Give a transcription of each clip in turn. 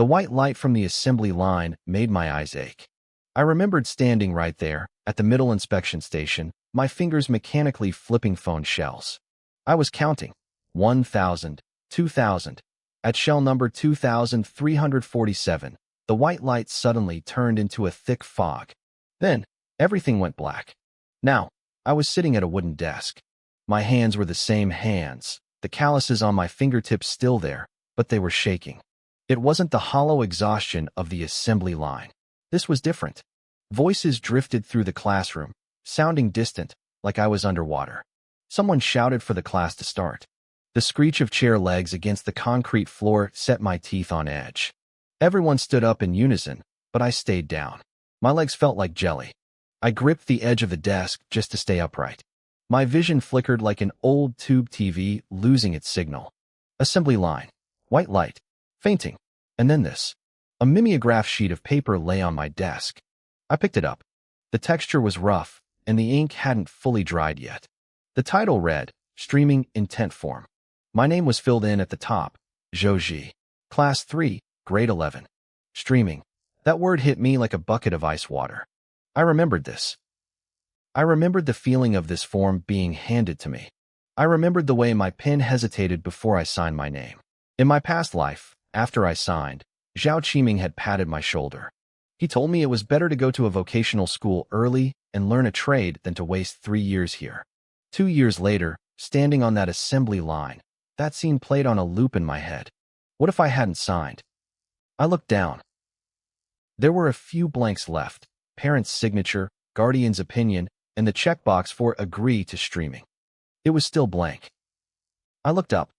The white light from the assembly line made my eyes ache. I remembered standing right there, at the middle inspection station, my fingers mechanically flipping phone shells. I was counting. 1,000, 2,000. At shell number 2,347, the white light suddenly turned into a thick fog. Then, everything went black. Now, I was sitting at a wooden desk. My hands were the same hands, the calluses on my fingertips still there, but they were shaking. It wasn't the hollow exhaustion of the assembly line. This was different. Voices drifted through the classroom, sounding distant, like I was underwater. Someone shouted for the class to start. The screech of chair legs against the concrete floor set my teeth on edge. Everyone stood up in unison, but I stayed down. My legs felt like jelly. I gripped the edge of the desk just to stay upright. My vision flickered like an old tube TV losing its signal. Assembly line. White light. Fainting. And then this. A mimeograph sheet of paper lay on my desk. I picked it up. The texture was rough, and the ink hadn't fully dried yet. The title read, Streaming Intent Form. My name was filled in at the top, Joji. Class 3, Grade 11. Streaming. That word hit me like a bucket of ice water. I remembered this. I remembered the feeling of this form being handed to me. I remembered the way my pen hesitated before I signed my name. In my past life, after I signed, Zhao Qiming had patted my shoulder. He told me it was better to go to a vocational school early and learn a trade than to waste 3 years here. 2 years later, standing on that assembly line, that scene played on a loop in my head. What if I hadn't signed? I looked down. There were a few blanks left: parent's signature, guardian's opinion, and the checkbox for agree to streaming. It was still blank. I looked up.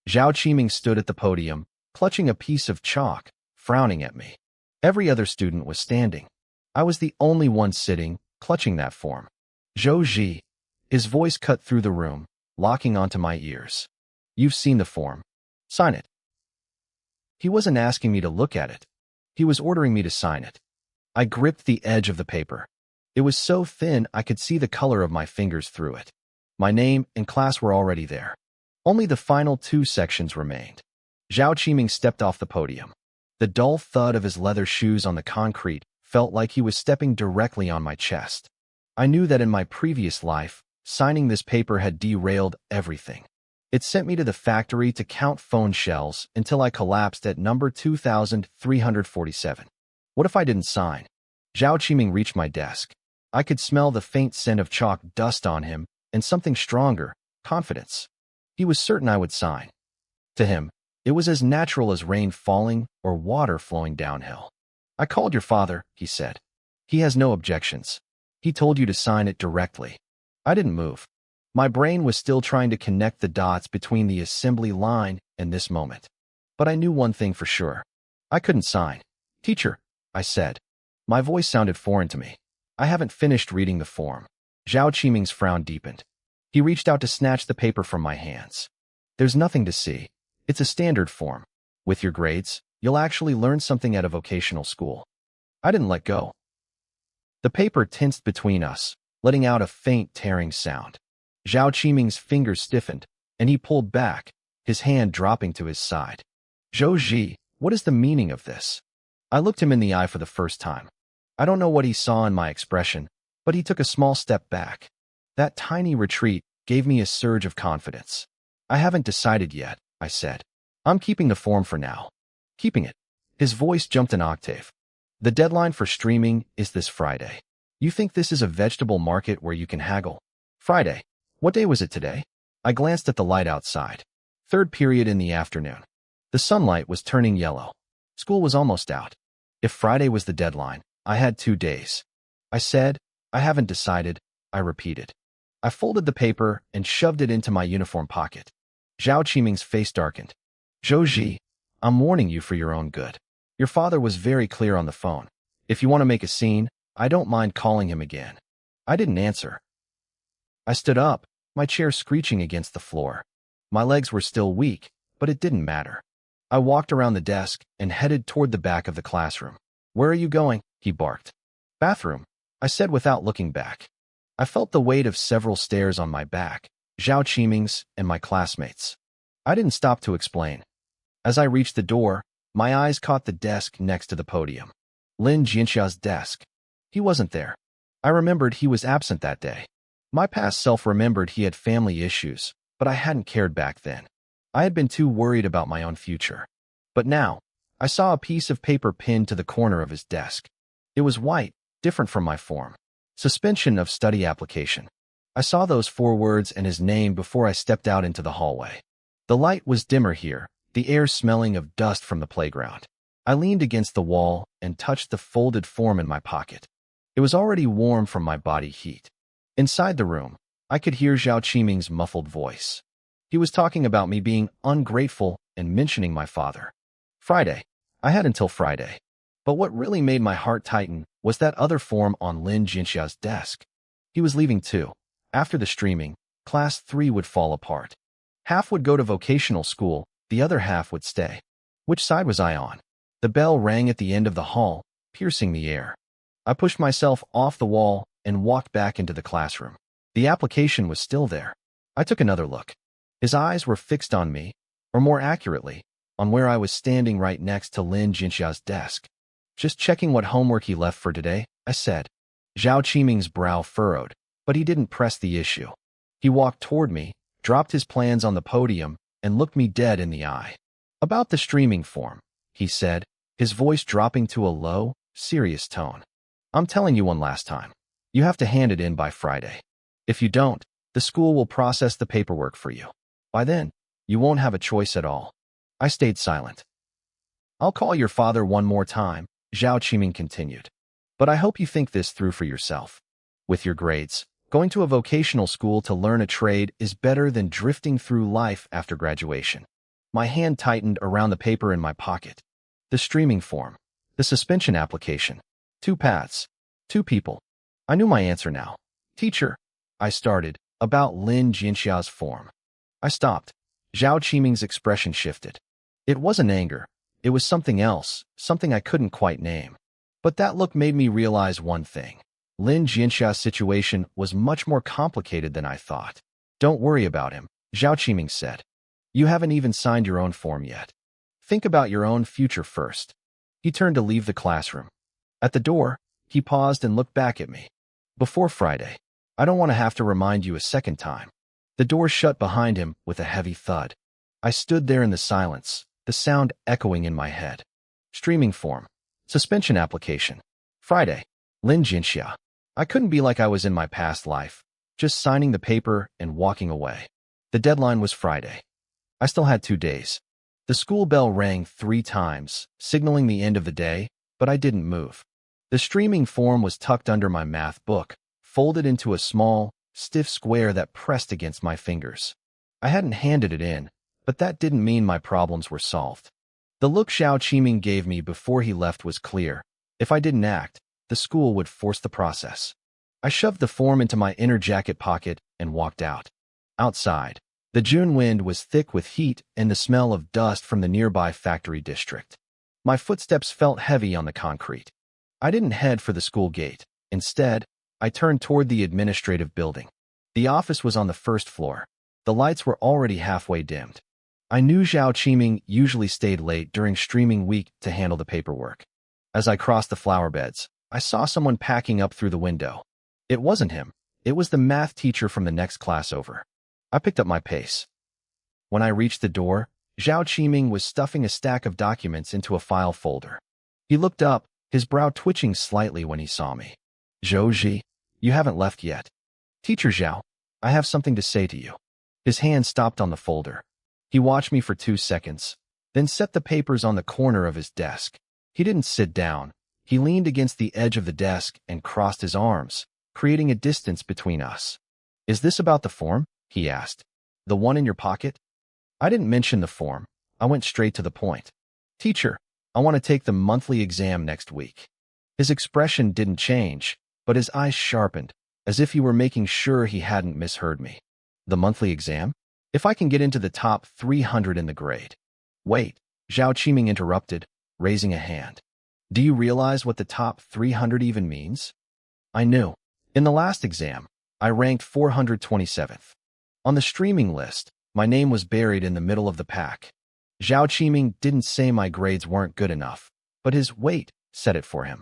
Zhao Qiming stood at the podium, clutching a piece of chalk, frowning at me. Every other student was standing. I was the only one sitting, clutching that form. Zhou Ji. His voice cut through the room, locking onto my ears. You've seen the form. Sign it. He wasn't asking me to look at it. He was ordering me to sign it. I gripped the edge of the paper. It was so thin I could see the color of my fingers through it. My name and class were already there. Only the final 2 sections remained. Zhao Qiming stepped off the podium. The dull thud of his leather shoes on the concrete felt like he was stepping directly on my chest. I knew that in my previous life, signing this paper had derailed everything. It sent me to the factory to count phone shells until I collapsed at number 2,347. What if I didn't sign? Zhao Qiming reached my desk. I could smell the faint scent of chalk dust on him and something stronger, confidence. He was certain I would sign. To him, it was as natural as rain falling or water flowing downhill. I called your father, he said. He has no objections. He told you to sign it directly. I didn't move. My brain was still trying to connect the dots between the assembly line and this moment. But I knew one thing for sure. I couldn't sign. Teacher, I said. My voice sounded foreign to me. I haven't finished reading the form. Zhao Qiming's frown deepened. He reached out to snatch the paper from my hands. There's nothing to see. It's a standard form. With your grades, you'll actually learn something at a vocational school. I didn't let go. The paper tensed between us, letting out a faint tearing sound. Zhao Qiming's fingers stiffened, and he pulled back, his hand dropping to his side. Zhou Ji, what is the meaning of this? I looked him in the eye for the first time. I don't know what he saw in my expression, but he took a small step back. That tiny retreat gave me a surge of confidence. I haven't decided yet, I said. I'm keeping the form for now. Keeping it. His voice jumped an octave. The deadline for streaming is this Friday. You think this is a vegetable market where you can haggle? Friday. What day was it today? I glanced at the light outside. 3rd period in the afternoon. The sunlight was turning yellow. School was almost out. If Friday was the deadline, I had 2 days. I said, I haven't decided, I repeated. I folded the paper and shoved it into my uniform pocket. Zhao Qiming's face darkened. Zhou Ji, I'm warning you for your own good. Your father was very clear on the phone. If you want to make a scene, I don't mind calling him again. I didn't answer. I stood up, my chair screeching against the floor. My legs were still weak, but it didn't matter. I walked around the desk and headed toward the back of the classroom. Where are you going? He barked. Bathroom, I said without looking back. I felt the weight of several stares on my back, Zhao Qiming's and my classmates. I didn't stop to explain. As I reached the door, My eyes caught the desk next to the podium. Lin Jianxia's desk. He wasn't there. I remembered he was absent that day. My past self remembered he had family issues, but I hadn't cared back then. I had been too worried about my own future. But now, I saw a piece of paper pinned to the corner of his desk. It was white, different from my form. Suspension of study application. I saw those 4 words and his name before I stepped out into the hallway. The light was dimmer here, the air smelling of dust from the playground. I leaned against the wall and touched the folded form in my pocket. It was already warm from my body heat. Inside the room, I could hear Zhao Qiming's muffled voice. He was talking about me being ungrateful and mentioning my father. Friday. I had until Friday. But what really made my heart tighten was that other form on Lin Jianxia's desk. He was leaving too. After the streaming, Class 3 would fall apart. Half would go to vocational school, the other half would stay. Which side was I on? The bell rang at the end of the hall, piercing the air. I pushed myself off the wall and walked back into the classroom. The application was still there. I took another look. His eyes were fixed on me, or more accurately, on where I was standing right next to Lin Jianxia's desk. Just checking what homework he left for today, I said. Zhao Qiming's brow furrowed, but he didn't press the issue. He walked toward me, dropped his plans on the podium, and looked me dead in the eye. About the streaming form, he said, his voice dropping to a low, serious tone. I'm telling you one last time. You have to hand it in by Friday. If you don't, the school will process the paperwork for you. By then, you won't have a choice at all. I stayed silent. I'll call your father one more time, Zhao Qiming continued. But I hope you think this through for yourself. With your grades, going to a vocational school to learn a trade is better than drifting through life after graduation. My hand tightened around the paper in my pocket. The streaming form. The suspension application. 2 paths. 2 people. I knew my answer now. Teacher, I started, about Lin Jianxia's form. I stopped. Zhao Qiming's expression shifted. It wasn't anger. It was something else, something I couldn't quite name. But that look made me realize one thing. Lin Jianxia's situation was much more complicated than I thought. Don't worry about him, Zhao Qiming said. You haven't even signed your own form yet. Think about your own future first. He turned to leave the classroom. At the door, he paused and looked back at me. Before Friday, I don't want to have to remind you a second time. The door shut behind him with a heavy thud. I stood there in the silence, the sound echoing in my head. Streaming form. Suspension application. Friday. Lin Jianxia. I couldn't be like I was in my past life, just signing the paper and walking away. The deadline was Friday. I still had 2 days. The school bell rang 3 times, signaling the end of the day, but I didn't move. The streaming form was tucked under my math book, folded into a small, stiff square that pressed against my fingers. I hadn't handed it in, but that didn't mean my problems were solved. The look Zhao Qiming gave me before he left was clear. If I didn't act, the school would force the process. I shoved the form into my inner jacket pocket and walked out. Outside, the June wind was thick with heat and the smell of dust from the nearby factory district. My footsteps felt heavy on the concrete. I didn't head for the school gate. Instead, I turned toward the administrative building. The office was on the 1st floor. The lights were already halfway dimmed. I knew Zhao Qiming usually stayed late during streaming week to handle the paperwork. As I crossed the flower beds, I saw someone packing up through the window. It wasn't him. It was the math teacher from the next class over. I picked up my pace. When I reached the door, Zhao Qiming was stuffing a stack of documents into a file folder. He looked up, his brow twitching slightly when he saw me. Zhou, you haven't left yet. Teacher Zhao, I have something to say to you. His hand stopped on the folder. He watched me for 2 seconds, then set the papers on the corner of his desk. He didn't sit down. He leaned against the edge of the desk and crossed his arms, creating a distance between us. Is this about the form? He asked. The one in your pocket? I didn't mention the form. I went straight to the point. Teacher, I want to take the monthly exam next week. His expression didn't change, but his eyes sharpened, as if he were making sure he hadn't misheard me. The monthly exam? If I can get into the top 300 in the grade. Wait, Zhao Qiming interrupted, raising a hand. Do you realize what the top 300 even means? I knew. In the last exam, I ranked 427th. On the streaming list, my name was buried in the middle of the pack. Zhao Qiming didn't say my grades weren't good enough, but his weight said it for him.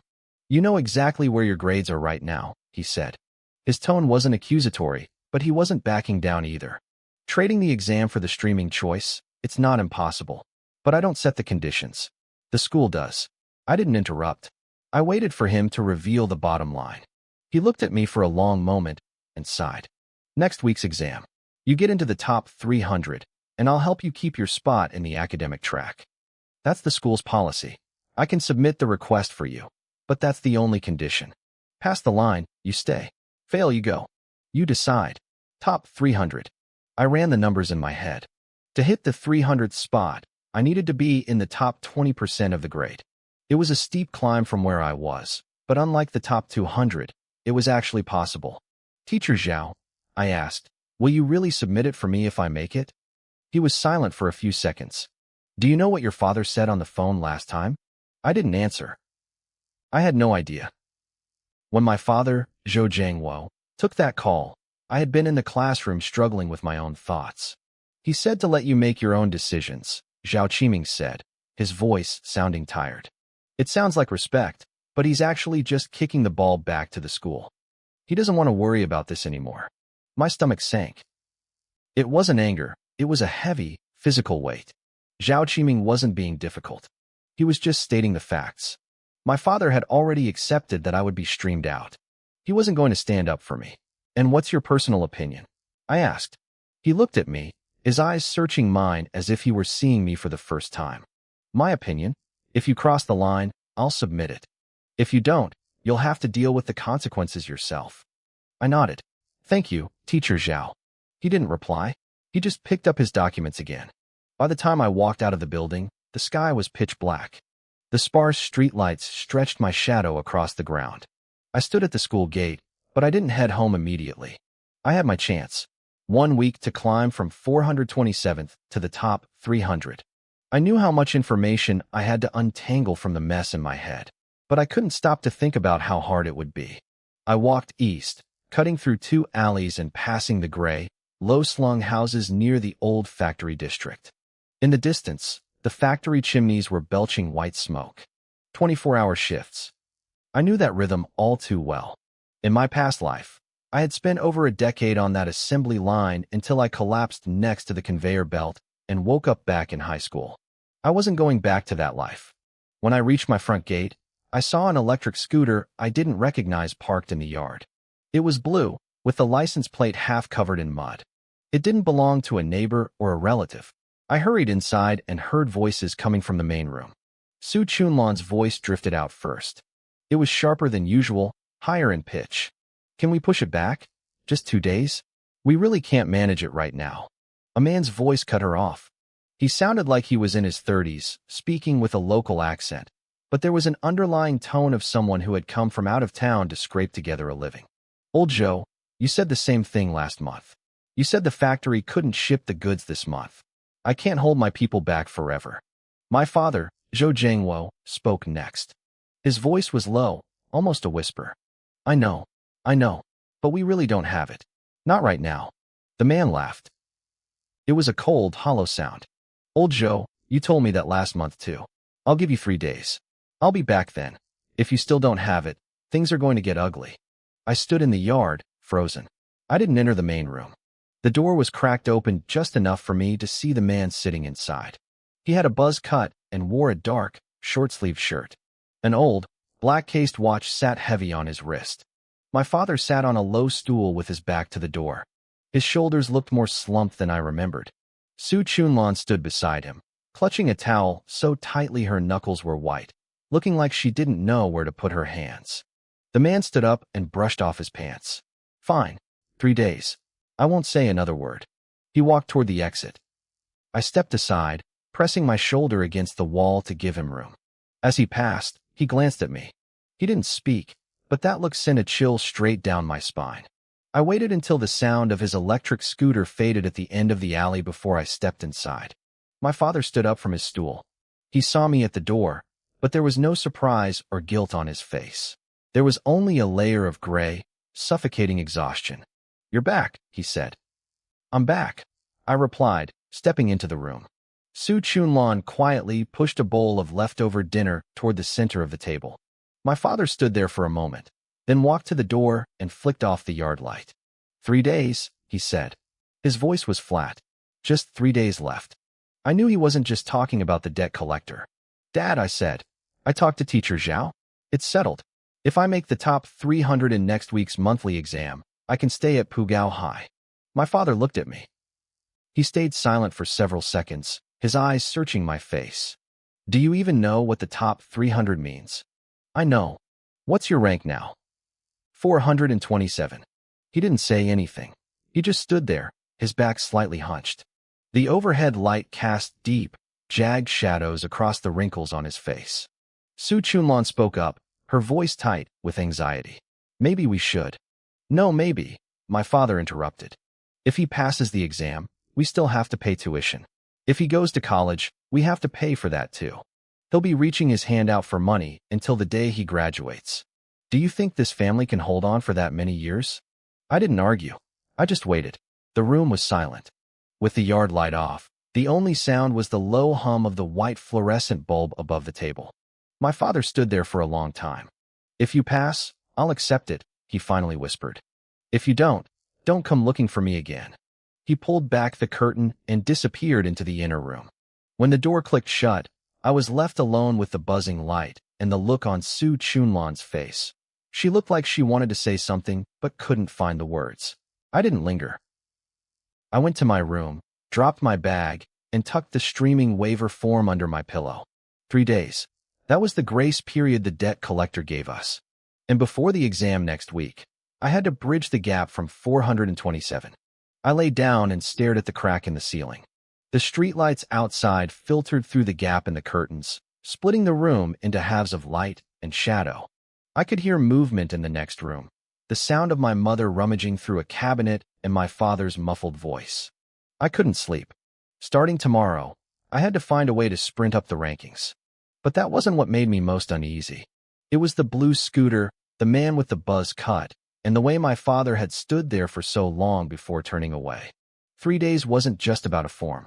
You know exactly where your grades are right now, he said. His tone wasn't accusatory, but he wasn't backing down either. Trading the exam for the streaming choice, it's not impossible. But I don't set the conditions. The school does. I didn't interrupt. I waited for him to reveal the bottom line. He looked at me for a long moment and sighed. Next week's exam. You get into the top 300, and I'll help you keep your spot in the academic track. That's the school's policy. I can submit the request for you, but that's the only condition. Pass the line, you stay. Fail, you go. You decide. Top 300. I ran the numbers in my head. To hit the 300th spot, I needed to be in the top 20% of the grade. It was a steep climb from where I was, but unlike the top 200, it was actually possible. Teacher Zhao, I asked, will you really submit it for me if I make it? He was silent for a few seconds. Do you know what your father said on the phone last time? I didn't answer. I had no idea. When my father, Zhou Jiangwo, took that call, I had been in the classroom struggling with my own thoughts. He said to let you make your own decisions, Zhao Qiming said, his voice sounding tired. It sounds like respect, but he's actually just kicking the ball back to the school. He doesn't want to worry about this anymore. My stomach sank. It wasn't anger, it was a heavy, physical weight. Zhao Qiming wasn't being difficult. He was just stating the facts. My father had already accepted that I would be streamed out. He wasn't going to stand up for me. And what's your personal opinion? I asked. He looked at me, his eyes searching mine as if he were seeing me for the first time. My opinion? If you cross the line, I'll submit it. If you don't, you'll have to deal with the consequences yourself. I nodded. Thank you, Teacher Zhao. He didn't reply. He just picked up his documents again. By the time I walked out of the building, the sky was pitch black. The sparse streetlights stretched my shadow across the ground. I stood at the school gate, but I didn't head home immediately. I had my chance. 1 week to climb from 427th to the top 300. I knew how much information I had to untangle from the mess in my head, but I couldn't stop to think about how hard it would be. I walked east, cutting through 2 alleys and passing the gray, low-slung houses near the old factory district. In the distance, the factory chimneys were belching white smoke. 24-hour shifts. I knew that rhythm all too well. In my past life, I had spent over a decade on that assembly line until I collapsed next to the conveyor belt and woke up back in high school. I wasn't going back to that life. When I reached my front gate, I saw an electric scooter I didn't recognize parked in the yard. It was blue, with the license plate half covered in mud. It didn't belong to a neighbor or a relative. I hurried inside and heard voices coming from the main room. Su Chunlan's voice drifted out first. It was sharper than usual, higher in pitch. Can we push it back? Just 2 days? We really can't manage it right now. A man's voice cut her off. He sounded like he was in his 30s, speaking with a local accent, but there was an underlying tone of someone who had come from out of town to scrape together a living. Old Joe, you said the same thing last month. You said the factory couldn't ship the goods this month. I can't hold my people back forever. My father, Zhou Jiangwo, spoke next. His voice was low, almost a whisper. I know, but we really don't have it. Not right now. The man laughed. It was a cold, hollow sound. Old Joe, you told me that last month too. I'll give you 3 days. I'll be back then. If you still don't have it, things are going to get ugly. I stood in the yard, frozen. I didn't enter the main room. The door was cracked open just enough for me to see the man sitting inside. He had a buzz cut and wore a dark, short-sleeved shirt. An old, black-cased watch sat heavy on his wrist. My father sat on a low stool with his back to the door. His shoulders looked more slumped than I remembered. Su Chunlan stood beside him, clutching a towel so tightly her knuckles were white, looking like she didn't know where to put her hands. The man stood up and brushed off his pants. Fine. 3 days. I won't say another word. He walked toward the exit. I stepped aside, pressing my shoulder against the wall to give him room. As he passed, he glanced at me. He didn't speak, but that look sent a chill straight down my spine. I waited until the sound of his electric scooter faded at the end of the alley before I stepped inside. My father stood up from his stool. He saw me at the door, but there was no surprise or guilt on his face. There was only a layer of gray, suffocating exhaustion. You're back, he said. I'm back, I replied, stepping into the room. Su Chunlan quietly pushed a bowl of leftover dinner toward the center of the table. My father stood there for a moment, then walked to the door and flicked off the yard light. 3 days, he said. His voice was flat. Just 3 days left. I knew he wasn't just talking about the debt collector. Dad, I said. I talked to Teacher Zhao. It's settled. If I make the top 300 in next week's monthly exam, I can stay at Pugao High. My father looked at me. He stayed silent for several seconds, his eyes searching my face. Do you even know what the top 300 means? I know. What's your rank now? 427. He didn't say anything. He just stood there, his back slightly hunched. The overhead light cast deep, jagged shadows across the wrinkles on his face. Su Chunlan spoke up, her voice tight with anxiety. Maybe we should. No, maybe, my father interrupted. If he passes the exam, we still have to pay tuition. If he goes to college, we have to pay for that too. He'll be reaching his hand out for money until the day he graduates. Do you think this family can hold on for that many years? I didn't argue. I just waited. The room was silent. With the yard light off, the only sound was the low hum of the white fluorescent bulb above the table. My father stood there for a long time. If you pass, I'll accept it, he finally whispered. If you don't come looking for me again. He pulled back the curtain and disappeared into the inner room. When the door clicked shut, I was left alone with the buzzing light and the look on Su Chunlan's face. She looked like she wanted to say something but couldn't find the words. I didn't linger. I went to my room, dropped my bag, and tucked the streaming waiver form under my pillow. 3 days. That was the grace period the debt collector gave us. And before the exam next week, I had to bridge the gap from 427. I lay down and stared at the crack in the ceiling. The streetlights outside filtered through the gap in the curtains, splitting the room into halves of light and shadow. I could hear movement in the next room, the sound of my mother rummaging through a cabinet and my father's muffled voice. I couldn't sleep. Starting tomorrow, I had to find a way to sprint up the rankings. But that wasn't what made me most uneasy. It was the blue scooter, the man with the buzz cut, and the way my father had stood there for so long before turning away. 3 days wasn't just about a form.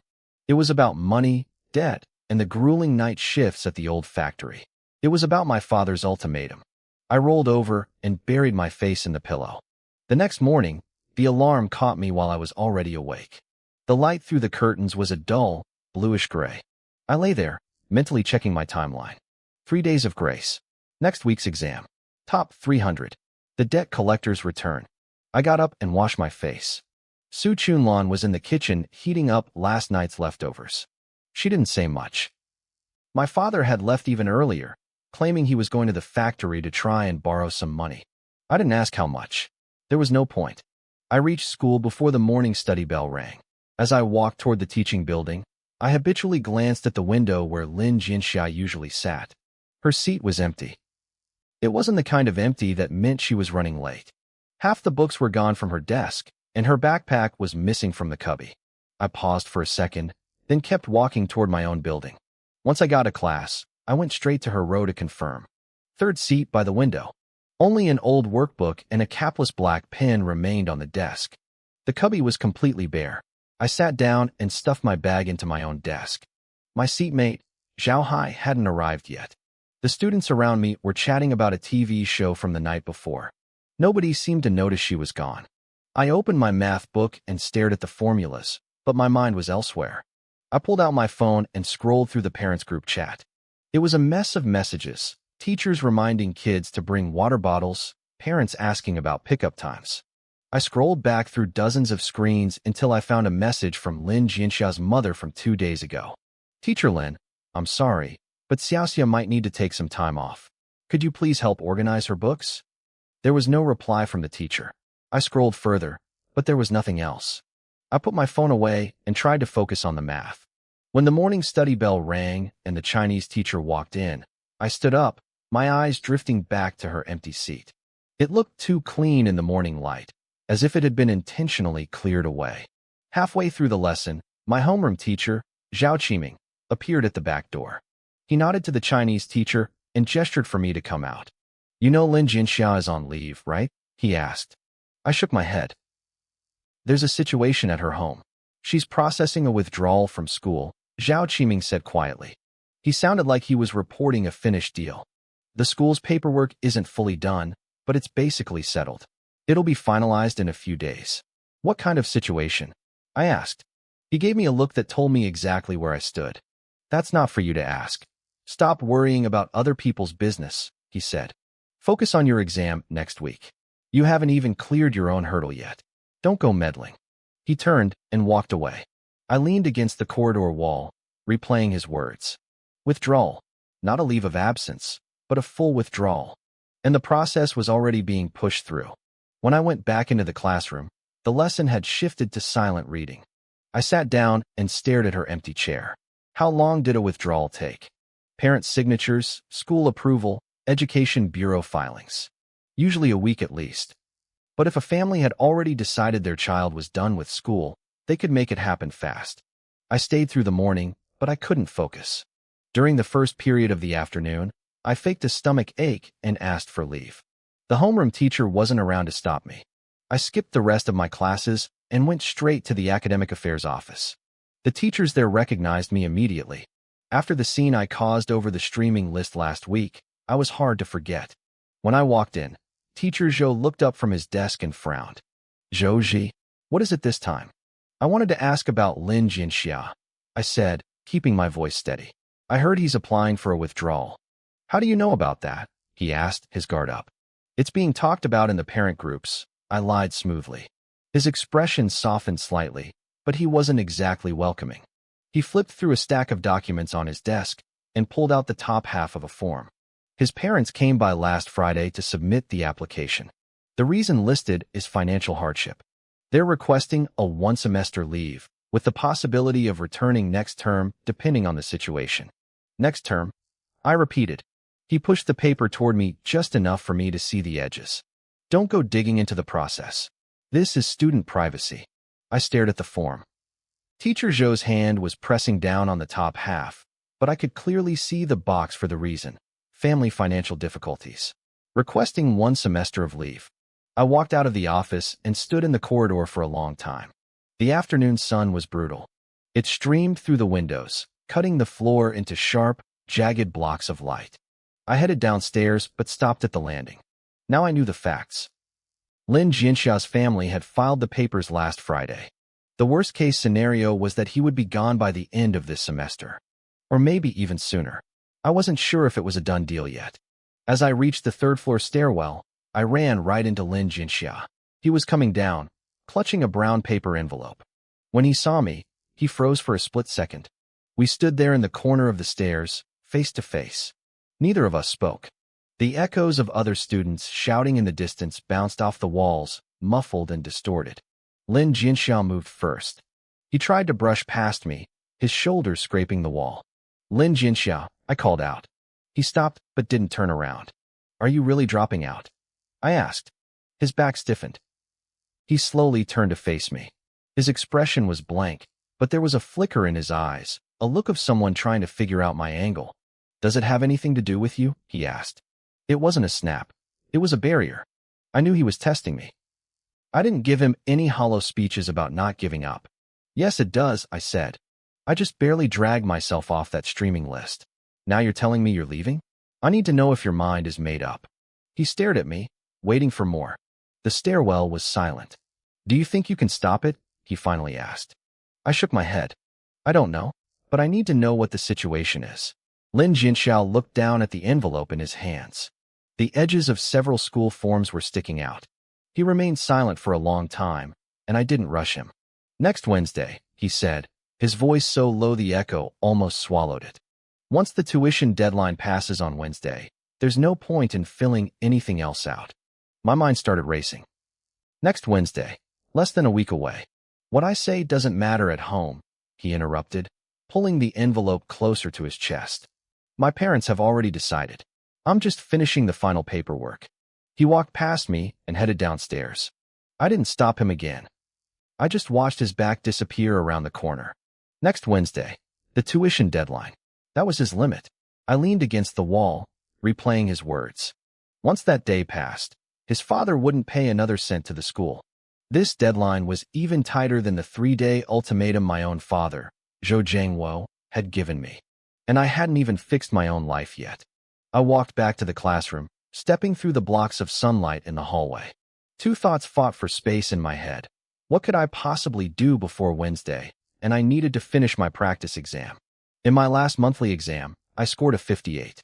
It was about money, debt, and the grueling night shifts at the old factory. It was about my father's ultimatum. I rolled over and buried my face in the pillow. The next morning, the alarm caught me while I was already awake. The light through the curtains was a dull, bluish gray. I lay there, mentally checking my timeline. 3 days of grace. Next week's exam. Top 300. The debt collector's return. I got up and washed my face. Su Chunlan was in the kitchen heating up last night's leftovers. She didn't say much. My father had left even earlier, claiming he was going to the factory to try and borrow some money. I didn't ask how much. There was no point. I reached school before the morning study bell rang. As I walked toward the teaching building, I habitually glanced at the window where Lin Jinxia usually sat. Her seat was empty. It wasn't the kind of empty that meant she was running late. Half the books were gone from her desk, and her backpack was missing from the cubby. I paused for a second, then kept walking toward my own building. Once I got to class, I went straight to her row to confirm. Third seat by the window. Only an old workbook and a capless black pen remained on the desk. The cubby was completely bare. I sat down and stuffed my bag into my own desk. My seatmate, Zhao Hai, hadn't arrived yet. The students around me were chatting about a TV show from the night before. Nobody seemed to notice she was gone. I opened my math book and stared at the formulas, but my mind was elsewhere. I pulled out my phone and scrolled through the parents' group chat. It was a mess of messages, teachers reminding kids to bring water bottles, parents asking about pickup times. I scrolled back through dozens of screens until I found a message from Lin Jinxia's mother from 2 days ago. Teacher Lin, I'm sorry, but Xiaoxia might need to take some time off. Could you please help organize her books? There was no reply from the teacher. I scrolled further, but there was nothing else. I put my phone away and tried to focus on the math. When the morning study bell rang and the Chinese teacher walked in, I stood up, my eyes drifting back to her empty seat. It looked too clean in the morning light, as if it had been intentionally cleared away. Halfway through the lesson, my homeroom teacher, Zhao Qiming, appeared at the back door. He nodded to the Chinese teacher and gestured for me to come out. You know Lin Jinxia is on leave, right? He asked. I shook my head. There's a situation at her home. She's processing a withdrawal from school, Zhao Qiming said quietly. He sounded like he was reporting a finished deal. The school's paperwork isn't fully done, but it's basically settled. It'll be finalized in a few days. What kind of situation? I asked. He gave me a look that told me exactly where I stood. That's not for you to ask. Stop worrying about other people's business, he said. Focus on your exam next week. You haven't even cleared your own hurdle yet. Don't go meddling. He turned and walked away. I leaned against the corridor wall, replaying his words. Withdrawal. Not a leave of absence, but a full withdrawal. And the process was already being pushed through. When I went back into the classroom, the lesson had shifted to silent reading. I sat down and stared at her empty chair. How long did a withdrawal take? Parent signatures, school approval, education bureau filings. Usually a week at least. But if a family had already decided their child was done with school, they could make it happen fast. I stayed through the morning, but I couldn't focus. During the first period of the afternoon, I faked a stomach ache and asked for leave. The homeroom teacher wasn't around to stop me. I skipped the rest of my classes and went straight to the academic affairs office. The teachers there recognized me immediately. After the scene I caused over the streaming list last week, I was hard to forget. When I walked in, Teacher Zhou looked up from his desk and frowned. Zhou Ji, what is it this time? I wanted to ask about Lin Jinxia, I said, keeping my voice steady. I heard he's applying for a withdrawal. How do you know about that? He asked, his guard up. It's being talked about in the parent groups, I lied smoothly. His expression softened slightly, but he wasn't exactly welcoming. He flipped through a stack of documents on his desk and pulled out the top half of a form. His parents came by last Friday to submit the application. The reason listed is financial hardship. They're requesting a one-semester leave, with the possibility of returning next term depending on the situation. Next term? I repeated. He pushed the paper toward me just enough for me to see the edges. Don't go digging into the process. This is student privacy. I stared at the form. Teacher Zhou's hand was pressing down on the top half, but I could clearly see the box for the reason. Family financial difficulties. Requesting one semester of leave. I walked out of the office and stood in the corridor for a long time. The afternoon sun was brutal. It streamed through the windows, cutting the floor into sharp, jagged blocks of light. I headed downstairs but stopped at the landing. Now I knew the facts. Lin Jinxia's family had filed the papers last Friday. The worst-case scenario was that he would be gone by the end of this semester. Or maybe even sooner. I wasn't sure if it was a done deal yet. As I reached the third-floor stairwell, I ran right into Lin Jinxia. He was coming down, clutching a brown paper envelope. When he saw me, he froze for a split second. We stood there in the corner of the stairs, face to face. Neither of us spoke. The echoes of other students shouting in the distance bounced off the walls, muffled and distorted. Lin Jinxia moved first. He tried to brush past me, his shoulders scraping the wall. Lin Jinxia, I called out. He stopped but didn't turn around. Are you really dropping out? I asked. His back stiffened. He slowly turned to face me. His expression was blank, but there was a flicker in his eyes, a look of someone trying to figure out my angle. Does it have anything to do with you? He asked. It wasn't a snap. It was a barrier. I knew he was testing me. I didn't give him any hollow speeches about not giving up. Yes, it does, I said. I just barely dragged myself off that streaming list. Now you're telling me you're leaving? I need to know if your mind is made up. He stared at me, waiting for more. The stairwell was silent. Do you think you can stop it? He finally asked. I shook my head. I don't know, but I need to know what the situation is. Lin Jinxiao looked down at the envelope in his hands. The edges of several school forms were sticking out. He remained silent for a long time, and I didn't rush him. Next Wednesday, he said, his voice so low the echo almost swallowed it. Once the tuition deadline passes on Wednesday, there's no point in filling anything else out. My mind started racing. Next Wednesday, less than a week away. What I say doesn't matter at home, he interrupted, pulling the envelope closer to his chest. My parents have already decided. I'm just finishing the final paperwork. He walked past me and headed downstairs. I didn't stop him again. I just watched his back disappear around the corner. Next Wednesday, the tuition deadline. That was his limit. I leaned against the wall, replaying his words. Once that day passed, his father wouldn't pay another cent to the school. This deadline was even tighter than the 3-day ultimatum my own father, Zhou Jiangwo, had given me. And I hadn't even fixed my own life yet. I walked back to the classroom, stepping through the blocks of sunlight in the hallway. Two thoughts fought for space in my head. What could I possibly do before Wednesday? And I needed to finish my practice exam. In my last monthly exam, I scored a 58.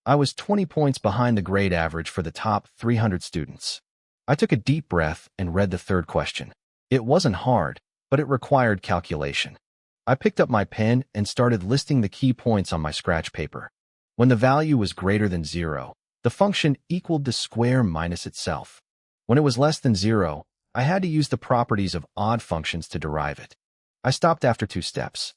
I was 20 points behind the grade average for the top 300 students. I took a deep breath and read the third question. It wasn't hard, but it required calculation. I picked up my pen and started listing the key points on my scratch paper. When the value was greater than 0, the function equaled the square minus itself. When it was less than 0, I had to use the properties of odd functions to derive it. I stopped after 2 steps.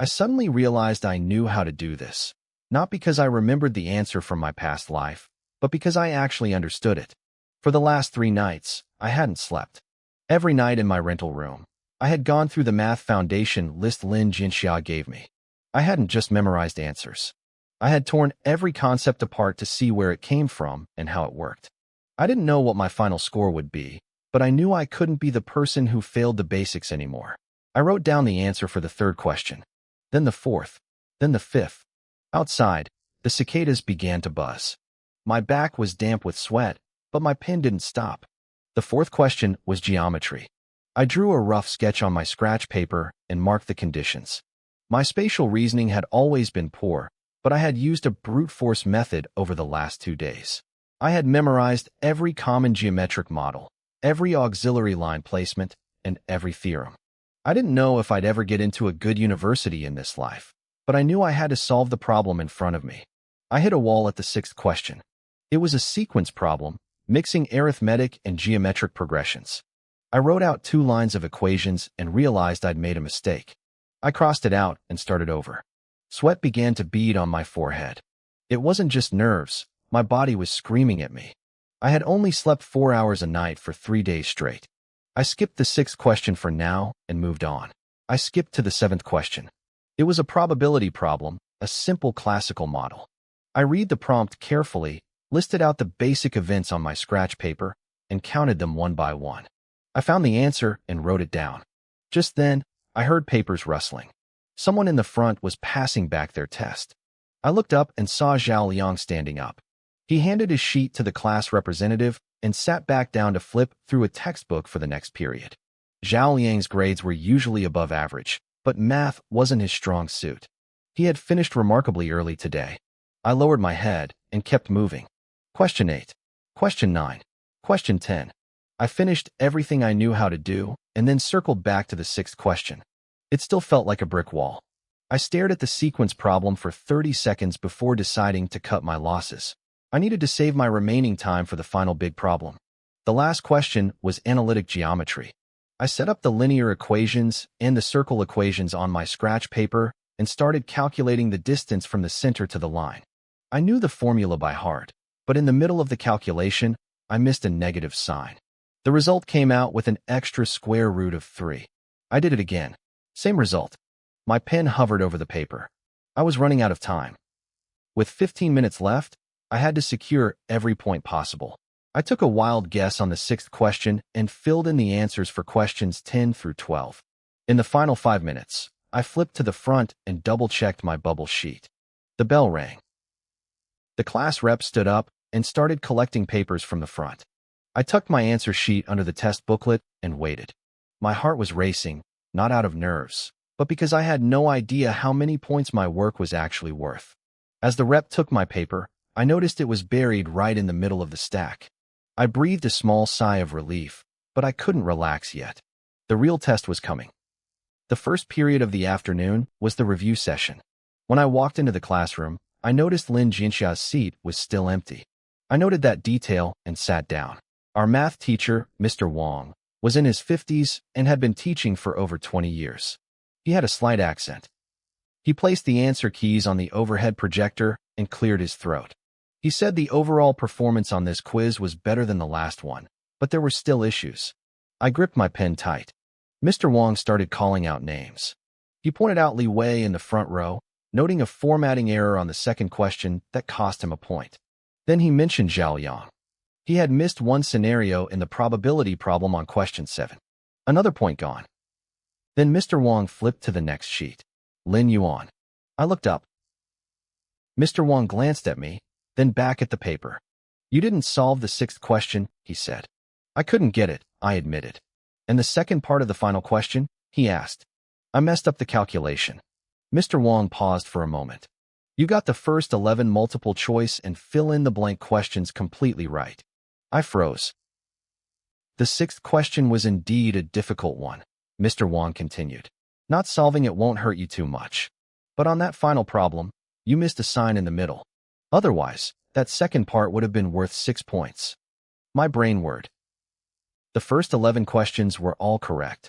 I suddenly realized I knew how to do this, not because I remembered the answer from my past life, but because I actually understood it. For the last 3 nights, I hadn't slept. Every night in my rental room, I had gone through the math foundation list Lin Jinxia gave me. I hadn't just memorized answers. I had torn every concept apart to see where it came from and how it worked. I didn't know what my final score would be, but I knew I couldn't be the person who failed the basics anymore. I wrote down the answer for the third question, then the fourth, then the fifth. Outside, the cicadas began to buzz. My back was damp with sweat, but my pen didn't stop. The fourth question was geometry. I drew a rough sketch on my scratch paper and marked the conditions. My spatial reasoning had always been poor, but I had used a brute force method over the last 2 days. I had memorized every common geometric model, every auxiliary line placement, and every theorem. I didn't know if I'd ever get into a good university in this life, but I knew I had to solve the problem in front of me. I hit a wall at the 6th question. It was a sequence problem, mixing arithmetic and geometric progressions. I wrote out 2 lines of equations and realized I'd made a mistake. I crossed it out and started over. Sweat began to bead on my forehead. It wasn't just nerves, my body was screaming at me. I had only slept 4 hours a night for 3 days straight. I skipped the 6th question for now and moved on. I skipped to the 7th question. It was a probability problem, a simple classical model. I read the prompt carefully, listed out the basic events on my scratch paper, and counted them one by one. I found the answer and wrote it down. Just then, I heard papers rustling. Someone in the front was passing back their test. I looked up and saw Zhao Liang standing up. He handed his sheet to the class representative and sat back down to flip through a textbook for the next period. Zhao Liang's grades were usually above average, but math wasn't his strong suit. He had finished remarkably early today. I lowered my head and kept moving. Question 8. Question 9. Question 10. I finished everything I knew how to do and then circled back to the 6th question. It still felt like a brick wall. I stared at the sequence problem for 30 seconds before deciding to cut my losses. I needed to save my remaining time for the final big problem. The last question was analytic geometry. I set up the linear equations and the circle equations on my scratch paper and started calculating the distance from the center to the line. I knew the formula by heart, but in the middle of the calculation, I missed a negative sign. The result came out with an extra square root of 3. I did it again. Same result. My pen hovered over the paper. I was running out of time. With 15 minutes left, I had to secure every point possible. I took a wild guess on the 6th question and filled in the answers for questions 10 through 12. In the final 5 minutes, I flipped to the front and double-checked my bubble sheet. The bell rang. The class rep stood up and started collecting papers from the front. I tucked my answer sheet under the test booklet and waited. My heart was racing, not out of nerves, but because I had no idea how many points my work was actually worth. As the rep took my paper, I noticed it was buried right in the middle of the stack. I breathed a small sigh of relief, but I couldn't relax yet. The real test was coming. The first period of the afternoon was the review session. When I walked into the classroom, I noticed Lin Jinxia's seat was still empty. I noted that detail and sat down. Our math teacher, Mr. Wang, was in his 50s and had been teaching for over 20 years. He had a slight accent. He placed the answer keys on the overhead projector and cleared his throat. He said the overall performance on this quiz was better than the last one, but there were still issues. I gripped my pen tight. Mr. Wang started calling out names. He pointed out Li Wei in the front row, noting a formatting error on the 2nd question that cost him a point. Then he mentioned Zhao Liang. He had missed one scenario in the probability problem on question 7. Another point gone. Then Mr. Wang flipped to the next sheet. Lin Yuan. I looked up. Mr. Wang glanced at me, then back at the paper. You didn't solve the sixth question, he said. I couldn't get it, I admitted. And the second part of the final question, he asked. I messed up the calculation. Mr. Wang paused for a moment. You got the first 11 multiple choice and fill-in-the-blank questions completely right. I froze. The sixth question was indeed a difficult one, Mr. Wang continued. Not solving it won't hurt you too much. But on that final problem, you missed a sign in the middle. Otherwise, that second part would have been worth 6 points. My brain whirred. The first 11 questions were all correct.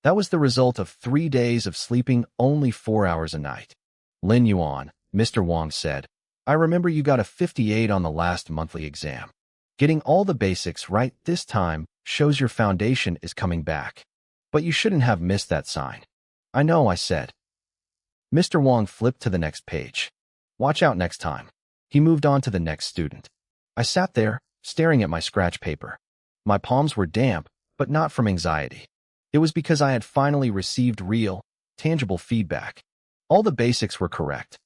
That was the result of 3 days of sleeping only 4 hours a night. Lin Yuan, Mr. Wang said, I remember you got a 58 on the last monthly exam. Getting all the basics right this time shows your foundation is coming back. But you shouldn't have missed that sign. I know, I said. Mr. Wang flipped to the next page. Watch out next time. He moved on to the next student. I sat there, staring at my scratch paper. My palms were damp, but not from anxiety. It was because I had finally received real, tangible feedback. All the basics were correct.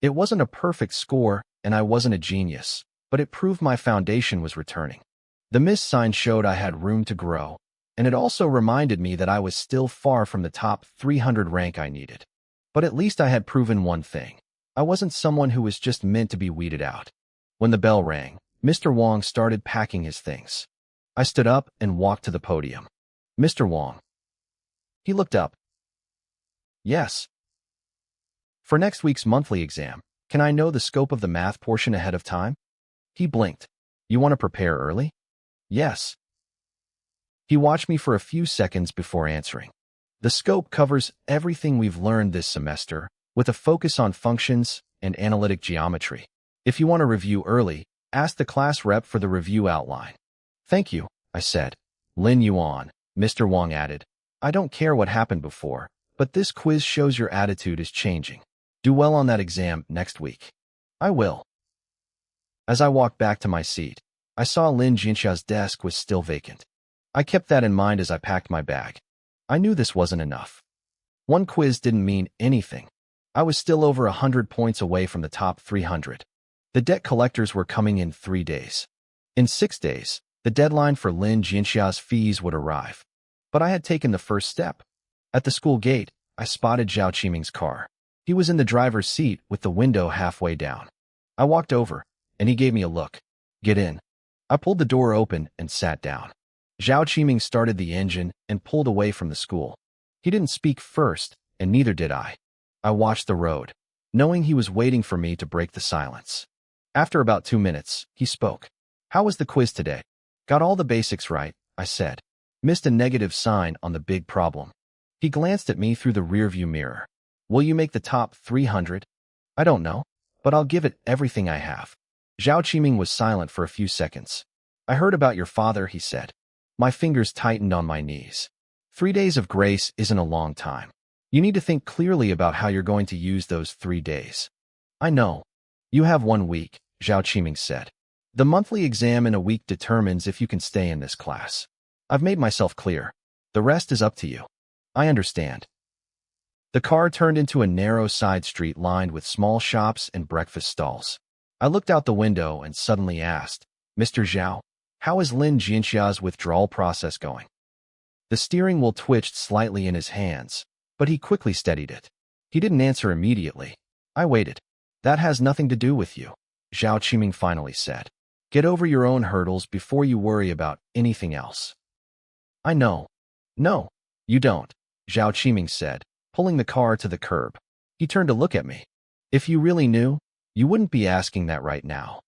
It wasn't a perfect score, and I wasn't a genius, but it proved my foundation was returning. The missed sign showed I had room to grow, and it also reminded me that I was still far from the top 300 rank I needed. But at least I had proven one thing. I wasn't someone who was just meant to be weeded out. When the bell rang, Mr. Wang started packing his things. I stood up and walked to the podium. Mr. Wang. He looked up. Yes. For next week's monthly exam, can I know the scope of the math portion ahead of time? He blinked. You want to prepare early? Yes. He watched me for a few seconds before answering. The scope covers everything we've learned this semester, with a focus on functions and analytic geometry. If you want to review early, ask the class rep for the review outline. Thank you, I said. Lin Yuan, Mr. Wang added. I don't care what happened before, but this quiz shows your attitude is changing. Do well on that exam next week. I will. As I walked back to my seat, I saw Lin Jinxia's desk was still vacant. I kept that in mind as I packed my bag. I knew this wasn't enough. One quiz didn't mean anything. I was still over 100 points away from the top 300. The debt collectors were coming in 3 days. In 6 days, the deadline for Lin Jinxia's fees would arrive. But I had taken the first step. At the school gate, I spotted Zhao Qiming's car. He was in the driver's seat with the window halfway down. I walked over, and he gave me a look. Get in. I pulled the door open and sat down. Zhao Qiming started the engine and pulled away from the school. He didn't speak first, and neither did I. I watched the road, knowing he was waiting for me to break the silence. After about 2 minutes, he spoke. How was the quiz today? Got all the basics right, I said. Missed a negative sign on the big problem. He glanced at me through the rearview mirror. Will you make the top 300? I don't know, but I'll give it everything I have. Zhao Qiming was silent for a few seconds. I heard about your father, he said. My fingers tightened on my knees. 3 days of grace isn't a long time. You need to think clearly about how you're going to use those 3 days. I know. You have 1 week, Zhao Qiming said. The monthly exam in a week determines if you can stay in this class. I've made myself clear. The rest is up to you. I understand. The car turned into a narrow side street lined with small shops and breakfast stalls. I looked out the window and suddenly asked, Mr. Zhao, how is Lin Jinxia's withdrawal process going? The steering wheel twitched slightly in his hands, but he quickly steadied it. He didn't answer immediately. I waited. That has nothing to do with you, Zhao Qiming finally said. Get over your own hurdles before you worry about anything else. I know. No, you don't, Zhao Qiming said, pulling the car to the curb. He turned to look at me. If you really knew, you wouldn't be asking that right now.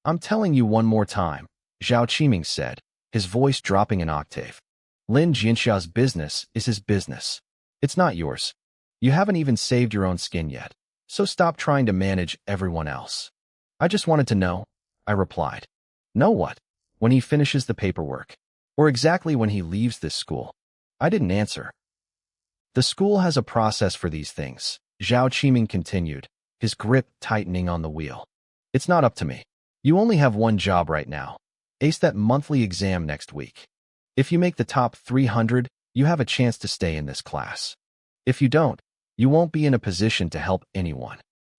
I'm telling you one more time, Zhao Qiming said, his voice dropping an octave. Lin Jinxia's business is his business. It's not yours. You haven't even saved your own skin yet, so stop trying to manage everyone else. I just wanted to know, I replied. Know what? When he finishes the paperwork. Or exactly when he leaves this school. I didn't answer. The school has a process for these things, Zhao Qiming continued, his grip tightening on the wheel. It's not up to me. You only have one job right now. Ace that monthly exam next week. If you make the top 300, you have a chance to stay in this class. If you don't, You won't be in a position to help anyone.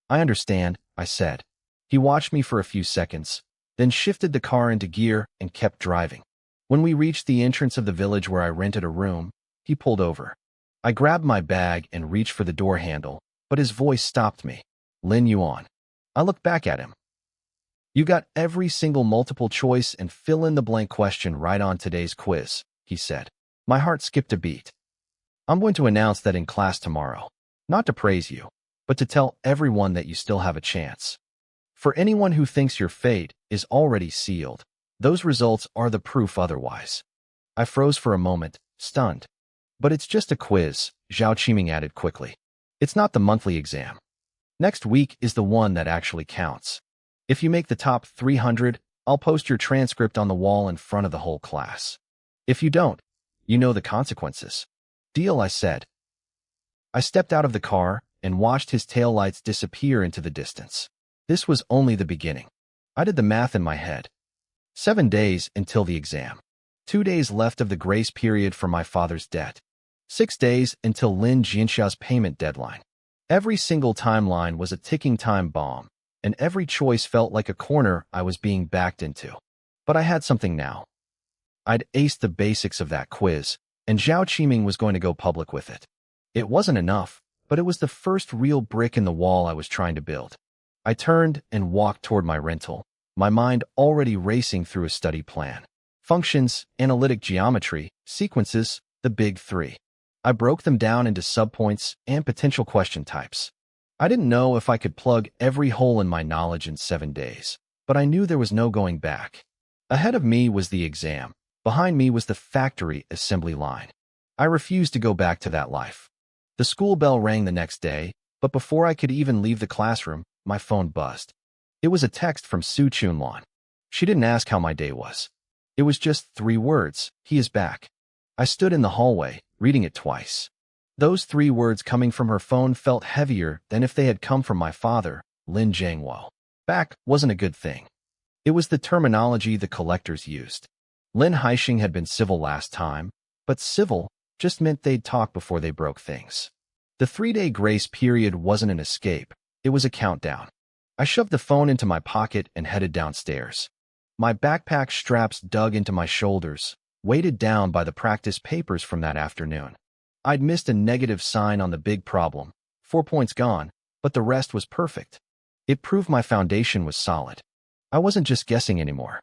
I understand, I said. He watched me for a few seconds, then shifted the car into gear and kept driving. When we reached the entrance of the village where I rented a room, he pulled over. I grabbed my bag and reached for the door handle, but his voice stopped me. Lin Yuan. I looked back at him. You got every single multiple choice and fill-in-the-blank question right on today's quiz, he said. My heart skipped a beat. I'm going to announce that in class tomorrow. Not to praise you, but to tell everyone that you still have a chance. For anyone who thinks your fate is already sealed, those results are the proof otherwise. I froze for a moment, stunned. But it's just a quiz, Zhao Qiming added quickly. It's not the monthly exam. Next week is the one that actually counts. If you make the top 300, I'll post your transcript on the wall in front of the whole class. If you don't, you know the consequences. Deal, I said. I stepped out of the car and watched his taillights disappear into the distance. This was only the beginning. I did the math in my head. 7 days until the exam. 2 days left of the grace period for my father's debt. 6 days until Lin Jianxia's payment deadline. Every single timeline was a ticking time bomb, and every choice felt like a corner I was being backed into. But I had something now. I'd aced the basics of that quiz, and Zhao Qiming was going to go public with it. It wasn't enough, but it was the first real brick in the wall I was trying to build. I turned and walked toward my rental, my mind already racing through a study plan. Functions, analytic geometry, sequences, the big three. I broke them down into subpoints and potential question types. I didn't know if I could plug every hole in my knowledge in 7 days, but I knew there was no going back. Ahead of me was the exam. Behind me was the factory assembly line. I refused to go back to that life. The school bell rang the next day, but before I could even leave the classroom, my phone buzzed. It was a text from Su Chunlan. She didn't ask how my day was. It was just 3 words, he is back. I stood in the hallway, reading it twice. Those 3 words coming from her phone felt heavier than if they had come from my father, Lin Jiangwo. Back wasn't a good thing. It was the terminology the collectors used. Lin Haixing had been civil last time, but civil just meant they'd talk before they broke things. The 3-day grace period wasn't an escape, it was a countdown. I shoved the phone into my pocket and headed downstairs. My backpack straps dug into my shoulders, weighted down by the practice papers from that afternoon. I'd missed a negative sign on the big problem, 4 points gone, but the rest was perfect. It proved my foundation was solid. I wasn't just guessing anymore.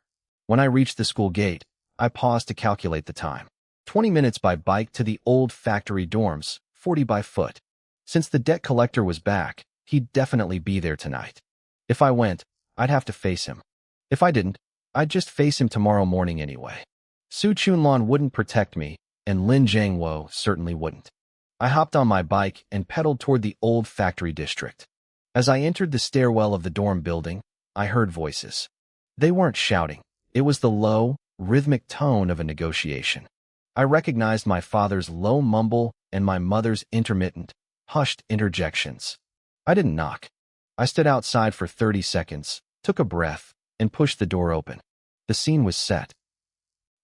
When I reached the school gate, I paused to calculate the time. 20 minutes by bike to the old factory dorms, 40 by foot. Since the debt collector was back, he'd definitely be there tonight. If I went, I'd have to face him. If I didn't, I'd just face him tomorrow morning anyway. Su Chunlan wouldn't protect me, and Lin Jiangwo certainly wouldn't. I hopped on my bike and pedaled toward the old factory district. As I entered the stairwell of the dorm building, I heard voices. They weren't shouting. It was the low, rhythmic tone of a negotiation. I recognized my father's low mumble and my mother's intermittent, hushed interjections. I didn't knock. I stood outside for 30 seconds, took a breath, and pushed the door open. The scene was set.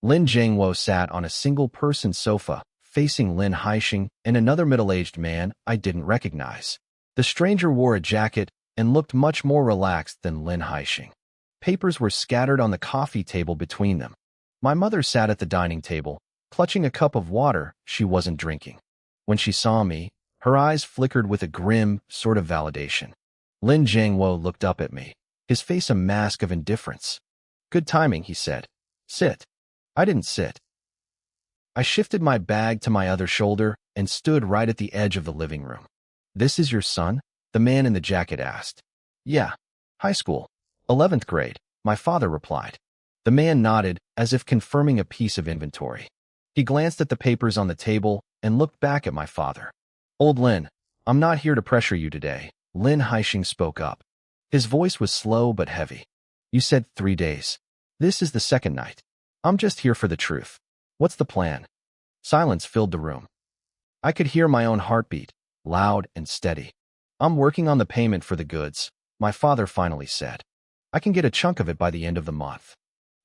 Lin Jiangwo sat on a single-person sofa, facing Lin Haixing and another middle-aged man I didn't recognize. The stranger wore a jacket and looked much more relaxed than Lin Haixing. Papers were scattered on the coffee table between them. My mother sat at the dining table, clutching a cup of water she wasn't drinking. When she saw me, her eyes flickered with a grim sort of validation. Lin Jiangwo looked up at me, his face a mask of indifference. Good timing, he said. Sit. I didn't sit. I shifted my bag to my other shoulder and stood right at the edge of the living room. This is your son? The man in the jacket asked. Yeah. High school. 11th grade, my father replied. The man nodded, as if confirming a piece of inventory. He glanced at the papers on the table and looked back at my father. Old Lin, I'm not here to pressure you today, Lin Haixing spoke up. His voice was slow but heavy. You said 3 days. This is the second night. I'm just here for the truth. What's the plan? Silence filled the room. I could hear my own heartbeat, loud and steady. I'm working on the payment for the goods, my father finally said. I can get a chunk of it by the end of the month.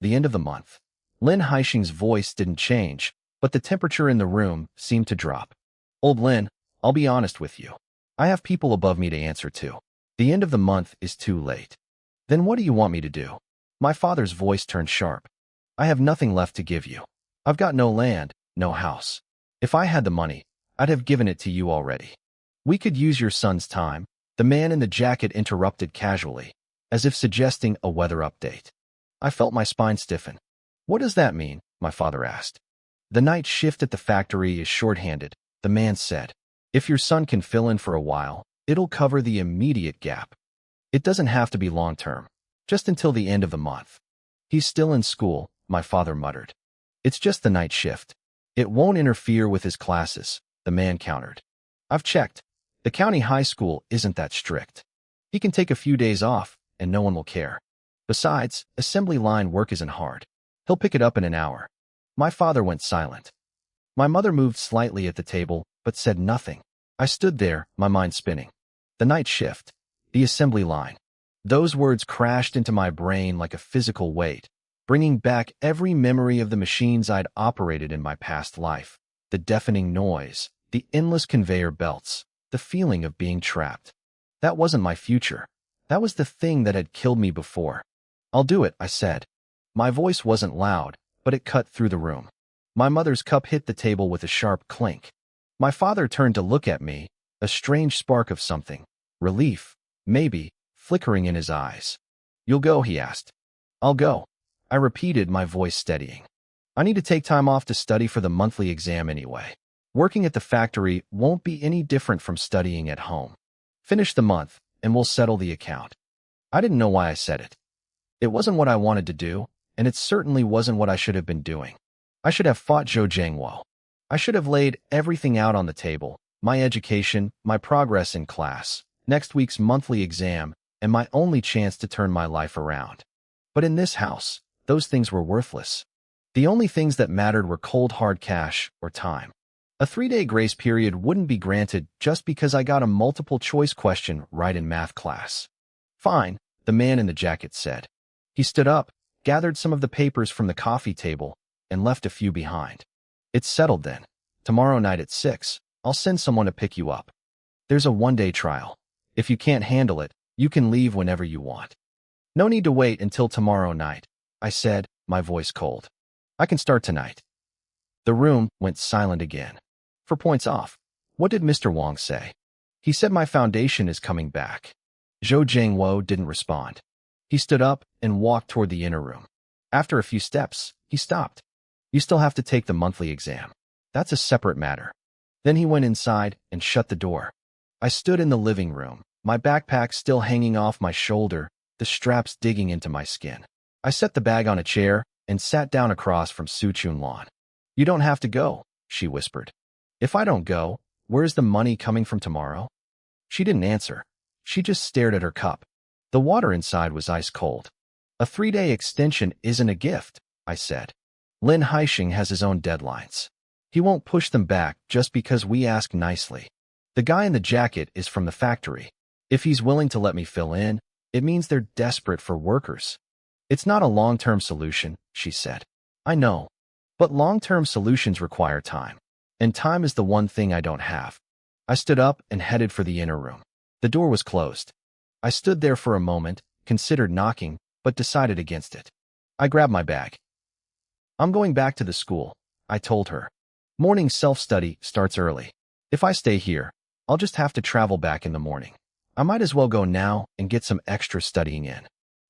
The end of the month. Lin Haixing's voice didn't change, but the temperature in the room seemed to drop. Old Lin, I'll be honest with you. I have people above me to answer to. The end of the month is too late. Then what do you want me to do? My father's voice turned sharp. I have nothing left to give you. I've got no land, no house. If I had the money, I'd have given it to you already. We could use your son's time, the man in the jacket interrupted casually, as if suggesting a weather update. I felt my spine stiffen. What does that mean? My father asked. The night shift at the factory is shorthanded, the man said. If your son can fill in for a while, it'll cover the immediate gap. It doesn't have to be long-term, just until the end of the month. He's still in school, my father muttered. It's just the night shift. It won't interfere with his classes, the man countered. I've checked. The county high school isn't that strict. He can take a few days off, and no one will care. Besides, assembly line work isn't hard. He'll pick it up in an hour. My father went silent. My mother moved slightly at the table, but said nothing. I stood there, my mind spinning. The night shift. The assembly line. Those words crashed into my brain like a physical weight, bringing back every memory of the machines I'd operated in my past life. The deafening noise, the endless conveyor belts, the feeling of being trapped. That wasn't my future. That was the thing that had killed me before. I'll do it, I said. My voice wasn't loud, but it cut through the room. My mother's cup hit the table with a sharp clink. My father turned to look at me, a strange spark of something, relief, maybe, flickering in his eyes. You'll go, he asked. I'll go, I repeated, my voice steadying. I need to take time off to study for the monthly exam anyway. Working at the factory won't be any different from studying at home. Finish the month, and we'll settle the account. I didn't know why I said it. It wasn't what I wanted to do, and it certainly wasn't what I should have been doing. I should have fought Zhou Jiangwo. I should have laid everything out on the table, my education, my progress in class, next week's monthly exam, and my only chance to turn my life around. But in this house, those things were worthless. The only things that mattered were cold hard cash or time. A 3-day grace period wouldn't be granted just because I got a multiple-choice question right in math class. Fine, the man in the jacket said. He stood up, gathered some of the papers from the coffee table, and left a few behind. It's settled then. Tomorrow night at 6, I'll send someone to pick you up. There's a 1-day trial. If you can't handle it, you can leave whenever you want. No need to wait until tomorrow night, I said, my voice cold. I can start tonight. The room went silent again. For points off, what did Mr. Wong say? He said my foundation is coming back. Zhou Jiangwo didn't respond. He stood up and walked toward the inner room. After a few steps, he stopped. You still have to take the monthly exam. That's a separate matter. Then he went inside and shut the door. I stood in the living room, my backpack still hanging off my shoulder, the straps digging into my skin. I set the bag on a chair and sat down across from Su Chunlan. You don't have to go, she whispered. If I don't go, where's the money coming from tomorrow? She didn't answer. She just stared at her cup. The water inside was ice cold. A 3-day extension isn't a gift, I said. Lin Haixing has his own deadlines. He won't push them back just because we ask nicely. The guy in the jacket is from the factory. If he's willing to let me fill in, it means they're desperate for workers. It's not a long-term solution, she said. I know. But long-term solutions require time. And time is the one thing I don't have. I stood up and headed for the inner room. The door was closed. I stood there for a moment, considered knocking, but decided against it. I grabbed my bag. I'm going back to the school, I told her. Morning self-study starts early. If I stay here, I'll just have to travel back in the morning. I might as well go now and get some extra studying in.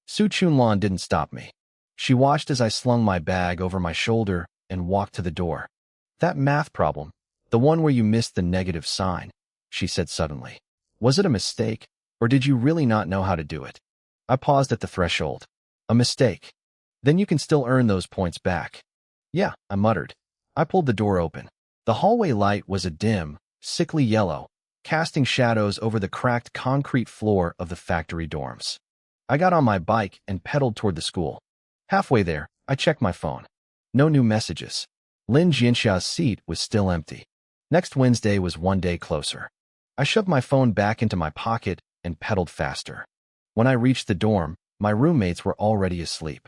Su Chunlan didn't stop me. She watched as I slung my bag over my shoulder and walked to the door. That math problem, the one where you missed the negative sign, she said suddenly. Was it a mistake, or did you really not know how to do it? I paused at the threshold. A mistake. Then you can still earn those points back. Yeah, I muttered. I pulled the door open. The hallway light was a dim, sickly yellow, casting shadows over the cracked concrete floor of the factory dorms. I got on my bike and pedaled toward the school. Halfway there, I checked my phone. No new messages. Lin Jianxia's seat was still empty. Next Wednesday was 1 day closer. I shoved my phone back into my pocket and pedaled faster. When I reached the dorm, my roommates were already asleep.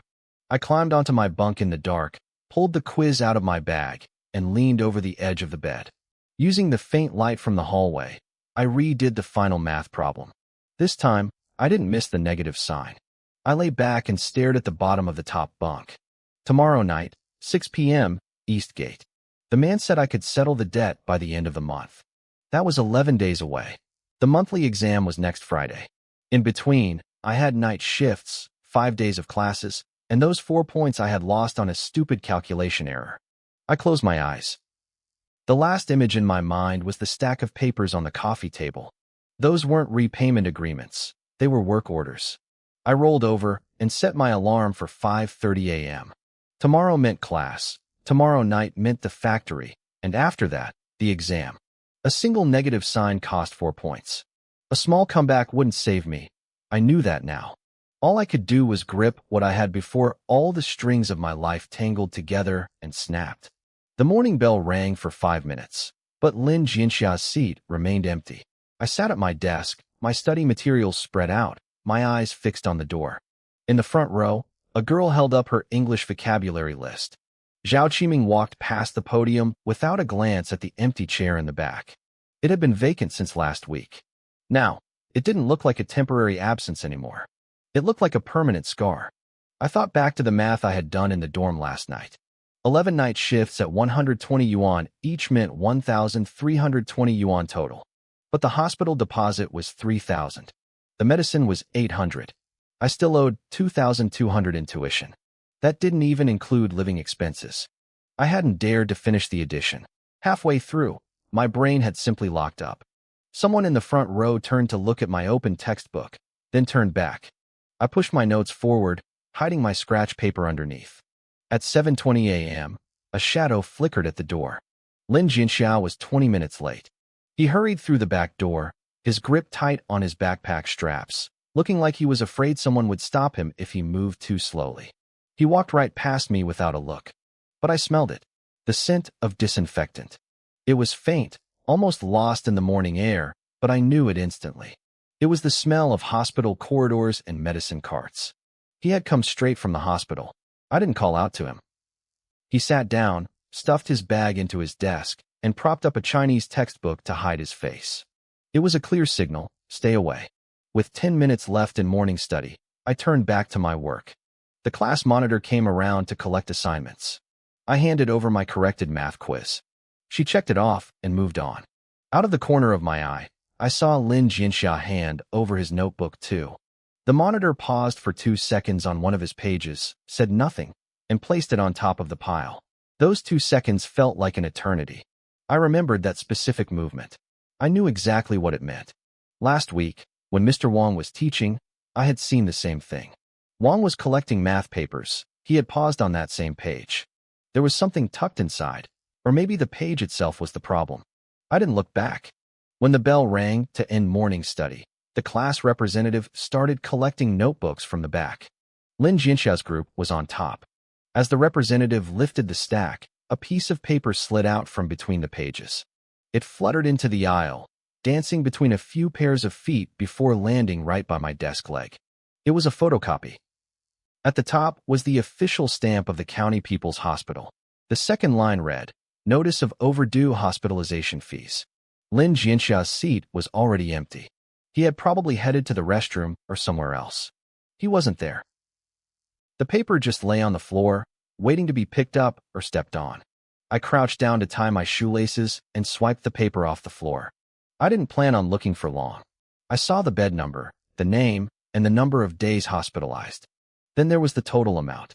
I climbed onto my bunk in the dark, pulled the quiz out of my bag, and leaned over the edge of the bed. Using the faint light from the hallway, I redid the final math problem. This time, I didn't miss the negative sign. I lay back and stared at the bottom of the top bunk. Tomorrow night, 6 p.m., Eastgate. The man said I could settle the debt by the end of the month. That was 11 days away. The monthly exam was next Friday. In between, I had night shifts, 5 days of classes, and those 4 points I had lost on a stupid calculation error. I closed my eyes. The last image in my mind was the stack of papers on the coffee table. Those weren't repayment agreements. They were work orders. I rolled over and set my alarm for 5:30 a.m. Tomorrow meant class. Tomorrow night meant the factory. And after that, the exam. A single negative sign cost 4 points. A small comeback wouldn't save me. I knew that now. All I could do was grip what I had before all the strings of my life tangled together and snapped. The morning bell rang for 5 minutes, but Lin Jianxia's seat remained empty. I sat at my desk, my study materials spread out, my eyes fixed on the door. In the front row, a girl held up her English vocabulary list. Zhao Qiming walked past the podium without a glance at the empty chair in the back. It had been vacant since last week. Now, it didn't look like a temporary absence anymore. It looked like a permanent scar. I thought back to the math I had done in the dorm last night. 11 night shifts at 120 yuan each meant 1,320 yuan total. But the hospital deposit was 3,000. The medicine was 800. I still owed 2,200 in tuition. That didn't even include living expenses. I hadn't dared to finish the addition. Halfway through, my brain had simply locked up. Someone in the front row turned to look at my open textbook, then turned back. I pushed my notes forward, hiding my scratch paper underneath. At 7:20 a.m., a shadow flickered at the door. Lin Jinxiao was 20 minutes late. He hurried through the back door, his grip tight on his backpack straps, looking like he was afraid someone would stop him if he moved too slowly. He walked right past me without a look. But I smelled it. The scent of disinfectant. It was faint, almost lost in the morning air, but I knew it instantly. It was the smell of hospital corridors and medicine carts. He had come straight from the hospital. I didn't call out to him. He sat down, stuffed his bag into his desk, and propped up a Chinese textbook to hide his face. It was a clear signal, stay away. With 10 minutes left in morning study, I turned back to my work. The class monitor came around to collect assignments. I handed over my corrected math quiz. She checked it off and moved on. Out of the corner of my eye, I saw Lin Jianxia hand over his notebook too. The monitor paused for 2 seconds on one of his pages, said nothing, and placed it on top of the pile. Those 2 seconds felt like an eternity. I remembered that specific movement. I knew exactly what it meant. Last week, when Mr. Wang was teaching, I had seen the same thing. Wang was collecting math papers. He had paused on that same page. There was something tucked inside, or maybe the page itself was the problem. I didn't look back. When the bell rang to end morning study, the class representative started collecting notebooks from the back. Lin Jinxia's group was on top. As the representative lifted the stack, a piece of paper slid out from between the pages. It fluttered into the aisle, dancing between a few pairs of feet before landing right by my desk leg. It was a photocopy. At the top was the official stamp of the County People's Hospital. The second line read, Notice of overdue hospitalization fees. Lin Jianxia's seat was already empty. He had probably headed to the restroom or somewhere else. He wasn't there. The paper just lay on the floor, waiting to be picked up or stepped on. I crouched down to tie my shoelaces and swiped the paper off the floor. I didn't plan on looking for long. I saw the bed number, the name, and the number of days hospitalized. Then there was the total amount.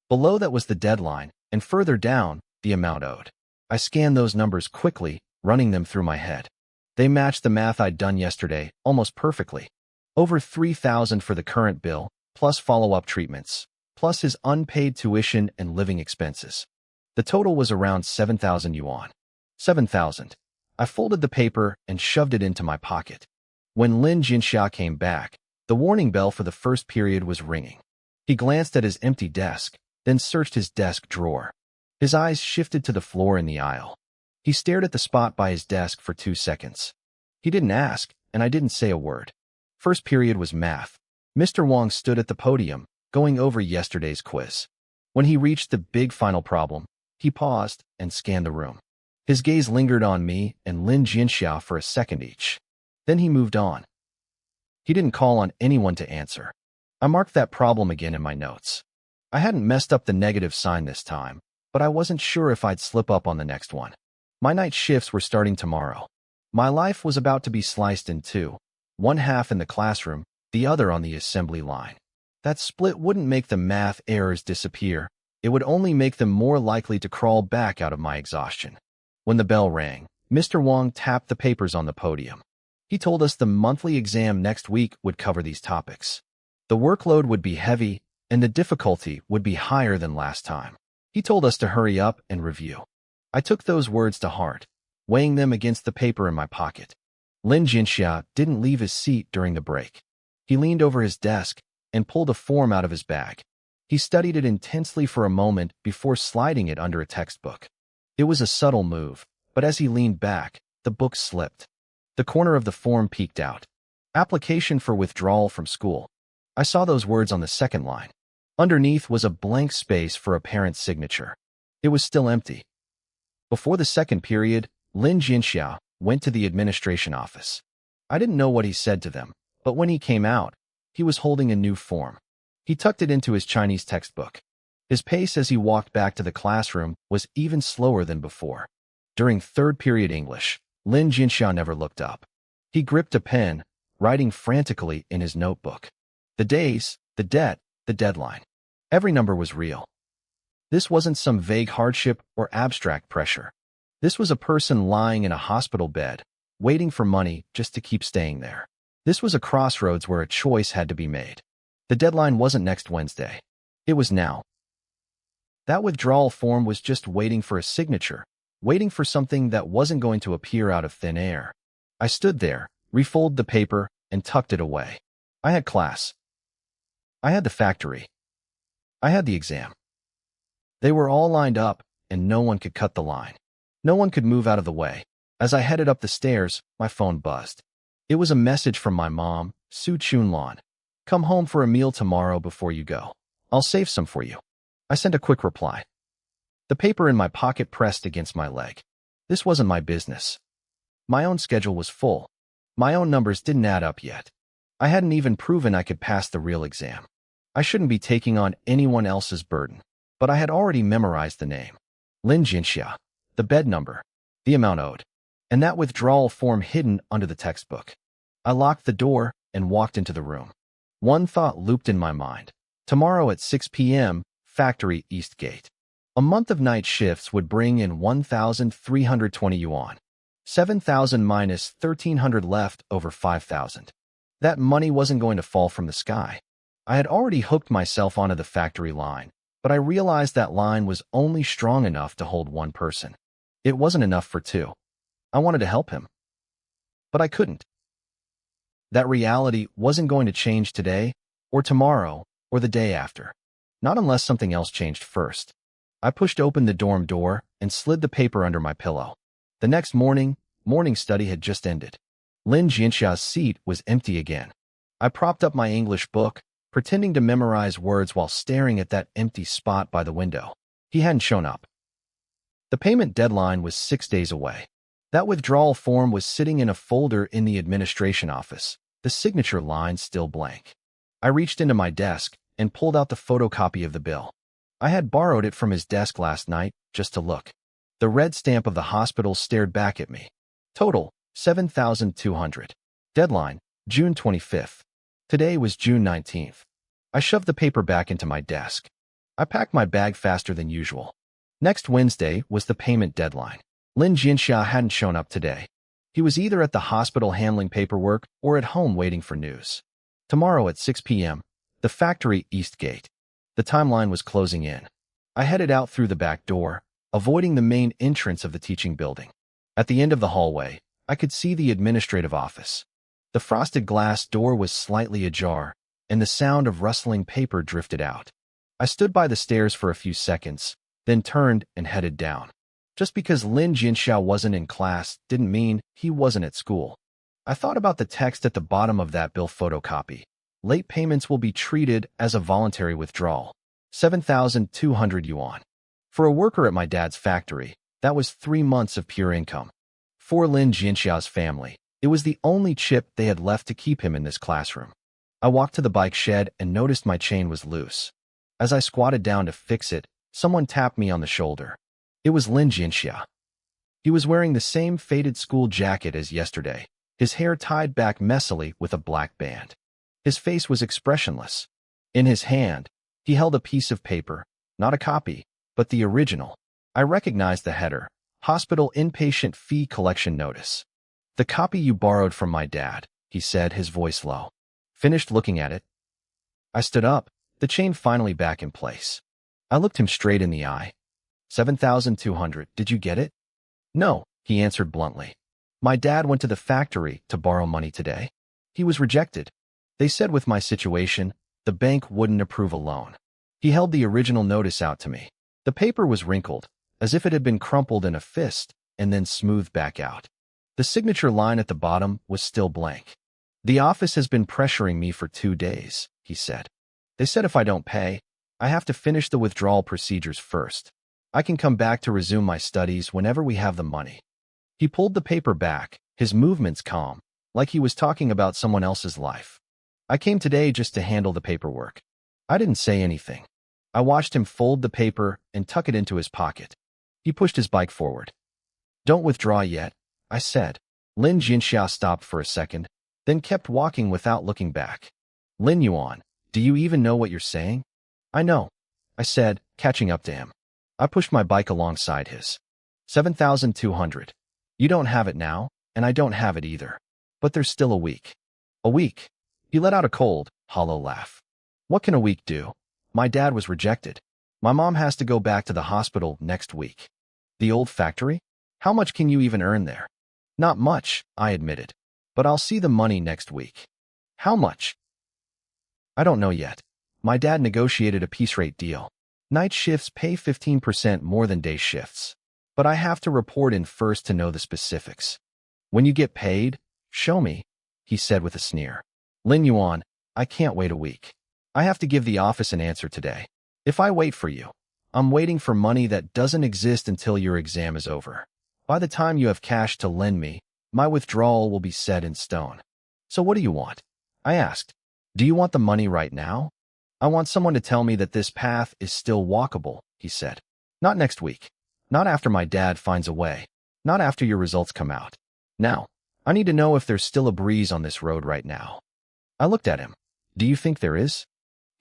Below that was the deadline, and further down, the amount owed. I scanned those numbers quickly, running them through my head. They matched the math I'd done yesterday, almost perfectly. Over 3,000 for the current bill, plus follow-up treatments, plus his unpaid tuition and living expenses. The total was around 7,000 yuan. 7,000. I folded the paper and shoved it into my pocket. When Lin Jinxia came back, the warning bell for the first period was ringing. He glanced at his empty desk, then searched his desk drawer. His eyes shifted to the floor in the aisle. He stared at the spot by his desk for 2 seconds. He didn't ask, and I didn't say a word. First period was math. Mr. Wang stood at the podium, going over yesterday's quiz. When he reached the big final problem, he paused and scanned the room. His gaze lingered on me and Lin Jinxia for a second each. Then he moved on. He didn't call on anyone to answer. I marked that problem again in my notes. I hadn't messed up the negative sign this time, but I wasn't sure if I'd slip up on the next one. My night shifts were starting tomorrow. My life was about to be sliced in two, one half in the classroom, the other on the assembly line. That split wouldn't make the math errors disappear. It would only make them more likely to crawl back out of my exhaustion. When the bell rang, Mr. Wong tapped the papers on the podium. He told us the monthly exam next week would cover these topics. The workload would be heavy, and the difficulty would be higher than last time. He told us to hurry up and review. I took those words to heart, weighing them against the paper in my pocket. Lin Jinxia didn't leave his seat during the break. He leaned over his desk and pulled a form out of his bag. He studied it intensely for a moment before sliding it under a textbook. It was a subtle move, but as he leaned back, the book slipped. The corner of the form peeked out. Application for withdrawal from school. I saw those words on the second line. Underneath was a blank space for a parent's signature. It was still empty. Before the second period, Lin Jinxia went to the administration office. I didn't know what he said to them, but when he came out, he was holding a new form. He tucked it into his Chinese textbook. His pace as he walked back to the classroom was even slower than before. During third period English, Lin Jinxia never looked up. He gripped a pen, writing frantically in his notebook. The days, the debt, the deadline. Every number was real. This wasn't some vague hardship or abstract pressure. This was a person lying in a hospital bed, waiting for money just to keep staying there. This was a crossroads where a choice had to be made. The deadline wasn't next Wednesday. It was now. That withdrawal form was just waiting for a signature, waiting for something that wasn't going to appear out of thin air. I stood there, refolded the paper, and tucked it away. I had class. I had the factory. I had the exam. They were all lined up, and no one could cut the line. No one could move out of the way. As I headed up the stairs, my phone buzzed. It was a message from my mom, Su Chunlan. Come home for a meal tomorrow before you go. I'll save some for you. I sent a quick reply. The paper in my pocket pressed against my leg. This wasn't my business. My own schedule was full. My own numbers didn't add up yet. I hadn't even proven I could pass the real exam. I shouldn't be taking on anyone else's burden. But I had already memorized the name. Lin Jinxia, the bed number, the amount owed, and that withdrawal form hidden under the textbook. I locked the door and walked into the room. One thought looped in my mind. Tomorrow at 6 p.m., Factory East Gate. A month of night shifts would bring in 1,320 yuan. 7,000 minus 1,300 left over 5,000. That money wasn't going to fall from the sky. I had already hooked myself onto the factory line, but I realized that line was only strong enough to hold one person. It wasn't enough for two. I wanted to help him, but I couldn't. That reality wasn't going to change today, or tomorrow, or the day after. Not unless something else changed first. I pushed open the dorm door and slid the paper under my pillow. The next morning, morning study had just ended. Lin Jinxia's seat was empty again. I propped up my English book, pretending to memorize words while staring at that empty spot by the window. He hadn't shown up. The payment deadline was 6 days away. That withdrawal form was sitting in a folder in the administration office, the signature line still blank. I reached into my desk and pulled out the photocopy of the bill. I had borrowed it from his desk last night just to look. The red stamp of the hospital stared back at me. Total, 7,200. Deadline, June 25th. Today was June 19th. I shoved the paper back into my desk. I packed my bag faster than usual. Next Wednesday was the payment deadline. Lin Jinxia hadn't shown up today. He was either at the hospital handling paperwork or at home waiting for news. Tomorrow at 6 p.m., the factory East Gate. The timeline was closing in. I headed out through the back door, avoiding the main entrance of the teaching building. At the end of the hallway, I could see the administrative office. The frosted glass door was slightly ajar, and the sound of rustling paper drifted out. I stood by the stairs for a few seconds, then turned and headed down. Just because Lin Jinxia wasn't in class didn't mean he wasn't at school. I thought about the text at the bottom of that bill photocopy. Late payments will be treated as a voluntary withdrawal. 7,200 yuan. For a worker at my dad's factory, that was 3 months of pure income. For Lin Jinxia's family, It was the only chip they had left to keep him in this classroom. I walked to the bike shed and noticed my chain was loose. As I squatted down to fix it, someone tapped me on the shoulder. It was Lin Jinxia. He was wearing the same faded school jacket as yesterday, his hair tied back messily with a black band. His face was expressionless. In his hand, he held a piece of paper, not a copy, but the original. I recognized the header, Hospital Inpatient Fee Collection Notice. "The copy you borrowed from my dad," he said, his voice low. "Finished looking at it?" I stood up, the chain finally back in place. I looked him straight in the eye. 7,200, did you get it? "No," he answered bluntly. "My dad went to the factory to borrow money today. He was rejected. They said with my situation, the bank wouldn't approve a loan." He held the original notice out to me. The paper was wrinkled, as if it had been crumpled in a fist and then smoothed back out. The signature line at the bottom was still blank. "The office has been pressuring me for 2 days," he said. "They said if I don't pay, I have to finish the withdrawal procedures first. I can come back to resume my studies whenever we have the money." He pulled the paper back, his movements calm, like he was talking about someone else's life. "I came today just to handle the paperwork." I didn't say anything. I watched him fold the paper and tuck it into his pocket. He pushed his bike forward. "Don't withdraw yet," I said. Lin Jinxia stopped for a second, then kept walking without looking back. "Lin Yuan, do you even know what you're saying?" "I know," I said, catching up to him. I pushed my bike alongside his. 7,200. "You don't have it now, and I don't have it either. But there's still a week." "A week?" He let out a cold, hollow laugh. "What can a week do? My dad was rejected. My mom has to go back to the hospital next week." "The old factory? How much can you even earn there?" "Not much," I admitted. "But I'll see the money next week." "How much?" "I don't know yet. My dad negotiated a piece rate deal. Night shifts pay 15% more than day shifts. But I have to report in first to know the specifics." "When you get paid, show me," he said with a sneer. "Lin Yuan, I can't wait a week. I have to give the office an answer today. If I wait for you, I'm waiting for money that doesn't exist until your exam is over. By the time you have cash to lend me, my withdrawal will be set in stone." "So what do you want?" I asked. "Do you want the money right now?" "I want someone to tell me that this path is still walkable," he said. "Not next week. Not after my dad finds a way. Not after your results come out. Now, I need to know if there's still a breeze on this road right now." I looked at him. "Do you think there is?"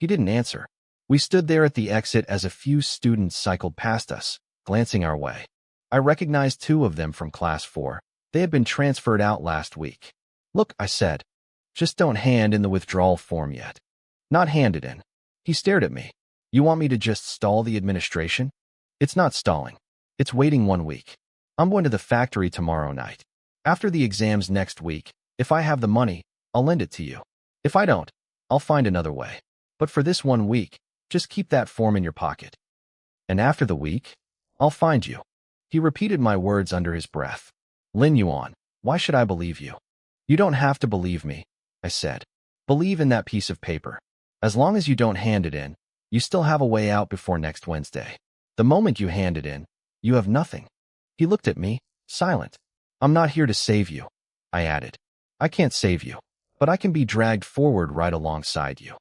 He didn't answer. We stood there at the exit as a few students cycled past us, glancing our way. I recognized 2 of them from Class 4. They had been transferred out last week. "Look," I said. "Just don't hand in the withdrawal form yet." "Not hand it in." He stared at me. "You want me to just stall the administration?" "It's not stalling. It's waiting 1 week. I'm going to the factory tomorrow night. After the exams next week, if I have the money, I'll lend it to you. If I don't, I'll find another way. But for this 1 week, just keep that form in your pocket. And after the week, I'll find you." He repeated my words under his breath. "Lin Yuan, why should I believe you?" "You don't have to believe me," I said. "Believe in that piece of paper. As long as you don't hand it in, you still have a way out before next Wednesday. The moment you hand it in, you have nothing." He looked at me, silent. "I'm not here to save you," I added. "I can't save you, but I can be dragged forward right alongside you.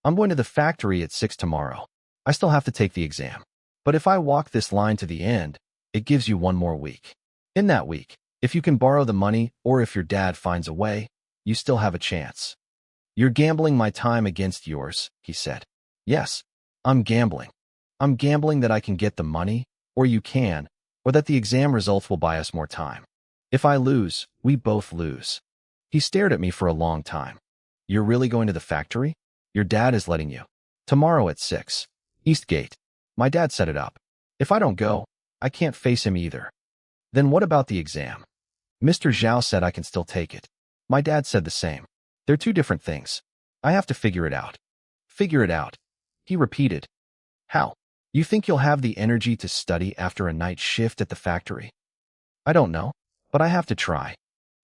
I'm going to the factory at 6 tomorrow. I still have to take the exam. But if I walk this line to the end, it gives you 1 more week. In that week, if you can borrow the money or if your dad finds a way, you still have a chance." "You're gambling my time against yours," he said. "Yes, I'm gambling. I'm gambling that I can get the money, or you can, or that the exam results will buy us more time. If I lose, we both lose." He stared at me for a long time. "You're really going to the factory? Your dad is letting you." "Tomorrow at 6. Eastgate. My dad set it up. If I don't go, I can't face him either." "Then what about the exam?" "Mr. Zhao said I can still take it. My dad said the same. They're 2 different things. I have to figure it out." "Figure it out," he repeated. "How? You think you'll have the energy to study after a night shift at the factory?" "I don't know, but I have to try."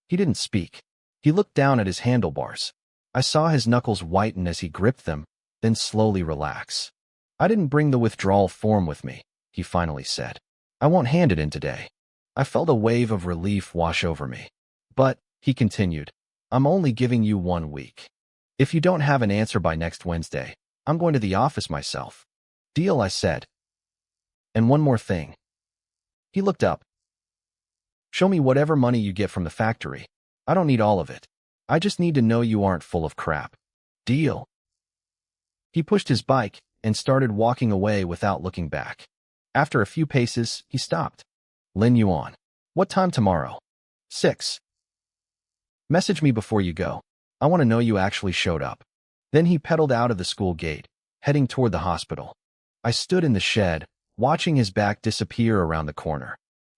He didn't speak. He looked down at his handlebars. I saw his knuckles whiten as he gripped them, then slowly relax. "I didn't bring the withdrawal form with me," he finally said. "I won't hand it in today." I felt a wave of relief wash over me. "But," He continued. I'm only giving you 1 week. If you don't have an answer by next Wednesday, I'm going to the office myself. Deal, I said. And one more thing. He looked up. Show me whatever money you get from the factory. I don't need all of it. I just need to know you aren't full of crap. Deal. He pushed his bike and started walking away without looking back. After a few paces, he stopped. Lin Yuan. What time tomorrow? 6. Message me before you go. I want to know you actually showed up. Then he pedaled out of the school gate, heading toward the hospital. I stood in the shed, watching his back disappear around the corner.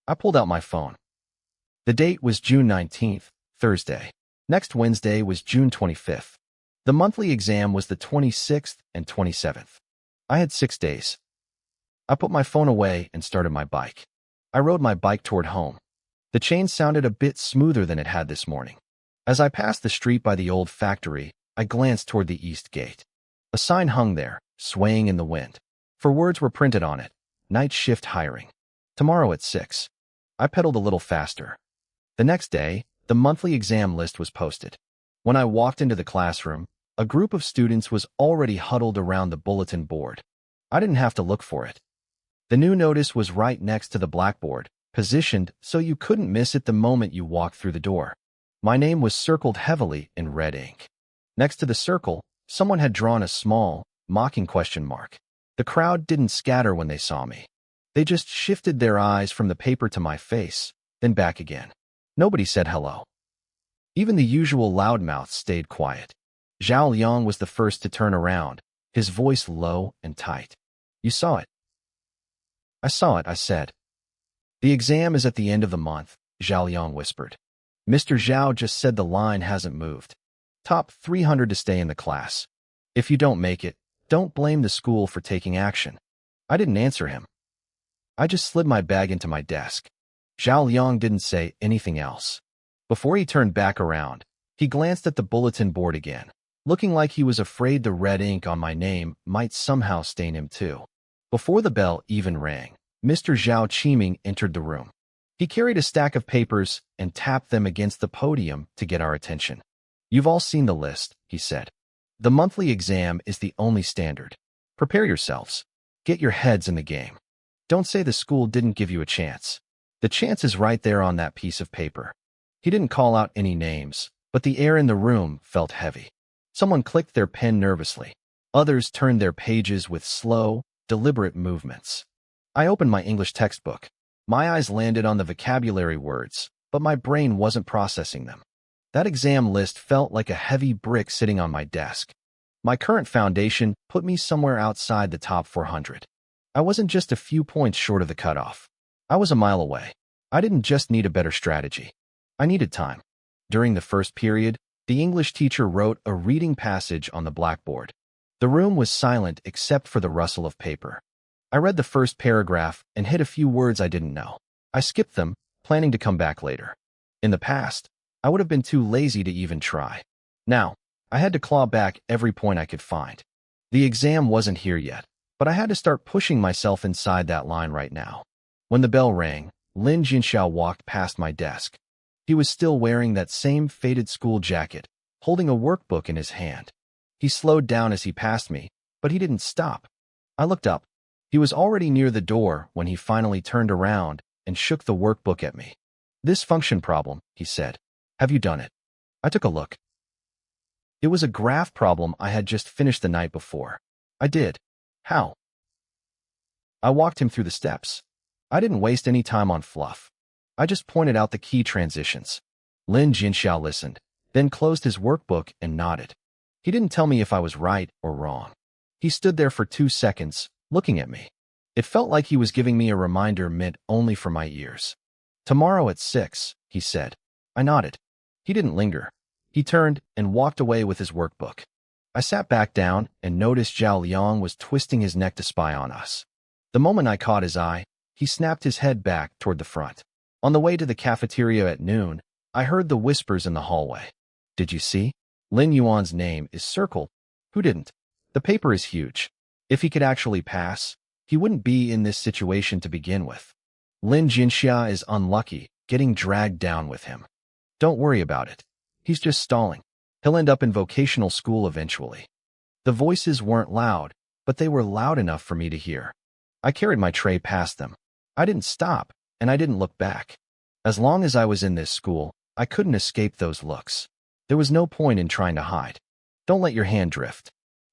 I pulled out my phone. The date was June 19th, Thursday. Next Wednesday was June 25th. The monthly exam was the 26th and 27th. I had 6 days. I put my phone away and started my bike. I rode my bike toward home. The chain sounded a bit smoother than it had this morning. As I passed the street by the old factory, I glanced toward the east gate. A sign hung there, swaying in the wind. 4 words were printed on it. Night shift hiring. Tomorrow at 6. I pedaled a little faster. The next day, the monthly exam list was posted. When I walked into the classroom, a group of students was already huddled around the bulletin board. I didn't have to look for it. The new notice was right next to the blackboard, positioned so you couldn't miss it the moment you walked through the door. My name was circled heavily in red ink. Next to the circle, someone had drawn a small, mocking question mark. The crowd didn't scatter when they saw me. They just shifted their eyes from the paper to my face, then back again. Nobody said hello. Even the usual loudmouths stayed quiet. Zhao Liang was the first to turn around, his voice low and tight. You saw it. I saw it, I said. The exam is at the end of the month, Zhao Liang whispered. Mr. Zhao just said the line hasn't moved. Top 300 to stay in the class. If you don't make it, don't blame the school for taking action. I didn't answer him. I just slid my bag into my desk. Zhao Liang didn't say anything else. Before he turned back around, he glanced at the bulletin board again, looking like he was afraid the red ink on my name might somehow stain him too. Before the bell even rang, Mr. Zhao Qiming entered the room. He carried a stack of papers and tapped them against the podium to get our attention. You've all seen the list, he said. The monthly exam is the only standard. Prepare yourselves. Get your heads in the game. Don't say the school didn't give you a chance. The chance is right there on that piece of paper. He didn't call out any names, but the air in the room felt heavy. Someone clicked their pen nervously. Others turned their pages with slow, deliberate movements. I opened my English textbook. My eyes landed on the vocabulary words, but my brain wasn't processing them. That exam list felt like a heavy brick sitting on my desk. My current foundation put me somewhere outside the top 400. I wasn't just a few points short of the cutoff. I was a mile away. I didn't just need a better strategy. I needed time. During the first period, the English teacher wrote a reading passage on the blackboard. The room was silent except for the rustle of paper. I read the first paragraph and hit a few words I didn't know. I skipped them, planning to come back later. In the past, I would have been too lazy to even try. Now, I had to claw back every point I could find. The exam wasn't here yet, but I had to start pushing myself inside that line right now. When the bell rang, Lin Jinxiao walked past my desk. He was still wearing that same faded school jacket, holding a workbook in his hand. He slowed down as he passed me, but he didn't stop. I looked up. He was already near the door when he finally turned around and shook the workbook at me. This function problem, he said. Have you done it? I took a look. It was a graph problem I had just finished the night before. I did. How? I walked him through the steps. I didn't waste any time on fluff. I just pointed out the key transitions. Lin Jinxiao listened, then closed his workbook and nodded. He didn't tell me if I was right or wrong. He stood there for 2 seconds, looking at me. It felt like he was giving me a reminder meant only for my ears. Tomorrow at 6, he said. I nodded. He didn't linger. He turned and walked away with his workbook. I sat back down and noticed Zhao Liang was twisting his neck to spy on us. The moment I caught his eye, he snapped his head back toward the front. On the way to the cafeteria at noon, I heard the whispers in the hallway. Did you see? Lin Yuan's name is circled. Who didn't? The paper is huge. If he could actually pass, he wouldn't be in this situation to begin with. Lin Jinxia is unlucky, getting dragged down with him. Don't worry about it. He's just stalling. He'll end up in vocational school eventually. The voices weren't loud, but they were loud enough for me to hear. I carried my tray past them. I didn't stop, and I didn't look back. As long as I was in this school, I couldn't escape those looks. There was no point in trying to hide. Don't let your hand drift.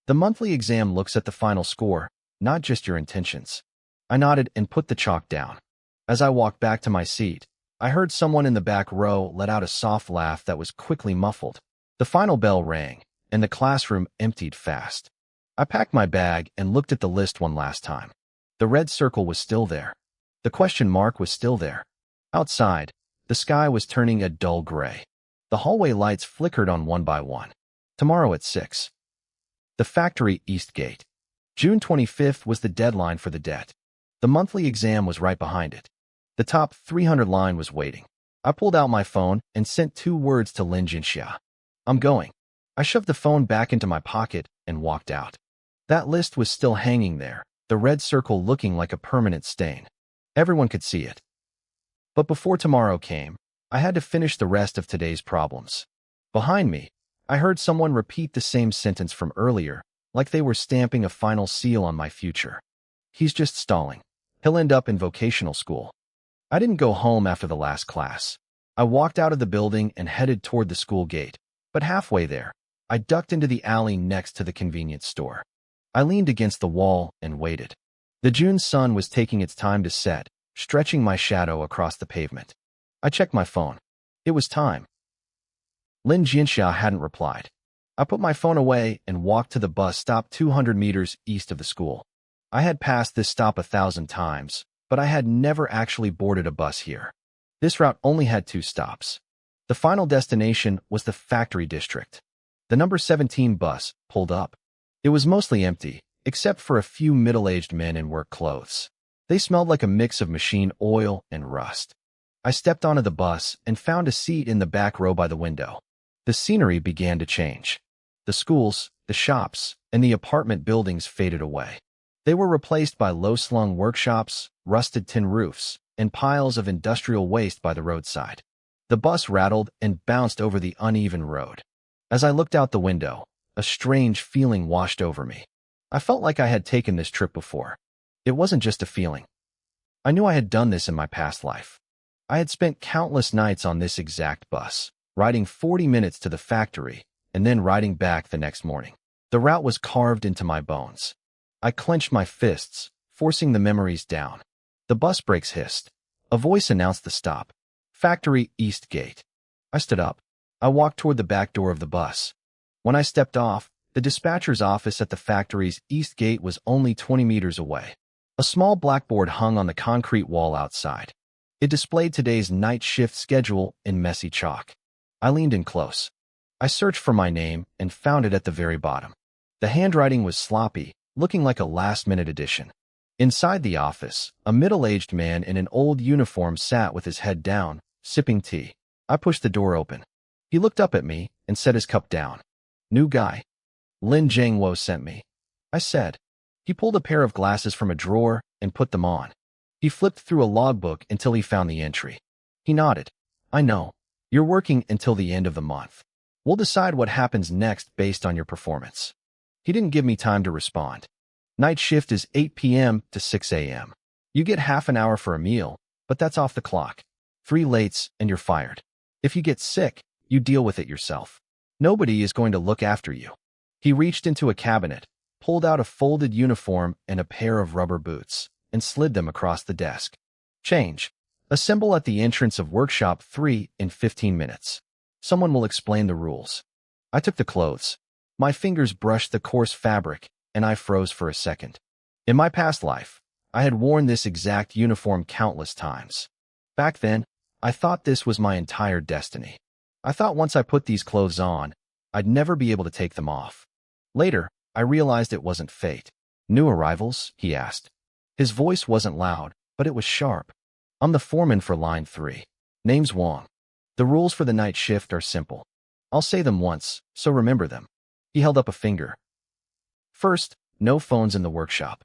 The monthly exam looks at the final score, not just your intentions. I nodded and put the chalk down. As I walked back to my seat, I heard someone in the back row let out a soft laugh that was quickly muffled. The final bell rang, and the classroom emptied fast. I packed my bag and looked at the list one last time. The red circle was still there. The question mark was still there. Outside, the sky was turning a dull gray. The hallway lights flickered on one by one. Tomorrow at 6. The factory East Gate. June 25th was the deadline for the debt. The monthly exam was right behind it. The top 300 line was waiting. I pulled out my phone and sent 2 words to Lin Jinxia. I'm going. I shoved the phone back into my pocket and walked out. That list was still hanging there, the red circle looking like a permanent stain. Everyone could see it. But before tomorrow came, I had to finish the rest of today's problems. Behind me, I heard someone repeat the same sentence from earlier, like they were stamping a final seal on my future. He's just stalling. He'll end up in vocational school. I didn't go home after the last class. I walked out of the building and headed toward the school gate, but halfway there, I ducked into the alley next to the convenience store. I leaned against the wall and waited. The June sun was taking its time to set, stretching my shadow across the pavement. I checked my phone. It was time. Lin Jinxia hadn't replied. I put my phone away and walked to the bus stop 200 meters east of the school. I had passed this stop 1,000 times, but I had never actually boarded a bus here. This route only had 2 stops. The final destination was the factory district. The number 17 bus pulled up. It was mostly empty, except for a few middle-aged men in work clothes. They smelled like a mix of machine oil and rust. I stepped onto the bus and found a seat in the back row by the window. The scenery began to change. The schools, the shops, and the apartment buildings faded away. They were replaced by low-slung workshops, rusted tin roofs, and piles of industrial waste by the roadside. The bus rattled and bounced over the uneven road. As I looked out the window, a strange feeling washed over me. I felt like I had taken this trip before. It wasn't just a feeling. I knew I had done this in my past life. I had spent countless nights on this exact bus, riding 40 minutes to the factory, and then riding back the next morning. The route was carved into my bones. I clenched my fists, forcing the memories down. The bus brakes hissed. A voice announced the stop. Factory East Gate. I stood up. I walked toward the back door of the bus. When I stepped off, the dispatcher's office at the factory's East Gate was only 20 meters away. A small blackboard hung on the concrete wall outside. It displayed today's night shift schedule in messy chalk. I leaned in close. I searched for my name and found it at the very bottom. The handwriting was sloppy, looking like a last-minute addition. Inside the office, a middle-aged man in an old uniform sat with his head down, sipping tea. I pushed the door open. He looked up at me and set his cup down. New guy. Lin Jiangwo sent me, I said. He pulled a pair of glasses from a drawer and put them on. He flipped through a logbook until he found the entry. He nodded. I know. You're working until the end of the month. We'll decide what happens next based on your performance. He didn't give me time to respond. Night shift is 8 p.m. to 6 a.m. You get half an hour for a meal, but that's off the clock. 3 lates and you're fired. If you get sick, you deal with it yourself. Nobody is going to look after you. He reached into a cabinet, pulled out a folded uniform and a pair of rubber boots, and slid them across the desk. Change. Assemble at the entrance of Workshop 3 in 15 minutes. Someone will explain the rules. I took the clothes. My fingers brushed the coarse fabric, and I froze for a second. In my past life, I had worn this exact uniform countless times. Back then, I thought this was my entire destiny. I thought once I put these clothes on, I'd never be able to take them off. Later, I realized it wasn't fate. New arrivals? He asked. His voice wasn't loud, but it was sharp. I'm the foreman for line 3. Name's Wong. The rules for the night shift are simple. I'll say them once, so remember them. He held up a finger. First, no phones in the workshop.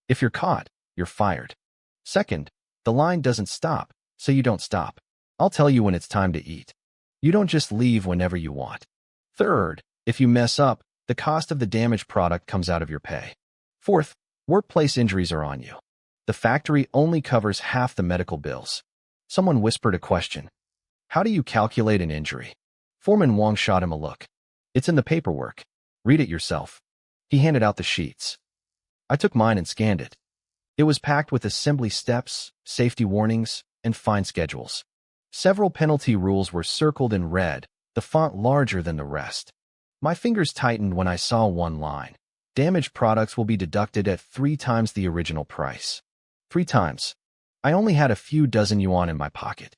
If you're caught, you're fired. Second, the line doesn't stop, so you don't stop. I'll tell you when it's time to eat. You don't just leave whenever you want. Third, if you mess up, the cost of the damaged product comes out of your pay. Fourth, workplace injuries are on you. The factory only covers half the medical bills. Someone whispered a question. How do you calculate an injury? Foreman Wong shot him a look. It's in the paperwork. Read it yourself. He handed out the sheets. I took mine and scanned it. It was packed with assembly steps, safety warnings, and fine schedules. Several penalty rules were circled in red, the font larger than the rest. My fingers tightened when I saw one line. Damaged products will be deducted at 3 times the original price. 3 times. I only had a few dozen yuan in my pocket.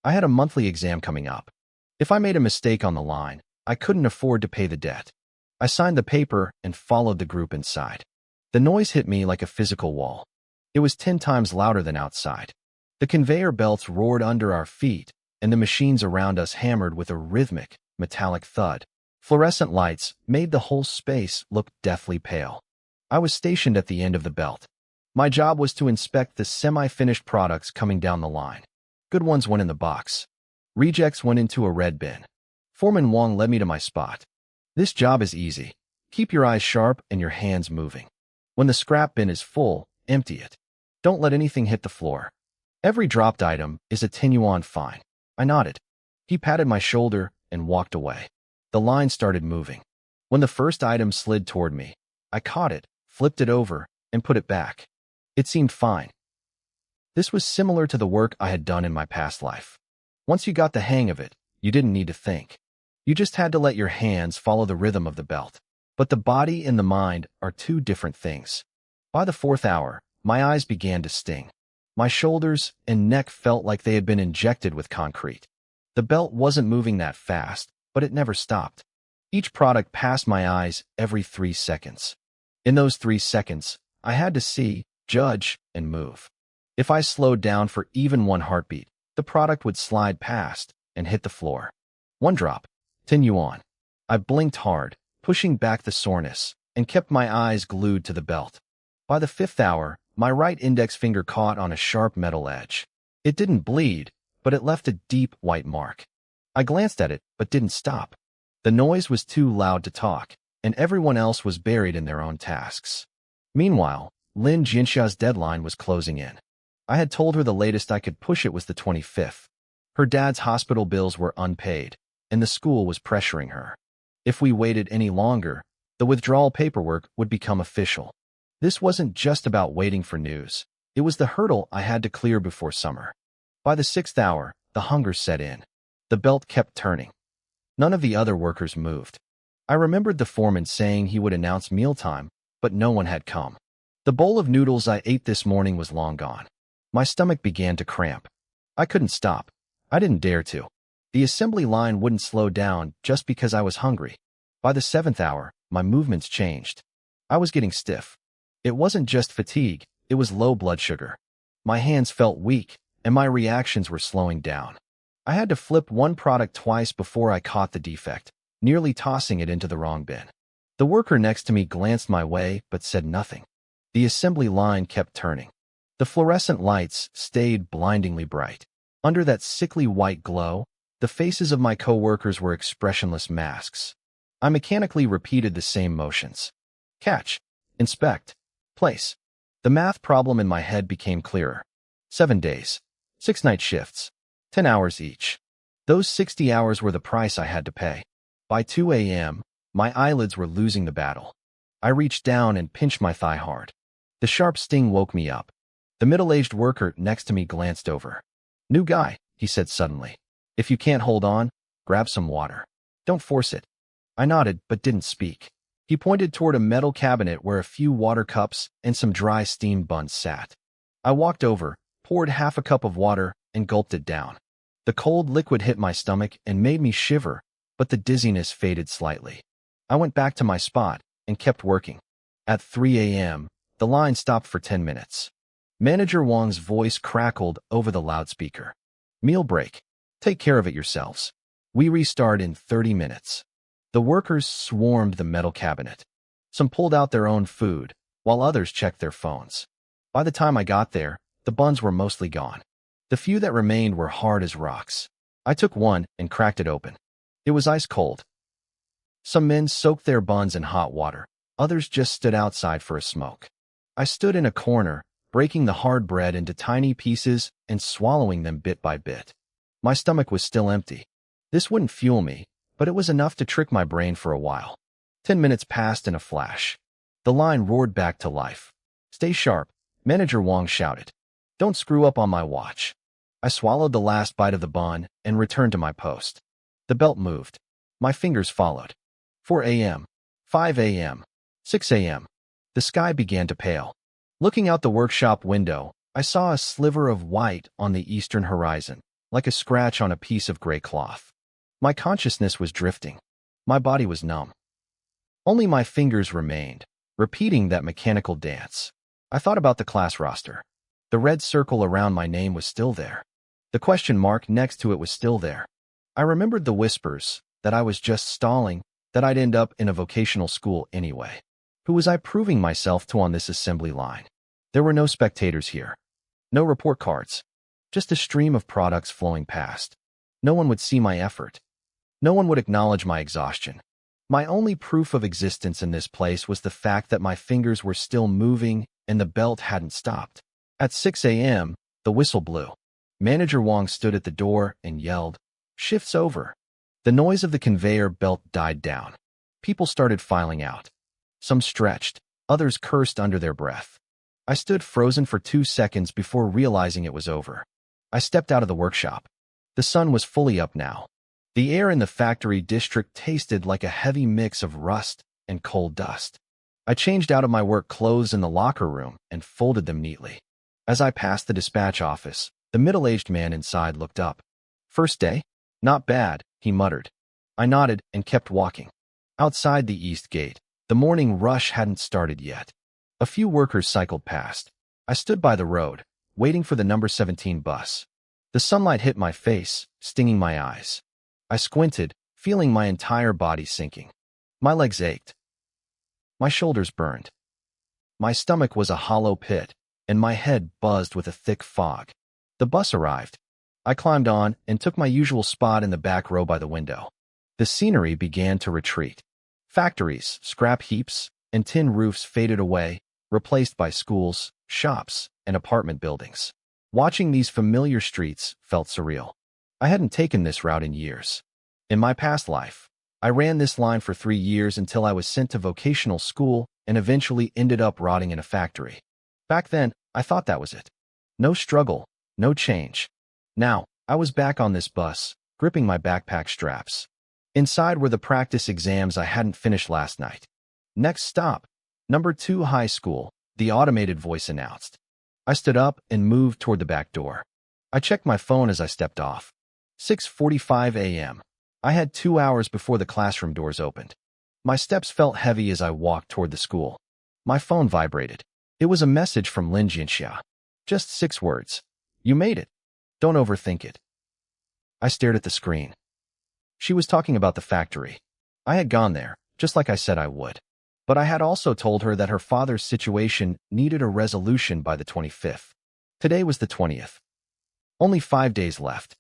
I had a monthly exam coming up. If I made a mistake on the line, I couldn't afford to pay the debt. I signed the paper and followed the group inside. The noise hit me like a physical wall. It was 10 times louder than outside. The conveyor belts roared under our feet, and the machines around us hammered with a rhythmic, metallic thud. Fluorescent lights made the whole space look deathly pale. I was stationed at the end of the belt. My job was to inspect the semi-finished products coming down the line. Good ones went in the box. Rejects went into a red bin. Foreman Wong led me to my spot. This job is easy. Keep your eyes sharp and your hands moving. When the scrap bin is full, empty it. Don't let anything hit the floor. Every dropped item is a 10 yuan fine. I nodded. He patted my shoulder and walked away. The line started moving. When the first item slid toward me, I caught it, flipped it over, and put it back. It seemed fine. This was similar to the work I had done in my past life. Once you got the hang of it, you didn't need to think. You just had to let your hands follow the rhythm of the belt. But the body and the mind are 2 different things. By the 4th hour, my eyes began to sting. My shoulders and neck felt like they had been injected with concrete. The belt wasn't moving that fast, but it never stopped. Each product passed my eyes every 3 seconds. In those 3 seconds, I had to see, judge, and move. If I slowed down for even 1 heartbeat, the product would slide past and hit the floor. 1 drop, 10 yuan. I blinked hard, pushing back the soreness, and kept my eyes glued to the belt. By the 5th hour, my right index finger caught on a sharp metal edge. It didn't bleed, but it left a deep white mark. I glanced at it, but didn't stop. The noise was too loud to talk, and everyone else was buried in their own tasks. Meanwhile, Lin Jinsha's deadline was closing in. I had told her the latest I could push it was the 25th. Her dad's hospital bills were unpaid, and the school was pressuring her. If we waited any longer, the withdrawal paperwork would become official. This wasn't just about waiting for news. It was the hurdle I had to clear before summer. By the 6th hour, the hunger set in. The belt kept turning. None of the other workers moved. I remembered the foreman saying he would announce mealtime, but no one had come. The bowl of noodles I ate this morning was long gone. My stomach began to cramp. I couldn't stop. I didn't dare to. The assembly line wouldn't slow down just because I was hungry. By the 7th hour, my movements changed. I was getting stiff. It wasn't just fatigue, it was low blood sugar. My hands felt weak, and my reactions were slowing down. I had to flip one product twice before I caught the defect, nearly tossing it into the wrong bin. The worker next to me glanced my way but said nothing. The assembly line kept turning. The fluorescent lights stayed blindingly bright. Under that sickly white glow, the faces of my co-workers were expressionless masks. I mechanically repeated the same motions. Catch, inspect, place. The math problem in my head became clearer. 7 days, 6 night shifts, 10 hours each. Those 60 hours were the price I had to pay. By 2 a.m., my eyelids were losing the battle. I reached down and pinched my thigh hard. The sharp sting woke me up. The middle-aged worker next to me glanced over. New guy, he said suddenly. If you can't hold on, grab some water. Don't force it. I nodded but didn't speak. He pointed toward a metal cabinet where a few water cups and some dry steamed buns sat. I walked over, poured half a cup of water, and gulped it down. The cold liquid hit my stomach and made me shiver, but the dizziness faded slightly. I went back to my spot and kept working. At 3 a.m., the line stopped for 10 minutes. Manager Wang's voice crackled over the loudspeaker. Meal break. Take care of it yourselves. We restart in 30 minutes. The workers swarmed the metal cabinet. Some pulled out their own food, while others checked their phones. By the time I got there, the buns were mostly gone. The few that remained were hard as rocks. I took one and cracked it open. It was ice cold. Some men soaked their buns in hot water. Others just stood outside for a smoke. I stood in a corner, breaking the hard bread into tiny pieces and swallowing them bit by bit. My stomach was still empty. This wouldn't fuel me, but it was enough to trick my brain for a while. 10 minutes passed in a flash. The line roared back to life. "Stay sharp," Manager Wong shouted. "Don't screw up on my watch." I swallowed the last bite of the bun and returned to my post. The belt moved. My fingers followed. 4 a.m., 5 a.m., 6 a.m. The sky began to pale. Looking out the workshop window, I saw a sliver of white on the eastern horizon, like a scratch on a piece of gray cloth. My consciousness was drifting. My body was numb. Only my fingers remained, repeating that mechanical dance. I thought about the class roster. The red circle around my name was still there. The question mark next to it was still there. I remembered the whispers, that I was just stalling, that I'd end up in a vocational school anyway. Who was I proving myself to on this assembly line? There were no spectators here. No report cards. Just a stream of products flowing past. No one would see my effort. No one would acknowledge my exhaustion. My only proof of existence in this place was the fact that my fingers were still moving and the belt hadn't stopped. At 6 a.m., the whistle blew. Manager Wong stood at the door and yelled, "Shift's over." The noise of the conveyor belt died down. People started filing out. Some stretched, others cursed under their breath. I stood frozen for 2 seconds before realizing it was over. I stepped out of the workshop. The sun was fully up now. The air in the factory district tasted like a heavy mix of rust and coal dust. I changed out of my work clothes in the locker room and folded them neatly. As I passed the dispatch office, the middle-aged man inside looked up. "First day? Not bad," he muttered. I nodded and kept walking. Outside the east gate, the morning rush hadn't started yet. A few workers cycled past. I stood by the road, waiting for the number 17 bus. The sunlight hit my face, stinging my eyes. I squinted, feeling my entire body sinking. My legs ached. My shoulders burned. My stomach was a hollow pit, and my head buzzed with a thick fog. The bus arrived. I climbed on and took my usual spot in the back row by the window. The scenery began to retreat. Factories, scrap heaps, and tin roofs faded away, replaced by schools, shops, and apartment buildings. Watching these familiar streets felt surreal. I hadn't taken this route in years. In my past life, I ran this line for 3 years until I was sent to vocational school and eventually ended up rotting in a factory. Back then, I thought that was it. No struggle, no change. Now, I was back on this bus, gripping my backpack straps. Inside were the practice exams I hadn't finished last night. "Next stop, number 2 high school," the automated voice announced. I stood up and moved toward the back door. I checked my phone as I stepped off. 6:45 a.m. I had 2 hours before the classroom doors opened. My steps felt heavy as I walked toward the school. My phone vibrated. It was a message from Lin Jianxia. Just 6 words. "You made it. Don't overthink it." I stared at the screen. She was talking about the factory. I had gone there, just like I said I would. But I had also told her that her father's situation needed a resolution by the 25th. Today was the 20th. Only 5 days left.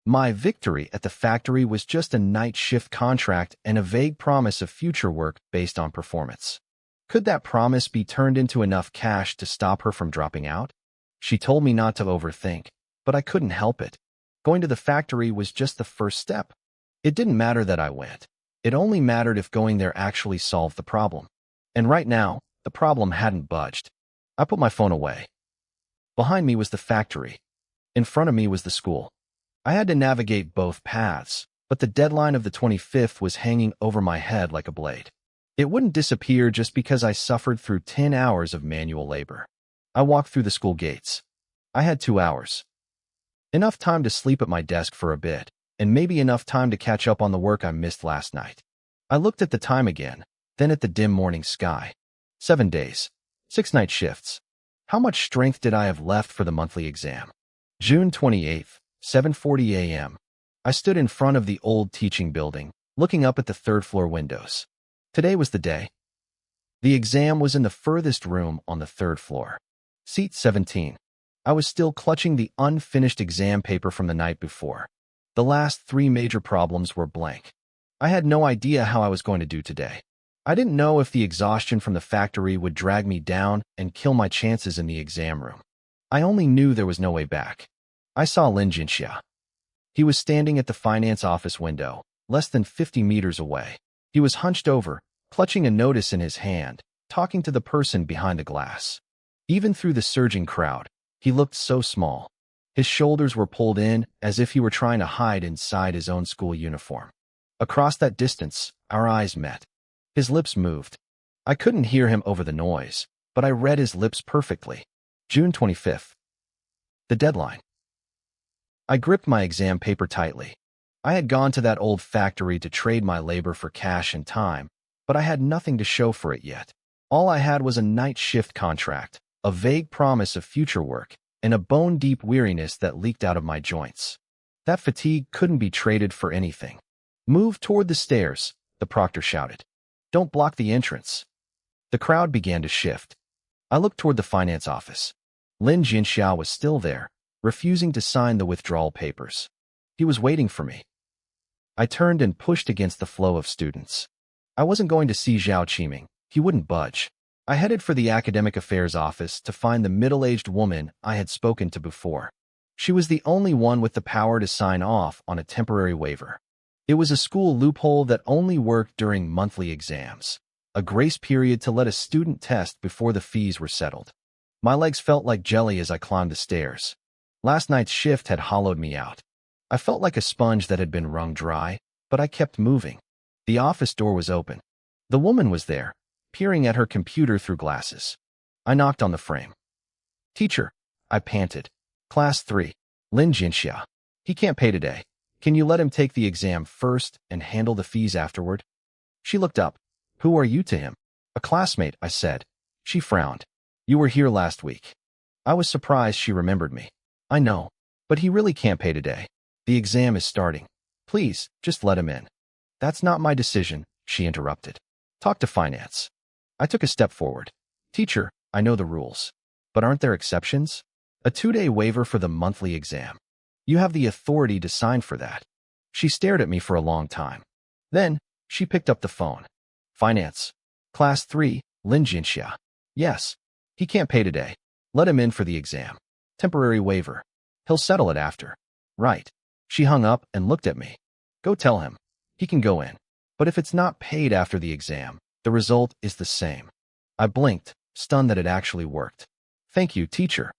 My victory at the factory was just a night shift contract and a vague promise of future work based on performance. Could that promise be turned into enough cash to stop her from dropping out? She told me not to overthink, but I couldn't help it. Going to the factory was just the first step. It didn't matter that I went. It only mattered if going there actually solved the problem. And right now, the problem hadn't budged. I put my phone away. Behind me was the factory. In front of me was the school. I had to navigate both paths, but the deadline of the 25th was hanging over my head like a blade. It wouldn't disappear just because I suffered through 10 hours of manual labor. I walked through the school gates. I had 2 hours. Enough time to sleep at my desk for a bit, and maybe enough time to catch up on the work I missed last night. I looked at the time again, then at the dim morning sky. 7 days. 6 night shifts. How much strength did I have left for the monthly exam? June 28th, 7:40 a.m. I stood in front of the old teaching building, looking up at the third-floor windows. Today was the day. The exam was in the furthest room on the 3rd floor. Seat 17. I was still clutching the unfinished exam paper from the night before. The last 3 major problems were blank. I had no idea how I was going to do today. I didn't know if the exhaustion from the factory would drag me down and kill my chances in the exam room. I only knew there was no way back. I saw Lin Jinxia. He was standing at the finance office window, less than 50 meters away. He was hunched over, clutching a notice in his hand, talking to the person behind the glass. Even through the surging crowd, he looked so small. His shoulders were pulled in as if he were trying to hide inside his own school uniform. Across that distance, our eyes met. His lips moved. I couldn't hear him over the noise, but I read his lips perfectly. June 25th. The deadline. I gripped my exam paper tightly. I had gone to that old factory to trade my labor for cash and time, but I had nothing to show for it yet. All I had was a night shift contract, a vague promise of future work, and a bone-deep weariness that leaked out of my joints. That fatigue couldn't be traded for anything. "Move toward the stairs," the proctor shouted. "Don't block the entrance." The crowd began to shift. I looked toward the finance office. Lin Jinxia was still there, refusing to sign the withdrawal papers. He was waiting for me. I turned and pushed against the flow of students. I wasn't going to see Zhao Qiming. He wouldn't budge. I headed for the academic affairs office to find the middle-aged woman I had spoken to before. She was the only one with the power to sign off on a temporary waiver. It was a school loophole that only worked during monthly exams, a grace period to let a student test before the fees were settled. My legs felt like jelly as I climbed the stairs. Last night's shift had hollowed me out. I felt like a sponge that had been wrung dry, but I kept moving. The office door was open. The woman was there, peering at her computer through glasses. I knocked on the frame. "Teacher," I panted. "Class 3, Lin Jinxia. He can't pay today. Can you let him take the exam first and handle the fees afterward?" She looked up. "Who are you to him?" "A classmate," I said. She frowned. "You were here last week." I was surprised she remembered me. "I know, but he really can't pay today. The exam is starting. Please, just let him in." "That's not my decision," she interrupted. "Talk to finance." I took a step forward. "Teacher, I know the rules. But aren't there exceptions? A 2-day waiver for the monthly exam. You have the authority to sign for that." She stared at me for a long time. Then, she picked up the phone. "Finance. Class 3, Lin Jinxia. Yes. He can't pay today. Let him in for the exam. Temporary waiver. He'll settle it after." "Right." She hung up and looked at me. "Go tell him. He can go in. But if it's not paid after the exam, the result is the same." I blinked, stunned that it actually worked. "Thank you, teacher."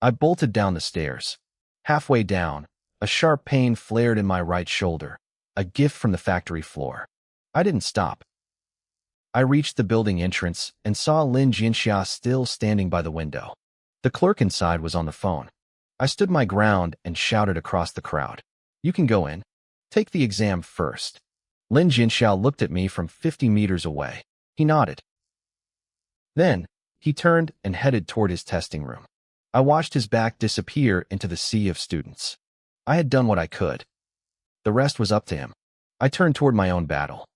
I bolted down the stairs. Halfway down, a sharp pain flared in my right shoulder, a gift from the factory floor. I didn't stop. I reached the building entrance and saw Lin Jinxia still standing by the window. The clerk inside was on the phone. I stood my ground and shouted across the crowd. "You can go in. Take the exam first." Lin Jinxia looked at me from 50 meters away. He nodded. Then, he turned and headed toward his testing room. I watched his back disappear into the sea of students. I had done what I could. The rest was up to him. I turned toward my own battle.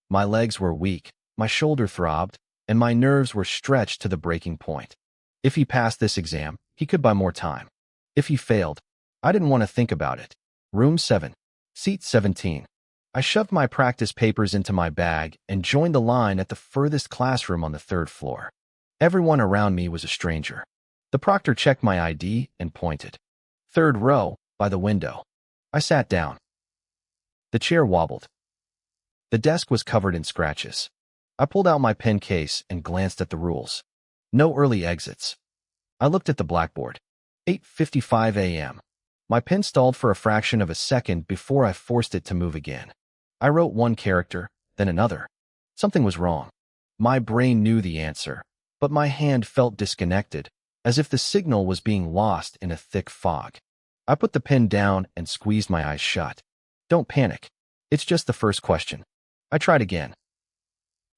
My legs were weak, my shoulder throbbed, and my nerves were stretched to the breaking point. If he passed this exam, he could buy more time. If he failed, I didn't want to think about it. Room 7. Seat 17. I shoved my practice papers into my bag and joined the line at the furthest classroom on the 3rd floor. Everyone around me was a stranger. The proctor checked my ID and pointed. 3rd row, by the window. I sat down. The chair wobbled. The desk was covered in scratches. I pulled out my pen case and glanced at the rules. No early exits. I looked at the blackboard. 8:55 a.m. My pen stalled for a fraction of a second before I forced it to move again. I wrote one character, then another. Something was wrong. My brain knew the answer, but my hand felt disconnected, as if the signal was being lost in a thick fog. I put the pen down and squeezed my eyes shut. "Don't panic. It's just the first question." I tried again.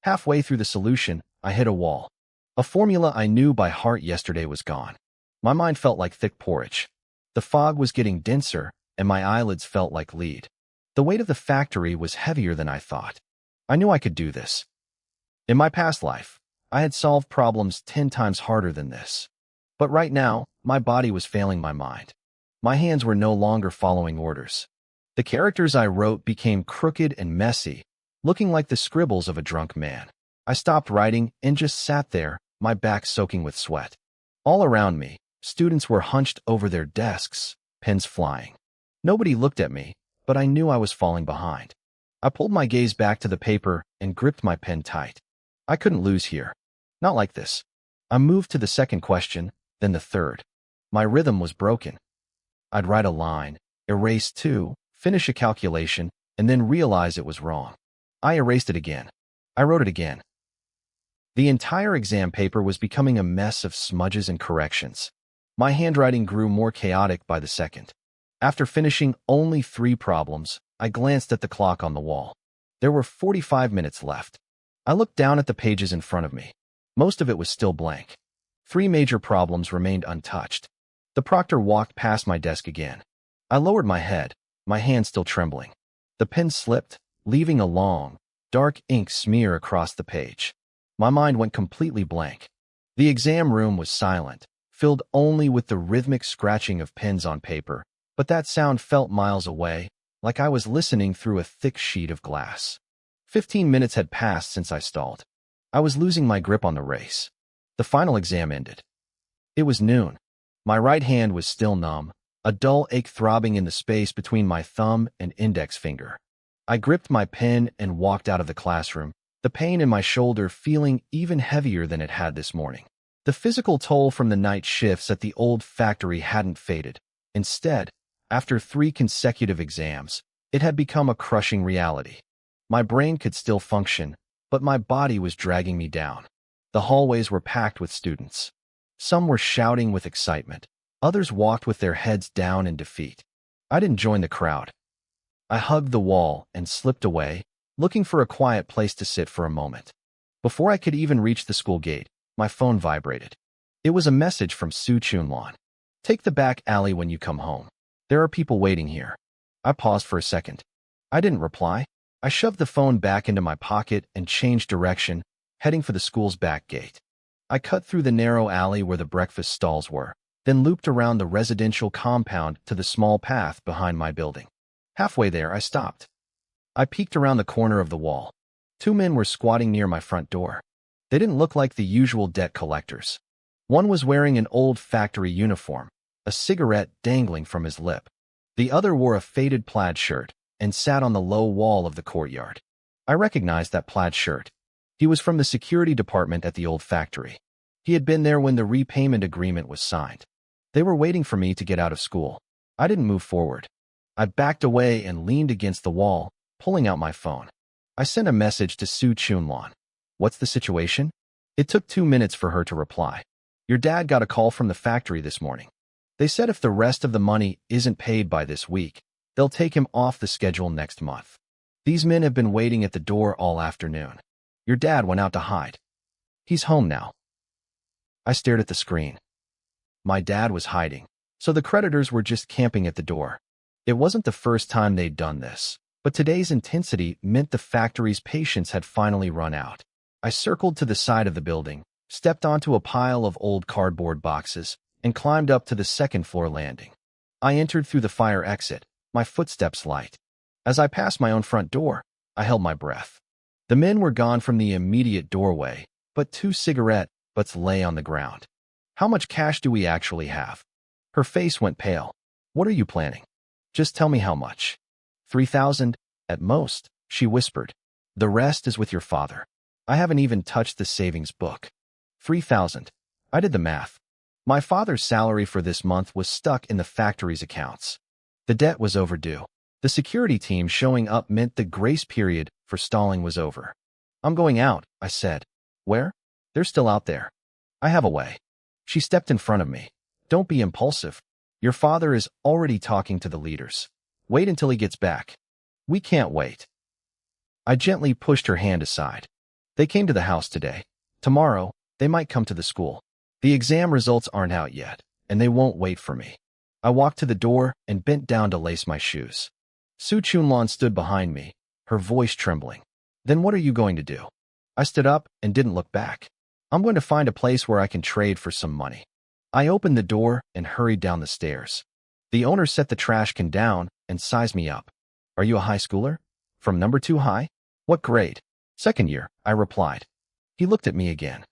Halfway through the solution, I hit a wall. A formula I knew by heart yesterday was gone. My mind felt like thick porridge. The fog was getting denser, and my eyelids felt like lead. The weight of the factory was heavier than I thought. I knew I could do this. In my past life, I had solved problems 10 times harder than this. But right now, my body was failing my mind. My hands were no longer following orders. The characters I wrote became crooked and messy, looking like the scribbles of a drunk man. I stopped writing and just sat there, my back soaking with sweat. All around me, students were hunched over their desks, pens flying. Nobody looked at me, but I knew I was falling behind. I pulled my gaze back to the paper and gripped my pen tight. I couldn't lose here. Not like this. I moved to the second question, then the third. My rhythm was broken. I'd write a line, erase two, finish a calculation, and then realize it was wrong. I erased it again. I wrote it again. The entire exam paper was becoming a mess of smudges and corrections. My handwriting grew more chaotic by the second. After finishing only 3 problems, I glanced at the clock on the wall. There were 45 minutes left. I looked down at the pages in front of me. Most of it was still blank. 3 major problems remained untouched. The proctor walked past my desk again. I lowered my head, my hand still trembling. The pen slipped, leaving a long, dark ink smear across the page. My mind went completely blank. The exam room was silent, filled only with the rhythmic scratching of pens on paper, but that sound felt miles away, like I was listening through a thick sheet of glass. 15 minutes had passed since I stalled. I was losing my grip on the race. The final exam ended. It was noon. My right hand was still numb, a dull ache throbbing in the space between my thumb and index finger. I gripped my pen and walked out of the classroom, the pain in my shoulder feeling even heavier than it had this morning. The physical toll from the night shifts at the old factory hadn't faded. Instead, after 3 consecutive exams, it had become a crushing reality. My brain could still function, but my body was dragging me down. The hallways were packed with students. Some were shouting with excitement. Others walked with their heads down in defeat. I didn't join the crowd. I hugged the wall and slipped away, looking for a quiet place to sit for a moment. Before I could even reach the school gate, my phone vibrated. It was a message from Su Chunlan. Take the back alley when you come home. There are people waiting here. I paused for a second. I didn't reply. I shoved the phone back into my pocket and changed direction, heading for the school's back gate. I cut through the narrow alley where the breakfast stalls were, then looped around the residential compound to the small path behind my building. Halfway there, I stopped. I peeked around the corner of the wall. 2 men were squatting near my front door. They didn't look like the usual debt collectors. One was wearing an old factory uniform, a cigarette dangling from his lip. The other wore a faded plaid shirt and sat on the low wall of the courtyard. I recognized that plaid shirt. He was from the security department at the old factory. He had been there when the repayment agreement was signed. They were waiting for me to get out of school. I didn't move forward. I backed away and leaned against the wall, pulling out my phone. I sent a message to Su Chunlan. What's the situation? It took 2 minutes for her to reply. Your dad got a call from the factory this morning. They said if the rest of the money isn't paid by this week, they'll take him off the schedule next month. These men have been waiting at the door all afternoon. Your dad went out to hide. He's home now. I stared at the screen. My dad was hiding, so the creditors were just camping at the door. It wasn't the first time they'd done this, but today's intensity meant the factory's patience had finally run out. I circled to the side of the building, stepped onto a pile of old cardboard boxes, and climbed up to the second-floor landing. I entered through the fire exit, my footsteps light. As I passed my own front door, I held my breath. The men were gone from the immediate doorway, but 2 cigarette butts lay on the ground. How much cash do we actually have? Her face went pale. What are you planning? Just tell me how much. 3,000, at most, she whispered. The rest is with your father. I haven't even touched the savings book. 3,000. I did the math. My father's salary for this month was stuck in the factory's accounts. The debt was overdue. The security team showing up meant the grace period for stalling was over. I'm going out, I said. Where? They're still out there. I have a way. She stepped in front of me. Don't be impulsive. Your father is already talking to the leaders. Wait until he gets back. We can't wait. I gently pushed her hand aside. They came to the house today. Tomorrow, they might come to the school. The exam results aren't out yet, and they won't wait for me. I walked to the door and bent down to lace my shoes. Su Chunlan stood behind me, her voice trembling. Then what are you going to do? I stood up and didn't look back. I'm going to find a place where I can trade for some money. I opened the door and hurried down the stairs. The owner set the trash can down and sized me up. Are you a high schooler? From number 2 high? What grade? Second year, I replied. He looked at me again.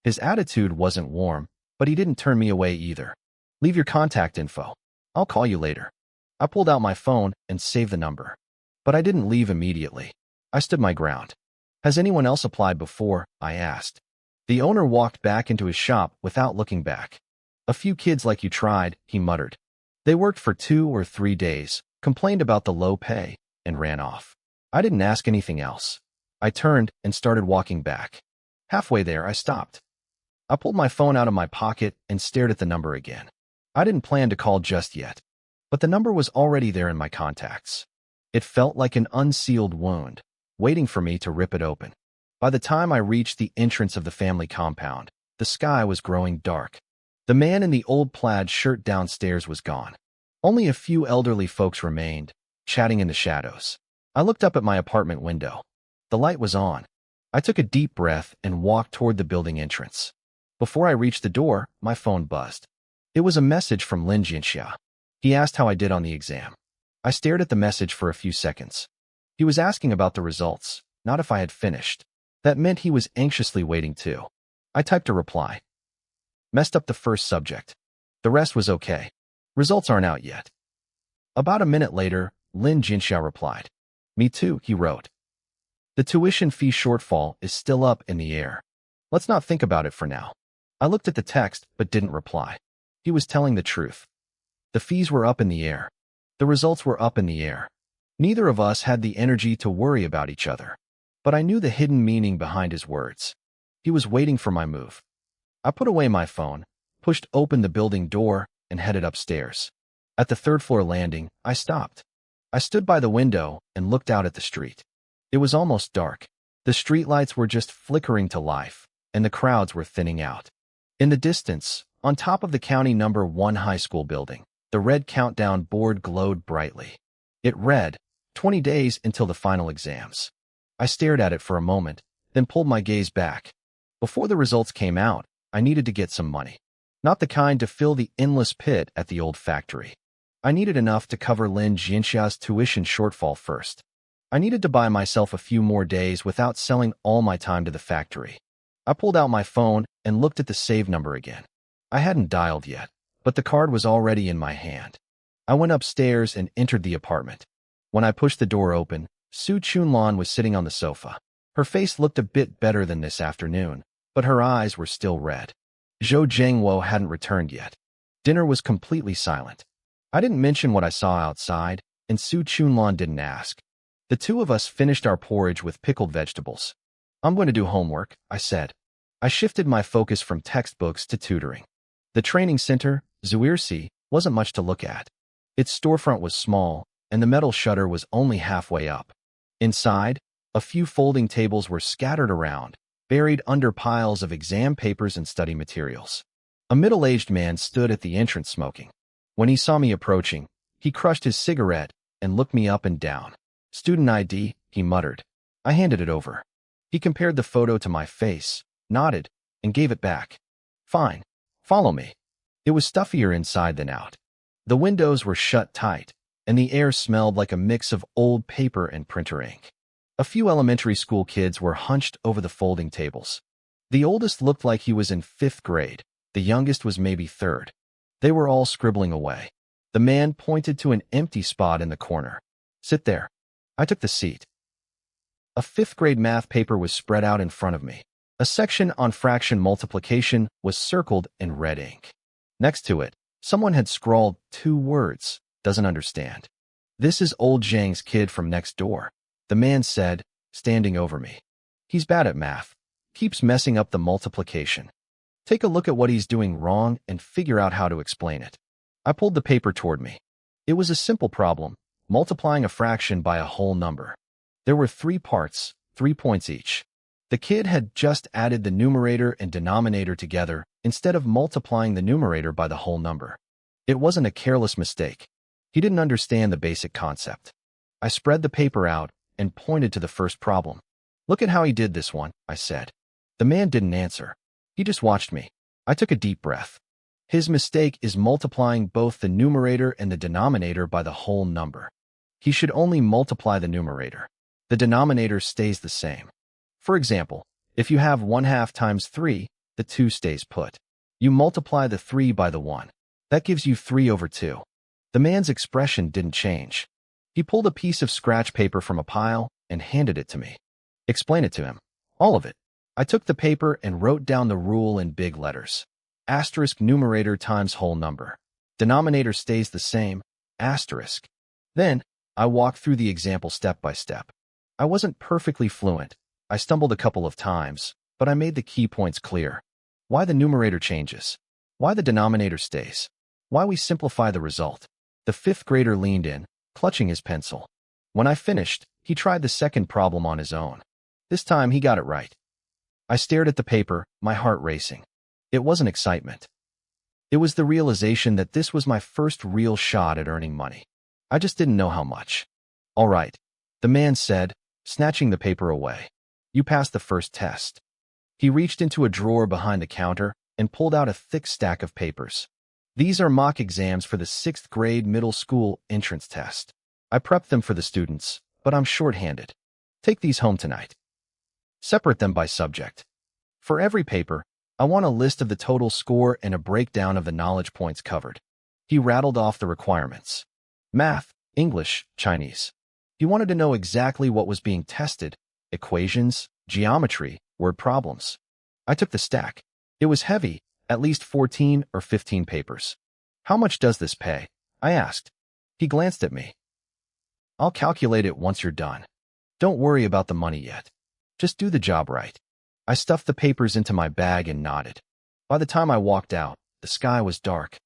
His attitude wasn't warm, but he didn't turn me away either. Leave your contact info. I'll call you later. I pulled out my phone and saved the number. But I didn't leave immediately. I stood my ground. Has anyone else applied before? I asked. The owner walked back into his shop without looking back. A few kids like you tried, he muttered. They worked for 2 or 3 days, complained about the low pay, and ran off. I didn't ask anything else. I turned and started walking back. Halfway there, I stopped. I pulled my phone out of my pocket and stared at the number again. I didn't plan to call just yet, but the number was already there in my contacts. It felt like an unsealed wound, waiting for me to rip it open. By the time I reached the entrance of the family compound, the sky was growing dark. The man in the old plaid shirt downstairs was gone. Only a few elderly folks remained, chatting in the shadows. I looked up at my apartment window. The light was on. I took a deep breath and walked toward the building entrance. Before I reached the door, my phone buzzed. It was a message from Lin Jianxia. He asked how I did on the exam. I stared at the message for a few seconds. He was asking about the results, not if I had finished. That meant he was anxiously waiting too. I typed a reply. Messed up the first subject. The rest was okay. Results aren't out yet. About a minute later, Lin Jianxia replied. Me too, he wrote. The tuition fee shortfall is still up in the air. Let's not think about it for now. I looked at the text but didn't reply. He was telling the truth. The fees were up in the air. The results were up in the air. Neither of us had the energy to worry about each other. But I knew the hidden meaning behind his words. He was waiting for my move. I put away my phone, pushed open the building door, and headed upstairs. At the third-floor landing, I stopped. I stood by the window and looked out at the street. It was almost dark. The streetlights were just flickering to life, and the crowds were thinning out. In the distance, on top of the county number 1 high school building, the red countdown board glowed brightly. It read, 20 days until the final exams. I stared at it for a moment, then pulled my gaze back. Before the results came out, I needed to get some money. Not the kind to fill the endless pit at the old factory. I needed enough to cover Lin Jianxia's tuition shortfall first. I needed to buy myself a few more days without selling all my time to the factory. I pulled out my phone and looked at the save number again. I hadn't dialed yet, but the card was already in my hand. I went upstairs and entered the apartment. When I pushed the door open, Su Chunlan was sitting on the sofa. Her face looked a bit better than this afternoon, but her eyes were still red. Zhou Zhengwo hadn't returned yet. Dinner was completely silent. I didn't mention what I saw outside, and Su Chunlan didn't ask. The two of us finished our porridge with pickled vegetables. I'm going to do homework, I said. I shifted my focus from textbooks to tutoring. The training center, Zuirsi, wasn't much to look at. Its storefront was small, and the metal shutter was only halfway up. Inside, a few folding tables were scattered around, buried under piles of exam papers and study materials. A middle-aged man stood at the entrance smoking. When he saw me approaching, he crushed his cigarette and looked me up and down. Student ID, he muttered. I handed it over. He compared the photo to my face, nodded, and gave it back. Fine. Follow me. It was stuffier inside than out. The windows were shut tight, and the air smelled like a mix of old paper and printer ink. A few elementary school kids were hunched over the folding tables. The oldest looked like he was in 5th grade. The youngest was maybe 3rd. They were all scribbling away. The man pointed to an empty spot in the corner. Sit there. I took the seat. A 5th grade math paper was spread out in front of me. A section on fraction multiplication was circled in red ink. Next to it, someone had scrawled 2 words, doesn't understand. This is old Zhang's kid from next door, the man said, standing over me. He's bad at math, keeps messing up the multiplication. Take a look at what he's doing wrong and figure out how to explain it. I pulled the paper toward me. It was a simple problem, multiplying a fraction by a whole number. There were 3 parts, 3 points each. The kid had just added the numerator and denominator together instead of multiplying the numerator by the whole number. It wasn't a careless mistake. He didn't understand the basic concept. I spread the paper out and pointed to the first problem. Look at how he did this one, I said. The man didn't answer. He just watched me. I took a deep breath. His mistake is multiplying both the numerator and the denominator by the whole number. He should only multiply the numerator. The denominator stays the same. For example, if you have 1/2 times 3, the 2 stays put. You multiply the 3 by the 1. That gives you 3/2. The man's expression didn't change. He pulled a piece of scratch paper from a pile and handed it to me. Explain it to him. All of it. I took the paper and wrote down the rule in big letters. Asterisk numerator times whole number. Denominator stays the same. Asterisk. Then, I walked through the example step by step. I wasn't perfectly fluent. I stumbled a couple of times, but I made the key points clear. Why the numerator changes. Why the denominator stays. Why we simplify the result. The fifth grader leaned in, clutching his pencil. When I finished, he tried the second problem on his own. This time he got it right. I stared at the paper, my heart racing. It wasn't excitement. It was the realization that this was my first real shot at earning money. I just didn't know how much. All right, the man said, snatching the paper away. You passed the first test. He reached into a drawer behind the counter and pulled out a thick stack of papers. These are mock exams for the 6th grade middle school entrance test. I prepped them for the students, but I'm short-handed. Take these home tonight. Separate them by subject. For every paper, I want a list of the total score and a breakdown of the knowledge points covered. He rattled off the requirements. Math, English, Chinese. He wanted to know exactly what was being tested, equations, geometry, word problems. I took the stack. It was heavy, at least 14 or 15 papers. How much does this pay? I asked. He glanced at me. I'll calculate it once you're done. Don't worry about the money yet. Just do the job right. I stuffed the papers into my bag and nodded. By the time I walked out, the sky was dark.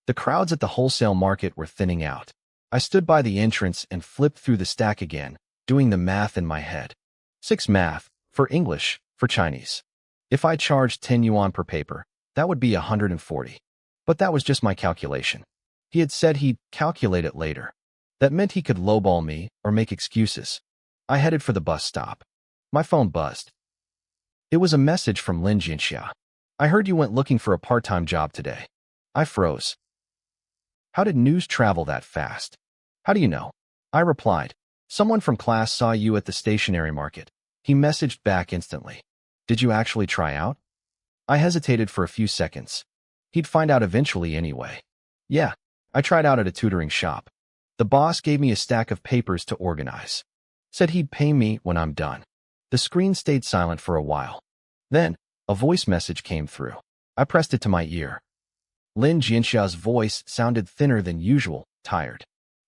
The crowds at the wholesale market were thinning out. I stood by the entrance and flipped through the stack again, doing the math in my head. 6 math, for English, for Chinese. If I charged 10 yuan per paper, that would be 140. But that was just my calculation. He had said he'd calculate it later. That meant he could lowball me or make excuses. I headed for the bus stop. My phone buzzed. It was a message from Lin Jinxia. I heard you went looking for a part-time job today. I froze. How did news travel that fast? How do you know? I replied. Someone from class saw you at the stationery market. He messaged back instantly. Did you actually try out? I hesitated for a few seconds. He'd find out eventually anyway. Yeah, I tried out at a tutoring shop. The boss gave me a stack of papers to organize. Said he'd pay me when I'm done. The screen stayed silent for a while. Then, a voice message came through. I pressed it to my ear. Lin Jinxia's voice sounded thinner than usual, tired.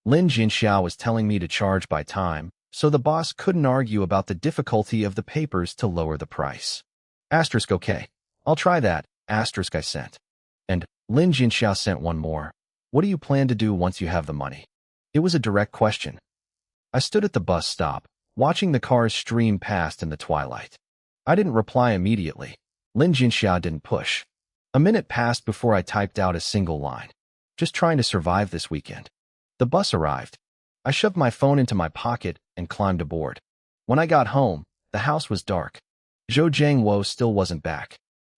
Lin Jinxia was telling me to charge by time, so the boss couldn't argue about the difficulty of the papers to lower the price. Asterisk okay. I'll try that, asterisk I sent. And Lin Jinxia sent one more. What do you plan to do once you have the money? It was a direct question. I stood at the bus stop, watching the cars stream past in the twilight. I didn't reply immediately. Lin Jinxia didn't push. A minute passed before I typed out a single line. Just trying to survive this weekend. The bus arrived. I shoved my phone into my pocket and climbed aboard. When I got home, the house was dark. Zhou Jiangwo still wasn't back.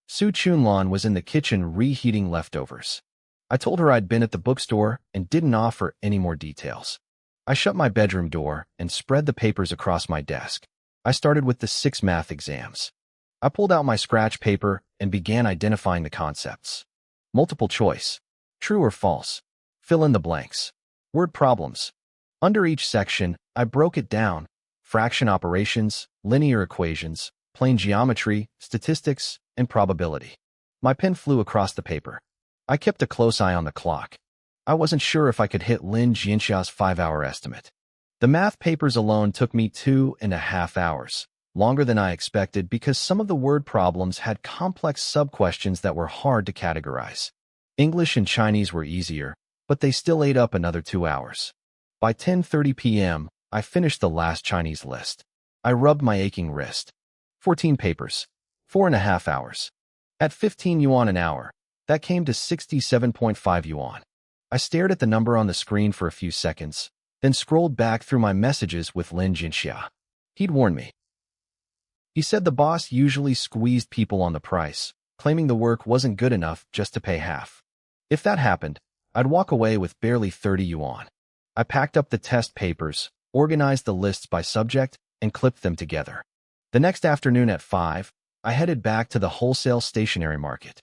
Su Chunlan was in the kitchen reheating leftovers. I told her I'd been at the bookstore and didn't offer any more details. I shut my bedroom door and spread the papers across my desk. I started with the 6 math exams. I pulled out my scratch paper and began identifying the concepts. Multiple choice. True or false. Fill in the blanks. Word problems. Under each section, I broke it down. Fraction operations, linear equations, plane geometry, statistics, and probability. My pen flew across the paper. I kept a close eye on the clock. I wasn't sure if I could hit Lin Jinxia's 5-hour estimate. The math papers alone took me 2.5 hours, longer than I expected because some of the word problems had complex sub-questions that were hard to categorize. English and Chinese were easier, but they still ate up another 2 hours. By 10:30 p.m., I finished the last Chinese list. I rubbed my aching wrist. 14 papers. 4.5 hours. At 15 yuan an hour, that came to 67.5 yuan. I stared at the number on the screen for a few seconds, then scrolled back through my messages with Lin Jinxia. He'd warned me. He said the boss usually squeezed people on the price, claiming the work wasn't good enough just to pay half. If that happened, I'd walk away with barely 30 yuan. I packed up the test papers, organized the lists by subject, and clipped them together. The next afternoon at 5, I headed back to the wholesale stationery market.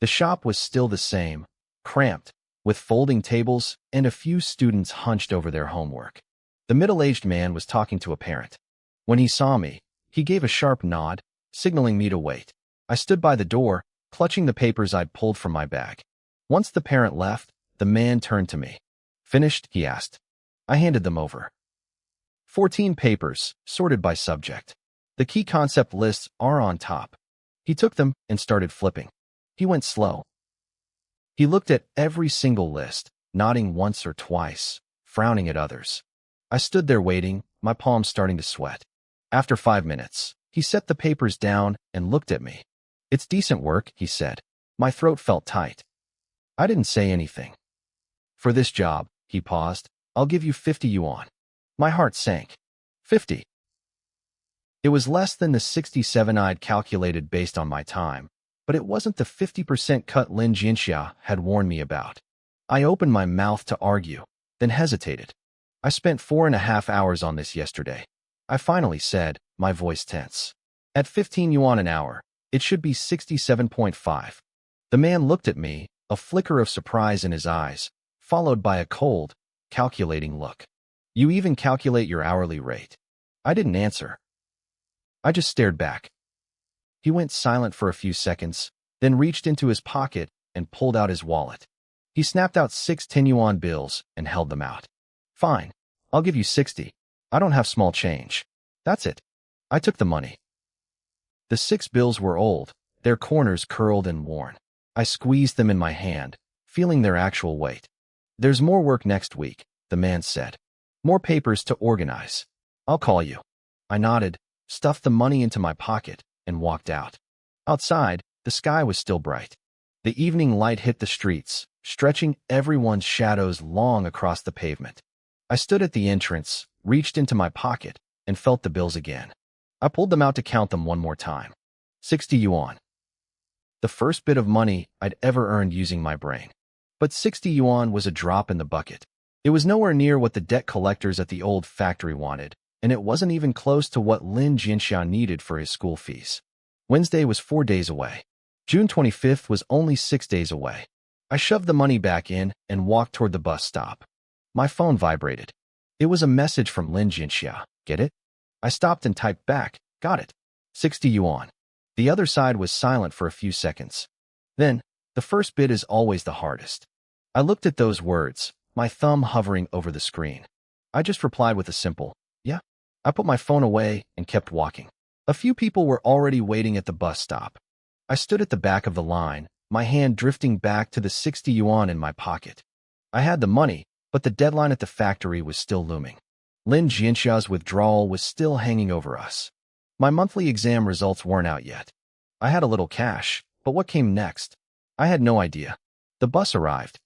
The shop was still the same, cramped, with folding tables and a few students hunched over their homework. The middle-aged man was talking to a parent. When he saw me, he gave a sharp nod, signaling me to wait. I stood by the door, clutching the papers I'd pulled from my bag. Once the parent left, the man turned to me. "Finished?" he asked. I handed them over. 14 papers, sorted by subject. The key concept lists are on top. He took them and started flipping. He went slow. He looked at every single list, nodding once or twice, frowning at others. I stood there waiting, my palms starting to sweat. After 5 minutes, he set the papers down and looked at me. "It's decent work," he said. My throat felt tight. I didn't say anything. "For this job," he paused, "I'll give you 50 yuan. My heart sank. 50. It was less than the 67 I'd calculated based on my time, but it wasn't the 50% cut Lin Jianxia had warned me about. I opened my mouth to argue, then hesitated. "I spent 4.5 hours on this yesterday," I finally said, my voice tense. "At 15 yuan an hour, it should be 67.5. The man looked at me, a flicker of surprise in his eyes, followed by a cold, calculating look. "You even calculate your hourly rate?" I didn't answer. I just stared back. He went silent for a few seconds, then reached into his pocket and pulled out his wallet. He snapped out 6 10-yuan bills and held them out. "Fine, I'll give you 60. I don't have small change." "That's it." I took the money. The 6 bills were old, their corners curled and worn. I squeezed them in my hand, feeling their actual weight. "There's more work next week," the man said. "More papers to organize. I'll call you." I nodded, stuffed the money into my pocket, and walked out. Outside, the sky was still bright. The evening light hit the streets, stretching everyone's shadows long across the pavement. I stood at the entrance, reached into my pocket, and felt the bills again. I pulled them out to count them one more time. 60 yuan. The first bit of money I'd ever earned using my brain. But 60 yuan was a drop in the bucket. It was nowhere near what the debt collectors at the old factory wanted, and it wasn't even close to what Lin Jianxia needed for his school fees. Wednesday was 4 days away. June 25th was only 6 days away. I shoved the money back in and walked toward the bus stop. My phone vibrated. It was a message from Lin Jianxia. "Get it?" I stopped and typed back, "Got it. 60 yuan. The other side was silent for a few seconds. Then, the first bit is always the hardest. I looked at those words, my thumb hovering over the screen. I just replied with a simple, "Yeah." I put my phone away and kept walking. A few people were already waiting at the bus stop. I stood at the back of the line, my hand drifting back to the 60 yuan in my pocket. I had the money, but the deadline at the factory was still looming. Lin Jianxia's withdrawal was still hanging over us. My monthly exam results weren't out yet. I had a little cash, but what came next? I had no idea. The bus arrived.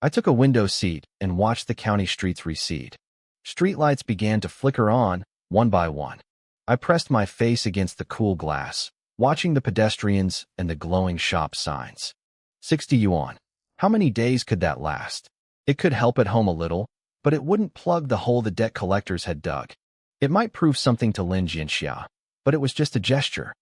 I took a window seat and watched the county streets recede. Streetlights began to flicker on, one by one. I pressed my face against the cool glass, watching the pedestrians and the glowing shop signs. 60 yuan. How many days could that last? It could help at home a little, but it wouldn't plug the hole the debt collectors had dug. It might prove something to Lin Jianxia, but it was just a gesture.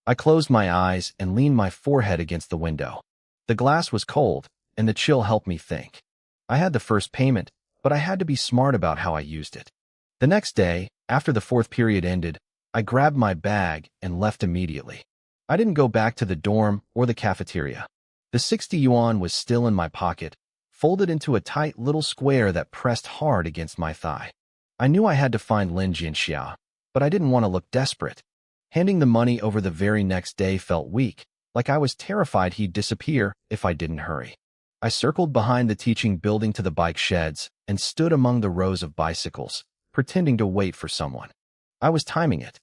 I closed my eyes and leaned my forehead against the window. The glass was cold, and the chill helped me think. I had the first payment, but I had to be smart about how I used it. The next day, after the 4th period ended, I grabbed my bag and left immediately. I didn't go back to the dorm or the cafeteria. The 60 yuan was still in my pocket, folded into a tight little square that pressed hard against my thigh. I knew I had to find Lin Jianxia, but I didn't want to look desperate. Handing the money over the very next day felt weak, like I was terrified he'd disappear if I didn't hurry. I circled behind the teaching building to the bike sheds and stood among the rows of bicycles, pretending to wait for someone. I was timing it.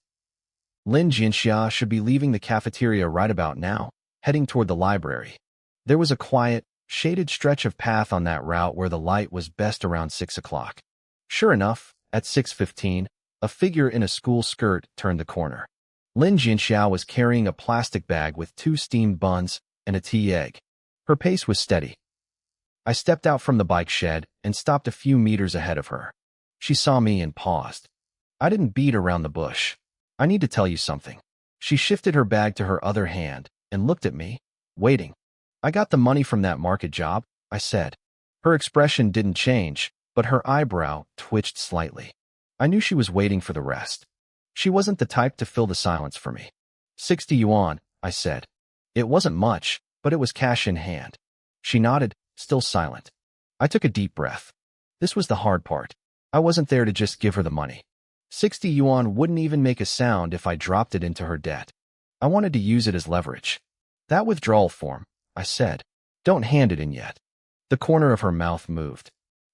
Lin Jianxia should be leaving the cafeteria right about now, heading toward the library. There was a quiet, shaded stretch of path on that route where the light was best around 6 o'clock. Sure enough, at 6:15, a figure in a school skirt turned the corner. Lin Jianxia was carrying a plastic bag with 2 steamed buns and a tea egg. Her pace was steady. I stepped out from the bike shed and stopped a few meters ahead of her. She saw me and paused. I didn't beat around the bush. I need to tell you something. She shifted her bag to her other hand and looked at me, waiting. I got the money from that market job, I said. Her expression didn't change, but her eyebrow twitched slightly. I knew she was waiting for the rest. She wasn't the type to fill the silence for me. 60 yuan, I said. It wasn't much, but it was cash in hand. She nodded, still silent. I took a deep breath. This was the hard part. I wasn't there to just give her the money. 60 yuan wouldn't even make a sound if I dropped it into her debt. I wanted to use it as leverage. That withdrawal form, I said. Don't hand it in yet. The corner of her mouth moved.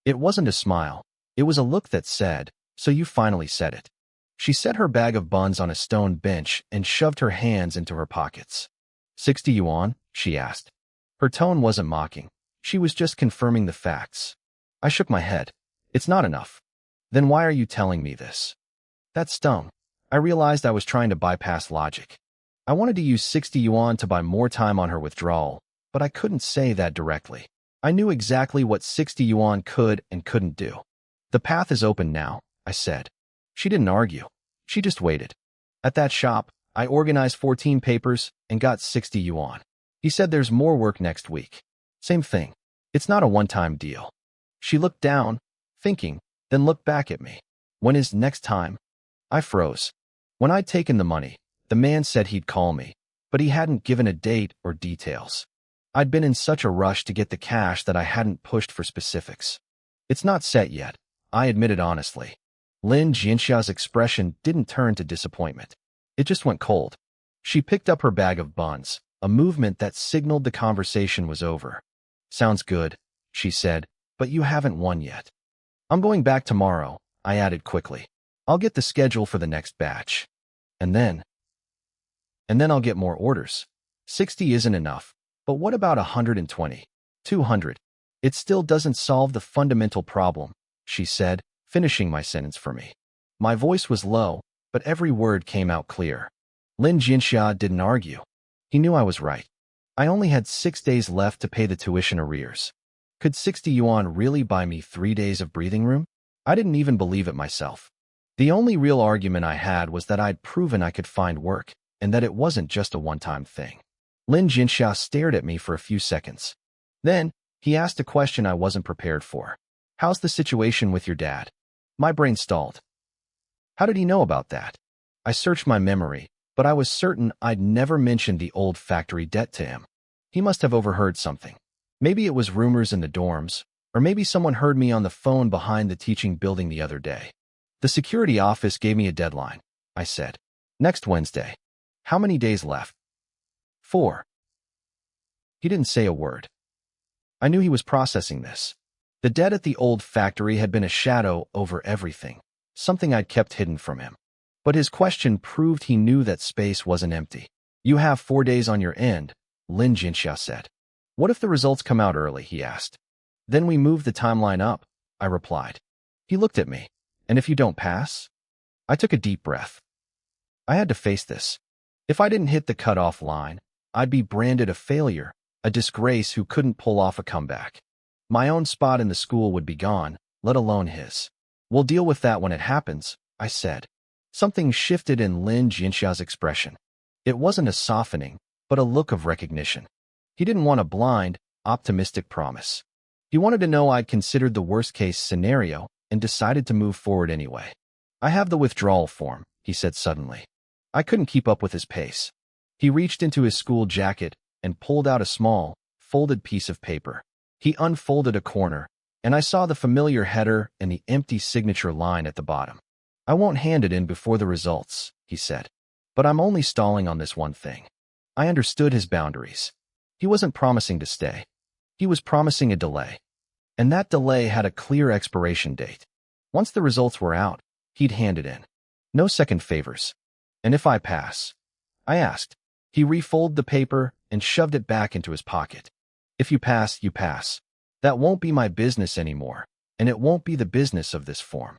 It wasn't a smile. It was a look that said, so you finally said it. She set her bag of buns on a stone bench and shoved her hands into her pockets. 60 yuan? She asked. Her tone wasn't mocking. She was just confirming the facts. I shook my head. It's not enough. Then why are you telling me this? That stung. I realized I was trying to bypass logic. I wanted to use 60 yuan to buy more time on her withdrawal, but I couldn't say that directly. I knew exactly what 60 yuan could and couldn't do. The path is open now, I said. She didn't argue. She just waited. At that shop, I organized 14 papers and got 60 yuan. He said there's more work next week. Same thing. It's not a one-time deal. She looked down, thinking, then looked back at me. When is next time? I froze. When I'd taken the money, the man said he'd call me, but he hadn't given a date or details. I'd been in such a rush to get the cash that I hadn't pushed for specifics. It's not set yet, I admitted honestly. Lin Jianxia's expression didn't turn to disappointment. It just went cold. She picked up her bag of buns, a movement that signaled the conversation was over. Sounds good, she said, but you haven't won yet. I'm going back tomorrow, I added quickly. I'll get the schedule for the next batch. And then I'll get more orders. 60 isn't enough, but what about 120? 200? It still doesn't solve the fundamental problem, she said, finishing my sentence for me. My voice was low, but every word came out clear. Lin Jianxia didn't argue. He knew I was right. I only had 6 days left to pay the tuition arrears. Could 60 yuan really buy me 3 days of breathing room? I didn't even believe it myself. The only real argument I had was that I'd proven I could find work, and that it wasn't just a one-time thing. Lin Jianxia stared at me for a few seconds. Then, he asked a question I wasn't prepared for. How's the situation with your dad? My brain stalled. How did he know about that? I searched my memory, but I was certain I'd never mentioned the old factory debt to him. He must have overheard something. Maybe it was rumors in the dorms, or maybe someone heard me on the phone behind the teaching building the other day. The security office gave me a deadline, I said. Next Wednesday. How many days left? 4. He didn't say a word. I knew he was processing this. The debt at the old factory had been a shadow over everything, something I'd kept hidden from him. But his question proved he knew that space wasn't empty. You have 4 days on your end, Lin Jianxia said. What if the results come out early, he asked. Then we move the timeline up, I replied. He looked at me. And if you don't pass? I took a deep breath. I had to face this. If I didn't hit the cutoff line, I'd be branded a failure, a disgrace who couldn't pull off a comeback. My own spot in the school would be gone, let alone his. We'll deal with that when it happens, I said. Something shifted in Lin Jianxia's expression. It wasn't a softening, but a look of recognition. He didn't want a blind, optimistic promise. He wanted to know I'd considered the worst-case scenario and decided to move forward anyway. I have the withdrawal form, he said suddenly. I couldn't keep up with his pace. He reached into his school jacket and pulled out a small, folded piece of paper. He unfolded a corner, and I saw the familiar header and the empty signature line at the bottom. I won't hand it in before the results, he said. But I'm only stalling on this one thing. I understood his boundaries. He wasn't promising to stay. He was promising a delay. And that delay had a clear expiration date. Once the results were out, he'd hand it in. No second favors. And if I pass? I asked. He refolded the paper and shoved it back into his pocket. If you pass, you pass. That won't be my business anymore, and it won't be the business of this form.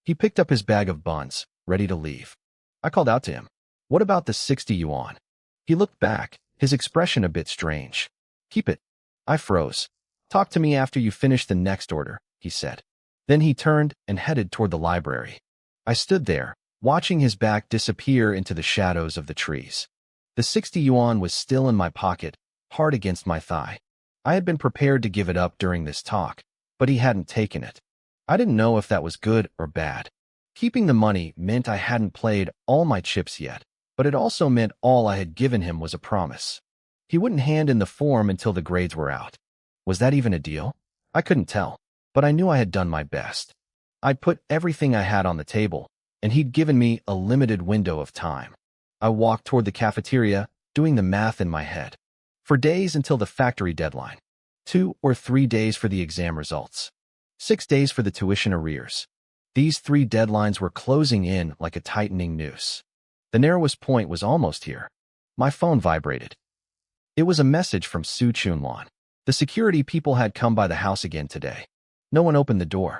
He picked up his bag of buns, ready to leave. I called out to him. What about the 60 yuan? He looked back, his expression a bit strange. Keep it. I froze. Talk to me after you finish the next order, he said. Then he turned and headed toward the library. I stood there, watching his back disappear into the shadows of the trees. The 60 yuan was still in my pocket, hard against my thigh. I had been prepared to give it up during this talk, but he hadn't taken it. I didn't know if that was good or bad. Keeping the money meant I hadn't played all my chips yet, but it also meant all I had given him was a promise. He wouldn't hand in the form until the grades were out. Was that even a deal? I couldn't tell, but I knew I had done my best. I'd put everything I had on the table, and he'd given me a limited window of time. I walked toward the cafeteria, doing the math in my head. For days until the factory deadline. 2 or 3 days for the exam results. 6 days for the tuition arrears. These 3 deadlines were closing in like a tightening noose. The narrowest point was almost here. My phone vibrated. It was a message from Su Chunlan. The security people had come by the house again today. No one opened the door.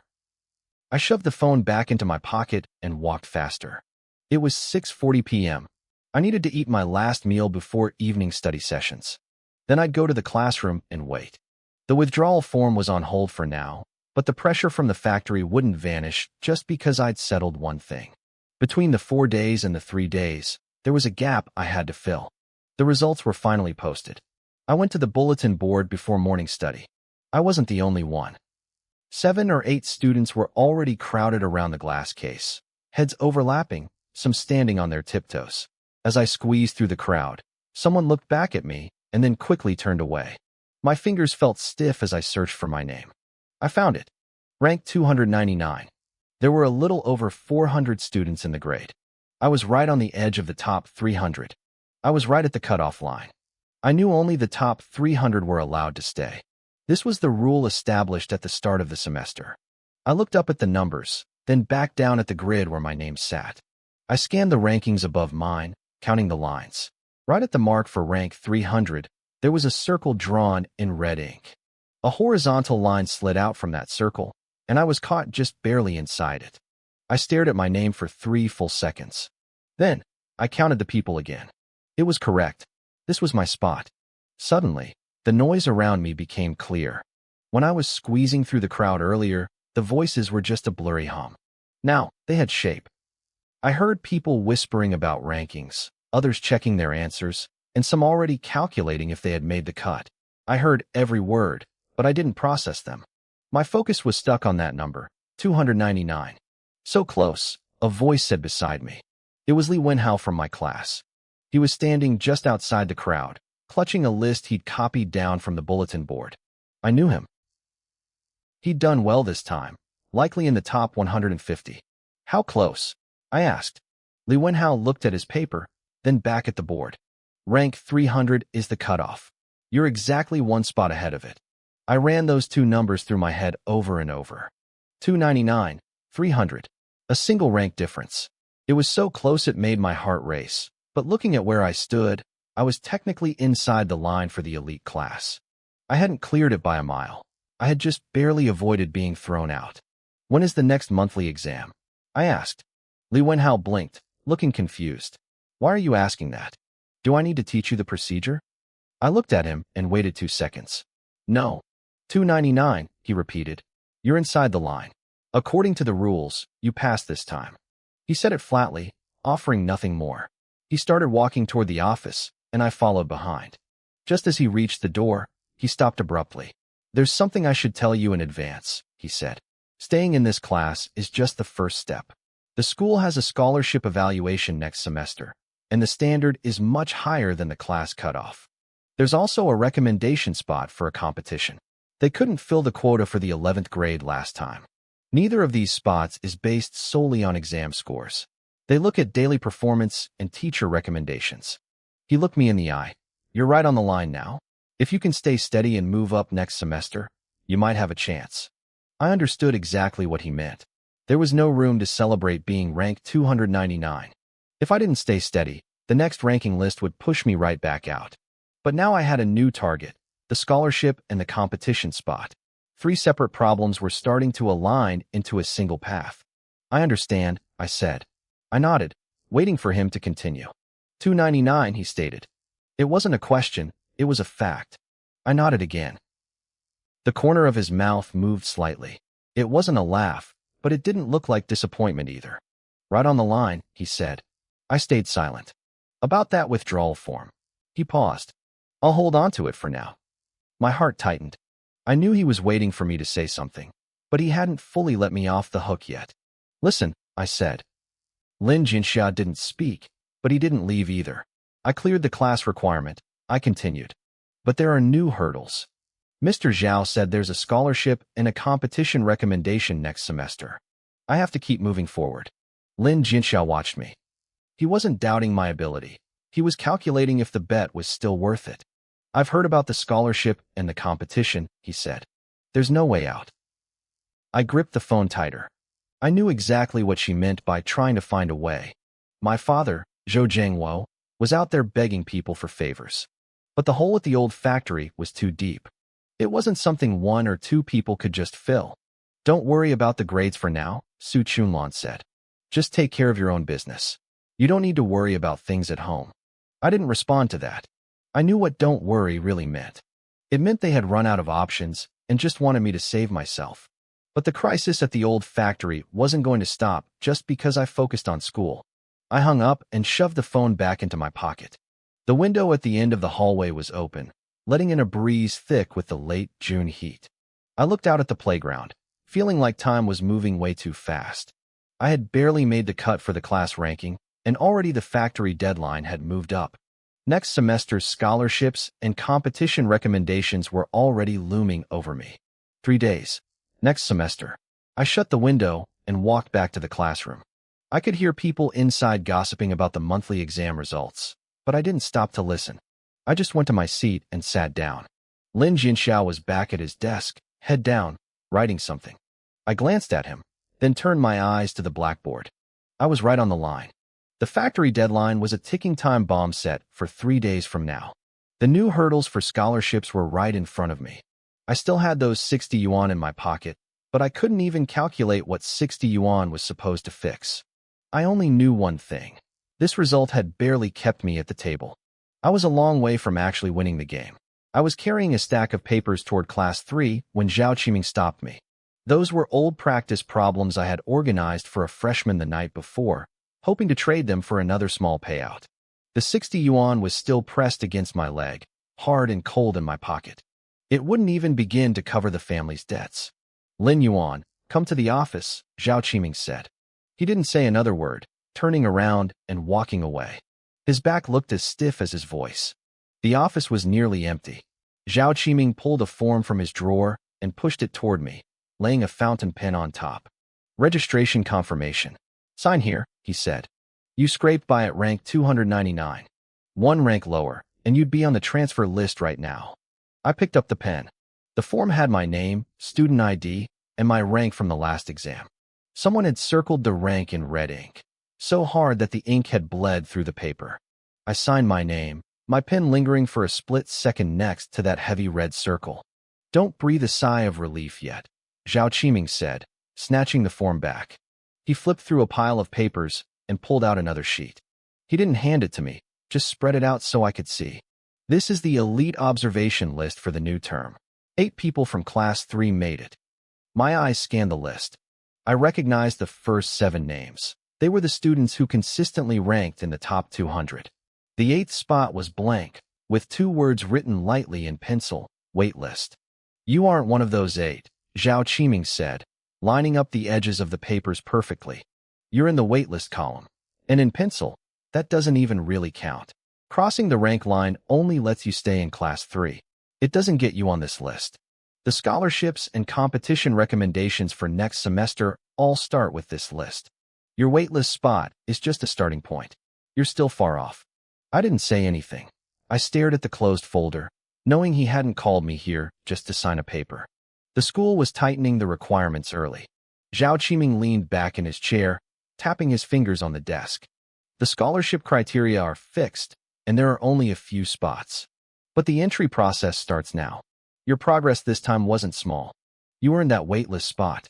I shoved the phone back into my pocket and walked faster. It was 6:40 p.m. I needed to eat my last meal before evening study sessions. Then I'd go to the classroom and wait. The withdrawal form was on hold for now, but the pressure from the factory wouldn't vanish just because I'd settled one thing. Between the 4 days and the 3 days, there was a gap I had to fill. The results were finally posted. I went to the bulletin board before morning study. I wasn't the only one. 7 or 8 students were already crowded around the glass case, heads overlapping, some standing on their tiptoes. As I squeezed through the crowd, someone looked back at me and then quickly turned away. My fingers felt stiff as I searched for my name. I found it. Rank 299. There were a little over 400 students in the grade. I was right on the edge of the top 300. I was right at the cutoff line. I knew only the top 300 were allowed to stay. This was the rule established at the start of the semester. I looked up at the numbers, then back down at the grid where my name sat. I scanned the rankings above mine, counting the lines. Right at the mark for rank 300, there was a circle drawn in red ink. A horizontal line slid out from that circle, and I was caught just barely inside it. I stared at my name for 3 full seconds. Then, I counted the people again. It was correct. This was my spot. Suddenly, the noise around me became clear. When I was squeezing through the crowd earlier, the voices were just a blurry hum. Now, they had shape. I heard people whispering about rankings, others checking their answers, and some already calculating if they had made the cut. I heard every word, but I didn't process them. My focus was stuck on that number, 299. So close, a voice said beside me. It was Li Wenhao from my class. He was standing just outside the crowd, clutching a list he'd copied down from the bulletin board. I knew him. He'd done well this time, likely in the top 150. How close? I asked. Li Wenhao looked at his paper, then back at the board. Rank 300 is the cutoff. You're exactly 1 spot ahead of it. I ran those 2 numbers through my head over and over. 299, 300. A single rank difference. It was so close it made my heart race, but looking at where I stood, I was technically inside the line for the elite class. I hadn't cleared it by a mile. I had just barely avoided being thrown out. When is the next monthly exam? I asked. Li Wenhao blinked, looking confused. Why are you asking that? Do I need to teach you the procedure? I looked at him and waited 2 seconds. No. 299, he repeated. You're inside the line. According to the rules, you passed this time. He said it flatly, offering nothing more. He started walking toward the office, and I followed behind. Just as he reached the door, he stopped abruptly. There's something I should tell you in advance, he said. Staying in this class is just the first step. The school has a scholarship evaluation next semester, and the standard is much higher than the class cutoff. There's also a recommendation spot for a competition. They couldn't fill the quota for the 11th grade last time. Neither of these spots is based solely on exam scores. They look at daily performance and teacher recommendations. He looked me in the eye. You're right on the line now. If you can stay steady and move up next semester, you might have a chance. I understood exactly what he meant. There was no room to celebrate being ranked 299. If I didn't stay steady, the next ranking list would push me right back out. But now I had a new target, the scholarship and the competition spot. 3 separate problems were starting to align into a single path. I understand, I said. I nodded, waiting for him to continue. 299, he stated. It wasn't a question, it was a fact. I nodded again. The corner of his mouth moved slightly. It wasn't a laugh, but it didn't look like disappointment either. Right on the line, he said. I stayed silent. About that withdrawal form. He paused. I'll hold on to it for now. My heart tightened. I knew he was waiting for me to say something, but he hadn't fully let me off the hook yet. Listen, I said. Lin Jinxia didn't speak, but he didn't leave either. I cleared the class requirement. I continued. But there are new hurdles. Mr. Zhao said there's a scholarship and a competition recommendation next semester. I have to keep moving forward. Lin Jinxia watched me. He wasn't doubting my ability. He was calculating if the bet was still worth it. I've heard about the scholarship and the competition, he said. There's no way out. I gripped the phone tighter. I knew exactly what she meant by trying to find a way. My father, Zhou Jiangwo, was out there begging people for favors. But the hole at the old factory was too deep. It wasn't something one or two people could just fill. Don't worry about the grades for now, Su Chunlan said. Just take care of your own business. You don't need to worry about things at home. I didn't respond to that. I knew what don't worry really meant. It meant they had run out of options and just wanted me to save myself. But the crisis at the old factory wasn't going to stop just because I focused on school. I hung up and shoved the phone back into my pocket. The window at the end of the hallway was open, letting in a breeze thick with the late June heat. I looked out at the playground, feeling like time was moving way too fast. I had barely made the cut for the class ranking, and already the factory deadline had moved up. Next semester's scholarships and competition recommendations were already looming over me. 3 days. Next semester. I shut the window and walked back to the classroom. I could hear people inside gossiping about the monthly exam results, but I didn't stop to listen. I just went to my seat and sat down. Lin Jinxiao was back at his desk, head down, writing something. I glanced at him, then turned my eyes to the blackboard. I was right on the line. The factory deadline was a ticking time bomb set for 3 days from now. The new hurdles for scholarships were right in front of me. I still had those 60 yuan in my pocket, but I couldn't even calculate what 60 yuan was supposed to fix. I only knew one thing. This result had barely kept me at the table. I was a long way from actually winning the game. I was carrying a stack of papers toward Class 3 when Zhao Qiming stopped me. Those were old practice problems I had organized for a freshman the night before, hoping to trade them for another small payout. The 60 yuan was still pressed against my leg, hard and cold in my pocket. It wouldn't even begin to cover the family's debts. Lin Yuan, come to the office, Zhao Qiming said. He didn't say another word, turning around and walking away. His back looked as stiff as his voice. The office was nearly empty. Zhao Qiming pulled a form from his drawer and pushed it toward me, laying a fountain pen on top. Registration confirmation. Sign here, he said. You scraped by at rank 299. 1 rank lower, and you'd be on the transfer list right now. I picked up the pen. The form had my name, student ID, and my rank from the last exam. Someone had circled the rank in red ink, so hard that the ink had bled through the paper. I signed my name, my pen lingering for a split second next to that heavy red circle. Don't breathe a sigh of relief yet, Zhao Qiming said, snatching the form back. He flipped through a pile of papers and pulled out another sheet. He didn't hand it to me, just spread it out so I could see. This is the elite observation list for the new term. 8 people from Class 3 made it. My eyes scanned the list. I recognized the first 7 names. They were the students who consistently ranked in the top 200. The 8th spot was blank, with 2 words written lightly in pencil, waitlist. You aren't one of those 8, Zhao Qiming said, lining up the edges of the papers perfectly. You're in the waitlist column. And in pencil, that doesn't even really count. Crossing the rank line only lets you stay in Class 3. It doesn't get you on this list. The scholarships and competition recommendations for next semester all start with this list. Your waitlist spot is just a starting point. You're still far off. I didn't say anything. I stared at the closed folder, knowing he hadn't called me here just to sign a paper. The school was tightening the requirements early. Zhao Qiming leaned back in his chair, tapping his fingers on the desk. The scholarship criteria are fixed, and there are only a few spots. But the entry process starts now. Your progress this time wasn't small. You earned that waitlist spot.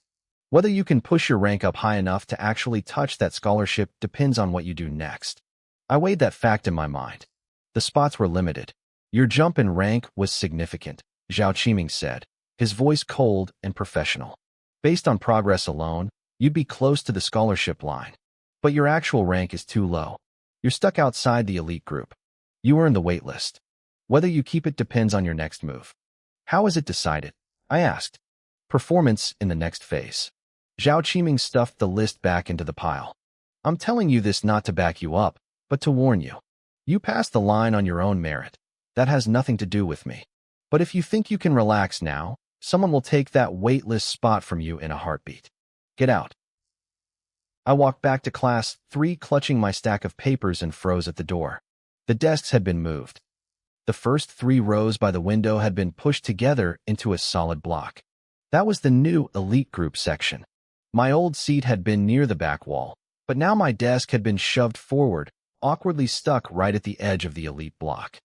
Whether you can push your rank up high enough to actually touch that scholarship depends on what you do next. I weighed that fact in my mind. The spots were limited. Your jump in rank was significant, Zhao Qiming said, his voice cold and professional. Based on progress alone, you'd be close to the scholarship line. But your actual rank is too low. You're stuck outside the elite group. You earn the wait list. Whether you keep it depends on your next move. How is it decided? I asked. Performance in the next phase. Zhao Qiming stuffed the list back into the pile. I'm telling you this not to back you up, but to warn you. You pass the line on your own merit. That has nothing to do with me. But if you think you can relax now, someone will take that wait list spot from you in a heartbeat. Get out. I walked back to class 3 clutching my stack of papers and froze at the door. The desks had been moved. The first 3 rows by the window had been pushed together into a solid block. That was the new elite group section. My old seat had been near the back wall, but now my desk had been shoved forward, awkwardly stuck right at the edge of the elite block.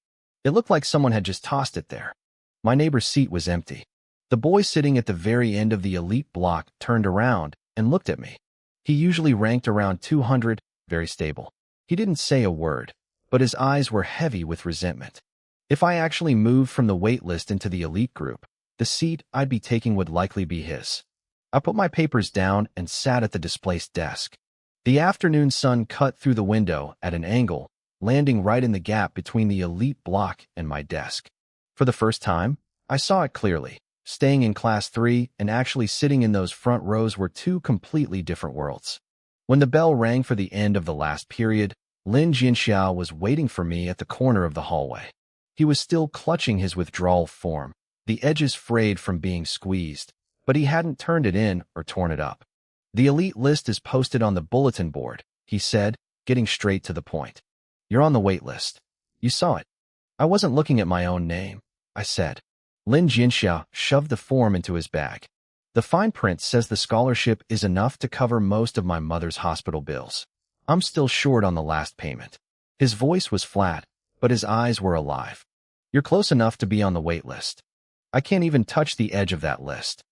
It looked like someone had just tossed it there. My neighbor's seat was empty. The boy sitting at the very end of the elite block turned around and looked at me. He usually ranked around 200, very stable. He didn't say a word, but his eyes were heavy with resentment. If I actually moved from the wait list into the elite group, the seat I'd be taking would likely be his. I put my papers down and sat at the displaced desk. The afternoon sun cut through the window at an angle, landing right in the gap between the elite block and my desk. For the first time, I saw it clearly. Staying in class 3 and actually sitting in those front rows were 2 completely different worlds. When the bell rang for the end of the last period, Lin Jinxiao was waiting for me at the corner of the hallway. He was still clutching his withdrawal form, the edges frayed from being squeezed, but he hadn't turned it in or torn it up. The elite list is posted on the bulletin board, he said, getting straight to the point. You're on the wait list. You saw it. I wasn't looking at my own name, I said. Lin Jinxiao shoved the form into his bag. The fine print says the scholarship is enough to cover most of my mother's hospital bills. I'm still short on the last payment. His voice was flat, but his eyes were alive. You're close enough to be on the wait list. I can't even touch the edge of that list.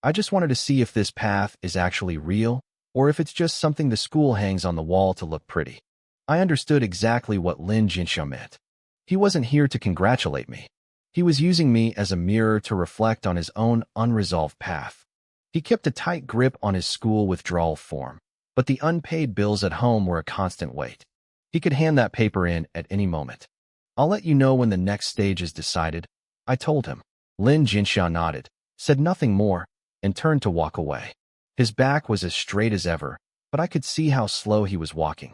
I just wanted to see if this path is actually real, or if it's just something the school hangs on the wall to look pretty. I understood exactly what Lin Jinxiao meant. He wasn't here to congratulate me. He was using me as a mirror to reflect on his own unresolved path. He kept a tight grip on his school withdrawal form, but the unpaid bills at home were a constant weight. He could hand that paper in at any moment. I'll let you know when the next stage is decided, I told him. Lin Jinxiao nodded, said nothing more, and turned to walk away. His back was as straight as ever, but I could see how slow he was walking.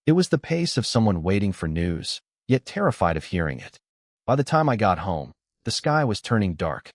It was the pace of someone waiting for news, yet terrified of hearing it. By the time I got home, the sky was turning dark.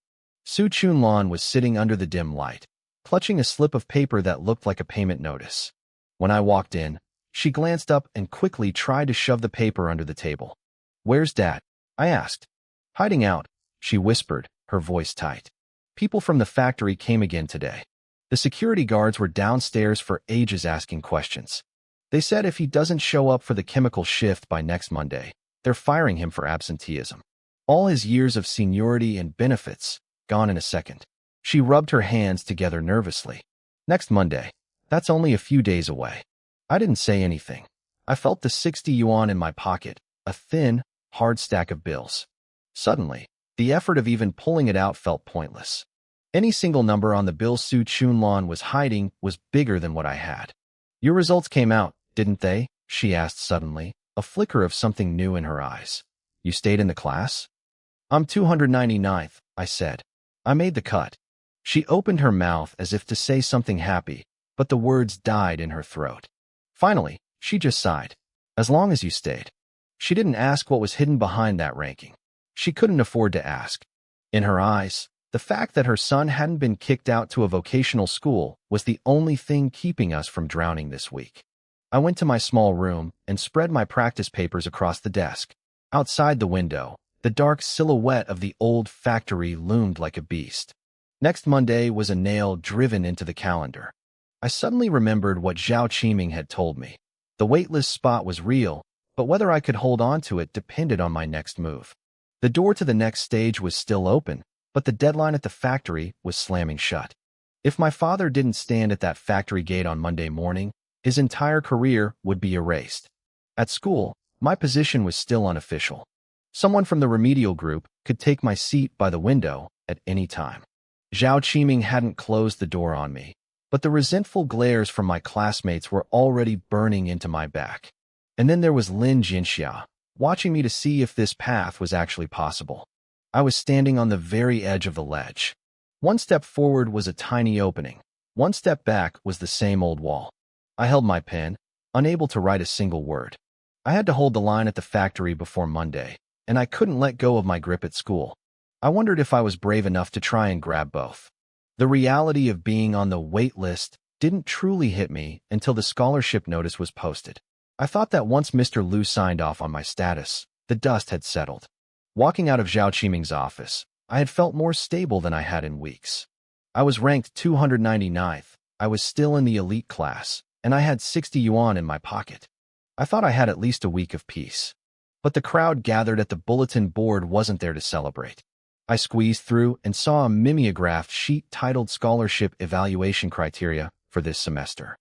Su Chunlan was sitting under the dim light, clutching a slip of paper that looked like a payment notice. When I walked in, she glanced up and quickly tried to shove the paper under the table. Where's Dad? I asked. Hiding out, she whispered, her voice tight. People from the factory came again today. The security guards were downstairs for ages asking questions. They said if he doesn't show up for the chemical shift by next Monday, they're firing him for absenteeism. All his years of seniority and benefits, gone in a second. She rubbed her hands together nervously. Next Monday. That's only a few days away. I didn't say anything. I felt the 60 yuan in my pocket, a thin, hard stack of bills. Suddenly, the effort of even pulling it out felt pointless. Any single number on the bill Su Chunlan was hiding was bigger than what I had. Your results came out, didn't they? She asked suddenly, a flicker of something new in her eyes. You stayed in the class? I'm 299th, I said. I made the cut. She opened her mouth as if to say something happy, but the words died in her throat. Finally, she just sighed. As long as you stayed. She didn't ask what was hidden behind that ranking. She couldn't afford to ask. In her eyes, the fact that her son hadn't been kicked out to a vocational school was the only thing keeping us from drowning this week. I went to my small room and spread my practice papers across the desk. Outside the window, the dark silhouette of the old factory loomed like a beast. Next Monday was a nail driven into the calendar. I suddenly remembered what Zhao Qiming had told me. The waitlist spot was real, but whether I could hold on to it depended on my next move. The door to the next stage was still open, but the deadline at the factory was slamming shut. If my father didn't stand at that factory gate on Monday morning, his entire career would be erased. At school, my position was still unofficial. Someone from the remedial group could take my seat by the window at any time. Zhao Qiming hadn't closed the door on me, but the resentful glares from my classmates were already burning into my back. And then there was Lin Jinxia, watching me to see if this path was actually possible. I was standing on the very edge of the ledge. One step forward was a tiny opening. One step back was the same old wall. I held my pen, unable to write a single word. I had to hold the line at the factory before Monday, and I couldn't let go of my grip at school. I wondered if I was brave enough to try and grab both. The reality of being on the wait list didn't truly hit me until the scholarship notice was posted. I thought that once Mr. Liu signed off on my status, the dust had settled. Walking out of Zhao Qiming's office, I had felt more stable than I had in weeks. I was ranked 299th, I was still in the elite class, and I had 60 yuan in my pocket. I thought I had at least a week of peace. But the crowd gathered at the bulletin board wasn't there to celebrate. I squeezed through and saw a mimeographed sheet titled Scholarship Evaluation Criteria for this semester.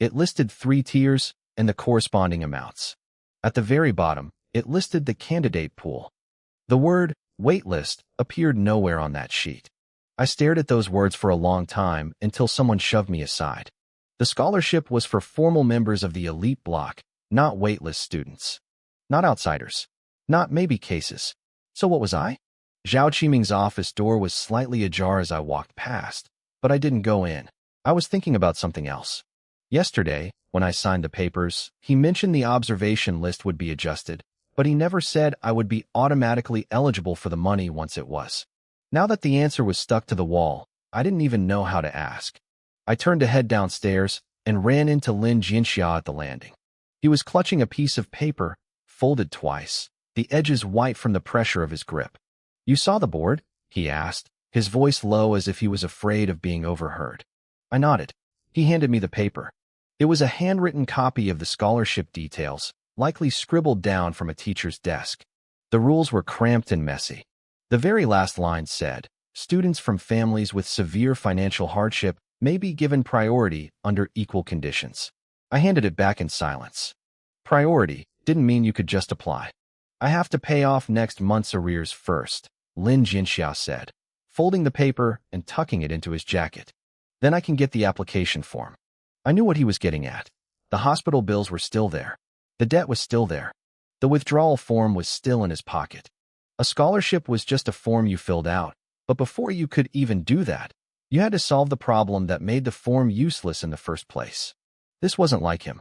It listed 3 tiers and the corresponding amounts. At the very bottom, it listed the candidate pool. The word waitlist appeared nowhere on that sheet. I stared at those words for a long time until someone shoved me aside. The scholarship was for formal members of the elite block, not waitlist students. Not outsiders. Not maybe cases. So what was I? Zhao Qiming's office door was slightly ajar as I walked past, but I didn't go in. I was thinking about something else. Yesterday, when I signed the papers, he mentioned the observation list would be adjusted, but he never said I would be automatically eligible for the money once it was. Now that the answer was stuck to the wall, I didn't even know how to ask. I turned to head downstairs and ran into Lin Jinxia at the landing. He was clutching a piece of paper, folded twice, the edges white from the pressure of his grip. "You saw the board?" he asked, his voice low as if he was afraid of being overheard. I nodded. He handed me the paper. It was a handwritten copy of the scholarship details, likely scribbled down from a teacher's desk. The rules were cramped and messy. The very last line said, "Students from families with severe financial hardship may be given priority under equal conditions." I handed it back in silence. Priority didn't mean you could just apply. "I have to pay off next month's arrears first," Lin Jinxia said, folding the paper and tucking it into his jacket. "Then I can get the application form." I knew what he was getting at. The hospital bills were still there. The debt was still there. The withdrawal form was still in his pocket. A scholarship was just a form you filled out, but before you could even do that, you had to solve the problem that made the form useless in the first place. This wasn't like him.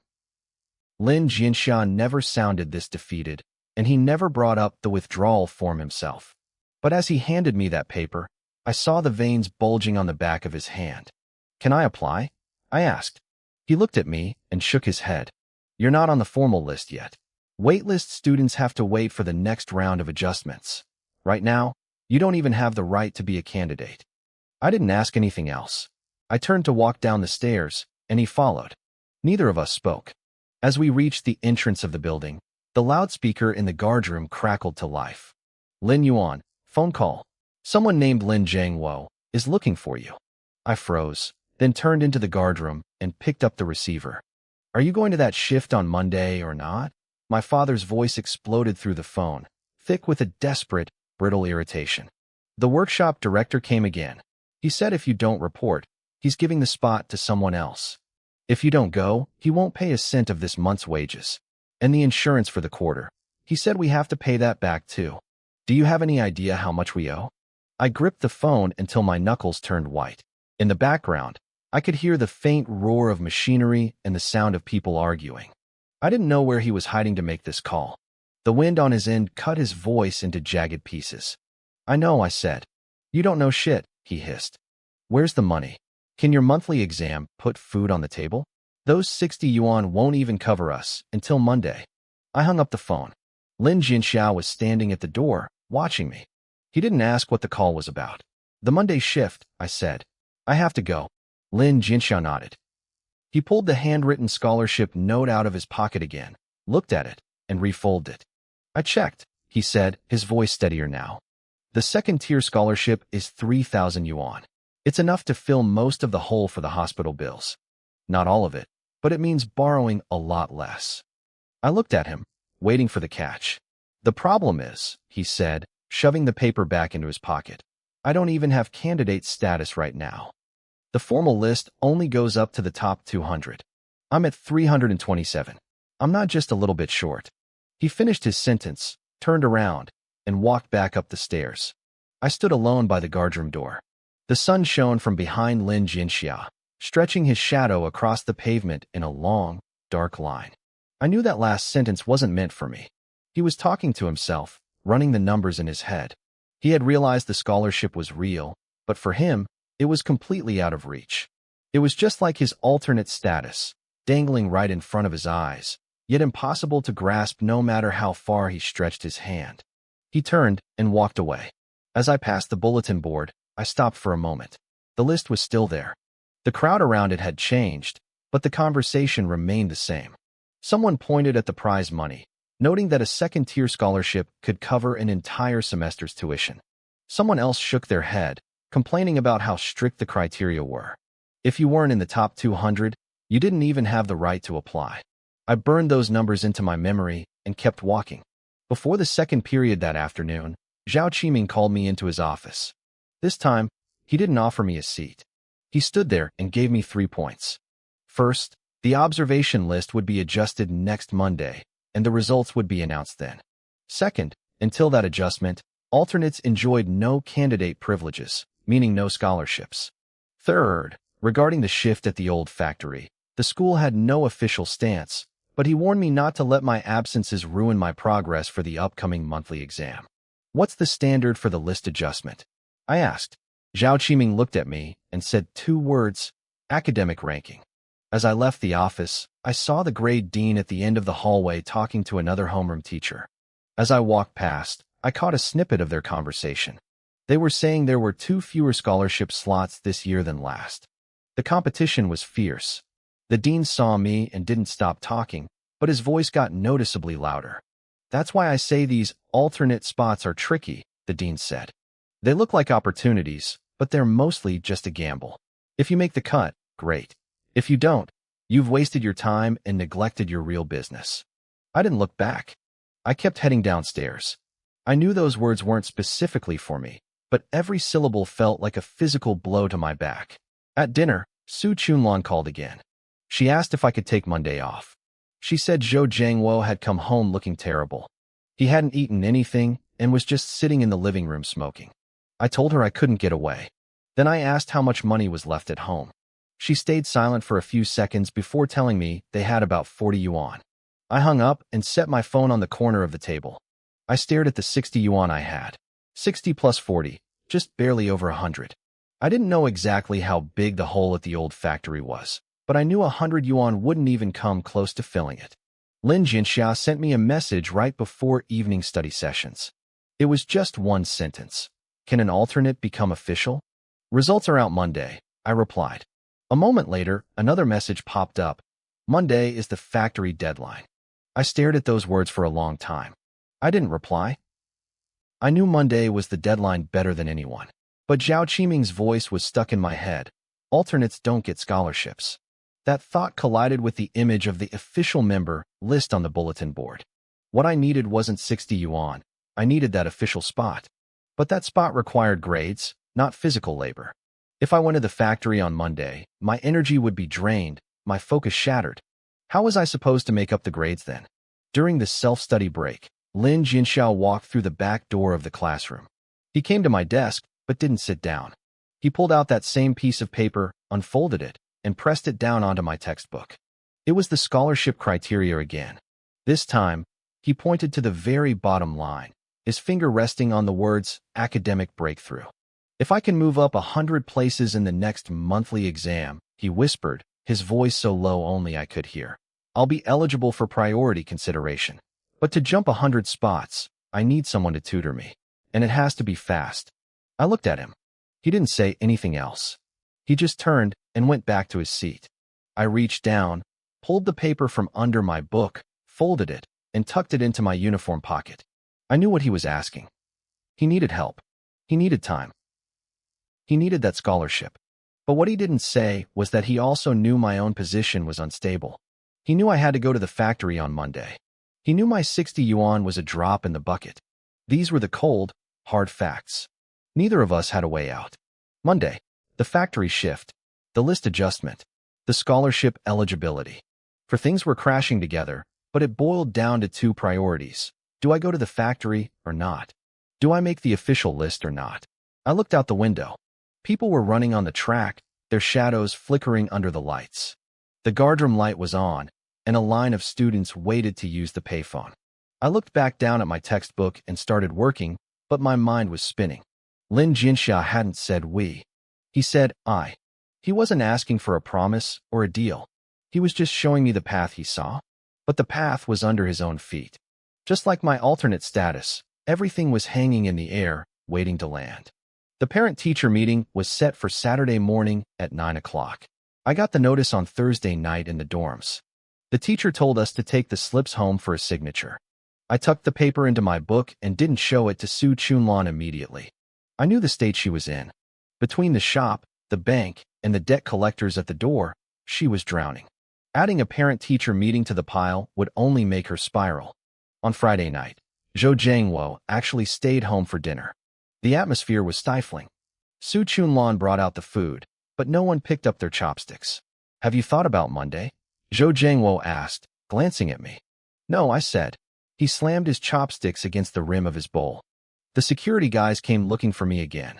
Lin Jinxia never sounded this defeated, and he never brought up the withdrawal form himself. But as he handed me that paper, I saw the veins bulging on the back of his hand. "Can I apply?" I asked. He looked at me and shook his head. "You're not on the formal list yet. Waitlist students have to wait for the next round of adjustments. Right now, you don't even have the right to be a candidate." I didn't ask anything else. I turned to walk down the stairs, and he followed. Neither of us spoke. As we reached the entrance of the building, the loudspeaker in the guardroom crackled to life. "Lin Yuan, phone call. Someone named Lin Zhangwo is looking for you." I froze, then turned into the guardroom and picked up the receiver. "Are you going to that shift on Monday or not?" My father's voice exploded through the phone, thick with a desperate, brittle irritation. The workshop director came again. He said if you don't report, he's giving the spot to someone else. If you don't go, he won't pay a cent of this month's wages. And the insurance for the quarter. He said we have to pay that back too. Do you have any idea how much we owe? I gripped the phone until my knuckles turned white. In the background, I could hear the faint roar of machinery and the sound of people arguing. I didn't know where he was hiding to make this call. The wind on his end cut his voice into jagged pieces. "I know," I said. "You don't know shit," he hissed. "Where's the money? Can your monthly exam put food on the table? Those 60 yuan won't even cover us until Monday." I hung up the phone. Lin Jinxia was standing at the door, watching me. He didn't ask what the call was about. "The Monday shift," I said. "I have to go." Lin Jinxia nodded. He pulled the handwritten scholarship note out of his pocket again, looked at it, and refolded it. "I checked," he said, his voice steadier now. "The second-tier scholarship is 3,000 yuan. It's enough to fill most of the hole for the hospital bills. Not all of it, but it means borrowing a lot less." I looked at him, waiting for the catch. "The problem is," he said, shoving the paper back into his pocket, I don't even have candidate status right now. The formal list only goes up to the top 200. I'm at 327. I'm not just a little bit short. He finished his sentence, turned around, and walked back up the stairs. I stood alone by the guardroom door. The sun shone from behind Lin Jinxia, stretching his shadow across the pavement in a long, dark line. I knew that last sentence wasn't meant for me. He was talking to himself, running the numbers in his head. He had realized the scholarship was real, but for him, it was completely out of reach. It was just like his alternate status, dangling right in front of his eyes, yet impossible to grasp no matter how far he stretched his hand. He turned and walked away. As I passed the bulletin board, I stopped for a moment. The list was still there. The crowd around it had changed, but the conversation remained the same. Someone pointed at the prize money, noting that a second-tier scholarship could cover an entire semester's tuition. Someone else shook their head, complaining about how strict the criteria were. If you weren't in the top 200, you didn't even have the right to apply. I burned those numbers into my memory and kept walking. Before the second period that afternoon, Zhao Qiming called me into his office. This time, he didn't offer me a seat. He stood there and gave me 3 points. First, the observation list would be adjusted next Monday, and the results would be announced then. Second, until that adjustment, alternates enjoyed no candidate privileges, meaning no scholarships. Third, regarding the shift at the old factory, the school had no official stance, but he warned me not to let my absences ruin my progress for the upcoming monthly exam. What's the standard for the list adjustment? I asked. Zhao Qiming looked at me and said 2 words, academic ranking. As I left the office, I saw the grade dean at the end of the hallway talking to another homeroom teacher. As I walked past, I caught a snippet of their conversation. They were saying there were 2 fewer scholarship slots this year than last. The competition was fierce. The dean saw me and didn't stop talking, but his voice got noticeably louder. That's why I say these alternate spots are tricky, the dean said. They look like opportunities, but they're mostly just a gamble. If you make the cut, great. If you don't, you've wasted your time and neglected your real business. I didn't look back. I kept heading downstairs. I knew those words weren't specifically for me, but every syllable felt like a physical blow to my back. At dinner, Su Chunlong called again. She asked if I could take Monday off. She said Zhou Jiangwo had come home looking terrible. He hadn't eaten anything and was just sitting in the living room smoking. I told her I couldn't get away. Then I asked how much money was left at home. She stayed silent for a few seconds before telling me they had about 40 yuan. I hung up and set my phone on the corner of the table. I stared at the 60 yuan I had. 60 plus 40, just barely over 100. I didn't know exactly how big the hole at the old factory was, but I knew 100 yuan wouldn't even come close to filling it. Lin Jinxia sent me a message right before evening study sessions. It was just one sentence. Can an alternate become official? Results are out Monday, I replied. A moment later, another message popped up. Monday is the factory deadline. I stared at those words for a long time. I didn't reply. I knew Monday was the deadline better than anyone. But Zhao Qiming's voice was stuck in my head. Alternates don't get scholarships. That thought collided with the image of the official member list on the bulletin board. What I needed wasn't 60 yuan. I needed that official spot. But that spot required grades, not physical labor. If I went to the factory on Monday, my energy would be drained, my focus shattered. How was I supposed to make up the grades then? During the self-study break, Lin Jinxiao walked through the back door of the classroom. He came to my desk, but didn't sit down. He pulled out that same piece of paper, unfolded it, and pressed it down onto my textbook. It was the scholarship criteria again. This time, he pointed to the very bottom line, his finger resting on the words, academic breakthrough. If I can move up 100 places in the next monthly exam, he whispered, his voice so low only I could hear, I'll be eligible for priority consideration. But to jump 100 spots, I need someone to tutor me. And it has to be fast. I looked at him. He didn't say anything else. He just turned and went back to his seat. I reached down, pulled the paper from under my book, folded it, and tucked it into my uniform pocket. I knew what he was asking. He needed help. He needed time. He needed that scholarship. But what he didn't say was that he also knew my own position was unstable. He knew I had to go to the factory on Monday. He knew my 60 yuan was a drop in the bucket. These were the cold, hard facts. Neither of us had a way out. Monday, the factory shift, the list adjustment, the scholarship eligibility. For things were crashing together, but it boiled down to two priorities. Do I go to the factory or not? Do I make the official list or not? I looked out the window. People were running on the track, their shadows flickering under the lights. The guardroom light was on, and a line of students waited to use the payphone. I looked back down at my textbook and started working, but my mind was spinning. Lin Jinxia hadn't said we. He said I. He wasn't asking for a promise or a deal. He was just showing me the path he saw. But the path was under his own feet. Just like my alternate status, everything was hanging in the air, waiting to land. The parent-teacher meeting was set for Saturday morning at 9 o'clock. I got the notice on Thursday night in the dorms. The teacher told us to take the slips home for a signature. I tucked the paper into my book and didn't show it to Su Chunlan immediately. I knew the state she was in. Between the shop, the bank, and the debt collectors at the door, she was drowning. Adding a parent-teacher meeting to the pile would only make her spiral. On Friday night, Zhou Jiangwo actually stayed home for dinner. The atmosphere was stifling. Su Chunlan brought out the food, but no one picked up their chopsticks. Have you thought about Monday? Zhou Jiangwo asked, glancing at me. No, I said. He slammed his chopsticks against the rim of his bowl. The security guys came looking for me again.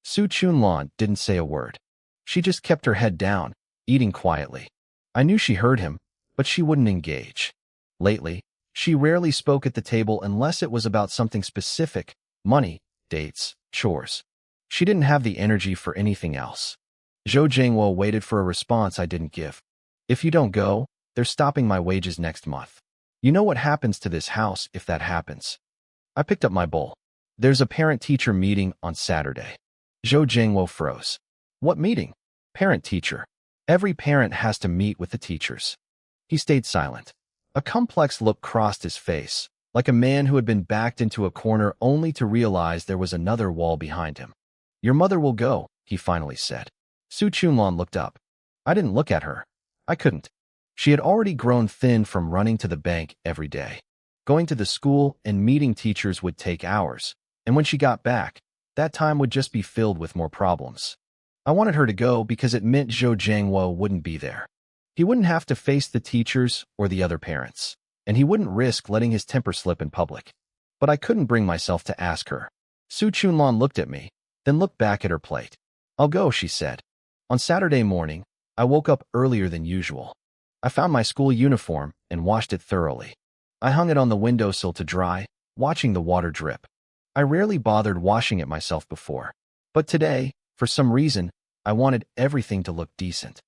Su Chunlan didn't say a word. She just kept her head down, eating quietly. I knew she heard him, but she wouldn't engage. Lately, she rarely spoke at the table unless it was about something specific, money, dates, chores. She didn't have the energy for anything else. Zhou Jiangwo waited for a response I didn't give. If you don't go, they're stopping my wages next month. You know what happens to this house if that happens. I picked up my bowl. There's a parent-teacher meeting on Saturday. Zhou Jiangwo froze. What meeting? Parent-teacher. Every parent has to meet with the teachers. He stayed silent. A complex look crossed his face, like a man who had been backed into a corner only to realize there was another wall behind him. Your mother will go, he finally said. Su Chunlan looked up. I didn't look at her. I couldn't. She had already grown thin from running to the bank every day. Going to the school and meeting teachers would take hours, and when she got back, that time would just be filled with more problems. I wanted her to go because it meant Zhou Jiangwo wouldn't be there. He wouldn't have to face the teachers or the other parents, and he wouldn't risk letting his temper slip in public. But I couldn't bring myself to ask her. Su Chunlan looked at me, then looked back at her plate. I'll go, she said. On Saturday morning, I woke up earlier than usual. I found my school uniform and washed it thoroughly. I hung it on the windowsill to dry, watching the water drip. I rarely bothered washing it myself before. But today, for some reason, I wanted everything to look decent.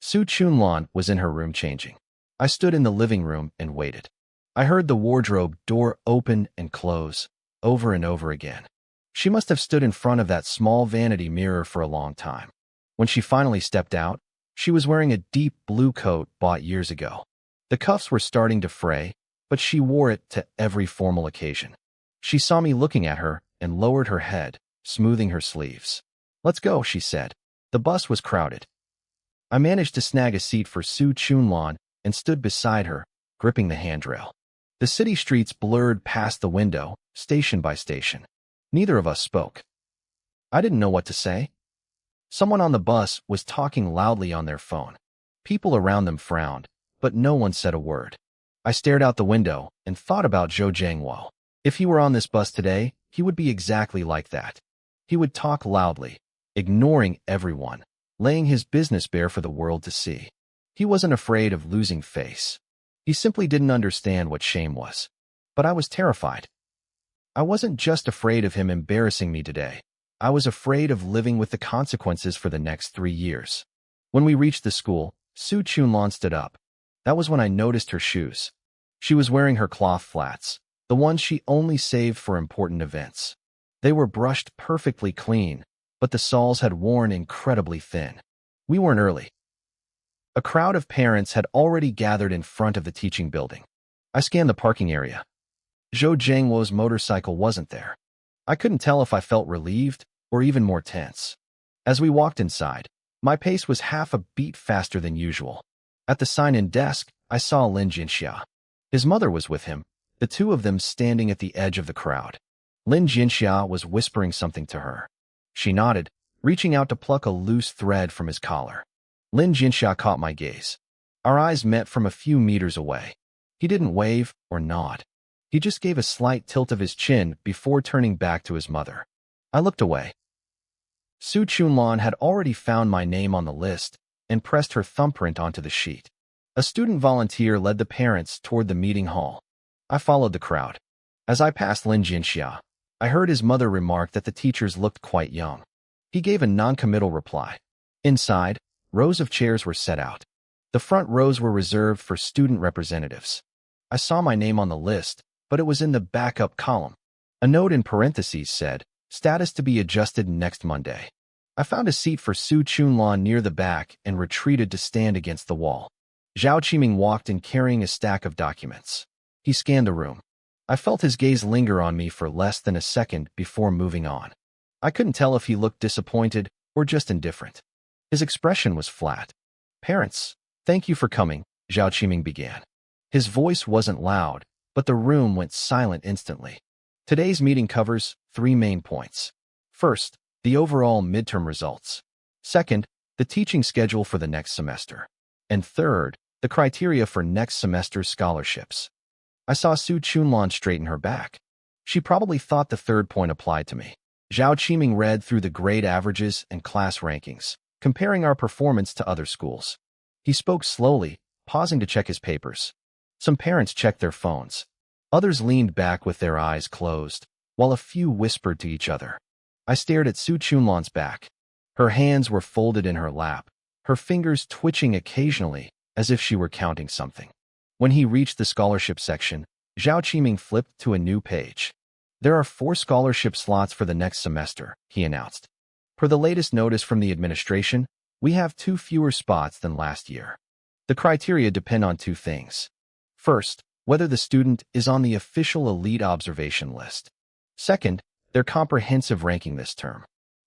Su Chunlan was in her room changing. I stood in the living room and waited. I heard the wardrobe door open and close, over and over again. She must have stood in front of that small vanity mirror for a long time. When she finally stepped out, she was wearing a deep blue coat bought years ago. The cuffs were starting to fray, but she wore it to every formal occasion. She saw me looking at her and lowered her head, smoothing her sleeves. Let's go, she said. The bus was crowded. I managed to snag a seat for Su Chunlan and stood beside her, gripping the handrail. The city streets blurred past the window, station by station. Neither of us spoke. I didn't know what to say. Someone on the bus was talking loudly on their phone. People around them frowned, but no one said a word. I stared out the window and thought about Zhou Jiangwo. If he were on this bus today, he would be exactly like that. He would talk loudly, ignoring everyone, laying his business bare for the world to see. He wasn't afraid of losing face. He simply didn't understand what shame was. But I was terrified. I wasn't just afraid of him embarrassing me today. I was afraid of living with the consequences for the next 3 years. When we reached the school, Su Chunlan stood up. That was when I noticed her shoes. She was wearing her cloth flats, the ones she only saved for important events. They were brushed perfectly clean, but the soles had worn incredibly thin. We weren't early. A crowd of parents had already gathered in front of the teaching building. I scanned the parking area. Zhou Jiangwo's motorcycle wasn't there. I couldn't tell if I felt relieved or even more tense. As we walked inside, my pace was half a beat faster than usual. At the sign-in desk, I saw Lin Jinxia. His mother was with him, the two of them standing at the edge of the crowd. Lin Jinxia was whispering something to her. She nodded, reaching out to pluck a loose thread from his collar. Lin Jinxia caught my gaze. Our eyes met from a few meters away. He didn't wave or nod. He just gave a slight tilt of his chin before turning back to his mother. I looked away. Su Chunlan had already found my name on the list and pressed her thumbprint onto the sheet. A student volunteer led the parents toward the meeting hall. I followed the crowd. As I passed Lin Jinxia, I heard his mother remark that the teachers looked quite young. He gave a non-committal reply. Inside, rows of chairs were set out. The front rows were reserved for student representatives. I saw my name on the list, but it was in the backup column. A note in parentheses said, "Status to be adjusted next Monday." I found a seat for Su Chunlan near the back and retreated to stand against the wall. Zhao Qiming walked in carrying a stack of documents. He scanned the room. I felt his gaze linger on me for less than a second before moving on. I couldn't tell if he looked disappointed or just indifferent. His expression was flat. "Parents, thank you for coming," Zhao Qiming began. His voice wasn't loud, but the room went silent instantly. Today's meeting covers 3 main points. First, the overall midterm results. Second, the teaching schedule for the next semester. And third, the criteria for next semester's scholarships. I saw Su Chunlan straighten her back. She probably thought the third point applied to me. Zhao Qiming read through the grade averages and class rankings, comparing our performance to other schools. He spoke slowly, pausing to check his papers. Some parents checked their phones. Others leaned back with their eyes closed, while a few whispered to each other. I stared at Su Chunlan's back. Her hands were folded in her lap, her fingers twitching occasionally as if she were counting something. When he reached the scholarship section, Zhao Qiming flipped to a new page. "There are 4 scholarship slots for the next semester," he announced. "Per the latest notice from the administration, we have 2 fewer spots than last year. The criteria depend on 2 things. First, whether the student is on the official elite observation list. Second, their comprehensive ranking this term.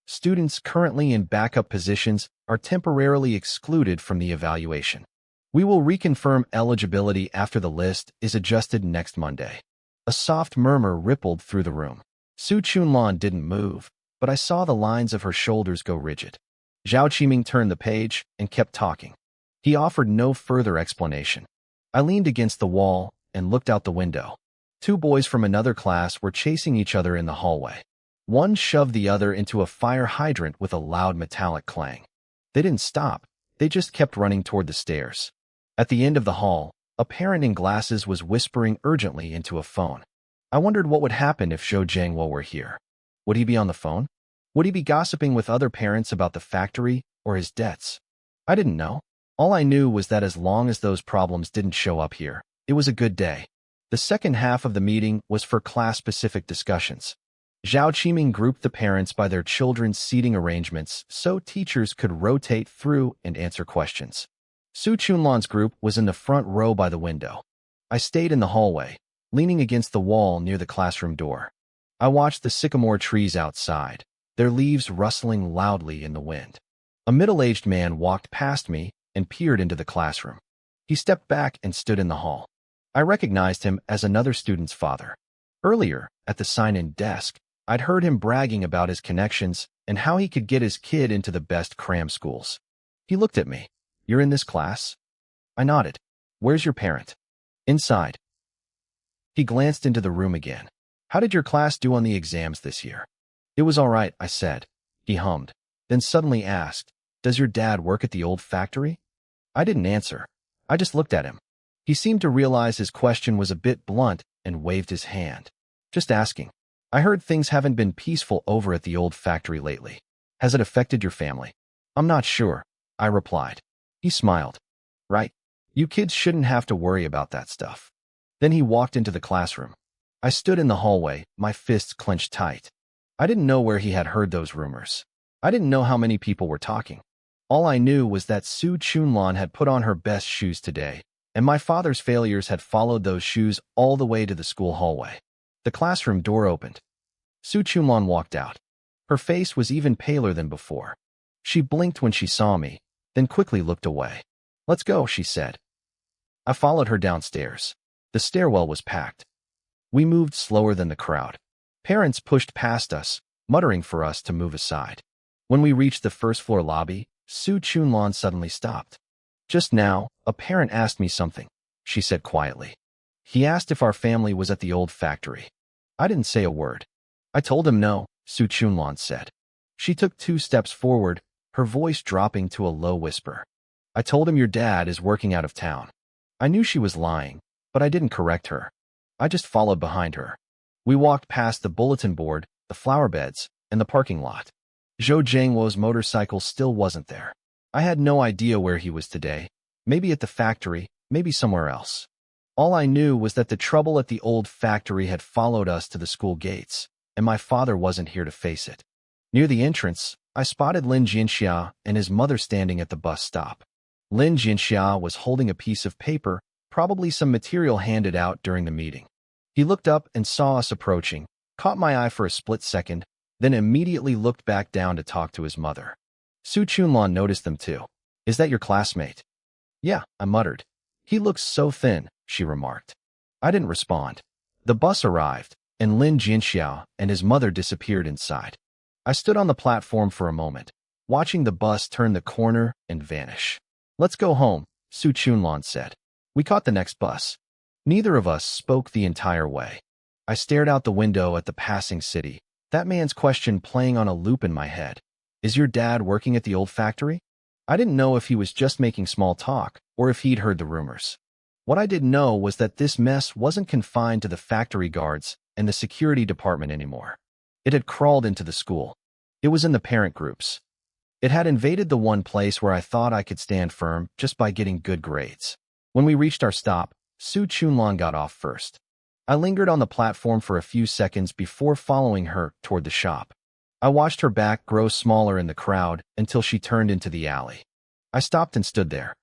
Students currently in backup positions are temporarily excluded from the evaluation. We will reconfirm eligibility after the list is adjusted next Monday." A soft murmur rippled through the room. Su Chunlan didn't move, but I saw the lines of her shoulders go rigid. Zhao Qiming turned the page and kept talking. He offered no further explanation. I leaned against the wall and looked out the window. 2 boys from another class were chasing each other in the hallway. One shoved the other into a fire hydrant with a loud metallic clang. They didn't stop. They just kept running toward the stairs. At the end of the hall, a parent in glasses was whispering urgently into a phone. I wondered what would happen if Zhou Jiangwo were here. Would he be on the phone? Would he be gossiping with other parents about the factory or his debts? I didn't know. All I knew was that as long as those problems didn't show up here, it was a good day. The second half of the meeting was for class-specific discussions. Zhao Qiming grouped the parents by their children's seating arrangements so teachers could rotate through and answer questions. Su Chunlan's group was in the front row by the window. I stayed in the hallway, leaning against the wall near the classroom door. I watched the sycamore trees outside, their leaves rustling loudly in the wind. A middle-aged man walked past me and peered into the classroom. He stepped back and stood in the hall. I recognized him as another student's father. Earlier, at the sign-in desk, I'd heard him bragging about his connections and how he could get his kid into the best cram schools. He looked at me. "You're in this class?" I nodded. "Where's your parent?" "Inside." He glanced into the room again. "How did your class do on the exams this year?" "It was all right," I said. He hummed, then suddenly asked, "Does your dad work at the old factory?" I didn't answer. I just looked at him. He seemed to realize his question was a bit blunt and waved his hand. "Just asking. I heard things haven't been peaceful over at the old factory lately. Has it affected your family?" "I'm not sure," I replied. He smiled. "Right. You kids shouldn't have to worry about that stuff." Then he walked into the classroom. I stood in the hallway, my fists clenched tight. I didn't know where he had heard those rumors. I didn't know how many people were talking. All I knew was that Su Chunlan had put on her best shoes today, and my father's failures had followed those shoes all the way to the school hallway. The classroom door opened. Su Chunlan walked out. Her face was even paler than before. She blinked when she saw me, then quickly looked away. "Let's go," she said. I followed her downstairs. The stairwell was packed. We moved slower than the crowd. Parents pushed past us, muttering for us to move aside. When we reached the first-floor lobby, Su Chunlan suddenly stopped. "Just now, a parent asked me something," she said quietly. "He asked if our family was at the old factory." I didn't say a word. "I told him no," Su Chunlan said. She took 2 steps forward, her voice dropping to a low whisper. "I told him your dad is working out of town." I knew she was lying, but I didn't correct her. I just followed behind her. We walked past the bulletin board, the flower beds, and the parking lot. Zhou Jiangwo's motorcycle still wasn't there. I had no idea where he was today. Maybe at the factory, maybe somewhere else. All I knew was that the trouble at the old factory had followed us to the school gates, and my father wasn't here to face it. Near the entrance, I spotted Lin Jianxia and his mother standing at the bus stop. Lin Jianxia was holding a piece of paper, probably some material handed out during the meeting. He looked up and saw us approaching, caught my eye for a split second, then immediately looked back down to talk to his mother. Su Chunlan noticed them too. "Is that your classmate?" "Yeah," I muttered. "He looks so thin," she remarked. I didn't respond. The bus arrived, and Lin Jianxiao and his mother disappeared inside. I stood on the platform for a moment, watching the bus turn the corner and vanish. "Let's go home," Su Chunlan said. We caught the next bus. Neither of us spoke the entire way. I stared out the window at the passing city, that man's question playing on a loop in my head. "Is your dad working at the old factory?" I didn't know if he was just making small talk or if he'd heard the rumors. What I did know was that this mess wasn't confined to the factory guards and the security department anymore. It had crawled into the school. It was in the parent groups. It had invaded the one place where I thought I could stand firm just by getting good grades. When we reached our stop, Su Chunlan got off first. I lingered on the platform for a few seconds before following her toward the shop. I watched her back grow smaller in the crowd until she turned into the alley. I stopped and stood there.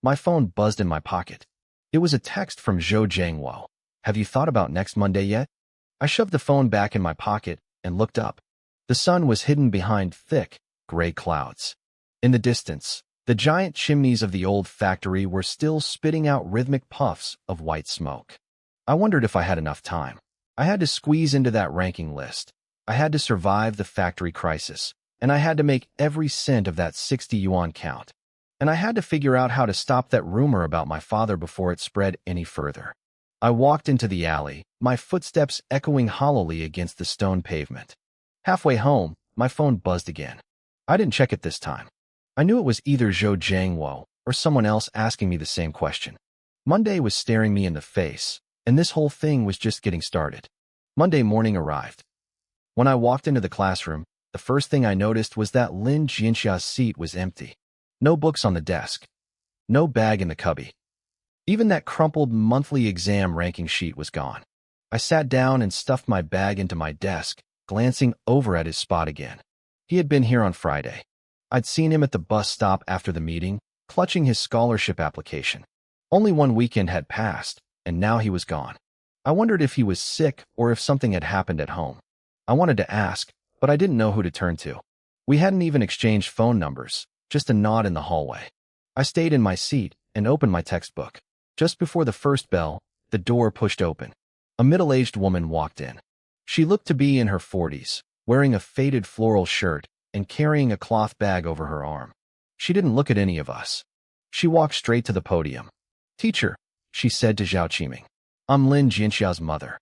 My phone buzzed in my pocket. It was a text from Zhou Jiangwo. "Have you thought about next Monday yet?" I shoved the phone back in my pocket and looked up. The sun was hidden behind thick, gray clouds. In the distance, the giant chimneys of the old factory were still spitting out rhythmic puffs of white smoke. I wondered if I had enough time. I had to squeeze into that ranking list. I had to survive the factory crisis, and I had to make every cent of that 60 yuan count. And I had to figure out how to stop that rumor about my father before it spread any further. I walked into the alley, my footsteps echoing hollowly against the stone pavement. Halfway home, my phone buzzed again. I didn't check it this time. I knew it was either Zhou Jiangwo or someone else asking me the same question. Monday was staring me in the face, and this whole thing was just getting started. Monday morning arrived. When I walked into the classroom, the first thing I noticed was that Lin Jianxia's seat was empty. No books on the desk. No bag in the cubby. Even that crumpled monthly exam ranking sheet was gone. I sat down and stuffed my bag into my desk, glancing over at his spot again. He had been here on Friday. I'd seen him at the bus stop after the meeting, clutching his scholarship application. Only one weekend had passed, and now he was gone. I wondered if he was sick or if something had happened at home. I wanted to ask, but I didn't know who to turn to. We hadn't even exchanged phone numbers, just a nod in the hallway. I stayed in my seat and opened my textbook. Just before the first bell, the door pushed open. A middle-aged woman walked in. She looked to be in her 40s, wearing a faded floral shirt and carrying a cloth bag over her arm. She didn't look at any of us. She walked straight to the podium. "Teacher," she said to Zhao Qiming. "I'm Lin Jianxia's mother."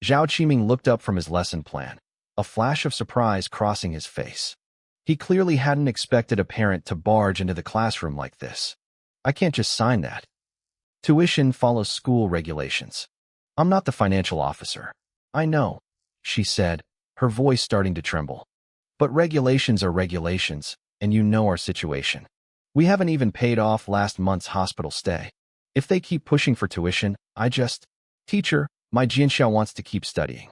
Zhao Qiming looked up from his lesson plan, a flash of surprise crossing his face. He clearly hadn't expected a parent to barge into the classroom like this. "I can't just sign that. Tuition follows school regulations. I'm not the financial officer." "I know," she said, her voice starting to tremble. "But regulations are regulations, and you know our situation. We haven't even paid off last month's hospital stay. If they keep pushing for tuition, Teacher, my Jianxia wants to keep studying.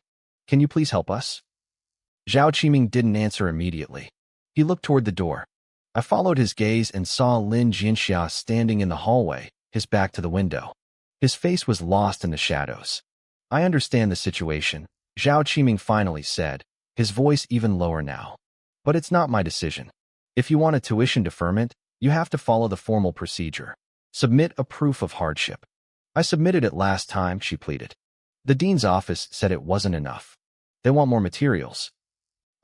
Can you please help us?" Zhao Qiming didn't answer immediately. He looked toward the door. I followed his gaze and saw Lin Jianxia standing in the hallway, his back to the window. His face was lost in the shadows. "I understand the situation," Zhao Qiming finally said, his voice even lower now. "But it's not my decision. If you want a tuition deferment, you have to follow the formal procedure. Submit a proof of hardship." "I submitted it last time," she pleaded. "The dean's office said it wasn't enough. They want more materials."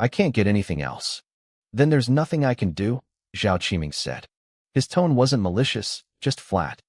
I can't get anything else. Then there's nothing I can do, Zhao Qiming said. His tone wasn't malicious, just flat.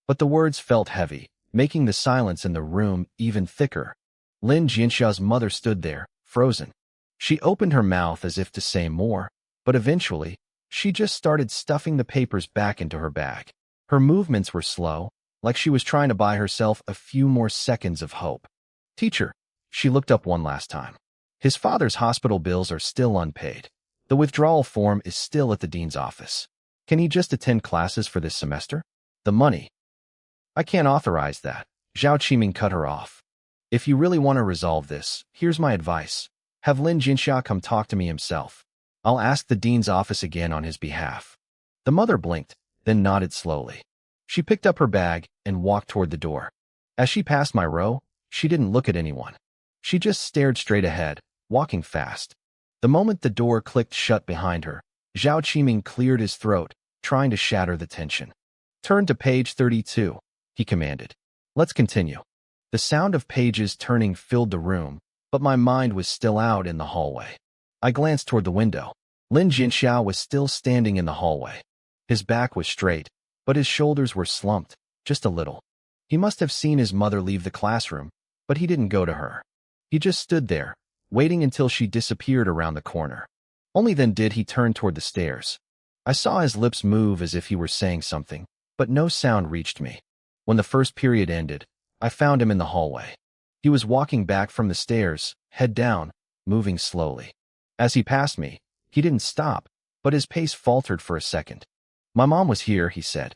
But the words felt heavy, making the silence in the room even thicker. Lin Jianxia's mother stood there, frozen. She opened her mouth as if to say more, but eventually, she just started stuffing the papers back into her bag. Her movements were slow, like she was trying to buy herself a few more seconds of hope. Teacher, she looked up one last time. His father's hospital bills are still unpaid. The withdrawal form is still at the dean's office. Can he just attend classes for this semester? The money. I can't authorize that. Zhao Qiming cut her off. If you really want to resolve this, here's my advice. Have Lin Jinxia come talk to me himself. I'll ask the dean's office again on his behalf. The mother blinked, then nodded slowly. She picked up her bag and walked toward the door. As she passed my row, she didn't look at anyone. She just stared straight ahead, walking fast. The moment the door clicked shut behind her, Zhao Qiming cleared his throat, trying to shatter the tension. Turn to page 32, he commanded. Let's continue. The sound of pages turning filled the room, but my mind was still out in the hallway. I glanced toward the window. Lin Jinxiao was still standing in the hallway. His back was straight, but his shoulders were slumped, just a little. He must have seen his mother leave the classroom, but he didn't go to her. He just stood there, waiting until she disappeared around the corner. Only then did he turn toward the stairs. I saw his lips move as if he were saying something, but no sound reached me. When the first period ended, I found him in the hallway. He was walking back from the stairs, head down, moving slowly. As he passed me, he didn't stop, but his pace faltered for a second. My mom was here, he said.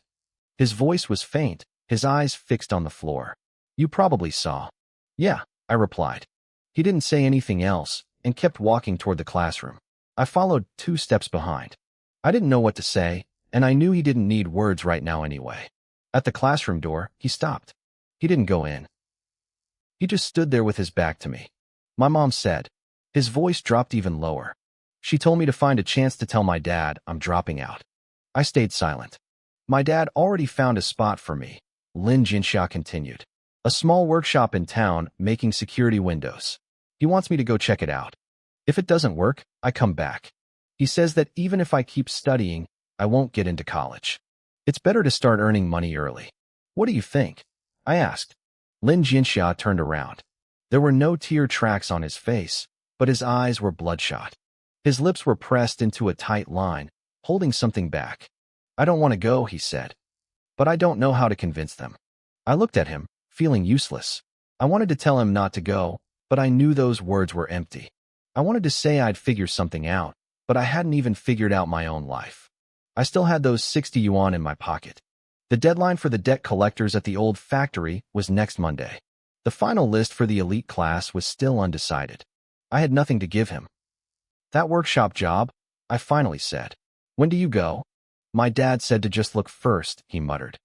His voice was faint, his eyes fixed on the floor. You probably saw. Yeah, I replied. He didn't say anything else and kept walking toward the classroom. I followed 2 steps behind. I didn't know what to say, and I knew he didn't need words right now anyway. At the classroom door, he stopped. He didn't go in. He just stood there with his back to me. My mom said. His voice dropped even lower. She told me to find a chance to tell my dad I'm dropping out. I stayed silent. My dad already found a spot for me, Lin Jinxia continued. A small workshop in town making security windows. He wants me to go check it out. If it doesn't work, I come back. He says that even if I keep studying, I won't get into college. It's better to start earning money early. What do you think? I asked. Lin Jinxia turned around. There were no tear tracks on his face, but his eyes were bloodshot. His lips were pressed into a tight line, holding something back. I don't want to go, he said. But I don't know how to convince them. I looked at him, feeling useless. I wanted to tell him not to go, but I knew those words were empty. I wanted to say I'd figure something out, but I hadn't even figured out my own life. I still had those 60 yuan in my pocket. The deadline for the debt collectors at the old factory was next Monday. The final list for the elite class was still undecided. I had nothing to give him. That workshop job, I finally said. When do you go? My dad said to just look first, he muttered.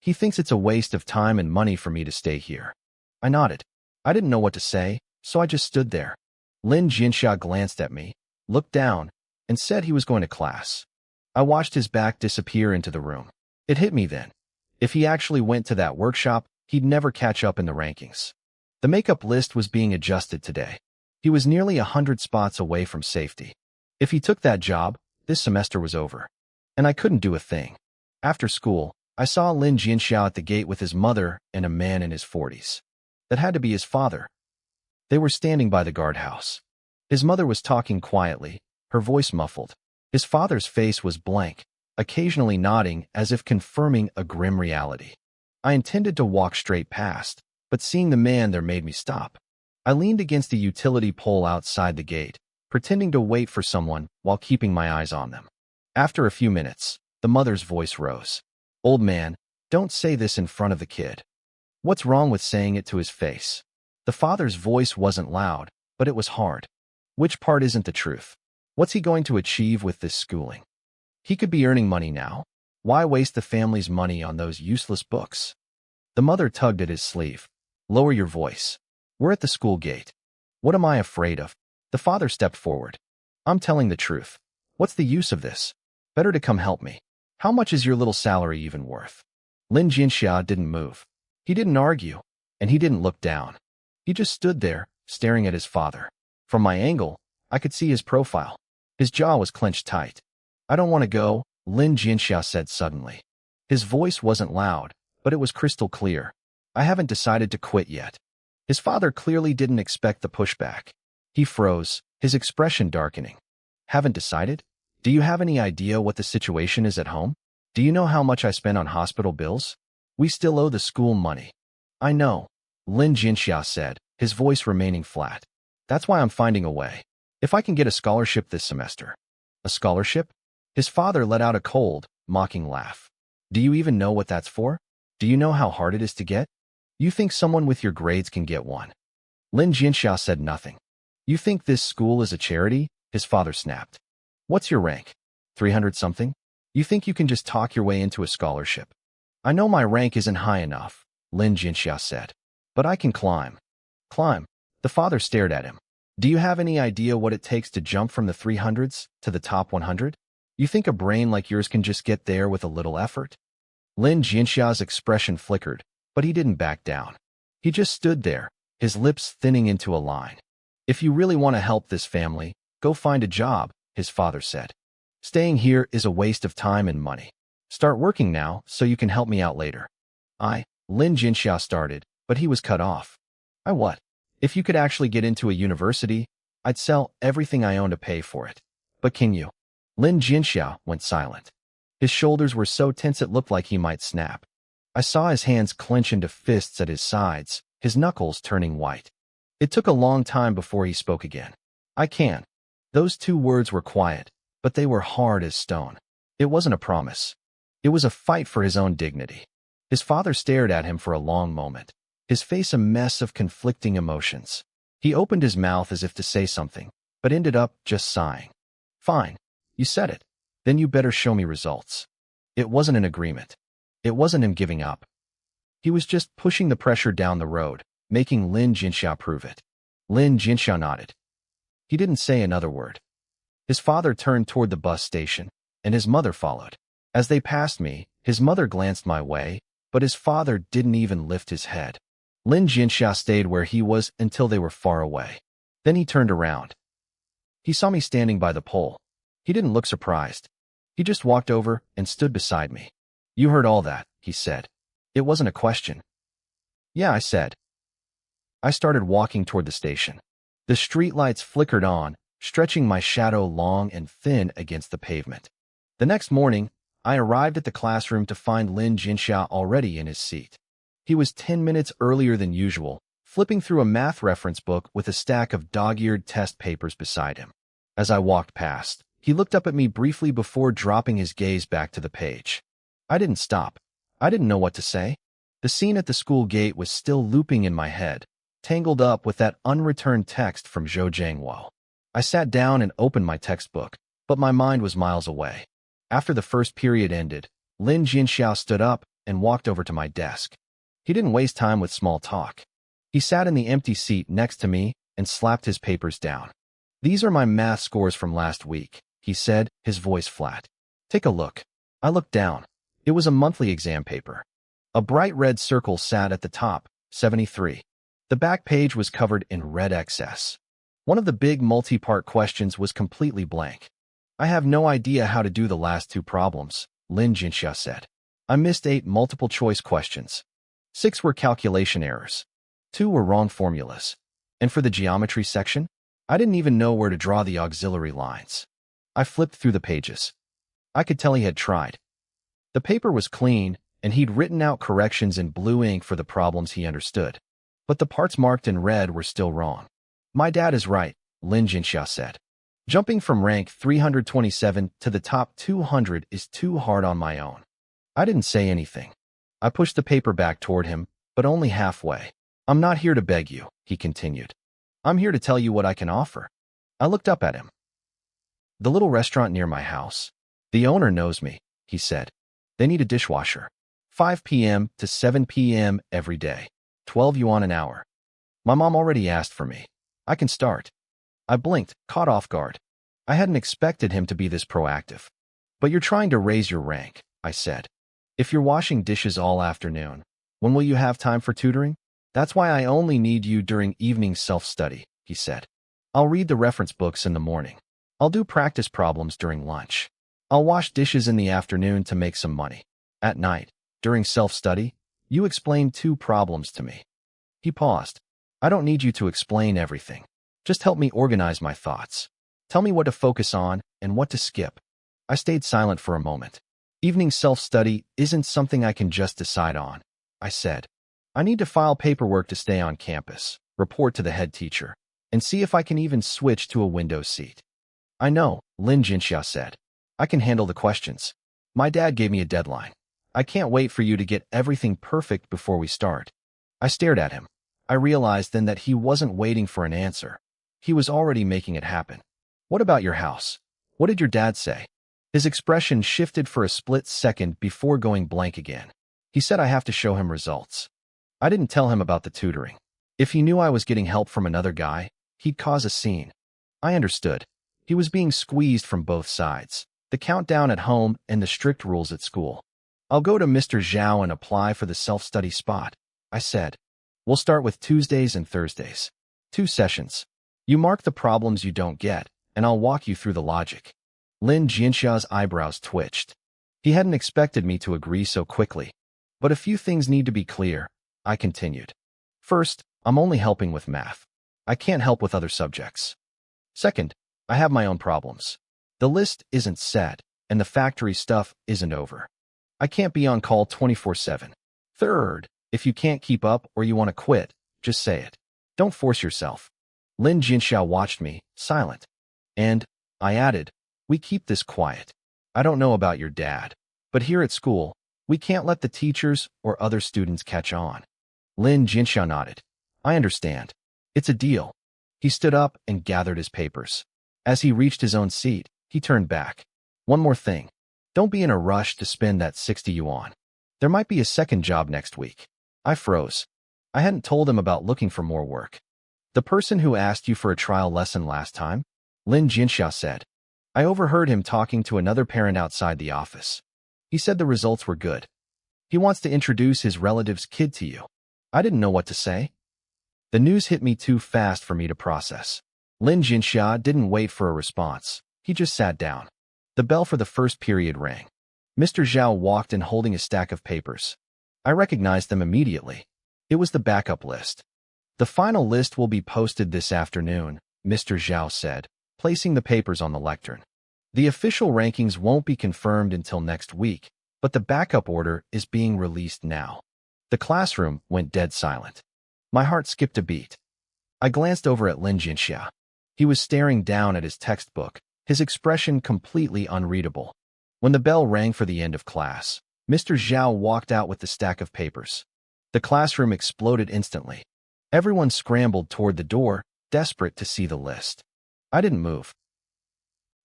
He thinks it's a waste of time and money for me to stay here. I nodded. I didn't know what to say, so I just stood there. Lin Jinxia glanced at me, looked down, and said he was going to class. I watched his back disappear into the room. It hit me then. If he actually went to that workshop, he'd never catch up in the rankings. The makeup list was being adjusted today. He was nearly 100 spots away from safety. If he took that job, this semester was over. And I couldn't do a thing. After school, I saw Lin Jinxiao at the gate with his mother and a man in his 40s. That had to be his father. They were standing by the guardhouse. His mother was talking quietly, her voice muffled. His father's face was blank, occasionally nodding as if confirming a grim reality. I intended to walk straight past, but seeing the man there made me stop. I leaned against a utility pole outside the gate, pretending to wait for someone while keeping my eyes on them. After a few minutes, the mother's voice rose. Old man, don't say this in front of the kid. What's wrong with saying it to his face? The father's voice wasn't loud, but it was hard. Which part isn't the truth? What's he going to achieve with this schooling? He could be earning money now. Why waste the family's money on those useless books? The mother tugged at his sleeve. Lower your voice. We're at the school gate. What am I afraid of? The father stepped forward. I'm telling the truth. What's the use of this? Better to come help me. How much is your little salary even worth? Lin Jinxia didn't move. He didn't argue, and he didn't look down. He just stood there, staring at his father. From my angle, I could see his profile. His jaw was clenched tight. I don't want to go, Lin Jinxia said suddenly. His voice wasn't loud, but it was crystal clear. I haven't decided to quit yet. His father clearly didn't expect the pushback. He froze, his expression darkening. Haven't decided? Do you have any idea what the situation is at home? Do you know how much I spend on hospital bills? We still owe the school money. I know, Lin Jinxia said, his voice remaining flat. That's why I'm finding a way. If I can get a scholarship this semester. A scholarship? His father let out a cold, mocking laugh. Do you even know what that's for? Do you know how hard it is to get? You think someone with your grades can get one? Lin Jinxia said nothing. You think this school is a charity? His father snapped. What's your rank? 300-something? You think you can just talk your way into a scholarship? I know my rank isn't high enough, Lin Jinxia said. But I can climb. Climb? The father stared at him. Do you have any idea what it takes to jump from the 300s to the top 100? You think a brain like yours can just get there with a little effort? Lin Jinxia's expression flickered, but he didn't back down. He just stood there, his lips thinning into a line. If you really want to help this family, go find a job, his father said. Staying here is a waste of time and money. Start working now so you can help me out later. Lin Jinxia started, but he was cut off. I what? If you could actually get into a university, I'd sell everything I own to pay for it. But can you? Lin Jinxia went silent. His shoulders were so tense it looked like he might snap. I saw his hands clench into fists at his sides, his knuckles turning white. It took a long time before he spoke again. I can. Those two words were quiet, but they were hard as stone. It wasn't a promise. It was a fight for his own dignity. His father stared at him for a long moment, his face a mess of conflicting emotions. He opened his mouth as if to say something, but ended up just sighing. Fine, you said it. Then you better show me results. It wasn't an agreement. It wasn't him giving up. He was just pushing the pressure down the road, making Lin Jinxia prove it. Lin Jinxia nodded. He didn't say another word. His father turned toward the bus station, and his mother followed. As they passed me, his mother glanced my way, but his father didn't even lift his head. Lin Jinxia stayed where he was until they were far away. Then he turned around. He saw me standing by the pole. He didn't look surprised. He just walked over and stood beside me. You heard all that, he said. It wasn't a question. Yeah, I said. I started walking toward the station. The streetlights flickered on, stretching my shadow long and thin against the pavement. The next morning, I arrived at the classroom to find Lin Jinxia already in his seat. He was 10 minutes earlier than usual, flipping through a math reference book with a stack of dog-eared test papers beside him. As I walked past, he looked up at me briefly before dropping his gaze back to the page. I didn't stop. I didn't know what to say. The scene at the school gate was still looping in my head, tangled up with that unreturned text from Zhou Jiangwo. I sat down and opened my textbook, but my mind was miles away. After the first period ended, Lin Jinxia stood up and walked over to my desk. He didn't waste time with small talk. He sat in the empty seat next to me and slapped his papers down. These are my math scores from last week, he said, his voice flat. Take a look. I looked down. It was a monthly exam paper. A bright red circle sat at the top, 73. The back page was covered in red excess. One of the big multi-part questions was completely blank. I have no idea how to do the last two problems, Lin Jinxia said. I missed 8 multiple-choice questions. 6 were calculation errors. 2 were wrong formulas. And for the geometry section, I didn't even know where to draw the auxiliary lines. I flipped through the pages. I could tell he had tried. The paper was clean, and he'd written out corrections in blue ink for the problems he understood. But the parts marked in red were still wrong. My dad is right, Lin Jinxia said. Jumping from rank 327 to the top 200 is too hard on my own. I didn't say anything. I pushed the paper back toward him, but only halfway. I'm not here to beg you, he continued. I'm here to tell you what I can offer. I looked up at him. The little restaurant near my house. The owner knows me, he said. They need a dishwasher. 5 p.m. to 7 p.m. every day. 12 yuan an hour. My mom already asked for me. I can start. I blinked, caught off guard. I hadn't expected him to be this proactive. But you're trying to raise your rank, I said. If you're washing dishes all afternoon, when will you have time for tutoring? That's why I only need you during evening self-study, he said. I'll read the reference books in the morning. I'll do practice problems during lunch. I'll wash dishes in the afternoon to make some money. At night, during self-study, you explain 2 problems to me. He paused. I don't need you to explain everything. Just help me organize my thoughts. Tell me what to focus on and what to skip. I stayed silent for a moment. Evening self-study isn't something I can just decide on, I said. I need to file paperwork to stay on campus, report to the head teacher, and see if I can even switch to a window seat. I know, Lin Jinxia said. I can handle the questions. My dad gave me a deadline. I can't wait for you to get everything perfect before we start. I stared at him. I realized then that he wasn't waiting for an answer. He was already making it happen. What about your house? What did your dad say? His expression shifted for a split second before going blank again. He said I have to show him results. I didn't tell him about the tutoring. If he knew I was getting help from another guy, he'd cause a scene. I understood. He was being squeezed from both sides. The countdown at home and the strict rules at school. I'll go to Mr. Zhao and apply for the self-study spot, I said. We'll start with Tuesdays and Thursdays. 2 sessions. You mark the problems you don't get, and I'll walk you through the logic. Lin Jinxia's eyebrows twitched. He hadn't expected me to agree so quickly. But a few things need to be clear, I continued. First, I'm only helping with math. I can't help with other subjects. Second, I have my own problems. The list isn't set, and the factory stuff isn't over. I can't be on call 24/7. Third, if you can't keep up or you want to quit, just say it. Don't force yourself. Lin Jinxiao watched me, silent. And, I added, we keep this quiet. I don't know about your dad, but here at school, we can't let the teachers or other students catch on. Lin Jinxiao nodded. I understand. It's a deal. He stood up and gathered his papers. As he reached his own seat, he turned back. One more thing. Don't be in a rush to spend that 60 yuan. There might be a second job next week. I froze. I hadn't told him about looking for more work. The person who asked you for a trial lesson last time? Lin Jinxiao said. I overheard him talking to another parent outside the office. He said the results were good. He wants to introduce his relative's kid to you. I didn't know what to say. The news hit me too fast for me to process. Lin Jinxia didn't wait for a response. He just sat down. The bell for the first period rang. Mr. Zhao walked in holding a stack of papers. I recognized them immediately. It was the backup list. The final list will be posted this afternoon, Mr. Zhao said, placing the papers on the lectern. The official rankings won't be confirmed until next week, but the backup order is being released now. The classroom went dead silent. My heart skipped a beat. I glanced over at Lin Jinxia. He was staring down at his textbook, his expression completely unreadable. When the bell rang for the end of class, Mr. Zhao walked out with the stack of papers. The classroom exploded instantly. Everyone scrambled toward the door, desperate to see the list. I didn't move.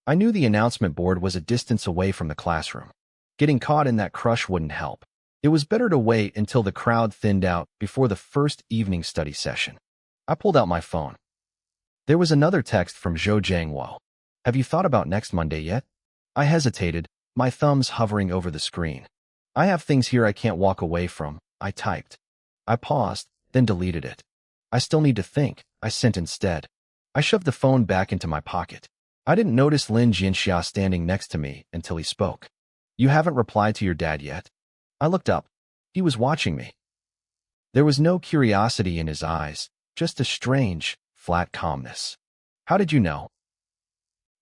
I knew the announcement board was a distance away from the classroom. Getting caught in that crush wouldn't help. It was better to wait until the crowd thinned out before the first evening study session. I pulled out my phone. There was another text from Zhou Jiangwo. Have you thought about next Monday yet? I hesitated, my thumbs hovering over the screen. I have things here I can't walk away from, I typed. I paused, then deleted it. I still need to think, I sent instead. I shoved the phone back into my pocket. I didn't notice Lin Jinxia standing next to me until he spoke. You haven't replied to your dad yet? I looked up. He was watching me. There was no curiosity in his eyes, just a strange, flat calmness. How did you know?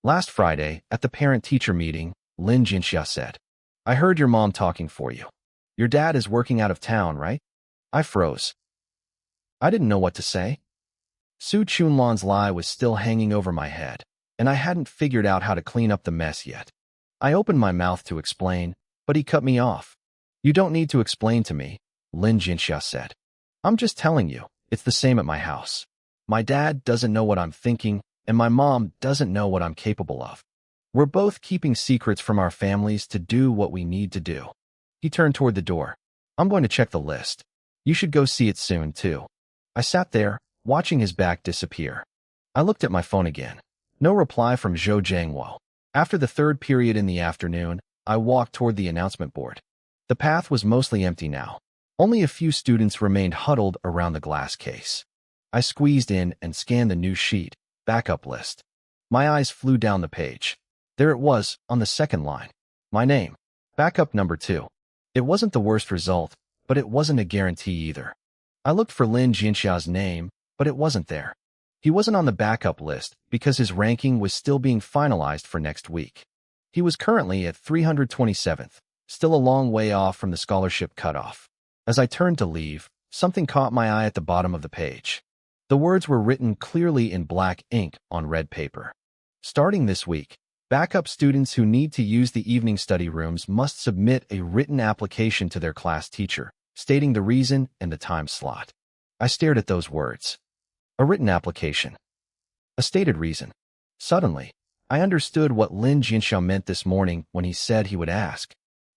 Last Friday, at the parent-teacher meeting, Lin Jinxia said. I heard your mom talking for you. Your dad is working out of town, right? I froze. I didn't know what to say. Su Chunlan's lie was still hanging over my head, and I hadn't figured out how to clean up the mess yet. I opened my mouth to explain, but he cut me off. You don't need to explain to me, Lin Jinxia said. I'm just telling you, it's the same at my house. My dad doesn't know what I'm thinking, and my mom doesn't know what I'm capable of. We're both keeping secrets from our families to do what we need to do. He turned toward the door. I'm going to check the list. You should go see it soon, too. I sat there, watching his back disappear. I looked at my phone again. No reply from Zhou Jiangwo. After the third period in the afternoon, I walked toward the announcement board. The path was mostly empty now. Only a few students remained huddled around the glass case. I squeezed in and scanned the new sheet. Backup list. My eyes flew down the page. There it was, on the second line. My name. Backup number 2. It wasn't the worst result, but it wasn't a guarantee either. I looked for Lin Jinxia's name, but it wasn't there. He wasn't on the backup list because his ranking was still being finalized for next week. He was currently at 327th, still a long way off from the scholarship cutoff. As I turned to leave, something caught my eye at the bottom of the page. The words were written clearly in black ink on red paper. Starting this week, backup students who need to use the evening study rooms must submit a written application to their class teacher, stating the reason and the time slot. I stared at those words. A written application. A stated reason. Suddenly, I understood what Lin Jinxiao meant this morning when he said he would ask.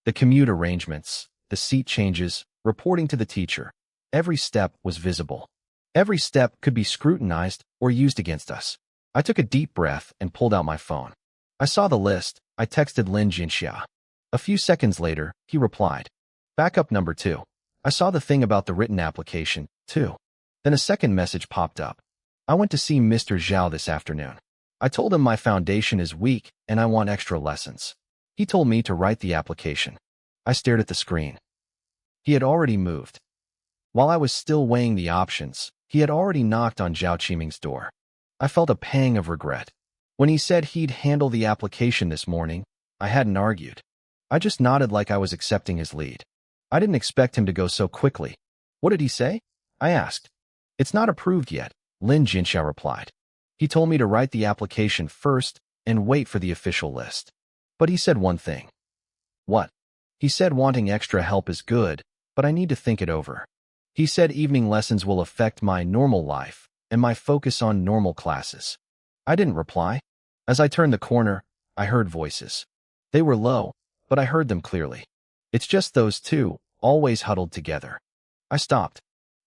The commute arrangements, the seat changes, reporting to the teacher. Every step was visible. Every step could be scrutinized or used against us. I took a deep breath and pulled out my phone. I saw the list. I texted Lin Jinxia. A few seconds later, he replied. Backup number 2. I saw the thing about the written application, too. Then a second message popped up. I went to see Mr. Zhao this afternoon. I told him my foundation is weak and I want extra lessons. He told me to write the application. I stared at the screen. He had already moved. While I was still weighing the options, he had already knocked on Zhao Qiming's door. I felt a pang of regret. When he said he'd handle the application this morning, I hadn't argued. I just nodded like I was accepting his lead. I didn't expect him to go so quickly. What did he say? I asked. It's not approved yet, Lin Jinxia replied. He told me to write the application first and wait for the official list. But he said one thing. What? He said wanting extra help is good, but I need to think it over. He said evening lessons will affect my normal life and my focus on normal classes. I didn't reply. As I turned the corner, I heard voices. They were low, but I heard them clearly. It's just those two, always huddled together. I stopped.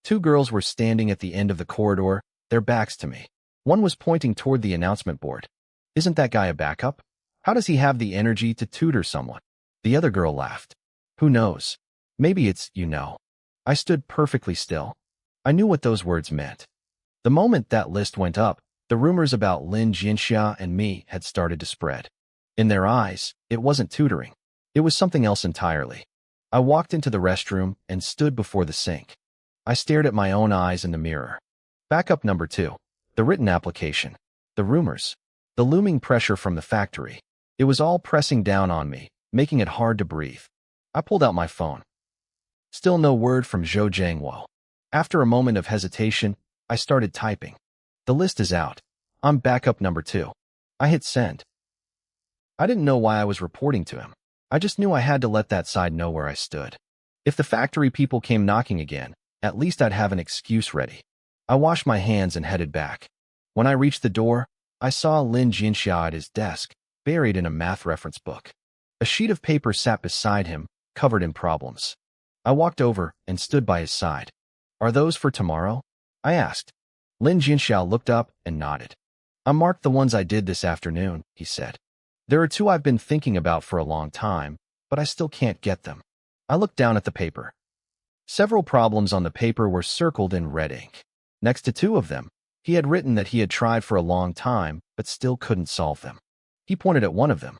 2 girls were standing at the end of the corridor, their backs to me. One was pointing toward the announcement board. Isn't that guy a backup? How does he have the energy to tutor someone? The other girl laughed. Who knows? Maybe it's, you know. I stood perfectly still. I knew what those words meant. The moment that list went up, the rumors about Lin Jinxia and me had started to spread. In their eyes, it wasn't tutoring. It was something else entirely. I walked into the restroom and stood before the sink. I stared at my own eyes in the mirror. Backup number 2. The written application. The rumors. The looming pressure from the factory. It was all pressing down on me, making it hard to breathe. I pulled out my phone. Still no word from Zhou Jiangwo. After a moment of hesitation, I started typing. The list is out. I'm backup number 2. I hit send. I didn't know why I was reporting to him. I just knew I had to let that side know where I stood. If the factory people came knocking again, at least I'd have an excuse ready. I washed my hands and headed back. When I reached the door, I saw Lin Jinxia at his desk, buried in a math reference book. A sheet of paper sat beside him, covered in problems. I walked over and stood by his side. Are those for tomorrow? I asked. Lin Jinxia looked up and nodded. I marked the ones I did this afternoon, he said. There are 2 I've been thinking about for a long time, but I still can't get them. I looked down at the paper. Several problems on the paper were circled in red ink. Next to 2 of them, he had written that he had tried for a long time, but still couldn't solve them. He pointed at one of them.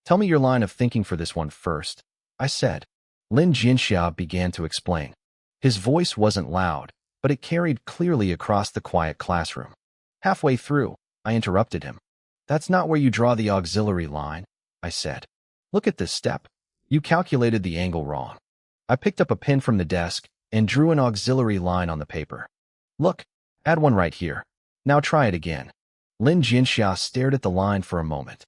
Tell me your line of thinking for this one first, I said. Lin Jinxia began to explain. His voice wasn't loud, but it carried clearly across the quiet classroom. Halfway through, I interrupted him. That's not where you draw the auxiliary line, I said. Look at this step. You calculated the angle wrong. I picked up a pen from the desk and drew an auxiliary line on the paper. Look, add one right here. Now try it again. Lin Jinxia stared at the line for a moment.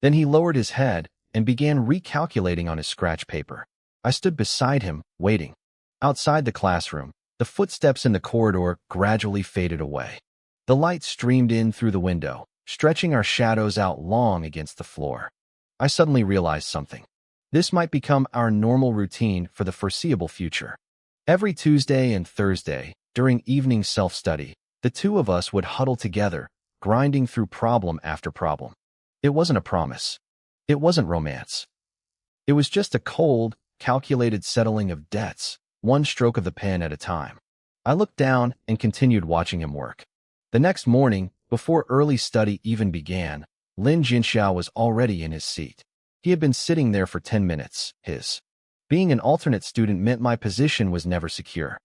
Then he lowered his head and began recalculating on his scratch paper. I stood beside him, waiting. Outside the classroom, the footsteps in the corridor gradually faded away. The light streamed in through the window, stretching our shadows out long against the floor. I suddenly realized something. This might become our normal routine for the foreseeable future. Every Tuesday and Thursday, during evening self-study, the 2 of us would huddle together, grinding through problem after problem. It wasn't a promise. It wasn't romance. It was just a cold, calculated settling of debts, one stroke of the pen at a time. I looked down and continued watching him work. The next morning, Before early study even began, Lin Jinxiao was already in his seat. He had been sitting there for 10 minutes. Being an alternate student meant my position was never secure.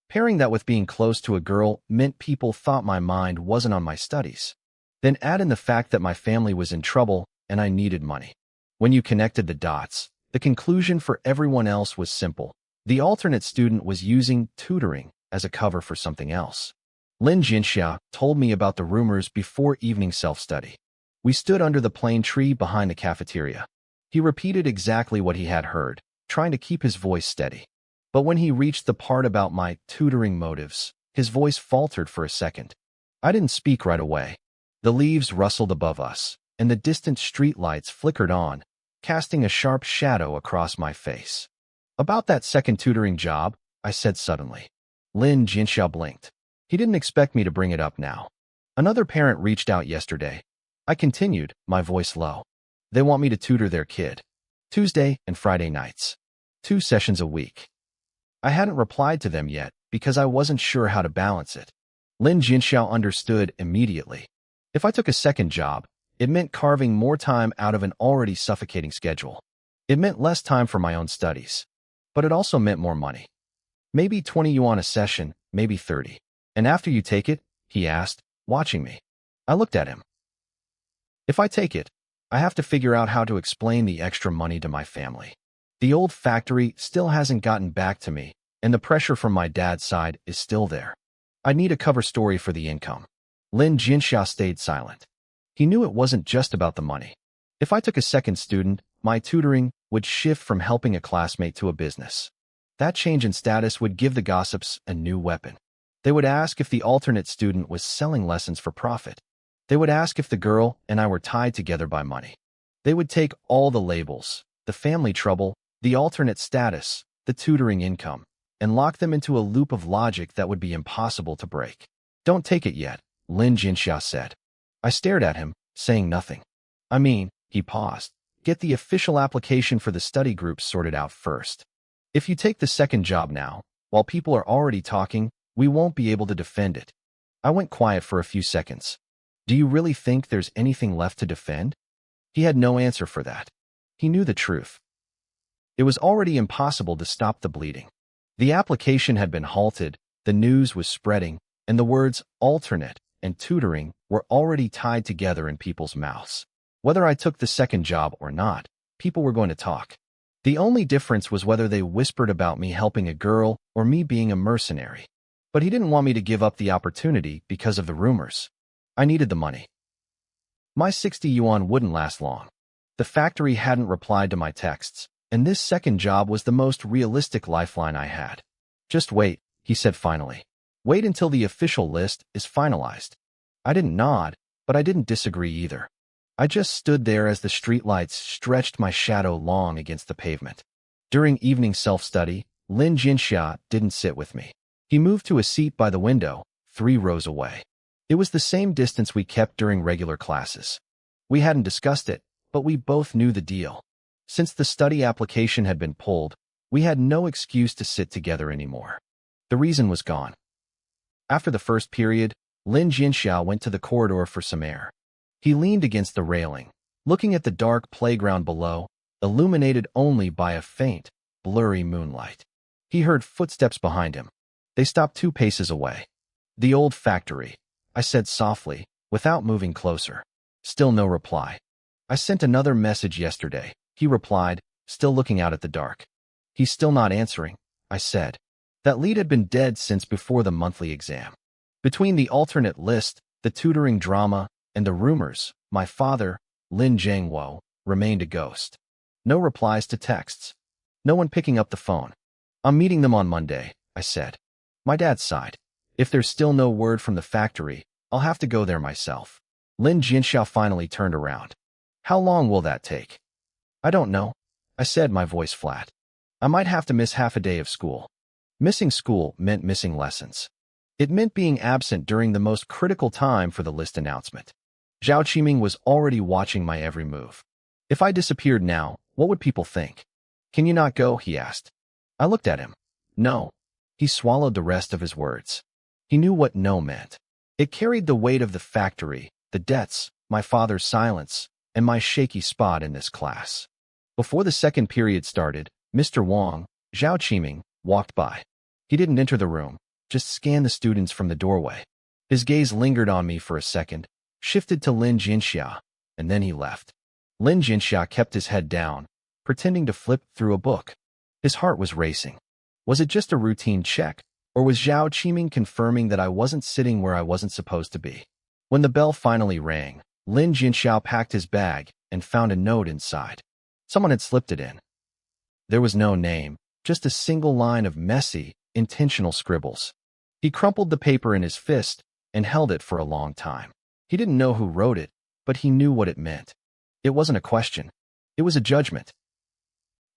Pairing that with being close to a girl meant people thought my mind wasn't on my studies. Then add in the fact that my family was in trouble and I needed money. When you connected the dots, the conclusion for everyone else was simple. The alternate student was using tutoring as a cover for something else. Lin Jinxia told me about the rumors before evening self-study. We stood under the plane tree behind the cafeteria. He repeated exactly what he had heard, trying to keep his voice steady. But when he reached the part about my tutoring motives, his voice faltered for a second. I didn't speak right away. The leaves rustled above us, and the distant streetlights flickered on, casting a sharp shadow across my face. About that second tutoring job, I said suddenly. Lin Jinxiao blinked. He didn't expect me to bring it up now. Another parent reached out yesterday. I continued, my voice low. They want me to tutor their kid. Tuesday and Friday nights. 2 sessions a week. I hadn't replied to them yet because I wasn't sure how to balance it. Lin Jinxiao understood immediately. If I took a second job, it meant carving more time out of an already suffocating schedule. It meant less time for my own studies. But it also meant more money. Maybe 20 yuan a session, maybe 30. And after you take it? He asked, watching me. I looked at him. If I take it, I have to figure out how to explain the extra money to my family. The old factory still hasn't gotten back to me, and the pressure from my dad's side is still there. I need a cover story for the income. Lin Jinxiao stayed silent. He knew it wasn't just about the money. If I took a second student, my tutoring would shift from helping a classmate to a business. That change in status would give the gossips a new weapon. They would ask if the alternate student was selling lessons for profit. They would ask if the girl and I were tied together by money. They would take all the labels, the family trouble, the alternate status, the tutoring income, and lock them into a loop of logic that would be impossible to break. Don't take it yet, Lin Jinxiao said. I stared at him, saying nothing. I mean, he paused. Get the official application for the study groups sorted out first. If you take the second job now, while people are already talking, we won't be able to defend it. I went quiet for a few seconds. Do you really think there's anything left to defend? He had no answer for that. He knew the truth. It was already impossible to stop the bleeding. The application had been halted, the news was spreading, and the words alternate and tutoring were already tied together in people's mouths. Whether I took the second job or not, people were going to talk. The only difference was whether they whispered about me helping a girl or me being a mercenary. But he didn't want me to give up the opportunity because of the rumors. I needed the money. My 60 yuan wouldn't last long. The factory hadn't replied to my texts, and this second job was the most realistic lifeline I had. Just wait, he said finally. Wait until the official list is finalized. I didn't nod, but I didn't disagree either. I just stood there as the streetlights stretched my shadow long against the pavement. During evening self-study, Lin Jinxia didn't sit with me. He moved to a seat by the window, 3 rows away. It was the same distance we kept during regular classes. We hadn't discussed it, but we both knew the deal. Since the study application had been pulled, we had no excuse to sit together anymore. The reason was gone. After the first period, Lin Jinxiao went to the corridor for some air. He leaned against the railing, looking at the dark playground below, illuminated only by a faint, blurry moonlight. He heard footsteps behind him. They stopped 2 paces away. The old factory, I said softly, without moving closer. Still no reply. I sent another message yesterday, he replied, still looking out at the dark. He's still not answering, I said. That lead had been dead since before the monthly exam. Between the alternate list, the tutoring drama, and the rumors, my father, Lin Jiangwo, remained a ghost. No replies to texts. No one picking up the phone. I'm meeting them on Monday, I said. My dad sighed. If there's still no word from the factory, I'll have to go there myself. Lin Jinxiao finally turned around. How long will that take? I don't know, I said, my voice flat. I might have to miss half a day of school. Missing school meant missing lessons. It meant being absent during the most critical time for the list announcement. Zhao Qiming was already watching my every move. If I disappeared now, what would people think? Can you not go? He asked. I looked at him. No. He swallowed the rest of his words. He knew what no meant. It carried the weight of the factory, the debts, my father's silence, and my shaky spot in this class. Before the second period started, Mr. Wang, Zhao Qiming, walked by. He didn't enter the room, just scanned the students from the doorway. His gaze lingered on me for a second, shifted to Lin Jinxia, and then he left. Lin Jinxia kept his head down, pretending to flip through a book. His heart was racing. Was it just a routine check, or was Zhao Qiming confirming that I wasn't sitting where I wasn't supposed to be? When the bell finally rang, Lin Jinxiao packed his bag and found a note inside. Someone had slipped it in. There was no name, just a single line of messy, intentional scribbles. He crumpled the paper in his fist and held it for a long time. He didn't know who wrote it, but he knew what it meant. It wasn't a question. It was a judgment.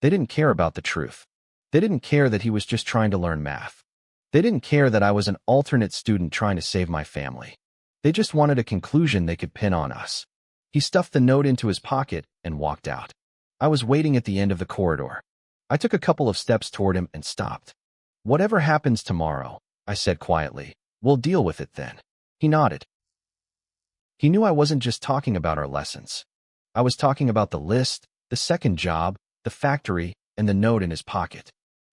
They didn't care about the truth. They didn't care that he was just trying to learn math. They didn't care that I was an alternate student trying to save my family. They just wanted a conclusion they could pin on us. He stuffed the note into his pocket and walked out. I was waiting at the end of the corridor. I took a couple of steps toward him and stopped. "Whatever happens tomorrow," I said quietly, "we'll deal with it then." He nodded. He knew I wasn't just talking about our lessons. I was talking about the list, the second job, the factory, and the note in his pocket.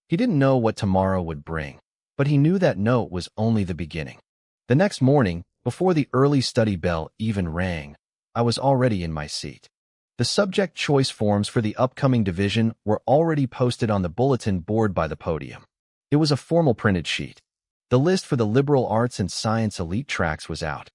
He didn't know what tomorrow would bring, but he knew that note was only the beginning. The next morning, before the early study bell even rang, I was already in my seat. The subject choice forms for the upcoming division were already posted on the bulletin board by the podium. It was a formal printed sheet. The list for the liberal arts and science elite tracks was out.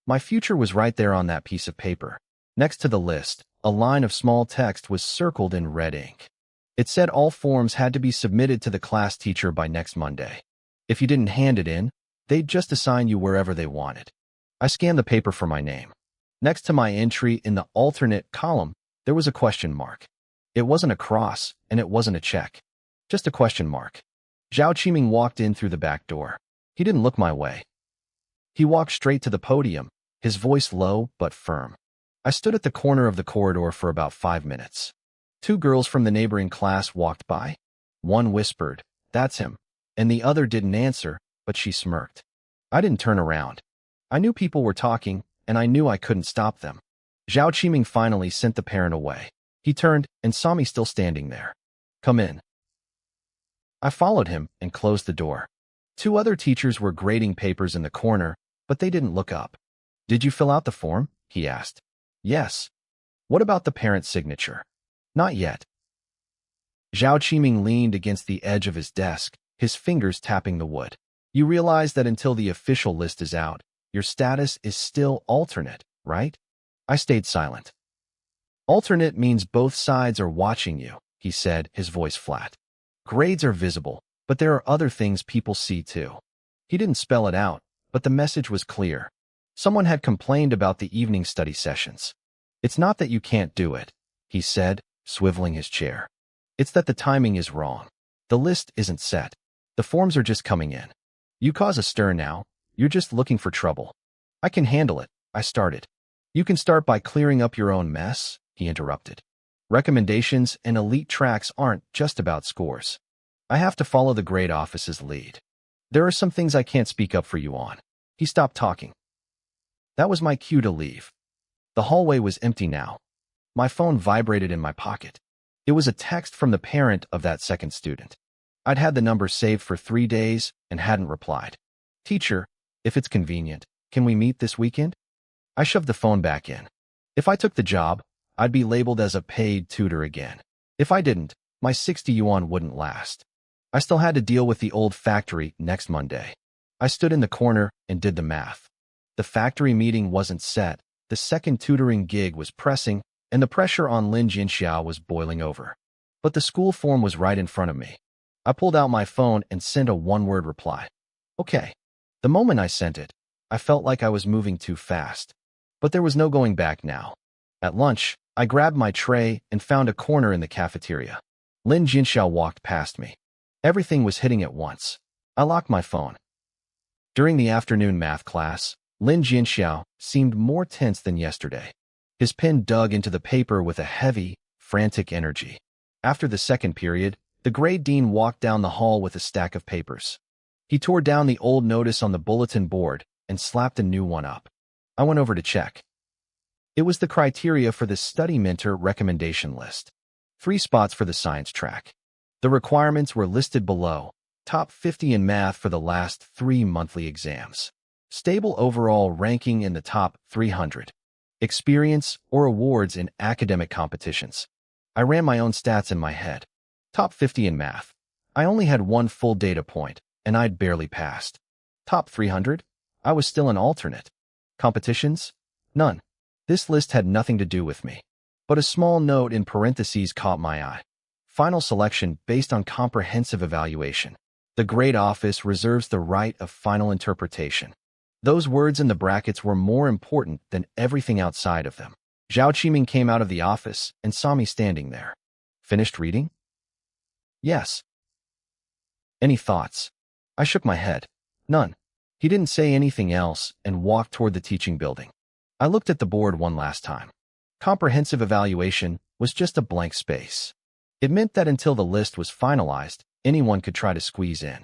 My future was right there on that piece of paper. Next to the list, a line of small text was circled in red ink. It said all forms had to be submitted to the class teacher by next Monday. If you didn't hand it in, they'd just assign you wherever they wanted. I scanned the paper for my name. Next to my entry in the alternate column, there was a question mark. It wasn't a cross, and it wasn't a check. Just a question mark. Zhao Qiming walked in through the back door. He didn't look my way. He walked straight to the podium, his voice low but firm. I stood at the corner of the corridor for about 5 minutes. 2 girls from the neighboring class walked by. One whispered, "That's him," and the other didn't answer, but she smirked. I didn't turn around. I knew people were talking, and I knew I couldn't stop them. Zhao Qiming finally sent the parent away. He turned and saw me still standing there. "Come in." I followed him and closed the door. 2 other teachers were grading papers in the corner, but they didn't look up. "Did you fill out the form?" he asked. "Yes." "What about the parent's signature?" "Not yet." Zhao Qiming leaned against the edge of his desk, his fingers tapping the wood. "You realize that until the official list is out, your status is still alternate, right?" I stayed silent. "Alternate means both sides are watching you," he said, his voice flat. "Grades are visible, but there are other things people see too." He didn't spell it out, but the message was clear. Someone had complained about the evening study sessions. "It's not that you can't do it," he said, swiveling his chair. "It's that the timing is wrong. The list isn't set. The forms are just coming in. You cause a stir now. You're just looking for trouble." "I can handle it," I started. "You can start by clearing up your own mess," he interrupted. "Recommendations and elite tracks aren't just about scores. I have to follow the grade office's lead. There are some things I can't speak up for you on." He stopped talking. That was my cue to leave. The hallway was empty now. My phone vibrated in my pocket. It was a text from the parent of that second student. I'd had the number saved for 3 days and hadn't replied. "Teacher, if it's convenient, can we meet this weekend?" I shoved the phone back in. If I took the job, I'd be labeled as a paid tutor again. If I didn't, my 60 yuan wouldn't last. I still had to deal with the old factory next Monday. I stood in the corner and did the math. The factory meeting wasn't set, the second tutoring gig was pressing, and the pressure on Lin Jinxiao was boiling over. But the school form was right in front of me. I pulled out my phone and sent a one-word reply. "Okay." The moment I sent it, I felt like I was moving too fast. But there was no going back now. At lunch, I grabbed my tray and found a corner in the cafeteria. Lin Jinxiao walked past me. Everything was hitting at once. I locked my phone. During the afternoon math class, Lin Jinxiao seemed more tense than yesterday. His pen dug into the paper with a heavy, frantic energy. After the second period, the grade dean walked down the hall with a stack of papers. He tore down the old notice on the bulletin board and slapped a new one up. I went over to check. It was the criteria for the study mentor recommendation list. 3 spots for the science track. The requirements were listed below. Top 50 in math for the last 3 monthly exams. Stable overall ranking in the top 300. Experience or awards in academic competitions. I ran my own stats in my head. Top 50 in math. I only had 1 full data point, and I'd barely passed. Top 300? I was still an alternate. Competitions? None. This list had nothing to do with me. But a small note in parentheses caught my eye. Final selection based on comprehensive evaluation. The grade office reserves the right of final interpretation. Those words in the brackets were more important than everything outside of them. Zhao Qiming came out of the office and saw me standing there. Finished reading? Yes. Any thoughts? I shook my head. None. He didn't say anything else and walked toward the teaching building. I looked at the board one last time. Comprehensive evaluation was just a blank space. It meant that until the list was finalized, anyone could try to squeeze in.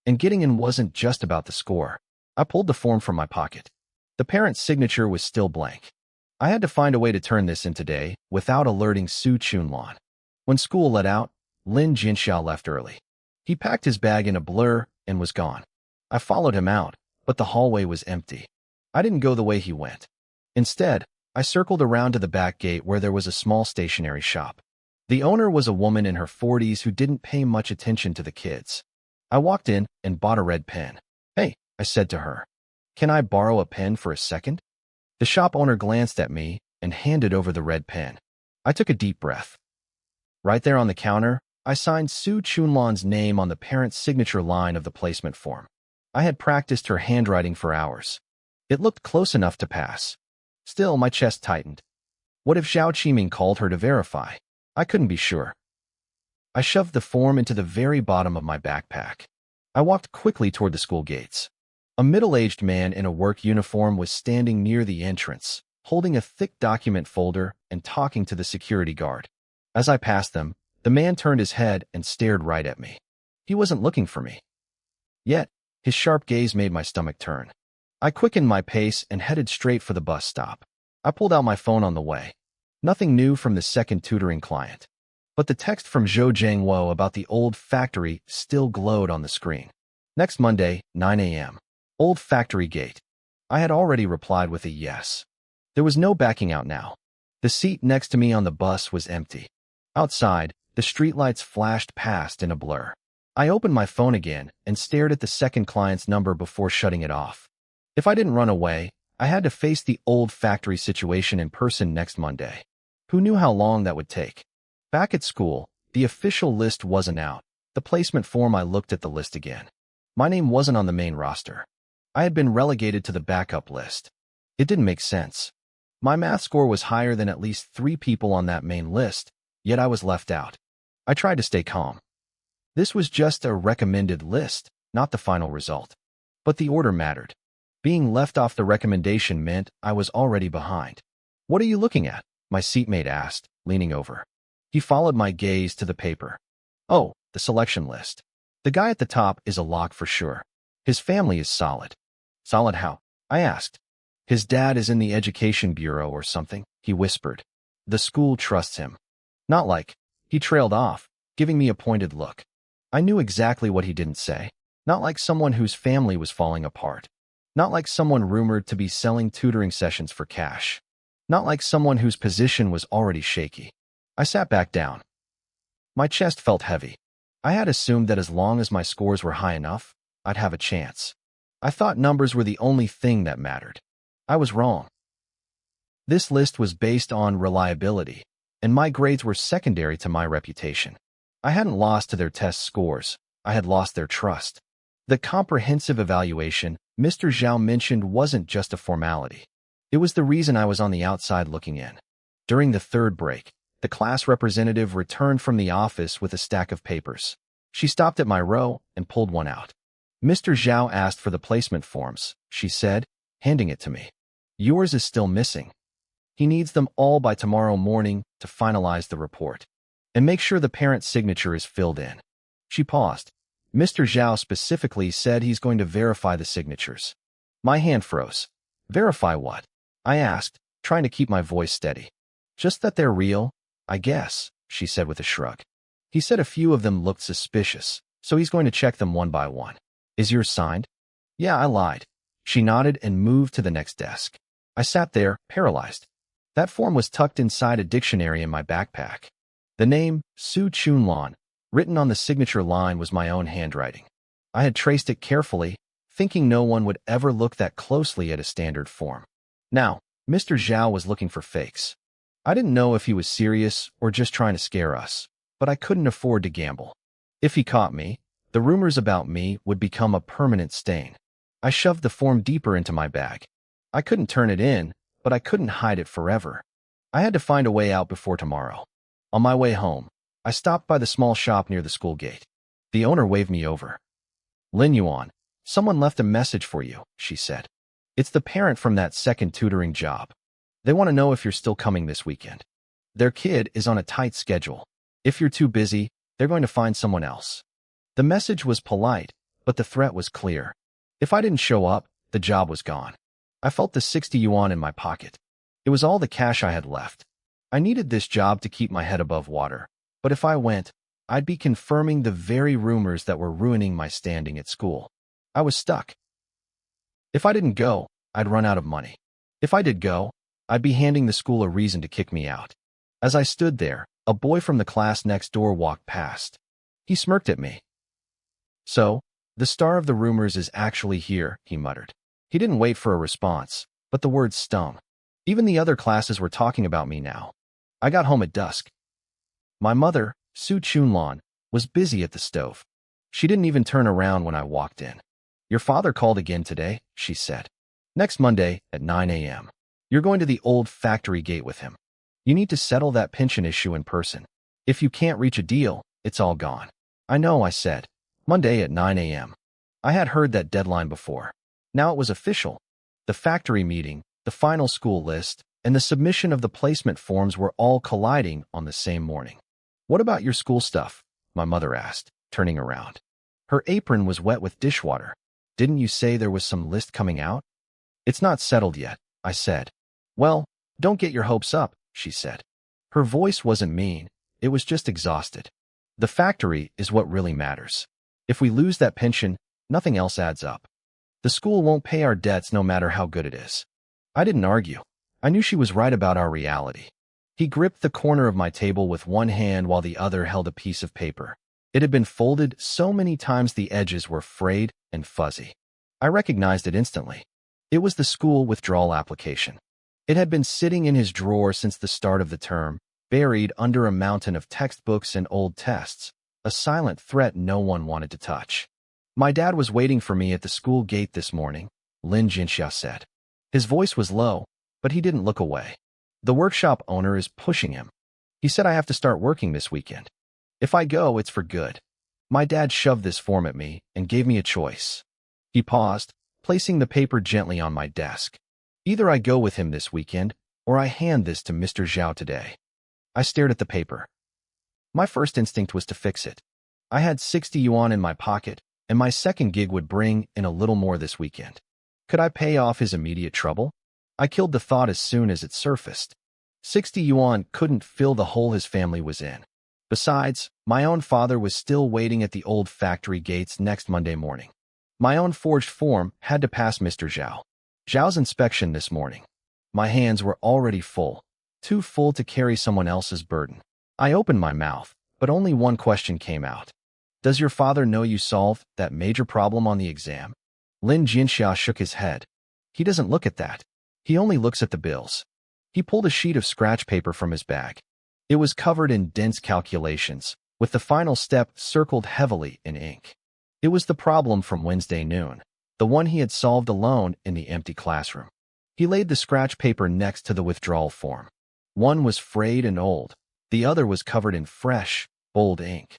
And getting in wasn't just about the score. I pulled the form from my pocket. The parent's signature was still blank. I had to find a way to turn this in today without alerting Su Chunlan. When school let out, Lin Jinxiao left early. He packed his bag in a blur and was gone. I followed him out, but the hallway was empty. I didn't go the way he went. Instead, I circled around to the back gate where there was a small stationery shop. The owner was a woman in her 40s who didn't pay much attention to the kids. I walked in and bought a red pen. Hey, I said to her. Can I borrow a pen for a second? The shop owner glanced at me and handed over the red pen. I took a deep breath. Right there on the counter, I signed Su Chunlan's name on the parent's signature line of the placement form. I had practiced her handwriting for hours. It looked close enough to pass. Still, my chest tightened. What if Zhao Qiming called her to verify? I couldn't be sure. I shoved the form into the very bottom of my backpack. I walked quickly toward the school gates. A middle-aged man in a work uniform was standing near the entrance, holding a thick document folder and talking to the security guard. As I passed them, the man turned his head and stared right at me. He wasn't looking for me. Yet, his sharp gaze made my stomach turn. I quickened my pace and headed straight for the bus stop. I pulled out my phone on the way. Nothing new from the second tutoring client. But the text from Zhou Jiangwo about the old factory still glowed on the screen. Next Monday, 9 a.m. Old factory gate. I had already replied with a yes. There was no backing out now. The seat next to me on the bus was empty. Outside, the streetlights flashed past in a blur. I opened my phone again and stared at the second client's number before shutting it off. If I didn't run away, I had to face the old factory situation in person next Monday. Who knew how long that would take? Back at school, the official list wasn't out. The placement form, I looked at the list again. My name wasn't on the main roster. I had been relegated to the backup list. It didn't make sense. My math score was higher than at least 3 people on that main list, yet I was left out. I tried to stay calm. This was just a recommended list, not the final result. But the order mattered. Being left off the recommendation meant I was already behind. What are you looking at? My seatmate asked, leaning over. He followed my gaze to the paper. Oh, the selection list. The guy at the top is a lock for sure. His family is solid. Solid how? I asked. His dad is in the education bureau or something, he whispered. The school trusts him. Not like. He trailed off, giving me a pointed look. I knew exactly what he didn't say. Not like someone whose family was falling apart. Not like someone rumored to be selling tutoring sessions for cash. Not like someone whose position was already shaky. I sat back down. My chest felt heavy. I had assumed that as long as my scores were high enough, I'd have a chance. I thought numbers were the only thing that mattered. I was wrong. This list was based on reliability, and my grades were secondary to my reputation. I hadn't lost to their test scores. I had lost their trust. The comprehensive evaluation Mr. Zhao mentioned wasn't just a formality. It was the reason I was on the outside looking in. During the third break, the class representative returned from the office with a stack of papers. She stopped at my row and pulled one out. Mr. Zhao asked for the placement forms, she said, handing it to me. Yours is still missing. He needs them all by tomorrow morning to finalize the report. And make sure the parent's signature is filled in. She paused. Mr. Zhao specifically said he's going to verify the signatures. My hand froze. Verify what? I asked, trying to keep my voice steady. Just that they're real, I guess, she said with a shrug. He said a few of them looked suspicious, so he's going to check them one by one. Is yours signed? Yeah, I lied. She nodded and moved to the next desk. I sat there, paralyzed. That form was tucked inside a dictionary in my backpack. The name, Su Chunlan, written on the signature line was my own handwriting. I had traced it carefully, thinking no one would ever look that closely at a standard form. Now, Mr. Zhao was looking for fakes. I didn't know if he was serious or just trying to scare us, but I couldn't afford to gamble. If he caught me, the rumors about me would become a permanent stain. I shoved the form deeper into my bag. I couldn't turn it in, but I couldn't hide it forever. I had to find a way out before tomorrow. On my way home, I stopped by the small shop near the school gate. The owner waved me over. Lin Yuan, someone left a message for you, she said. It's the parent from that second tutoring job. They want to know if you're still coming this weekend. Their kid is on a tight schedule. If you're too busy, they're going to find someone else. The message was polite, but the threat was clear. If I didn't show up, the job was gone. I felt the 60 yuan in my pocket. It was all the cash I had left. I needed this job to keep my head above water, but if I went, I'd be confirming the very rumors that were ruining my standing at school. I was stuck. If I didn't go, I'd run out of money. If I did go, I'd be handing the school a reason to kick me out. As I stood there, a boy from the class next door walked past. He smirked at me. So, the star of the rumors is actually here, he muttered. He didn't wait for a response, but the words stung. Even the other classes were talking about me now. I got home at dusk. My mother, Su Chunlan, was busy at the stove. She didn't even turn around when I walked in. Your father called again today, she said. Next Monday at 9 a.m. You're going to the old factory gate with him. You need to settle that pension issue in person. If you can't reach a deal, it's all gone. I know, I said. Monday at 9 a.m. I had heard that deadline before. Now it was official. The factory meeting, the final school list, and the submission of the placement forms were all colliding on the same morning. What about your school stuff? My mother asked, turning around. Her apron was wet with dishwater. Didn't you say there was some list coming out? It's not settled yet, I said. Well, don't get your hopes up, she said. Her voice wasn't mean, it was just exhausted. The factory is what really matters. If we lose that pension, nothing else adds up. The school won't pay our debts no matter how good it is. I didn't argue. I knew she was right about our reality. He gripped the corner of my table with one hand while the other held a piece of paper. It had been folded so many times the edges were frayed and fuzzy. I recognized it instantly. It was the school withdrawal application. It had been sitting in his drawer since the start of the term, buried under a mountain of textbooks and old tests, a silent threat no one wanted to touch. My dad was waiting for me at the school gate this morning, Lin Jinxia said. His voice was low, but he didn't look away. The workshop owner is pushing him. He said I have to start working this weekend. If I go, it's for good. My dad shoved this form at me and gave me a choice. He paused, placing the paper gently on my desk. Either I go with him this weekend, or I hand this to Mr. Zhao today. I stared at the paper. My first instinct was to fix it. I had 60 yuan in my pocket, and my second gig would bring in a little more this weekend. Could I pay off his immediate trouble? I killed the thought as soon as it surfaced. 60 yuan couldn't fill the hole his family was in. Besides, my own father was still waiting at the old factory gates next Monday morning. My own forged form had to pass Mr. Zhao. Zhao's inspection this morning. My hands were already full, too full to carry someone else's burden. I opened my mouth, but only one question came out. Does your father know you solved that major problem on the exam? Lin Jinxia shook his head. He doesn't look at that. He only looks at the bills. He pulled a sheet of scratch paper from his bag. It was covered in dense calculations, with the final step circled heavily in ink. It was the problem from Wednesday noon, the one he had solved alone in the empty classroom. He laid the scratch paper next to the withdrawal form. One was frayed and old. The other was covered in fresh, bold ink.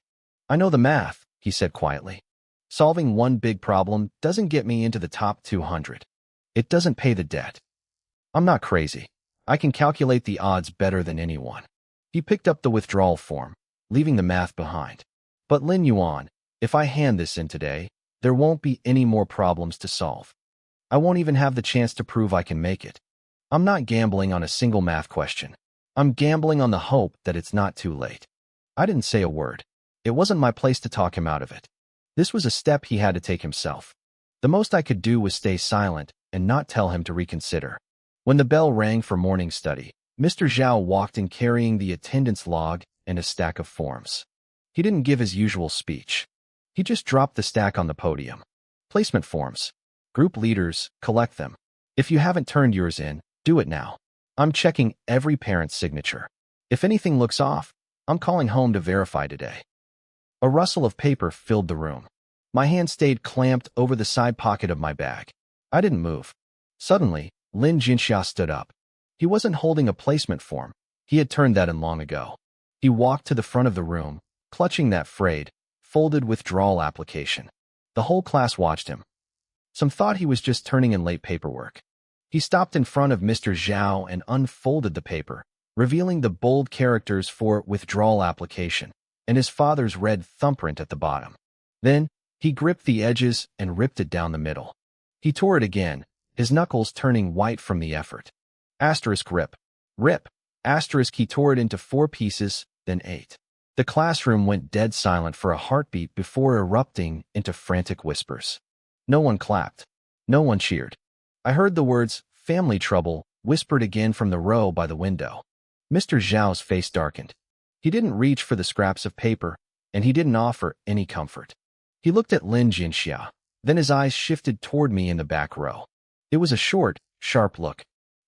I know the math, he said quietly. Solving one big problem doesn't get me into the top 200. It doesn't pay the debt. I'm not crazy. I can calculate the odds better than anyone. He picked up the withdrawal form, leaving the math behind. But Lin Yuan, if I hand this in today, there won't be any more problems to solve. I won't even have the chance to prove I can make it. I'm not gambling on a single math question. I'm gambling on the hope that it's not too late. I didn't say a word. It wasn't my place to talk him out of it. This was a step he had to take himself. The most I could do was stay silent and not tell him to reconsider. When the bell rang for morning study, Mr. Zhao walked in carrying the attendance log and a stack of forms. He didn't give his usual speech. He just dropped the stack on the podium. Placement forms. Group leaders, collect them. If you haven't turned yours in, do it now. I'm checking every parent's signature. If anything looks off, I'm calling home to verify today. A rustle of paper filled the room. My hand stayed clamped over the side pocket of my bag. I didn't move. Suddenly, Lin Jinxia stood up. He wasn't holding a placement form. He had turned that in long ago. He walked to the front of the room, clutching that frayed, folded withdrawal application. The whole class watched him. Some thought he was just turning in late paperwork. He stopped in front of Mr. Zhao and unfolded the paper, revealing the bold characters for withdrawal application and his father's red thumbprint at the bottom. Then, he gripped the edges and ripped it down the middle. He tore it again, his knuckles turning white from the effort. Asterisk rip. Rip. Asterisk. He tore it into 4 pieces, then 8. The classroom went dead silent for a heartbeat before erupting into frantic whispers. No one clapped. No one cheered. I heard the words, "family trouble," whispered again from the row by the window. Mr. Zhao's face darkened. He didn't reach for the scraps of paper, and he didn't offer any comfort. He looked at Lin Jinxia, then his eyes shifted toward me in the back row. It was a short, sharp look.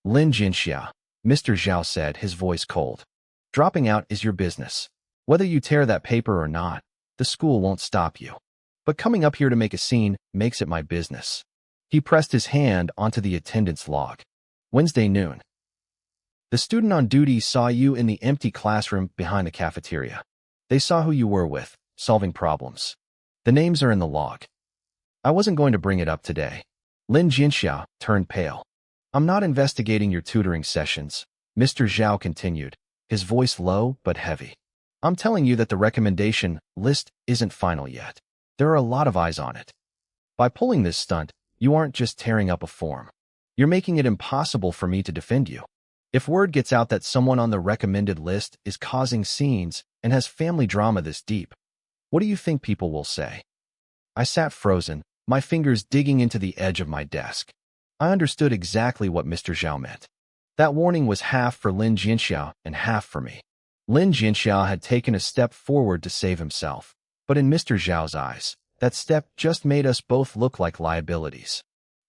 "Lin Jinxia," Mr. Zhao said, his voice cold. "Dropping out is your business. Whether you tear that paper or not, the school won't stop you. But coming up here to make a scene makes it my business." He pressed his hand onto the attendance log. "Wednesday noon. The student on duty saw you in the empty classroom behind the cafeteria. They saw who you were with, solving problems. The names are in the log. I wasn't going to bring it up today." Lin Jinxia turned pale. "I'm not investigating your tutoring sessions," Mr. Zhao continued, his voice low but heavy. "I'm telling you that the recommendation list isn't final yet. There are a lot of eyes on it. By pulling this stunt, you aren't just tearing up a form. You're making it impossible for me to defend you. If word gets out that someone on the recommended list is causing scenes and has family drama this deep, what do you think people will say?" I sat frozen, my fingers digging into the edge of my desk. I understood exactly what Mr. Zhao meant. That warning was half for Lin Jinxia and half for me. Lin Jinxia had taken a step forward to save himself, but in Mr. Zhao's eyes, that step just made us both look like liabilities.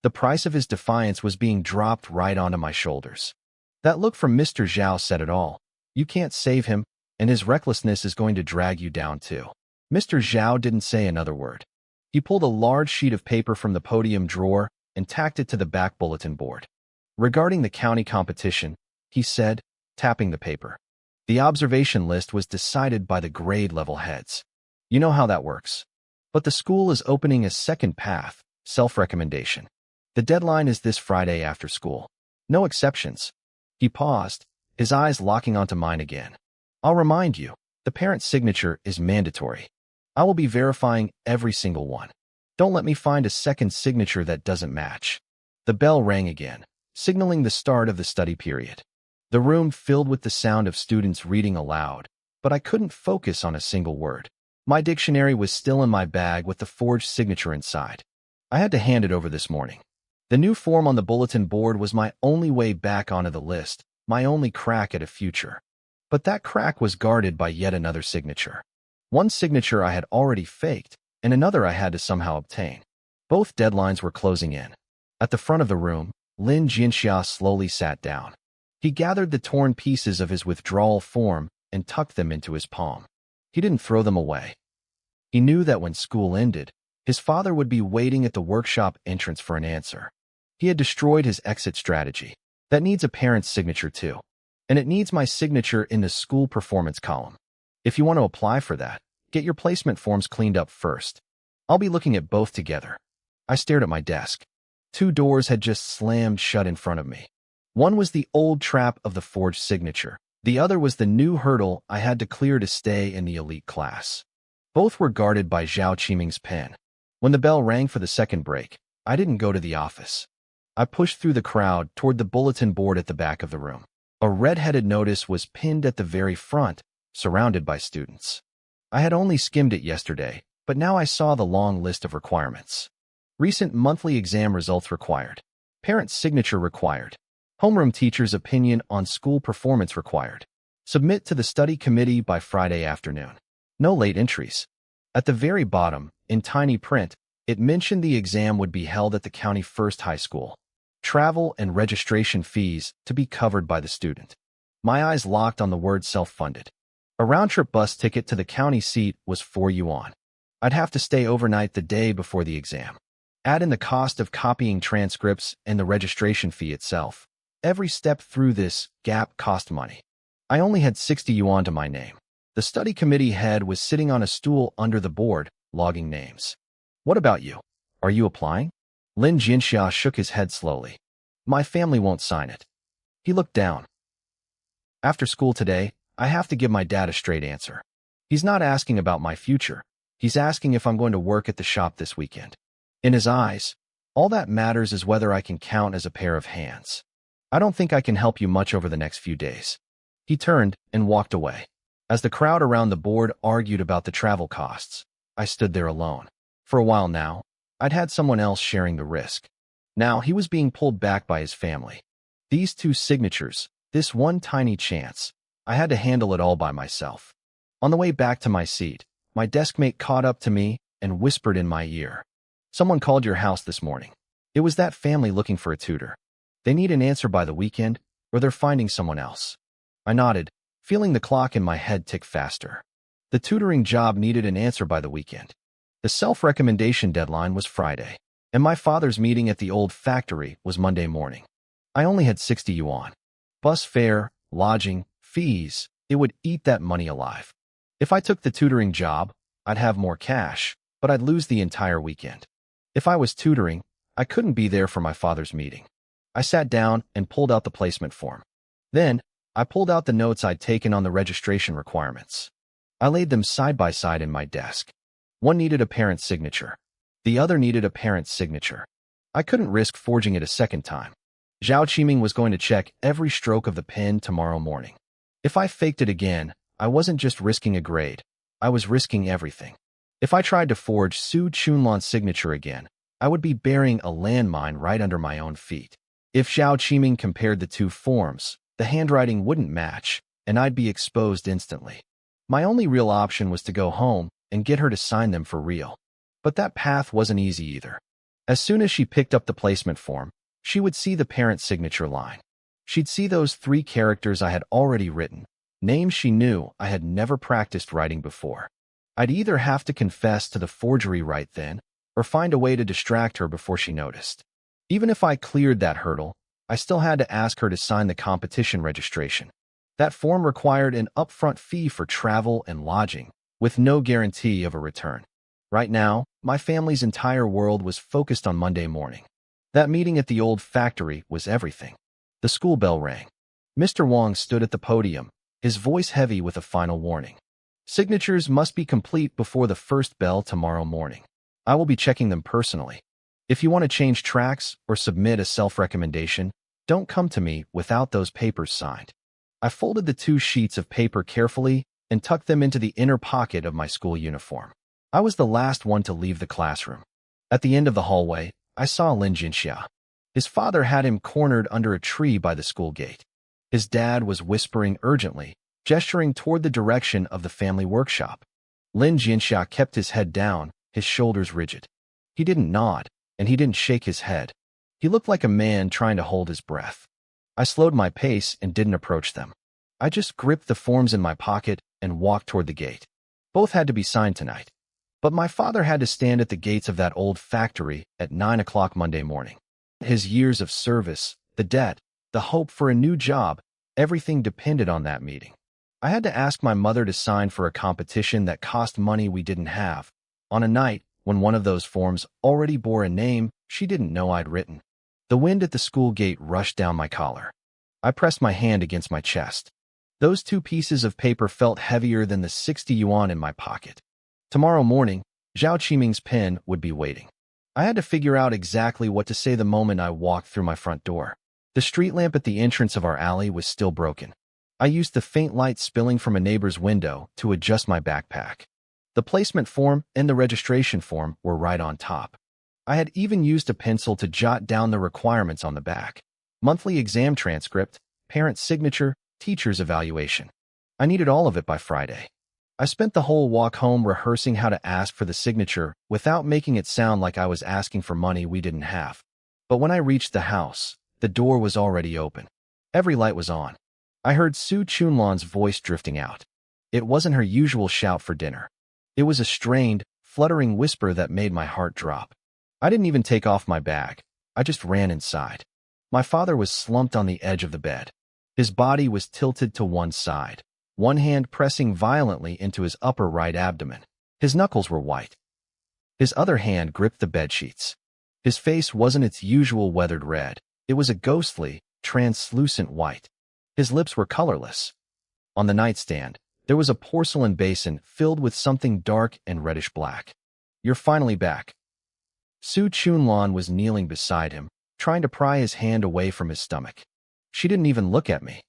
The price of his defiance was being dropped right onto my shoulders. That look from Mr. Zhao said it all. You can't save him, and his recklessness is going to drag you down too. Mr. Zhao didn't say another word. He pulled a large sheet of paper from the podium drawer and tacked it to the back bulletin board. "Regarding the county competition," he said, tapping the paper. "The observation list was decided by the grade level heads. You know how that works. But the school is opening a second path, self-recommendation. The deadline is this Friday after school. No exceptions." He paused, his eyes locking onto mine again. "I'll remind you, the parent's signature is mandatory. I will be verifying every single one. Don't let me find a second signature that doesn't match." The bell rang again, signaling the start of the study period. The room filled with the sound of students reading aloud, but I couldn't focus on a single word. My dictionary was still in my bag with the forged signature inside. I had to hand it over this morning. The new form on the bulletin board was my only way back onto the list, my only crack at a future. But that crack was guarded by yet another signature. One signature I had already faked, and another I had to somehow obtain. Both deadlines were closing in. At the front of the room, Lin Jinxia slowly sat down. He gathered the torn pieces of his withdrawal form and tucked them into his palm. He didn't throw them away. He knew that when school ended, his father would be waiting at the workshop entrance for an answer. He had destroyed his exit strategy. That needs a parent's signature too. And it needs my signature in the school performance column. If you want to apply for that, get your placement forms cleaned up first. I'll be looking at both together. I stared at my desk. 2 doors had just slammed shut in front of me. One was the old trap of the forged signature. The other was the new hurdle I had to clear to stay in the elite class. Both were guarded by Zhao Qiming's pen. When the bell rang for the second break, I didn't go to the office. I pushed through the crowd toward the bulletin board at the back of the room. A red-headed notice was pinned at the very front, surrounded by students. I had only skimmed it yesterday, but now I saw the long list of requirements. Recent monthly exam results required. Parent's signature required. Homeroom teacher's opinion on school performance required. Submit to the study committee by Friday afternoon. No late entries. At the very bottom, in tiny print, it mentioned the exam would be held at the county first high school. Travel and registration fees to be covered by the student. My eyes locked on the word self-funded. A round-trip bus ticket to the county seat was 4 yuan. I'd have to stay overnight the day before the exam. Add in the cost of copying transcripts and the registration fee itself. Every step through this gap cost money. I only had 60 yuan to my name. The study committee head was sitting on a stool under the board, logging names. What about you? Are you applying? Lin Jinxia shook his head slowly. My family won't sign it. He looked down. After school today, I have to give my dad a straight answer. He's not asking about my future. He's asking if I'm going to work at the shop this weekend. In his eyes, all that matters is whether I can count as a pair of hands. I don't think I can help you much over the next few days. He turned and walked away. As the crowd around the board argued about the travel costs, I stood there alone. For a while now, I'd had someone else sharing the risk. Now he was being pulled back by his family. These 2 signatures, this one tiny chance, I had to handle it all by myself. On the way back to my seat, my deskmate caught up to me and whispered in my ear. Someone called your house this morning. It was that family looking for a tutor. They need an answer by the weekend, or they're finding someone else. I nodded, feeling the clock in my head tick faster. The tutoring job needed an answer by the weekend. The self-recommendation deadline was Friday, and my father's meeting at the old factory was Monday morning. I only had 60 yuan. Bus fare, lodging, fees, it would eat that money alive. If I took the tutoring job, I'd have more cash, but I'd lose the entire weekend. If I was tutoring, I couldn't be there for my father's meeting. I sat down and pulled out the placement form. Then, I pulled out the notes I'd taken on the registration requirements. I laid them side by side in my desk. One needed a parent's signature. The other needed a parent's signature. I couldn't risk forging it a second time. Zhao Qiming was going to check every stroke of the pen tomorrow morning. If I faked it again, I wasn't just risking a grade. I was risking everything. If I tried to forge Su Chunlan's signature again, I would be burying a landmine right under my own feet. If Zhao Qiming compared the 2 forms, the handwriting wouldn't match, and I'd be exposed instantly. My only real option was to go home and get her to sign them for real. But that path wasn't easy either. As soon as she picked up the placement form, she would see the parent signature line. She'd see those 3 characters I had already written, names she knew I had never practiced writing before. I'd either have to confess to the forgery right then, or find a way to distract her before she noticed. Even if I cleared that hurdle, I still had to ask her to sign the competition registration. That form required an upfront fee for travel and lodging, with no guarantee of a return. Right now, my family's entire world was focused on Monday morning. That meeting at the old factory was everything. The school bell rang. Mr. Wang stood at the podium, his voice heavy with a final warning. Signatures must be complete before the first bell tomorrow morning. I will be checking them personally. If you want to change tracks or submit a self-recommendation, don't come to me without those papers signed. I folded the 2 sheets of paper carefully and tucked them into the inner pocket of my school uniform. I was the last one to leave the classroom. At the end of the hallway, I saw Lin Jinxia. His father had him cornered under a tree by the school gate. His dad was whispering urgently, gesturing toward the direction of the family workshop. Lin Jinxia kept his head down, his shoulders rigid. He didn't nod, and he didn't shake his head. He looked like a man trying to hold his breath. I slowed my pace and didn't approach them. I just gripped the forms in my pocket and walked toward the gate. Both had to be signed tonight. But my father had to stand at the gates of that old factory at 9 o'clock Monday morning. His years of service, the debt, the hope for a new job, everything depended on that meeting. I had to ask my mother to sign for a competition that cost money we didn't have, on a night when one of those forms already bore a name she didn't know I'd written. The wind at the school gate rushed down my collar. I pressed my hand against my chest. Those 2 pieces of paper felt heavier than the 60 yuan in my pocket. Tomorrow morning, Zhao Qiming's pen would be waiting. I had to figure out exactly what to say the moment I walked through my front door. The street lamp at the entrance of our alley was still broken. I used the faint light spilling from a neighbor's window to adjust my backpack. The placement form and the registration form were right on top. I had even used a pencil to jot down the requirements on the back. Monthly exam transcript, parent signature, teacher's evaluation. I needed all of it by Friday. I spent the whole walk home rehearsing how to ask for the signature without making it sound like I was asking for money we didn't have. But when I reached the house, the door was already open. Every light was on. I heard Su Chunlan's voice drifting out. It wasn't her usual shout for dinner. It was a strained, fluttering whisper that made my heart drop. I didn't even take off my bag. I just ran inside. My father was slumped on the edge of the bed. His body was tilted to one side, one hand pressing violently into his upper right abdomen. His knuckles were white. His other hand gripped the bedsheets. His face wasn't its usual weathered red. It was a ghostly, translucent white. His lips were colorless. On the nightstand, there was a porcelain basin filled with something dark and reddish-black. "You're finally back." Su Chunlan was kneeling beside him, trying to pry his hand away from his stomach. She didn't even look at me.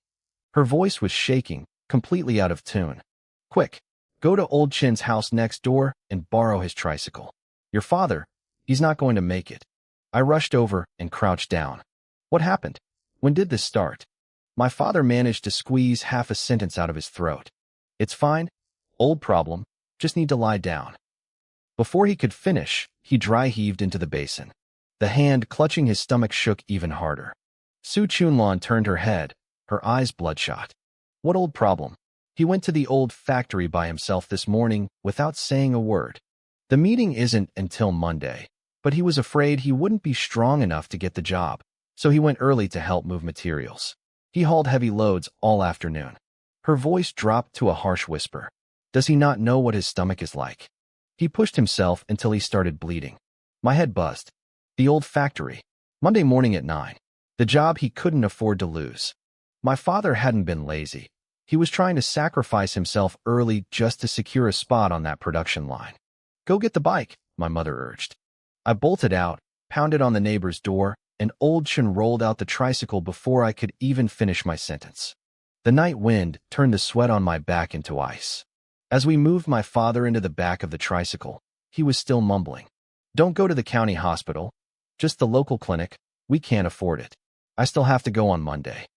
Her voice was shaking, completely out of tune. "Quick, go to Old Chin's house next door and borrow his tricycle. Your father, he's not going to make it." I rushed over and crouched down. "What happened? When did this start?" My father managed to squeeze half a sentence out of his throat. "It's fine. Old problem. Just need to lie down." Before he could finish, he dry-heaved into the basin. The hand clutching his stomach shook even harder. Su Chunlan turned her head, her eyes bloodshot. "What old problem?" "He went to the old factory by himself this morning without saying a word. The meeting isn't until Monday, but he was afraid he wouldn't be strong enough to get the job, so he went early to help move materials. He hauled heavy loads all afternoon." Her voice dropped to a harsh whisper. "Does he not know what his stomach is like?" "He pushed himself until he started bleeding." My head buzzed. The old factory. Monday morning at 9. The job he couldn't afford to lose. My father hadn't been lazy. He was trying to sacrifice himself early just to secure a spot on that production line. "Go get the bike," my mother urged. I bolted out, pounded on the neighbor's door, and Old Chun rolled out the tricycle before I could even finish my sentence. The night wind turned the sweat on my back into ice. As we moved my father into the back of the tricycle, he was still mumbling. "Don't go to the county hospital. Just the local clinic. We can't afford it. I still have to go on Monday."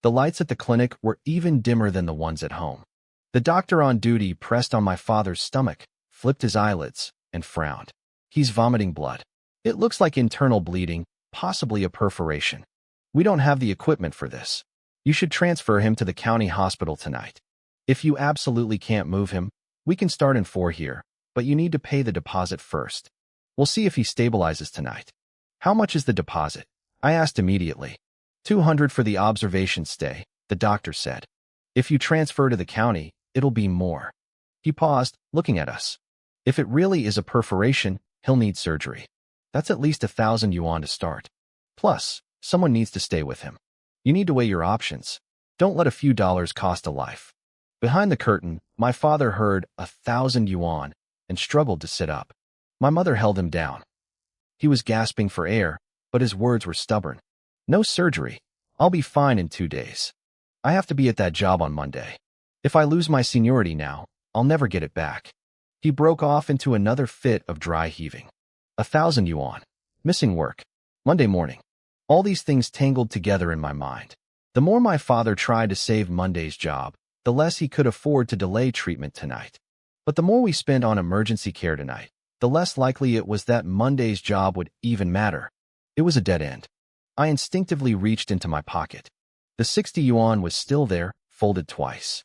The lights at the clinic were even dimmer than the ones at home. The doctor on duty pressed on my father's stomach, flipped his eyelids, and frowned. "He's vomiting blood. It looks like internal bleeding, possibly a perforation. We don't have the equipment for this. You should transfer him to the county hospital tonight. If you absolutely can't move him, we can start in 4 here, but you need to pay the deposit first. We'll see if he stabilizes tonight." "How much is the deposit?" I asked immediately. $200 for the observation stay," the doctor said. "If you transfer to the county, it'll be more." He paused, looking at us. "If it really is a perforation, he'll need surgery. That's at least 1,000 yuan to start. Plus, someone needs to stay with him. You need to weigh your options. Don't let a few dollars cost a life." Behind the curtain, my father heard 1,000 yuan and struggled to sit up. My mother held him down. He was gasping for air, but his words were stubborn. "No surgery. I'll be fine in 2 days. I have to be at that job on Monday. If I lose my seniority now, I'll never get it back." He broke off into another fit of dry heaving. 1,000 yuan. Missing work. Monday morning. All these things tangled together in my mind. The more my father tried to save Monday's job, the less he could afford to delay treatment tonight. But the more we spent on emergency care tonight, the less likely it was that Monday's job would even matter. It was a dead end. I instinctively reached into my pocket. The 60 yuan was still there, folded twice.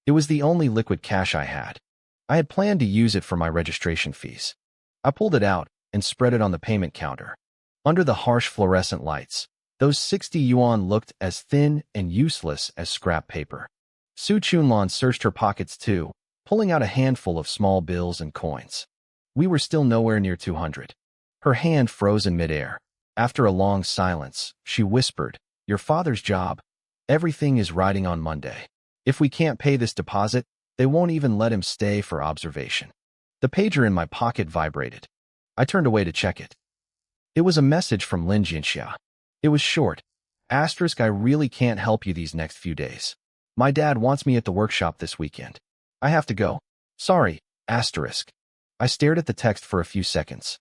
It was the only liquid cash I had. I had planned to use it for my registration fees. I pulled it out and spread it on the payment counter. Under the harsh fluorescent lights, those 60 yuan looked as thin and useless as scrap paper. Su Chunlan searched her pockets too, pulling out a handful of small bills and coins. We were still nowhere near 200. Her hand froze in midair. After a long silence, she whispered, "Your father's job. Everything is riding on Monday. If we can't pay this deposit, they won't even let him stay for observation." The pager in my pocket vibrated. I turned away to check it. It was a message from Lin Jianxia. It was short. Asterisk, I really can't help you these next few days. My dad wants me at the workshop this weekend. I have to go. Sorry. Asterisk. I stared at the text for a few seconds.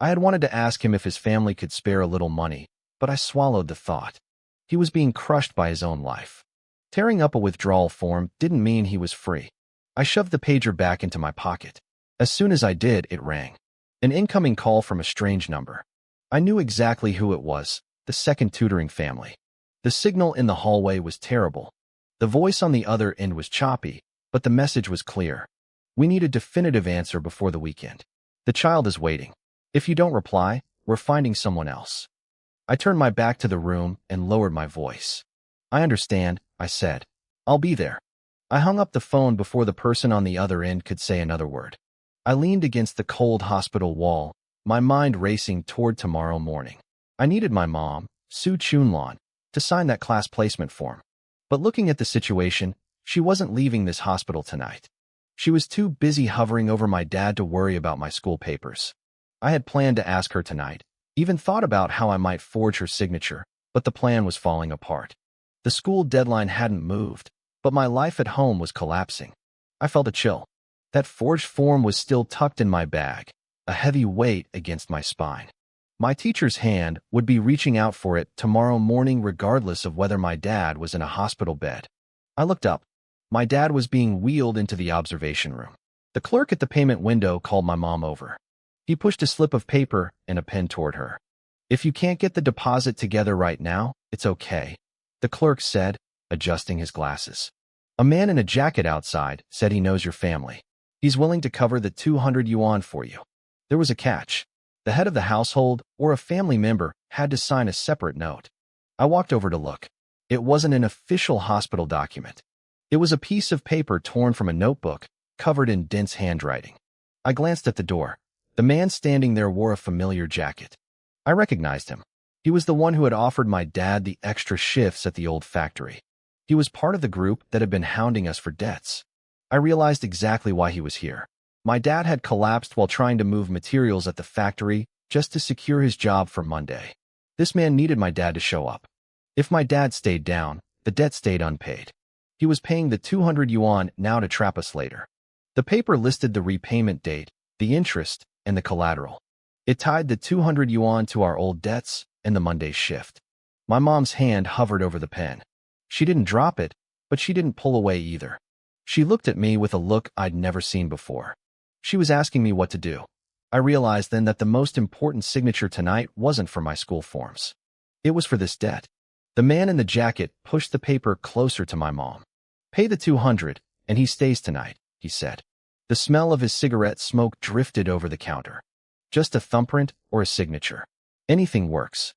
I had wanted to ask him if his family could spare a little money, but I swallowed the thought. He was being crushed by his own life. Tearing up a withdrawal form didn't mean he was free. I shoved the pager back into my pocket. As soon as I did, it rang. An incoming call from a strange number. I knew exactly who it was, the second tutoring family. The signal in the hallway was terrible. The voice on the other end was choppy, but the message was clear. We need a definitive answer before the weekend. The child is waiting. If you don't reply, we're finding someone else. I turned my back to the room and lowered my voice. I understand, I said. I'll be there. I hung up the phone before the person on the other end could say another word. I leaned against the cold hospital wall, my mind racing toward tomorrow morning. I needed my mom, Su Chunlan, to sign that class placement form. But looking at the situation, she wasn't leaving this hospital tonight. She was too busy hovering over my dad to worry about my school papers. I had planned to ask her tonight, even thought about how I might forge her signature, but the plan was falling apart. The school deadline hadn't moved, but my life at home was collapsing. I felt a chill. That forged form was still tucked in my bag, a heavy weight against my spine. My teacher's hand would be reaching out for it tomorrow morning regardless of whether my dad was in a hospital bed. I looked up. My dad was being wheeled into the observation room. The clerk at the payment window called my mom over. He pushed a slip of paper and a pen toward her. If you can't get the deposit together right now, it's okay, the clerk said, adjusting his glasses. A man in a jacket outside said he knows your family. He's willing to cover the 200 yuan for you. There was a catch. The head of the household or a family member had to sign a separate note. I walked over to look. It wasn't an official hospital document. It was a piece of paper torn from a notebook, covered in dense handwriting. I glanced at the door. The man standing there wore a familiar jacket. I recognized him. He was the one who had offered my dad the extra shifts at the old factory. He was part of the group that had been hounding us for debts. I realized exactly why he was here. My dad had collapsed while trying to move materials at the factory just to secure his job for Monday. This man needed my dad to show up. If my dad stayed down, the debt stayed unpaid. He was paying the 200 yuan now to trap us later. The paper listed the repayment date, the interest, and the collateral. It tied the 200 yuan to our old debts and the Monday shift. My mom's hand hovered over the pen. She didn't drop it, but she didn't pull away either. She looked at me with a look I'd never seen before. She was asking me what to do. I realized then that the most important signature tonight wasn't for my school forms. It was for this debt. The man in the jacket pushed the paper closer to my mom. Pay the 200, and he stays tonight, he said. The smell of his cigarette smoke drifted over the counter. Just a thumbprint or a signature. Anything works.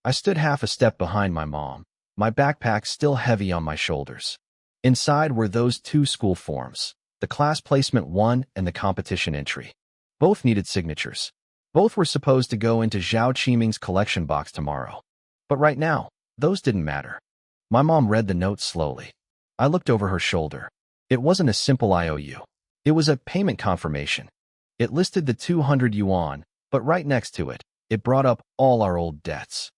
I stood half a step behind my mom, my backpack still heavy on my shoulders. Inside were those two school forms, the class placement one and the competition entry. Both needed signatures. Both were supposed to go into Zhao Qiming's collection box tomorrow. But right now, those didn't matter. My mom read the note slowly. I looked over her shoulder. It wasn't a simple IOU. It was a payment confirmation. It listed the 200 yuan, but right next to it, it brought up all our old debts.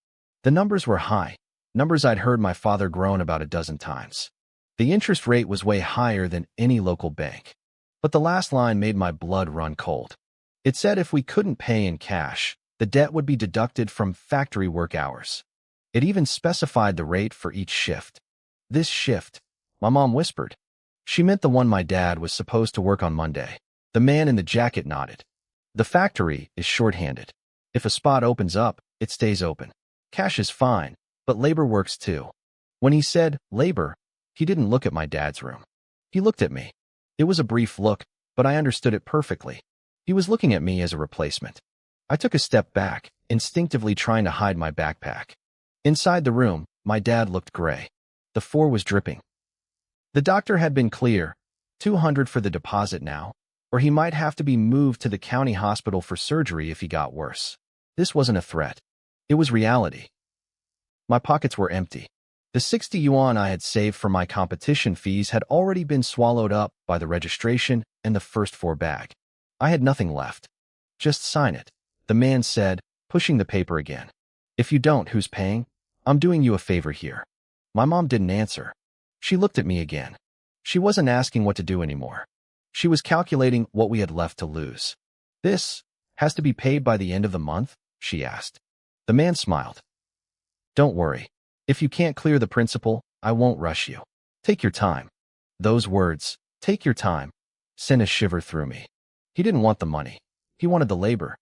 The numbers were high, numbers I'd heard my father groan about a dozen times. The interest rate was way higher than any local bank. But the last line made my blood run cold. It said if we couldn't pay in cash, the debt would be deducted from factory work hours. It even specified the rate for each shift. This shift, my mom whispered. She meant the one my dad was supposed to work on Monday. The man in the jacket nodded. The factory is shorthanded. If a spot opens up, it stays open. Cash is fine, but labor works too. When he said labor, he didn't look at my dad's room. He looked at me. It was a brief look, but I understood it perfectly. He was looking at me as a replacement. I took a step back, instinctively trying to hide my backpack. Inside the room, my dad looked gray. The floor was dripping. The doctor had been clear, 200 for the deposit now, or he might have to be moved to the county hospital for surgery if he got worse. This wasn't a threat. It was reality. My pockets were empty. The 60 yuan I had saved for my competition fees had already been swallowed up by the registration and the first 4 bag. I had nothing left. Just sign it, the man said, pushing the paper again. If you don't, who's paying? I'm doing you a favor here. My mom didn't answer. She looked at me again. She wasn't asking what to do anymore. She was calculating what we had left to lose. This has to be paid by the end of the month? She asked. The man smiled. Don't worry. If you can't clear the principal, I won't rush you. Take your time. Those words, take your time, sent a shiver through me. He didn't want the money. He wanted the labor.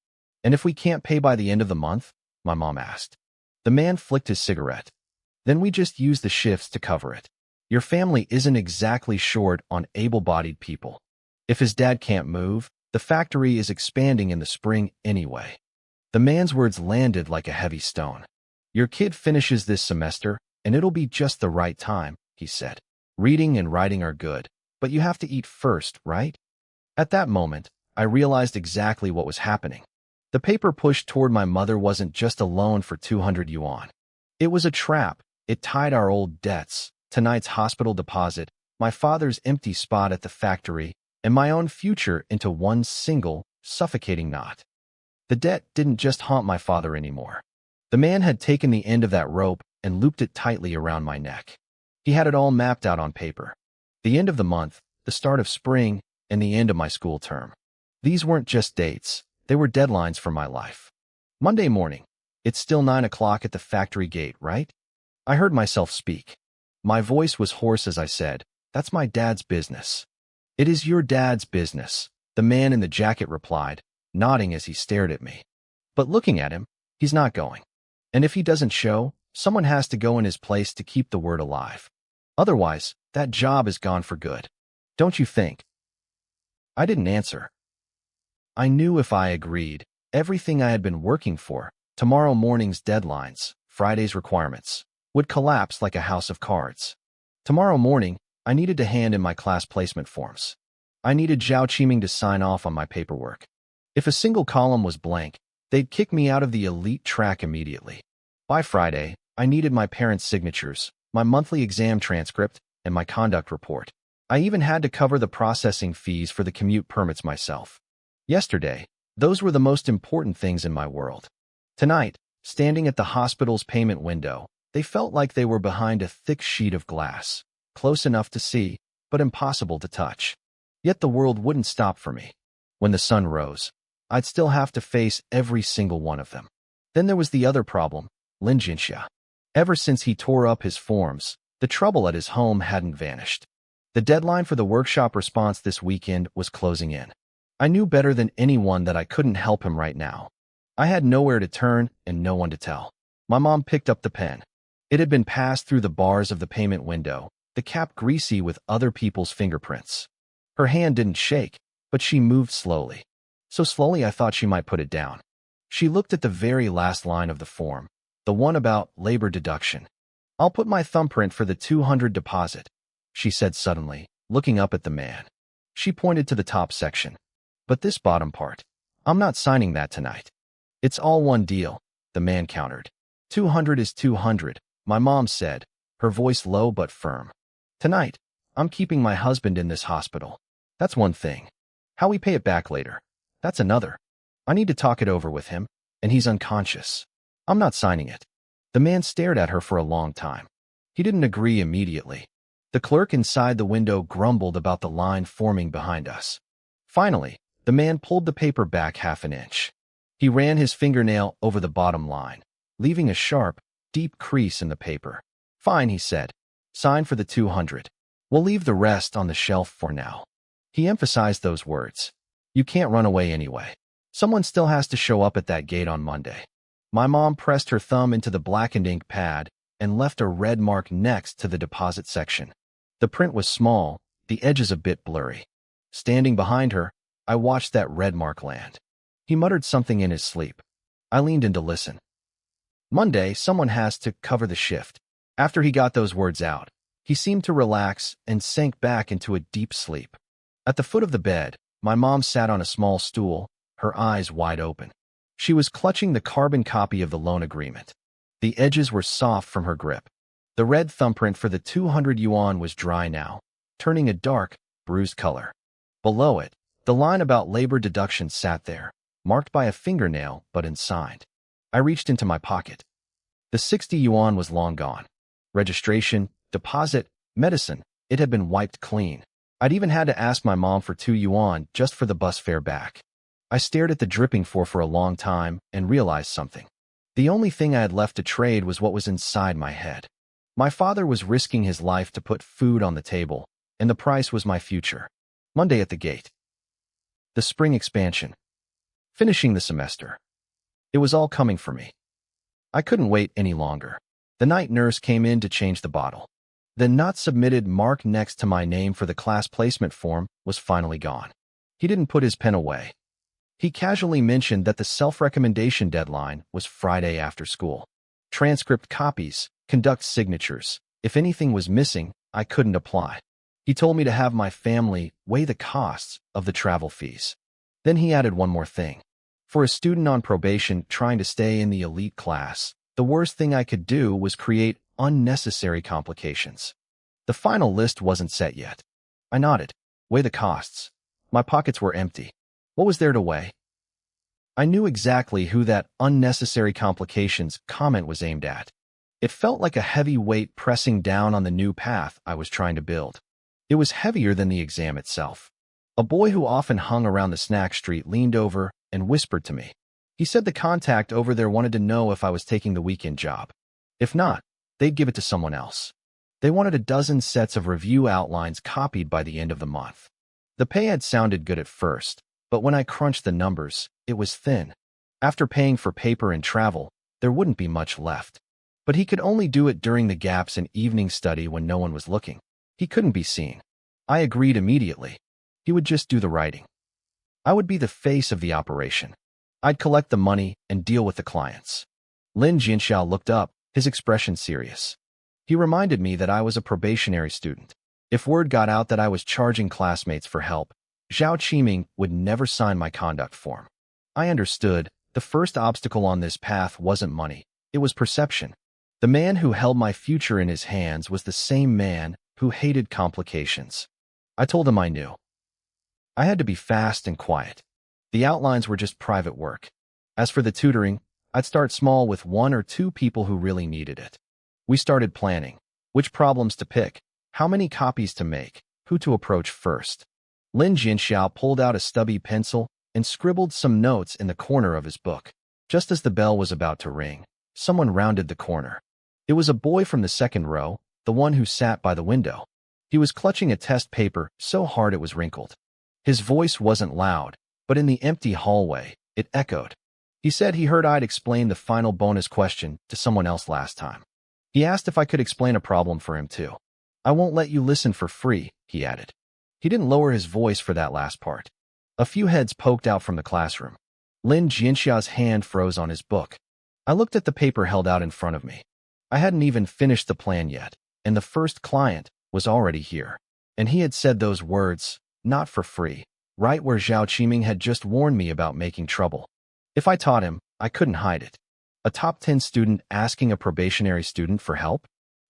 And if we can't pay by the end of the month? My mom asked. The man flicked his cigarette. Then we just use the shifts to cover it. Your family isn't exactly short on able-bodied people. If his dad can't move, the factory is expanding in the spring anyway. The man's words landed like a heavy stone. Your kid finishes this semester, and it'll be just the right time, he said. Reading and writing are good, but you have to eat first, right? At that moment, I realized exactly what was happening. The paper pushed toward my mother wasn't just a loan for 200 yuan. It was a trap. It tied our old debts, tonight's hospital deposit, my father's empty spot at the factory, and my own future into one single, suffocating knot. The debt didn't just haunt my father anymore. The man had taken the end of that rope and looped it tightly around my neck. He had it all mapped out on paper. The end of the month, the start of spring, and the end of my school term. These weren't just dates. They were deadlines for my life. Monday morning. It's still 9 o'clock at the factory gate, right? I heard myself speak. My voice was hoarse as I said, That's my dad's business. It is your dad's business, the man in the jacket replied, nodding as he stared at me. But looking at him, he's not going. And if he doesn't show, someone has to go in his place to keep the word alive. Otherwise, that job is gone for good. Don't you think? I didn't answer. I knew if I agreed, everything I had been working for, tomorrow morning's deadlines, Friday's requirements, would collapse like a house of cards. Tomorrow morning, I needed to hand in my class placement forms. I needed Zhao Qiming to sign off on my paperwork. If a single column was blank, they'd kick me out of the elite track immediately. By Friday, I needed my parents' signatures, my monthly exam transcript, and my conduct report. I even had to cover the processing fees for the commute permits myself. Yesterday, those were the most important things in my world. Tonight, standing at the hospital's payment window, they felt like they were behind a thick sheet of glass, close enough to see, but impossible to touch. Yet the world wouldn't stop for me. When the sun rose, I'd still have to face every single one of them. Then there was the other problem, Lin Jinxia. Ever since he tore up his forms, the trouble at his home hadn't vanished. The deadline for the workshop response this weekend was closing in. I knew better than anyone that I couldn't help him right now. I had nowhere to turn and no one to tell. My mom picked up the pen. It had been passed through the bars of the payment window, the cap greasy with other people's fingerprints. Her hand didn't shake, but she moved slowly. So slowly I thought she might put it down. She looked at the very last line of the form, the one about labor deduction. I'll put my thumbprint for the 200 deposit, she said suddenly, looking up at the man. She pointed to the top section. But this bottom part, I'm not signing that tonight. It's all one deal, the man countered. 200 is 200, my mom said, her voice low but firm. Tonight, I'm keeping my husband in this hospital. That's one thing. How we pay it back later, that's another. I need to talk it over with him, and he's unconscious. I'm not signing it. The man stared at her for a long time. He didn't agree immediately. The clerk inside the window grumbled about the line forming behind us. Finally, the man pulled the paper back half an inch. He ran his fingernail over the bottom line, leaving a sharp, deep crease in the paper. Fine, he said. Sign for the 200. We'll leave the rest on the shelf for now. He emphasized those words. You can't run away anyway. Someone still has to show up at that gate on Monday. My mom pressed her thumb into the blackened ink pad and left a red mark next to the deposit section. The print was small, the edges a bit blurry. Standing behind her, I watched that red mark land. He muttered something in his sleep. I leaned in to listen. Monday, someone has to cover the shift. After he got those words out, he seemed to relax and sank back into a deep sleep. At the foot of the bed, my mom sat on a small stool, her eyes wide open. She was clutching the carbon copy of the loan agreement. The edges were soft from her grip. The red thumbprint for the 200 yuan was dry now, turning a dark, bruised color. Below it, the line about labor deduction sat there, marked by a fingernail but unsigned. I reached into my pocket. The 60 yuan was long gone. Registration, deposit, medicine, it had been wiped clean. I'd even had to ask my mom for 2 yuan just for the bus fare back. I stared at the dripping for a long time and realized something. The only thing I had left to trade was what was inside my head. My father was risking his life to put food on the table, and the price was my future. Monday at the gate. The spring expansion. Finishing the semester. It was all coming for me. I couldn't wait any longer. The night nurse came in to change the bottle. The not submitted mark next to my name for the class placement form was finally gone. He didn't put his pen away. He casually mentioned that the self-recommendation deadline was Friday after school. Transcript copies, conduct signatures. If anything was missing, I couldn't apply. He told me to have my family weigh the costs of the travel fees. Then he added one more thing. For a student on probation trying to stay in the elite class, the worst thing I could do was create unnecessary complications. The final list wasn't set yet. I nodded. Weigh the costs. My pockets were empty. What was there to weigh? I knew exactly who that unnecessary complications comment was aimed at. It felt like a heavy weight pressing down on the new path I was trying to build. It was heavier than the exam itself. A boy who often hung around the snack street leaned over and whispered to me. He said the contact over there wanted to know if I was taking the weekend job. If not, they'd give it to someone else. They wanted a dozen sets of review outlines copied by the end of the month. The pay had sounded good at first, but when I crunched the numbers, it was thin. After paying for paper and travel, there wouldn't be much left. But he could only do it during the gaps in evening study when no one was looking. He couldn't be seen. I agreed immediately. He would just do the writing. I would be the face of the operation. I'd collect the money and deal with the clients. Lin Jianxiao looked up, his expression serious. He reminded me that I was a probationary student. If word got out that I was charging classmates for help, Zhao Qiming would never sign my conduct form. I understood. The first obstacle on this path wasn't money. It was perception. The man who held my future in his hands was the same man who hated complications. I told him I knew. I had to be fast and quiet. The outlines were just private work. As for the tutoring, I'd start small with 1 or 2 people who really needed it. We started planning. Which problems to pick, how many copies to make, who to approach first. Lin Jianxiao pulled out a stubby pencil and scribbled some notes in the corner of his book. Just as the bell was about to ring, someone rounded the corner. It was a boy from the second row, the one who sat by the window. He was clutching a test paper so hard it was wrinkled. His voice wasn't loud, but in the empty hallway, it echoed. He said he heard I'd explained the final bonus question to someone else last time. He asked if I could explain a problem for him too. I won't let you listen for free, he added. He didn't lower his voice for that last part. A few heads poked out from the classroom. Lin Jianxia's hand froze on his book. I looked at the paper held out in front of me. I hadn't even finished the plan yet, and the first client was already here. And he had said those words, not for free, right where Zhao Qiming had just warned me about making trouble. If I taught him, I couldn't hide it. A top 10 student asking a probationary student for help?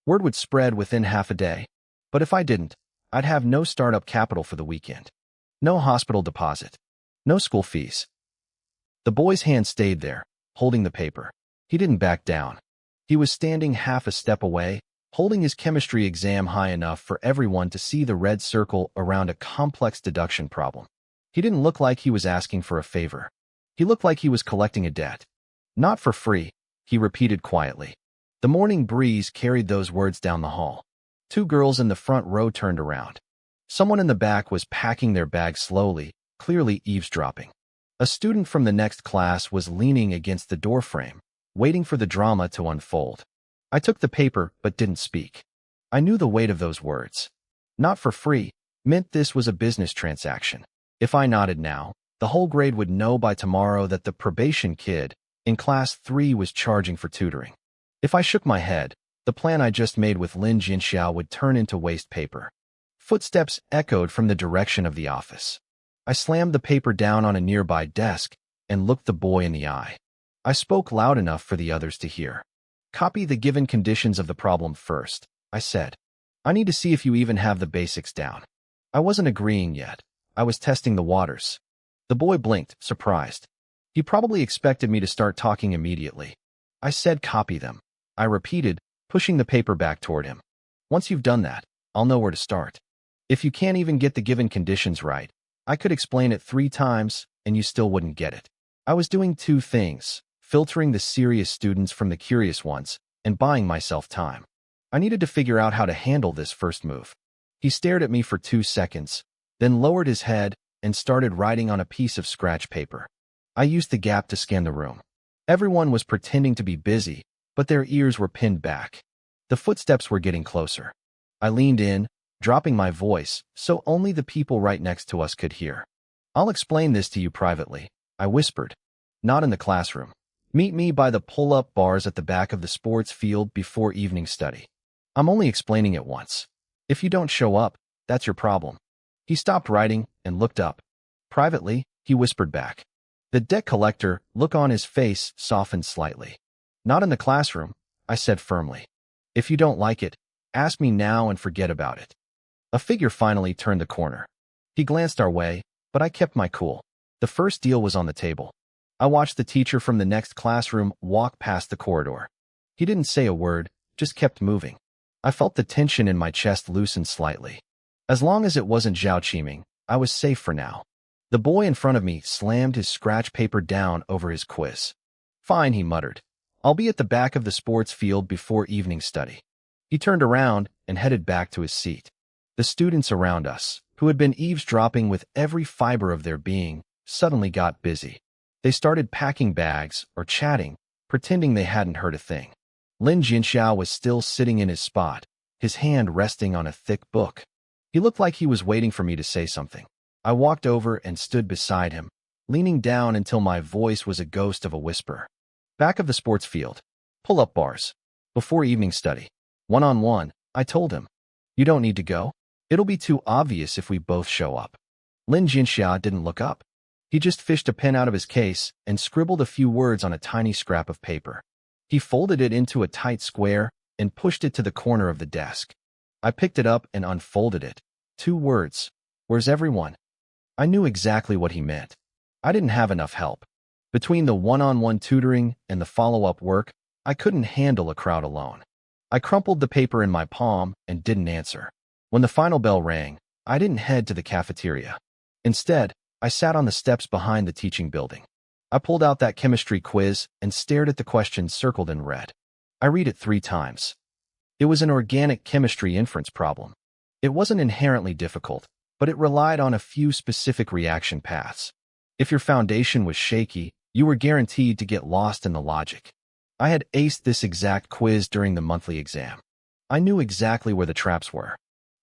Word would spread within half a day. But if I didn't, I'd have no startup capital for the weekend. No hospital deposit. No school fees. The boy's hand stayed there, holding the paper. He didn't back down. He was standing half a step away, holding his chemistry exam high enough for everyone to see the red circle around a complex deduction problem. He didn't look like he was asking for a favor. He looked like he was collecting a debt. Not for free, he repeated quietly. The morning breeze carried those words down the hall. 2 girls in the front row turned around. Someone in the back was packing their bags slowly, clearly eavesdropping. A student from the next class was leaning against the doorframe, waiting for the drama to unfold. I took the paper but didn't speak. I knew the weight of those words. Not for free meant this was a business transaction. If I nodded now, the whole grade would know by tomorrow that the probation kid in class 3 was charging for tutoring. If I shook my head, the plan I just made with Lin Jianxiao would turn into waste paper. Footsteps echoed from the direction of the office. I slammed the paper down on a nearby desk and looked the boy in the eye. I spoke loud enough for the others to hear. Copy the given conditions of the problem first, I said. I need to see if you even have the basics down. I wasn't agreeing yet. I was testing the waters. The boy blinked, surprised. He probably expected me to start talking immediately. I said copy them. I repeated, pushing the paper back toward him. Once you've done that, I'll know where to start. If you can't even get the given conditions right, I could explain it 3 times and you still wouldn't get it. I was doing 2 things, filtering the serious students from the curious ones and buying myself time. I needed to figure out how to handle this first move. He stared at me for 2 seconds, then lowered his head and started writing on a piece of scratch paper. I used the gap to scan the room. Everyone was pretending to be busy, but their ears were pinned back. The footsteps were getting closer. I leaned in, dropping my voice so only the people right next to us could hear. I'll explain this to you privately, I whispered. Not in the classroom. Meet me by the pull-up bars at the back of the sports field before evening study. I'm only explaining it once. If you don't show up, that's your problem. He stopped writing and looked up. Privately, he whispered back. The debt collector look on his face softened slightly. Not in the classroom, I said firmly. If you don't like it, ask me now and forget about it. A figure finally turned the corner. He glanced our way, but I kept my cool. The first deal was on the table. I watched the teacher from the next classroom walk past the corridor. He didn't say a word, just kept moving. I felt the tension in my chest loosen slightly. As long as it wasn't Zhao Qiming, I was safe for now. The boy in front of me slammed his scratch paper down over his quiz. Fine, he muttered. I'll be at the back of the sports field before evening study. He turned around and headed back to his seat. The students around us, who had been eavesdropping with every fiber of their being, suddenly got busy. They started packing bags or chatting, pretending they hadn't heard a thing. Lin Jinxiao was still sitting in his spot, his hand resting on a thick book. He looked like he was waiting for me to say something. I walked over and stood beside him, leaning down until my voice was a ghost of a whisper. Back of the sports field. Pull-up bars. Before evening study. One-on-one, I told him. You don't need to go. It'll be too obvious if we both show up. Lin Jinxia didn't look up. He just fished a pen out of his case and scribbled a few words on a tiny scrap of paper. He folded it into a tight square and pushed it to the corner of the desk. I picked it up and unfolded it. 2 words. Where's everyone? I knew exactly what he meant. I didn't have enough help. Between the one-on-one tutoring and the follow-up work, I couldn't handle a crowd alone. I crumpled the paper in my palm and didn't answer. When the final bell rang, I didn't head to the cafeteria. Instead, I sat on the steps behind the teaching building. I pulled out that chemistry quiz and stared at the questions circled in red. I read it 3 times. It was an organic chemistry inference problem. It wasn't inherently difficult, but it relied on a few specific reaction paths. If your foundation was shaky, you were guaranteed to get lost in the logic. I had aced this exact quiz during the monthly exam. I knew exactly where the traps were.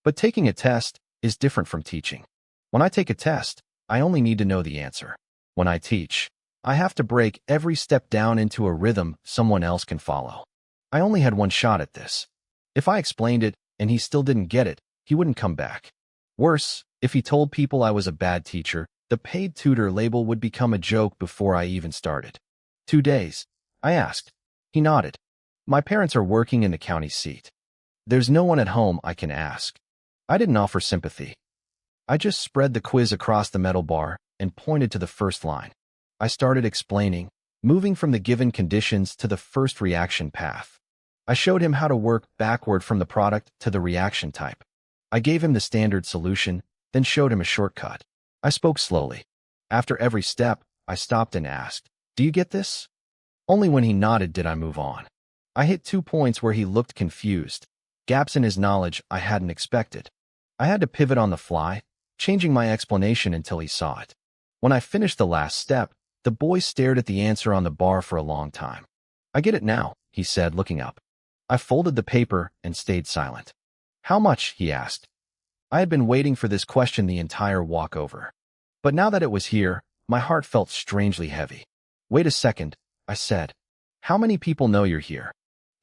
But taking a test is different from teaching. When I take a test, I only need to know the answer. When I teach, I have to break every step down into a rhythm someone else can follow. I only had 1 shot at this. If I explained it and he still didn't get it, he wouldn't come back. Worse, if he told people I was a bad teacher, the paid tutor label would become a joke before I even started. 2 days, I asked. He nodded. My parents are working in the county seat. There's no one at home I can ask. I didn't offer sympathy. I just spread the quiz across the metal bar and pointed to the first line. I started explaining, moving from the given conditions to the first reaction path. I showed him how to work backward from the product to the reaction type. I gave him the standard solution, then showed him a shortcut. I spoke slowly. After every step, I stopped and asked, "Do you get this?" Only when he nodded did I move on. I hit 2 points where he looked confused, gaps in his knowledge I hadn't expected. I had to pivot on the fly, changing my explanation until he saw it. When I finished the last step, the boy stared at the answer on the bar for a long time. "I get it now," he said, looking up. I folded the paper and stayed silent. "How much?" he asked. I had been waiting for this question the entire walk over. But now that it was here, my heart felt strangely heavy. "Wait a second," I said. "How many people know you're here?"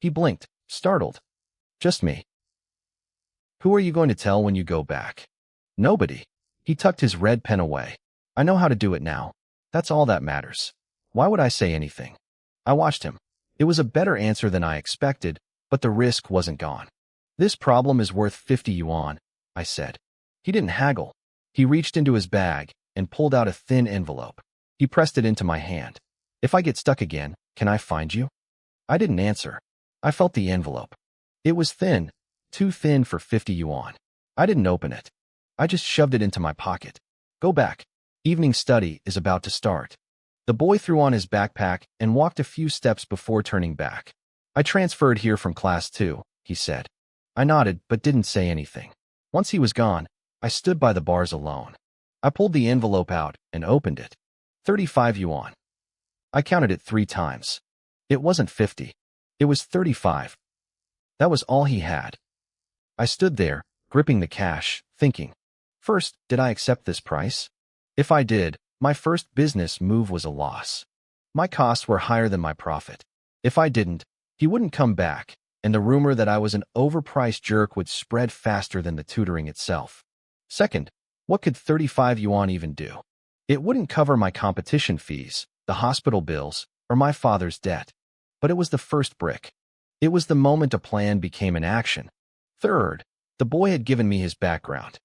He blinked, startled. "Just me." "Who are you going to tell when you go back?" "Nobody." He tucked his red pen away. "I know how to do it now. That's all that matters. Why would I say anything?" I watched him. It was a better answer than I expected, but the risk wasn't gone. "This problem is worth 50 yuan, I said. He didn't haggle. He reached into his bag and pulled out a thin envelope. He He pressed it into my hand. If I get stuck again, can I find you? I didn't answer. I felt the envelope. It was thin, too thin for 50 yuan. I didn't open it. I just shoved it into my pocket. Go back. Evening study is about to start. The boy threw on his backpack and walked a few steps before turning back. I transferred here from class 2, he said. I nodded but didn't say anything. Once he was gone, I stood by the bars alone. I pulled the envelope out and opened it. 35 yuan. I counted it 3 times. It wasn't 50. It was 35. That was all he had. I stood there, gripping the cash, thinking. First, did I accept this price? If I did, my first business move was a loss. My costs were higher than my profit. If I didn't, he wouldn't come back, and the rumor that I was an overpriced jerk would spread faster than the tutoring itself. Second, what could 35 yuan even do? It wouldn't cover my competition fees, the hospital bills, or my father's debt. But it was the first brick. It was the moment a plan became an action. Third, the boy had given me his background.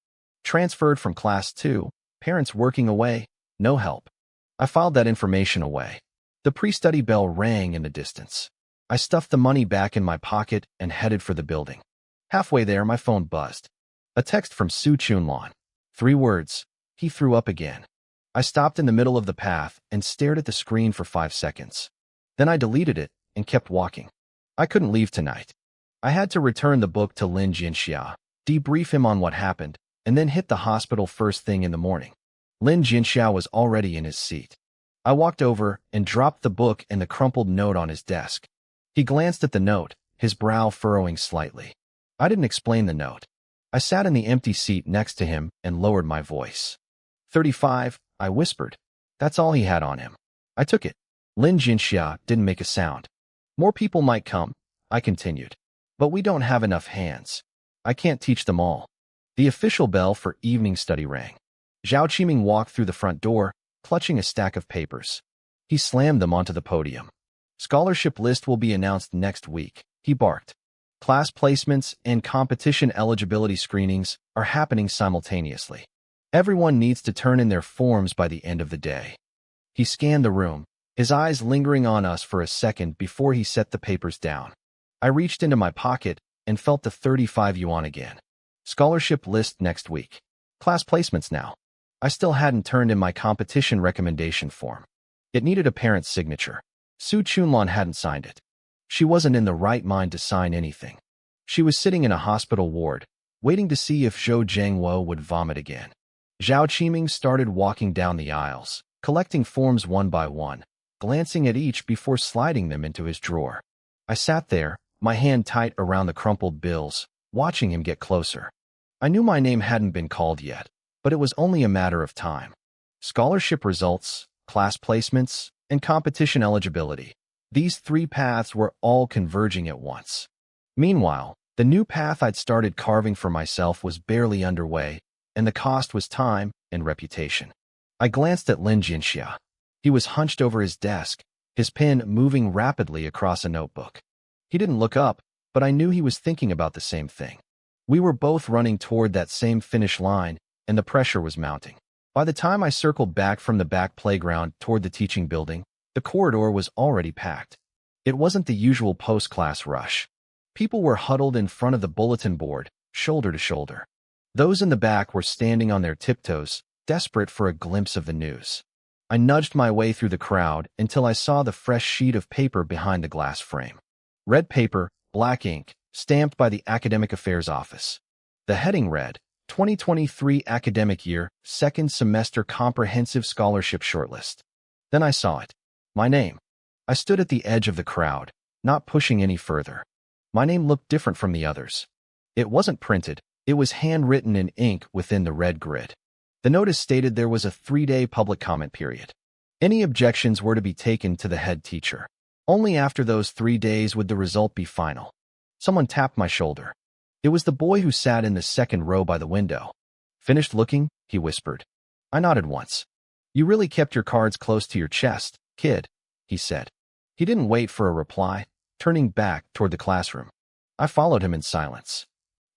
Transferred from class 2, parents working away, no help. I filed that information away. The pre-study bell rang in the distance. I stuffed the money back in my pocket and headed for the building. Halfway there, my phone buzzed. A text from Su Chunlan. 3 words. He threw up again. I stopped in the middle of the path and stared at the screen for 5 seconds. Then I deleted it and kept walking. I couldn't leave tonight. I had to return the book to Lin Jinxia, debrief him on what happened, and then hit the hospital first thing in the morning. Lin Jinxia was already in his seat. I walked over and dropped the book and the crumpled note on his desk. He glanced at the note, his brow furrowing slightly. I didn't explain the note. I sat in the empty seat next to him and lowered my voice. 35, I whispered. That's all he had on him. I took it. Lin Jinxia didn't make a sound. More people might come, I continued. But we don't have enough hands. I can't teach them all. The official bell for evening study rang. Zhao Qiming walked through the front door, clutching a stack of papers. He slammed them onto the podium. Scholarship list will be announced next week, he barked. Class placements and competition eligibility screenings are happening simultaneously. Everyone needs to turn in their forms by the end of the day. He scanned the room, his eyes lingering on us for a second before he set the papers down. I reached into my pocket and felt the 35 yuan again. Scholarship list next week. Class placements now. I still hadn't turned in my competition recommendation form. It needed a parent's signature. Su Chunlan hadn't signed it. She wasn't in the right mind to sign anything. She was sitting in a hospital ward, waiting to see if Zhou Jiangwo would vomit again. Zhao Qiming started walking down the aisles, collecting forms one by one, glancing at each before sliding them into his drawer. I sat there, my hand tight around the crumpled bills, watching him get closer. I knew my name hadn't been called yet, but it was only a matter of time. Scholarship results, class placements, and competition eligibility. These 3 paths were all converging at once. Meanwhile, the new path I'd started carving for myself was barely underway, and the cost was time and reputation. I glanced at Lin Jinxia. He was hunched over his desk, his pen moving rapidly across a notebook. He didn't look up, but I knew he was thinking about the same thing. We were both running toward that same finish line, and the pressure was mounting. By the time I circled back from the back playground toward the teaching building, the corridor was already packed. It wasn't the usual post-class rush. People were huddled in front of the bulletin board, shoulder to shoulder. Those in the back were standing on their tiptoes, desperate for a glimpse of the news. I nudged my way through the crowd until I saw the fresh sheet of paper behind the glass frame. Red paper, black ink, stamped by the Academic Affairs Office. The heading read, 2023 Academic Year, Second Semester Comprehensive Scholarship Shortlist. Then I saw it. My name. I stood at the edge of the crowd, not pushing any further. My name looked different from the others. It wasn't printed, it was handwritten in ink within the red grid. The notice stated there was a 3-day public comment period. Any objections were to be taken to the head teacher. Only after those 3 days would the result be final. Someone tapped my shoulder. It was the boy who sat in the second row by the window. Finished looking? He whispered. I nodded once. You really kept your cards close to your chest, kid, he said. He didn't wait for a reply, turning back toward the classroom. I followed him in silence.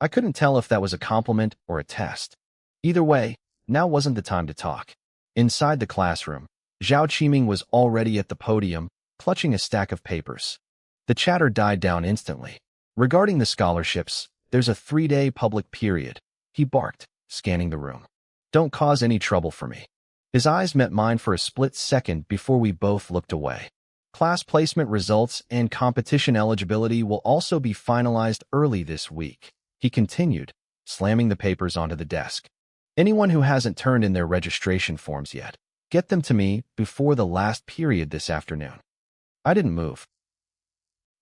I couldn't tell if that was a compliment or a test. Either way, now wasn't the time to talk. Inside the classroom, Zhao Qiming was already at the podium, clutching a stack of papers. The chatter died down instantly. Regarding the scholarships, there's a 3-day public period, he barked, scanning the room. Don't cause any trouble for me. His eyes met mine for a split second before we both looked away. Class placement results and competition eligibility will also be finalized early this week, he continued, slamming the papers onto the desk. Anyone who hasn't turned in their registration forms yet, get them to me before the last period this afternoon. I didn't move.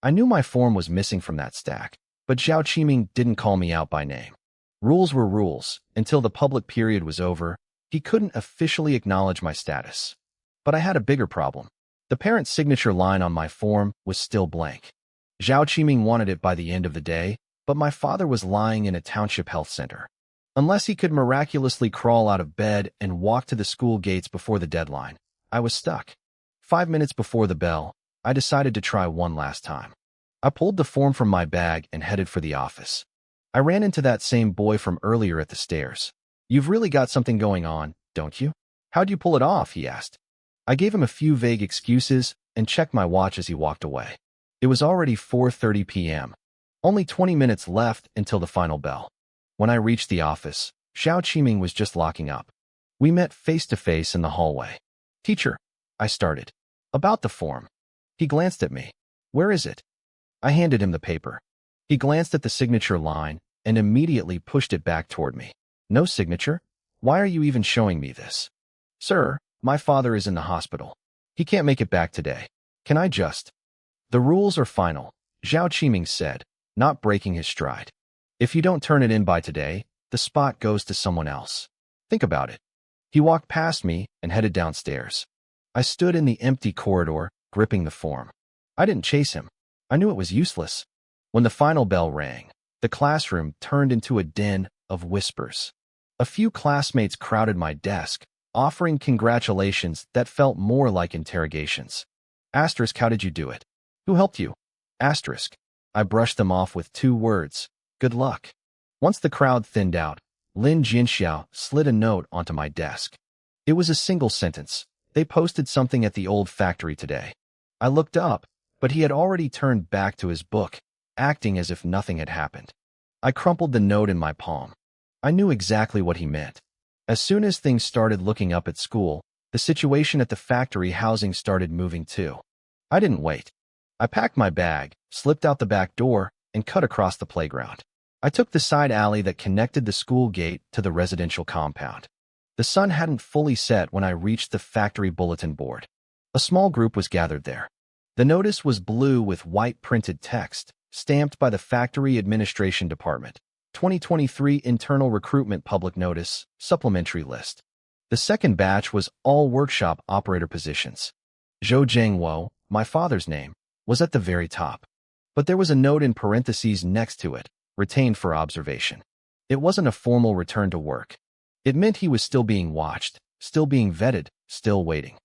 I knew my form was missing from that stack, but Zhao Qiming didn't call me out by name. Rules were rules. Until the public period was over, he couldn't officially acknowledge my status. But I had a bigger problem. The parent's signature line on my form was still blank. Zhao Qiming wanted it by the end of the day, but my father was lying in a township health center. Unless he could miraculously crawl out of bed and walk to the school gates before the deadline, I was stuck. 5 minutes before the bell, I decided to try one last time. I pulled the form from my bag and headed for the office. I ran into that same boy from earlier at the stairs. You've really got something going on, don't you? How'd you pull it off? He asked. I gave him a few vague excuses and checked my watch as he walked away. It was already 4:30 p.m. Only 20 minutes left until the final bell. When I reached the office, Zhao Qiming was just locking up. We met face-to-face in the hallway. Teacher, I started. About the form. He glanced at me. Where is it? I handed him the paper. He glanced at the signature line and immediately pushed it back toward me. No signature? Why are you even showing me this? Sir, my father is in the hospital. He can't make it back today. Can I just? The rules are final, Zhao Qiming said, not breaking his stride. If you don't turn it in by today, the spot goes to someone else. Think about it. He walked past me and headed downstairs. I stood in the empty corridor, gripping the form. I didn't chase him. I knew it was useless. When the final bell rang, the classroom turned into a din of whispers. A few classmates crowded my desk, offering congratulations that felt more like interrogations. Asterisk, how did you do it? Who helped you? Asterisk. I brushed them off with 2 words. Good luck. Once the crowd thinned out, Lin Jinxiao slid a note onto my desk. It was a single sentence. They posted something at the old factory today. I looked up, but he had already turned back to his book, acting as if nothing had happened. I crumpled the note in my palm. I knew exactly what he meant. As soon as things started looking up at school, the situation at the factory housing started moving too. I didn't wait. I packed my bag, slipped out the back door, and cut across the playground. I took the side alley that connected the school gate to the residential compound. The sun hadn't fully set when I reached the factory bulletin board. A small group was gathered there. The notice was blue with white printed text, stamped by the Factory Administration Department. 2023 Internal Recruitment Public Notice, Supplementary List. The second batch was all workshop operator positions. Zhou Zhengwo, my father's name, was at the very top. But there was a note in parentheses next to it, retained for observation. It wasn't a formal return to work. It meant he was still being watched, still being vetted, still waiting.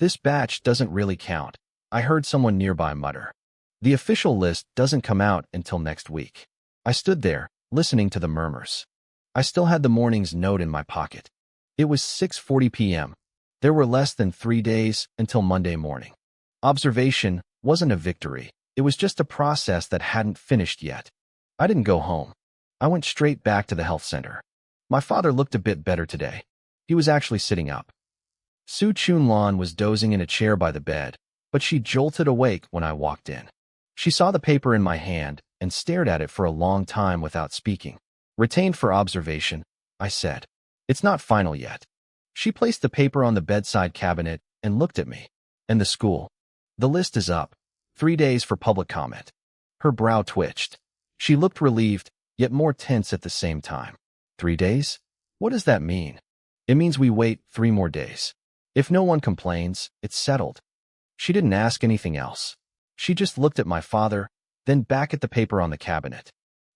This batch doesn't really count, I heard someone nearby mutter. The official list doesn't come out until next week. I stood there, listening to the murmurs. I still had the morning's note in my pocket. It was 6:40 p.m. There were less than 3 days until Monday morning. Observation wasn't a victory. It was just a process that hadn't finished yet. I didn't go home. I went straight back to the health center. My father looked a bit better today. He was actually sitting up. Su Chunlan was dozing in a chair by the bed, but she jolted awake when I walked in. She saw the paper in my hand and stared at it for a long time without speaking. Retained for observation, I said. It's not final yet. She placed the paper on the bedside cabinet and looked at me. And the school. The list is up. 3 days for public comment. Her brow twitched. She looked relieved, yet more tense at the same time. 3 days? What does that mean? It means we wait 3 more days. If no one complains, it's settled. She didn't ask anything else. She just looked at my father, then back at the paper on the cabinet.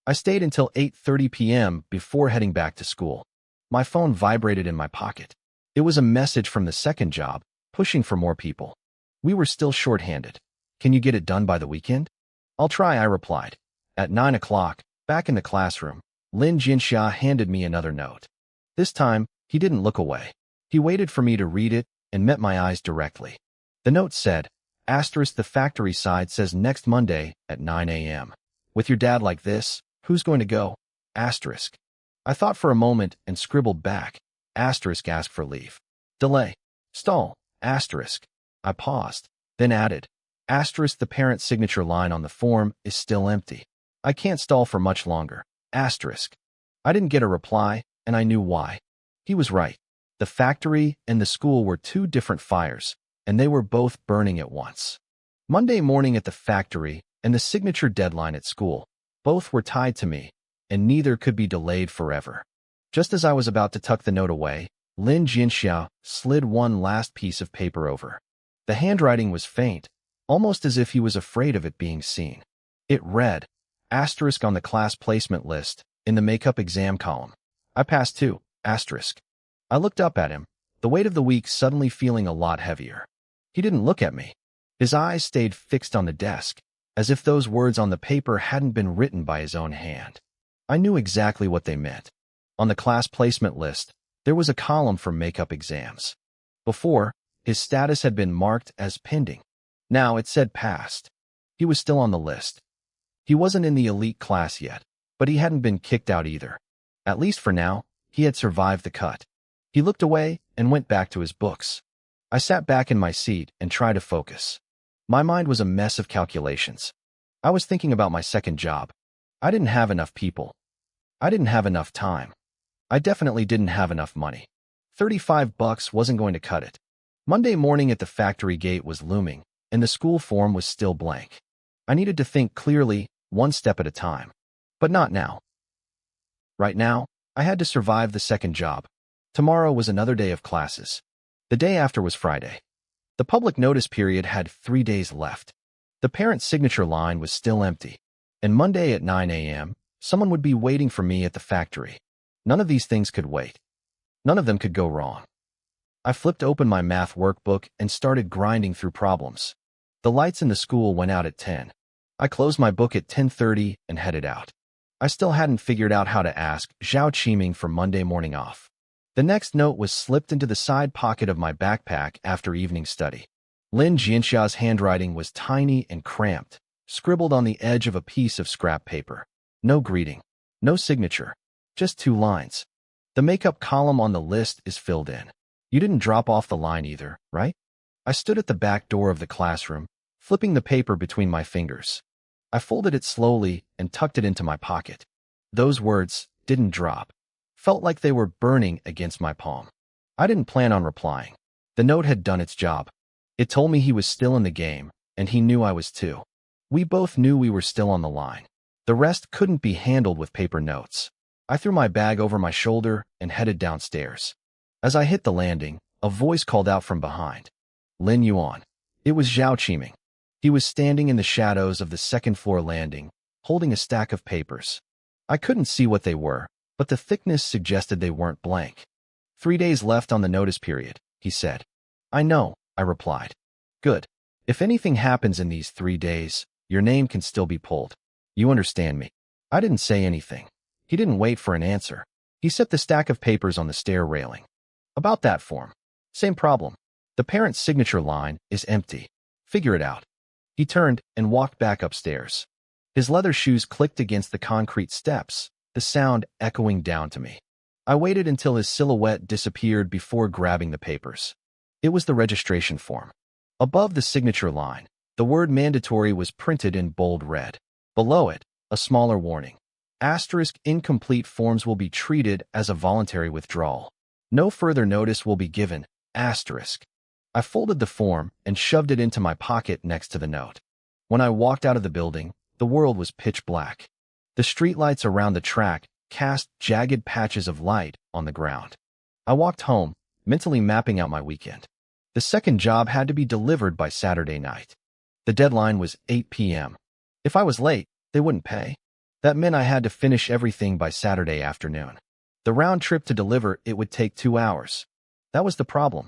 I stayed until 8:30 p.m. before heading back to school. My phone vibrated in my pocket. It was a message from the second job, pushing for more people. We were still short-handed. Can you get it done by the weekend? I'll try, I replied. At 9 o'clock, back in the classroom, Lin Jinxia handed me another note. This time, he didn't look away. He waited for me to read it and met my eyes directly. The note said, "Asterisk, the factory side says next Monday at 9 a.m. With your dad like this, who's going to go? Asterisk." I thought for a moment and scribbled back, asterisk, ask for leave. Delay. Stall. Asterisk. I paused, then added, asterisk, the parent signature line on the form is still empty. I can't stall for much longer. Asterisk. I didn't get a reply, and I knew why. He was right. The factory and the school were two different fires, and they were both burning at once. Monday morning at the factory and the signature deadline at school, both were tied to me, and neither could be delayed forever. Just as I was about to tuck the note away, Lin Jianxia slid one last piece of paper over. The handwriting was faint, almost as if he was afraid of it being seen. It read, asterisk, on the class placement list, in the makeup exam column. I passed too, asterisk. I looked up at him, the weight of the week suddenly feeling a lot heavier. He didn't look at me. His eyes stayed fixed on the desk, as if those words on the paper hadn't been written by his own hand. I knew exactly what they meant. On the class placement list, there was a column for makeup exams. Before, his status had been marked as pending. Now it said passed. He was still on the list. He wasn't in the elite class yet, but he hadn't been kicked out either. At least for now, he had survived the cut. He looked away and went back to his books. I sat back in my seat and tried to focus. My mind was a mess of calculations. I was thinking about my second job. I didn't have enough people. I didn't have enough time. I definitely didn't have enough money. $35 wasn't going to cut it. Monday morning at the factory gate was looming, and the school form was still blank. I needed to think clearly, one step at a time. But not now. Right now, I had to survive the second job. Tomorrow was another day of classes. The day after was Friday. The public notice period had 3 days left. The parent's signature line was still empty. And Monday at 9 a.m., someone would be waiting for me at the factory. None of these things could wait. None of them could go wrong. I flipped open my math workbook and started grinding through problems. The lights in the school went out at 10. I closed my book at 10:30 and headed out. I still hadn't figured out how to ask Zhao Qiming for Monday morning off. The next note was slipped into the side pocket of my backpack after evening study. Lin Jianxia's handwriting was tiny and cramped, scribbled on the edge of a piece of scrap paper. No greeting, no signature, just 2 lines. The makeup column on the list is filled in. You didn't drop off the line either, right? I stood at the back door of the classroom, flipping the paper between my fingers. I folded it slowly and tucked it into my pocket. Those words didn't drop. Felt like they were burning against my palm. I didn't plan on replying. The note had done its job. It told me he was still in the game, and he knew I was too. We both knew we were still on the line. The rest couldn't be handled with paper notes. I threw my bag over my shoulder and headed downstairs. As I hit the landing, a voice called out from behind. Lin Yuan. It was Zhao Qiming. He was standing in the shadows of the second-floor landing, holding a stack of papers. I couldn't see what they were, but the thickness suggested they weren't blank. 3 days left on the notice period, he said. I know, I replied. Good. If anything happens in these 3 days, your name can still be pulled. You understand me? I didn't say anything. He didn't wait for an answer. He set the stack of papers on the stair railing. About that form. Same problem. The parent's signature line is empty. Figure it out. He turned and walked back upstairs. His leather shoes clicked against the concrete steps, the sound echoing down to me. I waited until his silhouette disappeared before grabbing the papers. It was the registration form. Above the signature line, the word mandatory was printed in bold red. Below it, a smaller warning. Asterisk, incomplete forms will be treated as a voluntary withdrawal. No further notice will be given. Asterisk. I folded the form and shoved it into my pocket next to the note. When I walked out of the building, the world was pitch black. The streetlights around the track cast jagged patches of light on the ground. I walked home, mentally mapping out my weekend. The second job had to be delivered by Saturday night. The deadline was 8 p.m. If I was late, they wouldn't pay. That meant I had to finish everything by Saturday afternoon. The round trip to deliver it would take 2 hours. That was the problem.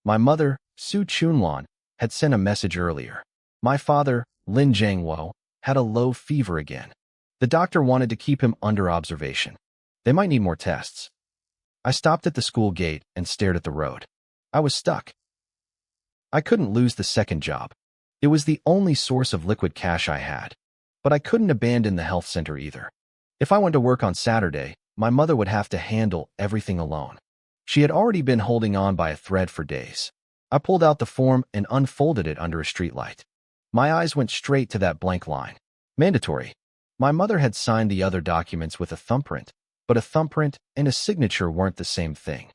My mother, Su Chunlan, had sent a message earlier. My father, Lin Jiangwo, had a low fever again. The doctor wanted to keep him under observation. They might need more tests. I stopped at the school gate and stared at the road. I was stuck. I couldn't lose the second job. It was the only source of liquid cash I had. But I couldn't abandon the health center either. If I went to work on Saturday, my mother would have to handle everything alone. She had already been holding on by a thread for days. I pulled out the form and unfolded it under a streetlight. My eyes went straight to that blank line. Mandatory. My mother had signed the other documents with a thumbprint, but a thumbprint and a signature weren't the same thing.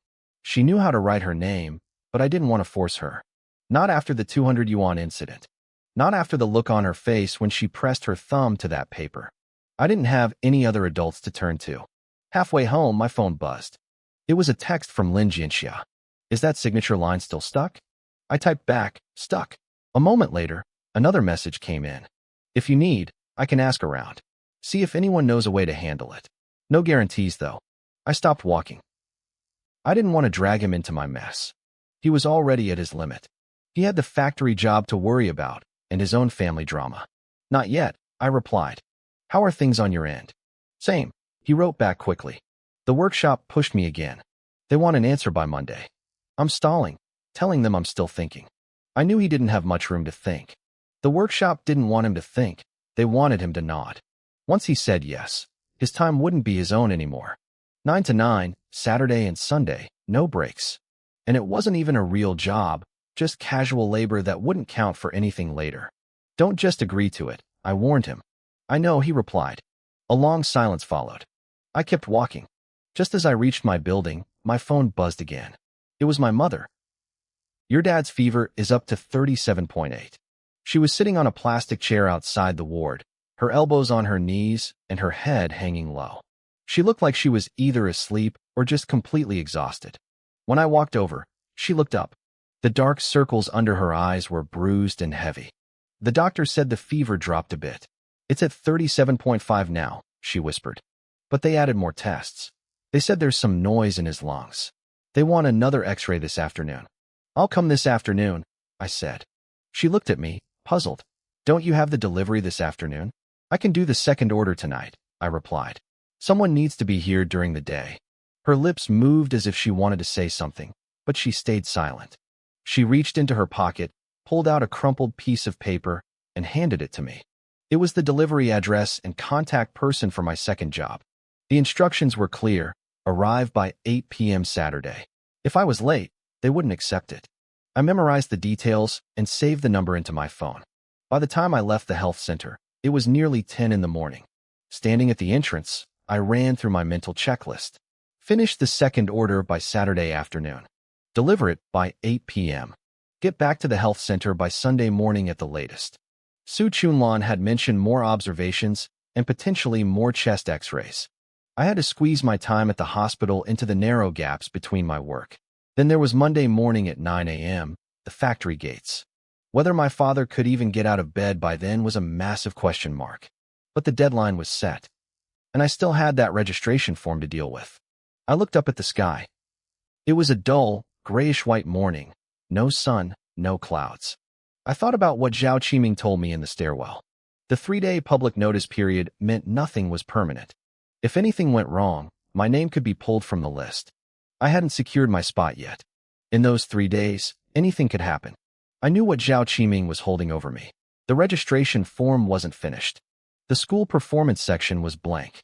She knew how to write her name, but I didn't want to force her. Not after the 200 yuan incident. Not after the look on her face when she pressed her thumb to that paper. I didn't have any other adults to turn to. Halfway home, my phone buzzed. It was a text from Lin Jianxia. Is that signature line still stuck? I typed back, stuck. A moment later, another message came in. If you need, I can ask around. See if anyone knows a way to handle it. No guarantees, though. I stopped walking. I didn't want to drag him into my mess. He was already at his limit. He had the factory job to worry about and his own family drama. Not yet, I replied. How are things on your end? Same. He wrote back quickly. The workshop pushed me again. They want an answer by Monday. I'm stalling, telling them I'm still thinking. I knew he didn't have much room to think. The workshop didn't want him to think. They wanted him to nod. Once he said yes, his time wouldn't be his own anymore. 9 to 9, Saturday and Sunday, no breaks. And it wasn't even a real job, just casual labor that wouldn't count for anything later. Don't just agree to it, I warned him. I know, he replied. A long silence followed. I kept walking. Just as I reached my building, my phone buzzed again. It was my mother. Your dad's fever is up to 37.8. She was sitting on a plastic chair outside the ward, her elbows on her knees and her head hanging low. She looked like she was either asleep or just completely exhausted. When I walked over, she looked up. The dark circles under her eyes were bruised and heavy. The doctor said the fever dropped a bit. It's at 37.5 now, she whispered. But they added more tests. They said there's some noise in his lungs. They want another x-ray this afternoon. I'll come this afternoon, I said. She looked at me, puzzled. Don't you have the delivery this afternoon? I can do the second order tonight, I replied. Someone needs to be here during the day. Her lips moved as if she wanted to say something, but she stayed silent. She reached into her pocket, pulled out a crumpled piece of paper, and handed it to me. It was the delivery address and contact person for my second job. The instructions were clear: arrive by 8 p.m. Saturday. If I was late, they wouldn't accept it. I memorized the details and saved the number into my phone. By the time I left the health center, it was nearly 10 in the morning. Standing at the entrance, I ran through my mental checklist. Finish the second order by Saturday afternoon. Deliver it by 8 p.m. Get back to the health center by Sunday morning at the latest. Su Chunlan had mentioned more observations and potentially more chest x-rays. I had to squeeze my time at the hospital into the narrow gaps between my work. Then there was Monday morning at 9 a.m., the factory gates. Whether my father could even get out of bed by then was a massive question mark. But the deadline was set, and I still had that registration form to deal with. I looked up at the sky. It was a dull, grayish-white morning. No sun, no clouds. I thought about what Zhao Qiming told me in the stairwell. The 3-day public notice period meant nothing was permanent. If anything went wrong, my name could be pulled from the list. I hadn't secured my spot yet. In those 3 days, anything could happen. I knew what Zhao Qiming was holding over me. The registration form wasn't finished. The school performance section was blank.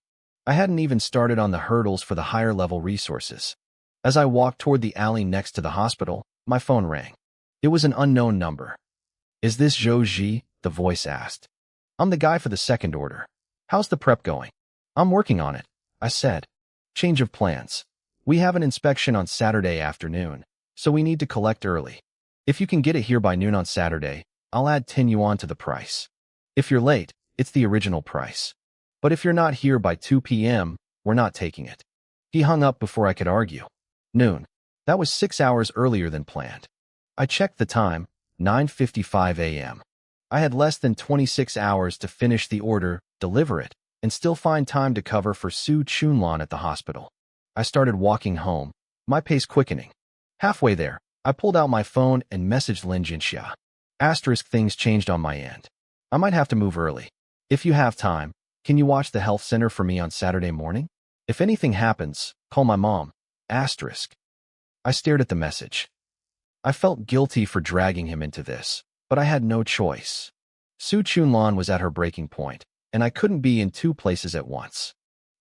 I hadn't even started on the hurdles for the higher-level resources. As I walked toward the alley next to the hospital, my phone rang. It was an unknown number. Is this Zhou Ji? The voice asked. I'm the guy for the second order. How's the prep going? I'm working on it, I said. Change of plans. We have an inspection on Saturday afternoon, so we need to collect early. If you can get it here by noon on Saturday, I'll add 10 yuan to the price. If you're late, it's the original price. But if you're not here by 2 p.m., we're not taking it. He hung up before I could argue. Noon. That was 6 hours earlier than planned. I checked the time, 9:55 a.m. I had less than 26 hours to finish the order, deliver it, and still find time to cover for Su Chunlan at the hospital. I started walking home, my pace quickening. Halfway there, I pulled out my phone and messaged Lin Jinxia. Asterisk, things changed on my end. I might have to move early. If you have time, can you watch the health center for me on Saturday morning? If anything happens, call my mom. Asterisk. I stared at the message. I felt guilty for dragging him into this, but I had no choice. Su Chunlan was at her breaking point, and I couldn't be in two places at once.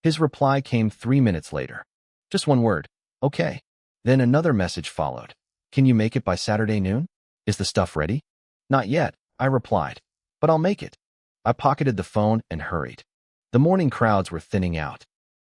His reply came 3 minutes later. Just one word, okay. Then another message followed. Can you make it by Saturday noon? Is the stuff ready? Not yet, I replied, but I'll make it. I pocketed the phone and hurried. The morning crowds were thinning out.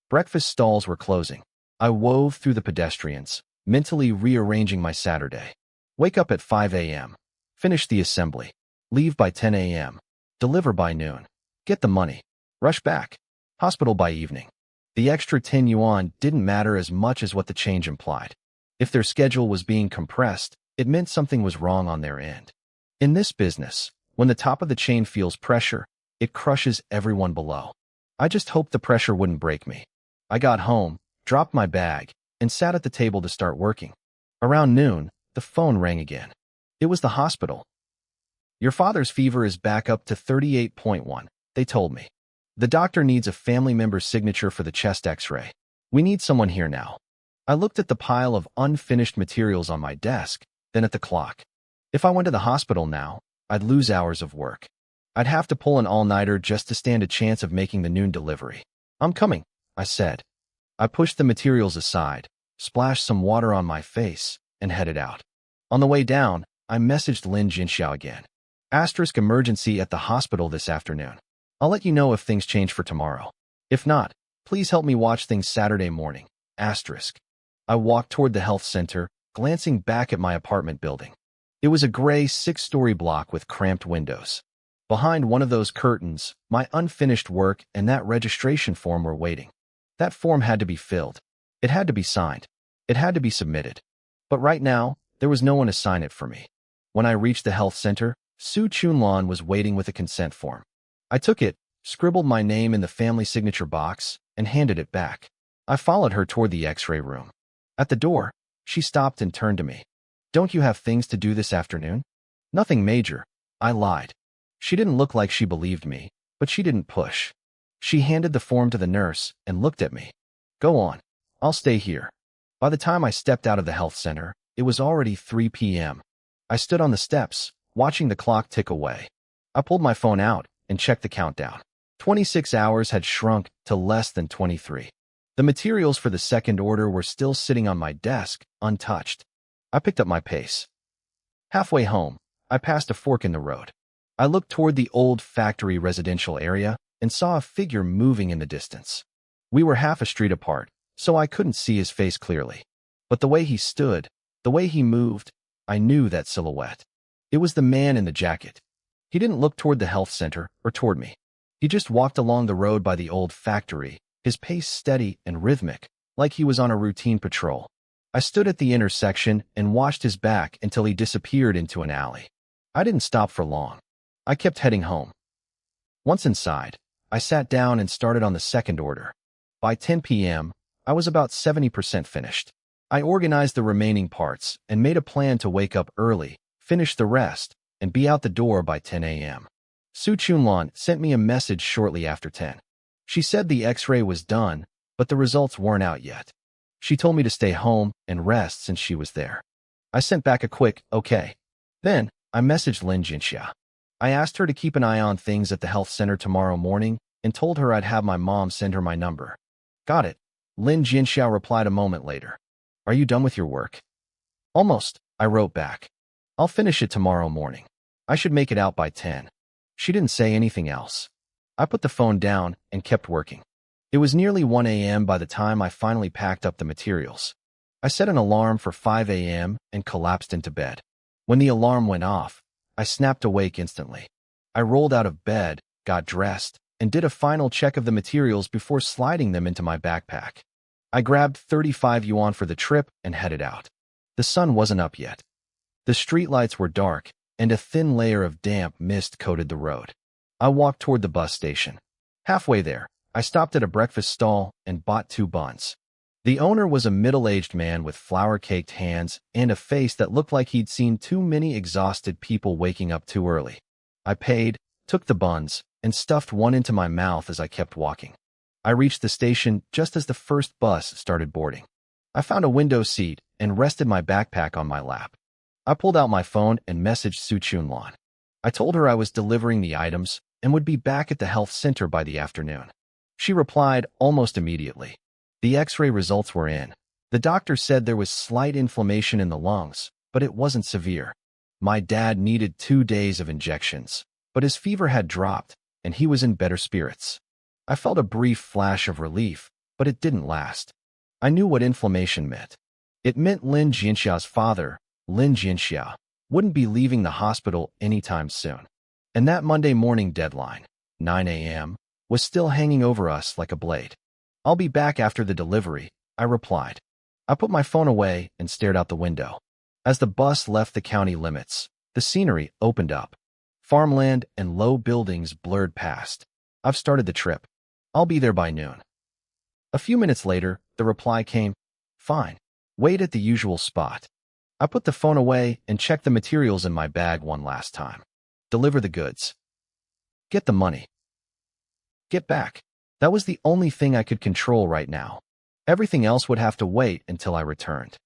Breakfast stalls were closing. I wove through the pedestrians, mentally rearranging my Saturday. Wake up at 5 a.m. Finish the assembly. Leave by 10 a.m. Deliver by noon. Get the money. Rush back. Hospital by evening. The extra 10 yuan didn't matter as much as what the change implied. If their schedule was being compressed, it meant something was wrong on their end. In this business, when the top of the chain feels pressure, it crushes everyone below. I just hoped the pressure wouldn't break me. I got home, dropped my bag, and sat at the table to start working. Around noon, the phone rang again. It was the hospital. Your father's fever is back up to 38.1, they told me. The doctor needs a family member's signature for the chest x-ray. We need someone here now. I looked at the pile of unfinished materials on my desk, then at the clock. If I went to the hospital now, I'd lose hours of work. I'd have to pull an all-nighter just to stand a chance of making the noon delivery. I'm coming, I said. I pushed the materials aside, splashed some water on my face, and headed out. On the way down, I messaged Lin Jinxiao again. Asterisk emergency at the hospital this afternoon. I'll let you know if things change for tomorrow. If not, please help me watch things Saturday morning. Asterisk. I walked toward the health center, glancing back at my apartment building. It was a gray 6-story block with cramped windows. Behind one of those curtains, my unfinished work and that registration form were waiting. That form had to be filled. It had to be signed. It had to be submitted. But right now, there was no one to sign it for me. When I reached the health center, Su Chunlan was waiting with a consent form. I took it, scribbled my name in the family signature box, and handed it back. I followed her toward the x-ray room. At the door, she stopped and turned to me. Don't you have things to do this afternoon? Nothing major, I lied. She didn't look like she believed me, but she didn't push. She handed the form to the nurse and looked at me. Go on, I'll stay here. By the time I stepped out of the health center, it was already 3 p.m. I stood on the steps, watching the clock tick away. I pulled my phone out and checked the countdown. 26 hours had shrunk to less than 23. The materials for the second order were still sitting on my desk, untouched. I picked up my pace. Halfway home, I passed a fork in the road. I looked toward the old factory residential area and saw a figure moving in the distance. We were half a street apart, so I couldn't see his face clearly. But the way he stood, the way he moved, I knew that silhouette. It was the man in the jacket. He didn't look toward the health center or toward me. He just walked along the road by the old factory, his pace steady and rhythmic, like he was on a routine patrol. I stood at the intersection and watched his back until he disappeared into an alley. I didn't stop for long. I kept heading home. Once inside, I sat down and started on the second order. By 10 p.m., I was about 70% finished. I organized the remaining parts and made a plan to wake up early, finish the rest, and be out the door by 10 a.m. Su Chunlan sent me a message shortly after 10. She said the x-ray was done, but the results weren't out yet. She told me to stay home and rest since she was there. I sent back a quick, okay. Then, I messaged Lin Jinxia. I asked her to keep an eye on things at the health center tomorrow morning and told her I'd have my mom send her my number. Got it. Lin Jinxia replied a moment later. Are you done with your work? Almost, I wrote back. I'll finish it tomorrow morning. I should make it out by 10. She didn't say anything else. I put the phone down and kept working. It was nearly 1 a.m. by the time I finally packed up the materials. I set an alarm for 5 a.m. and collapsed into bed. When the alarm went off, I snapped awake instantly. I rolled out of bed, got dressed, and did a final check of the materials before sliding them into my backpack. I grabbed 35 yuan for the trip and headed out. The sun wasn't up yet. The streetlights were dark, and a thin layer of damp mist coated the road. I walked toward the bus station. Halfway there, I stopped at a breakfast stall and bought 2 buns. The owner was a middle-aged man with flour-caked hands and a face that looked like he'd seen too many exhausted people waking up too early. I paid, took the buns, and stuffed one into my mouth as I kept walking. I reached the station just as the first bus started boarding. I found a window seat and rested my backpack on my lap. I pulled out my phone and messaged Su Chunlan. I told her I was delivering the items and would be back at the health center by the afternoon. She replied almost immediately. The X-ray results were in. The doctor said there was slight inflammation in the lungs, but it wasn't severe. My dad needed 2 days of injections, but his fever had dropped, and he was in better spirits. I felt a brief flash of relief, but it didn't last. I knew what inflammation meant. It meant Lin Jianxia's father, Lin Jianxia, wouldn't be leaving the hospital anytime soon. And that Monday morning deadline, 9 a.m., was still hanging over us like a blade. I'll be back after the delivery, I replied. I put my phone away and stared out the window. As the bus left the county limits, the scenery opened up. Farmland and low buildings blurred past. I've started the trip. I'll be there by noon. A few minutes later, the reply came, fine. Wait at the usual spot. I put the phone away and checked the materials in my bag one last time. Deliver the goods. Get the money. Get back. That was the only thing I could control right now. Everything else would have to wait until I returned.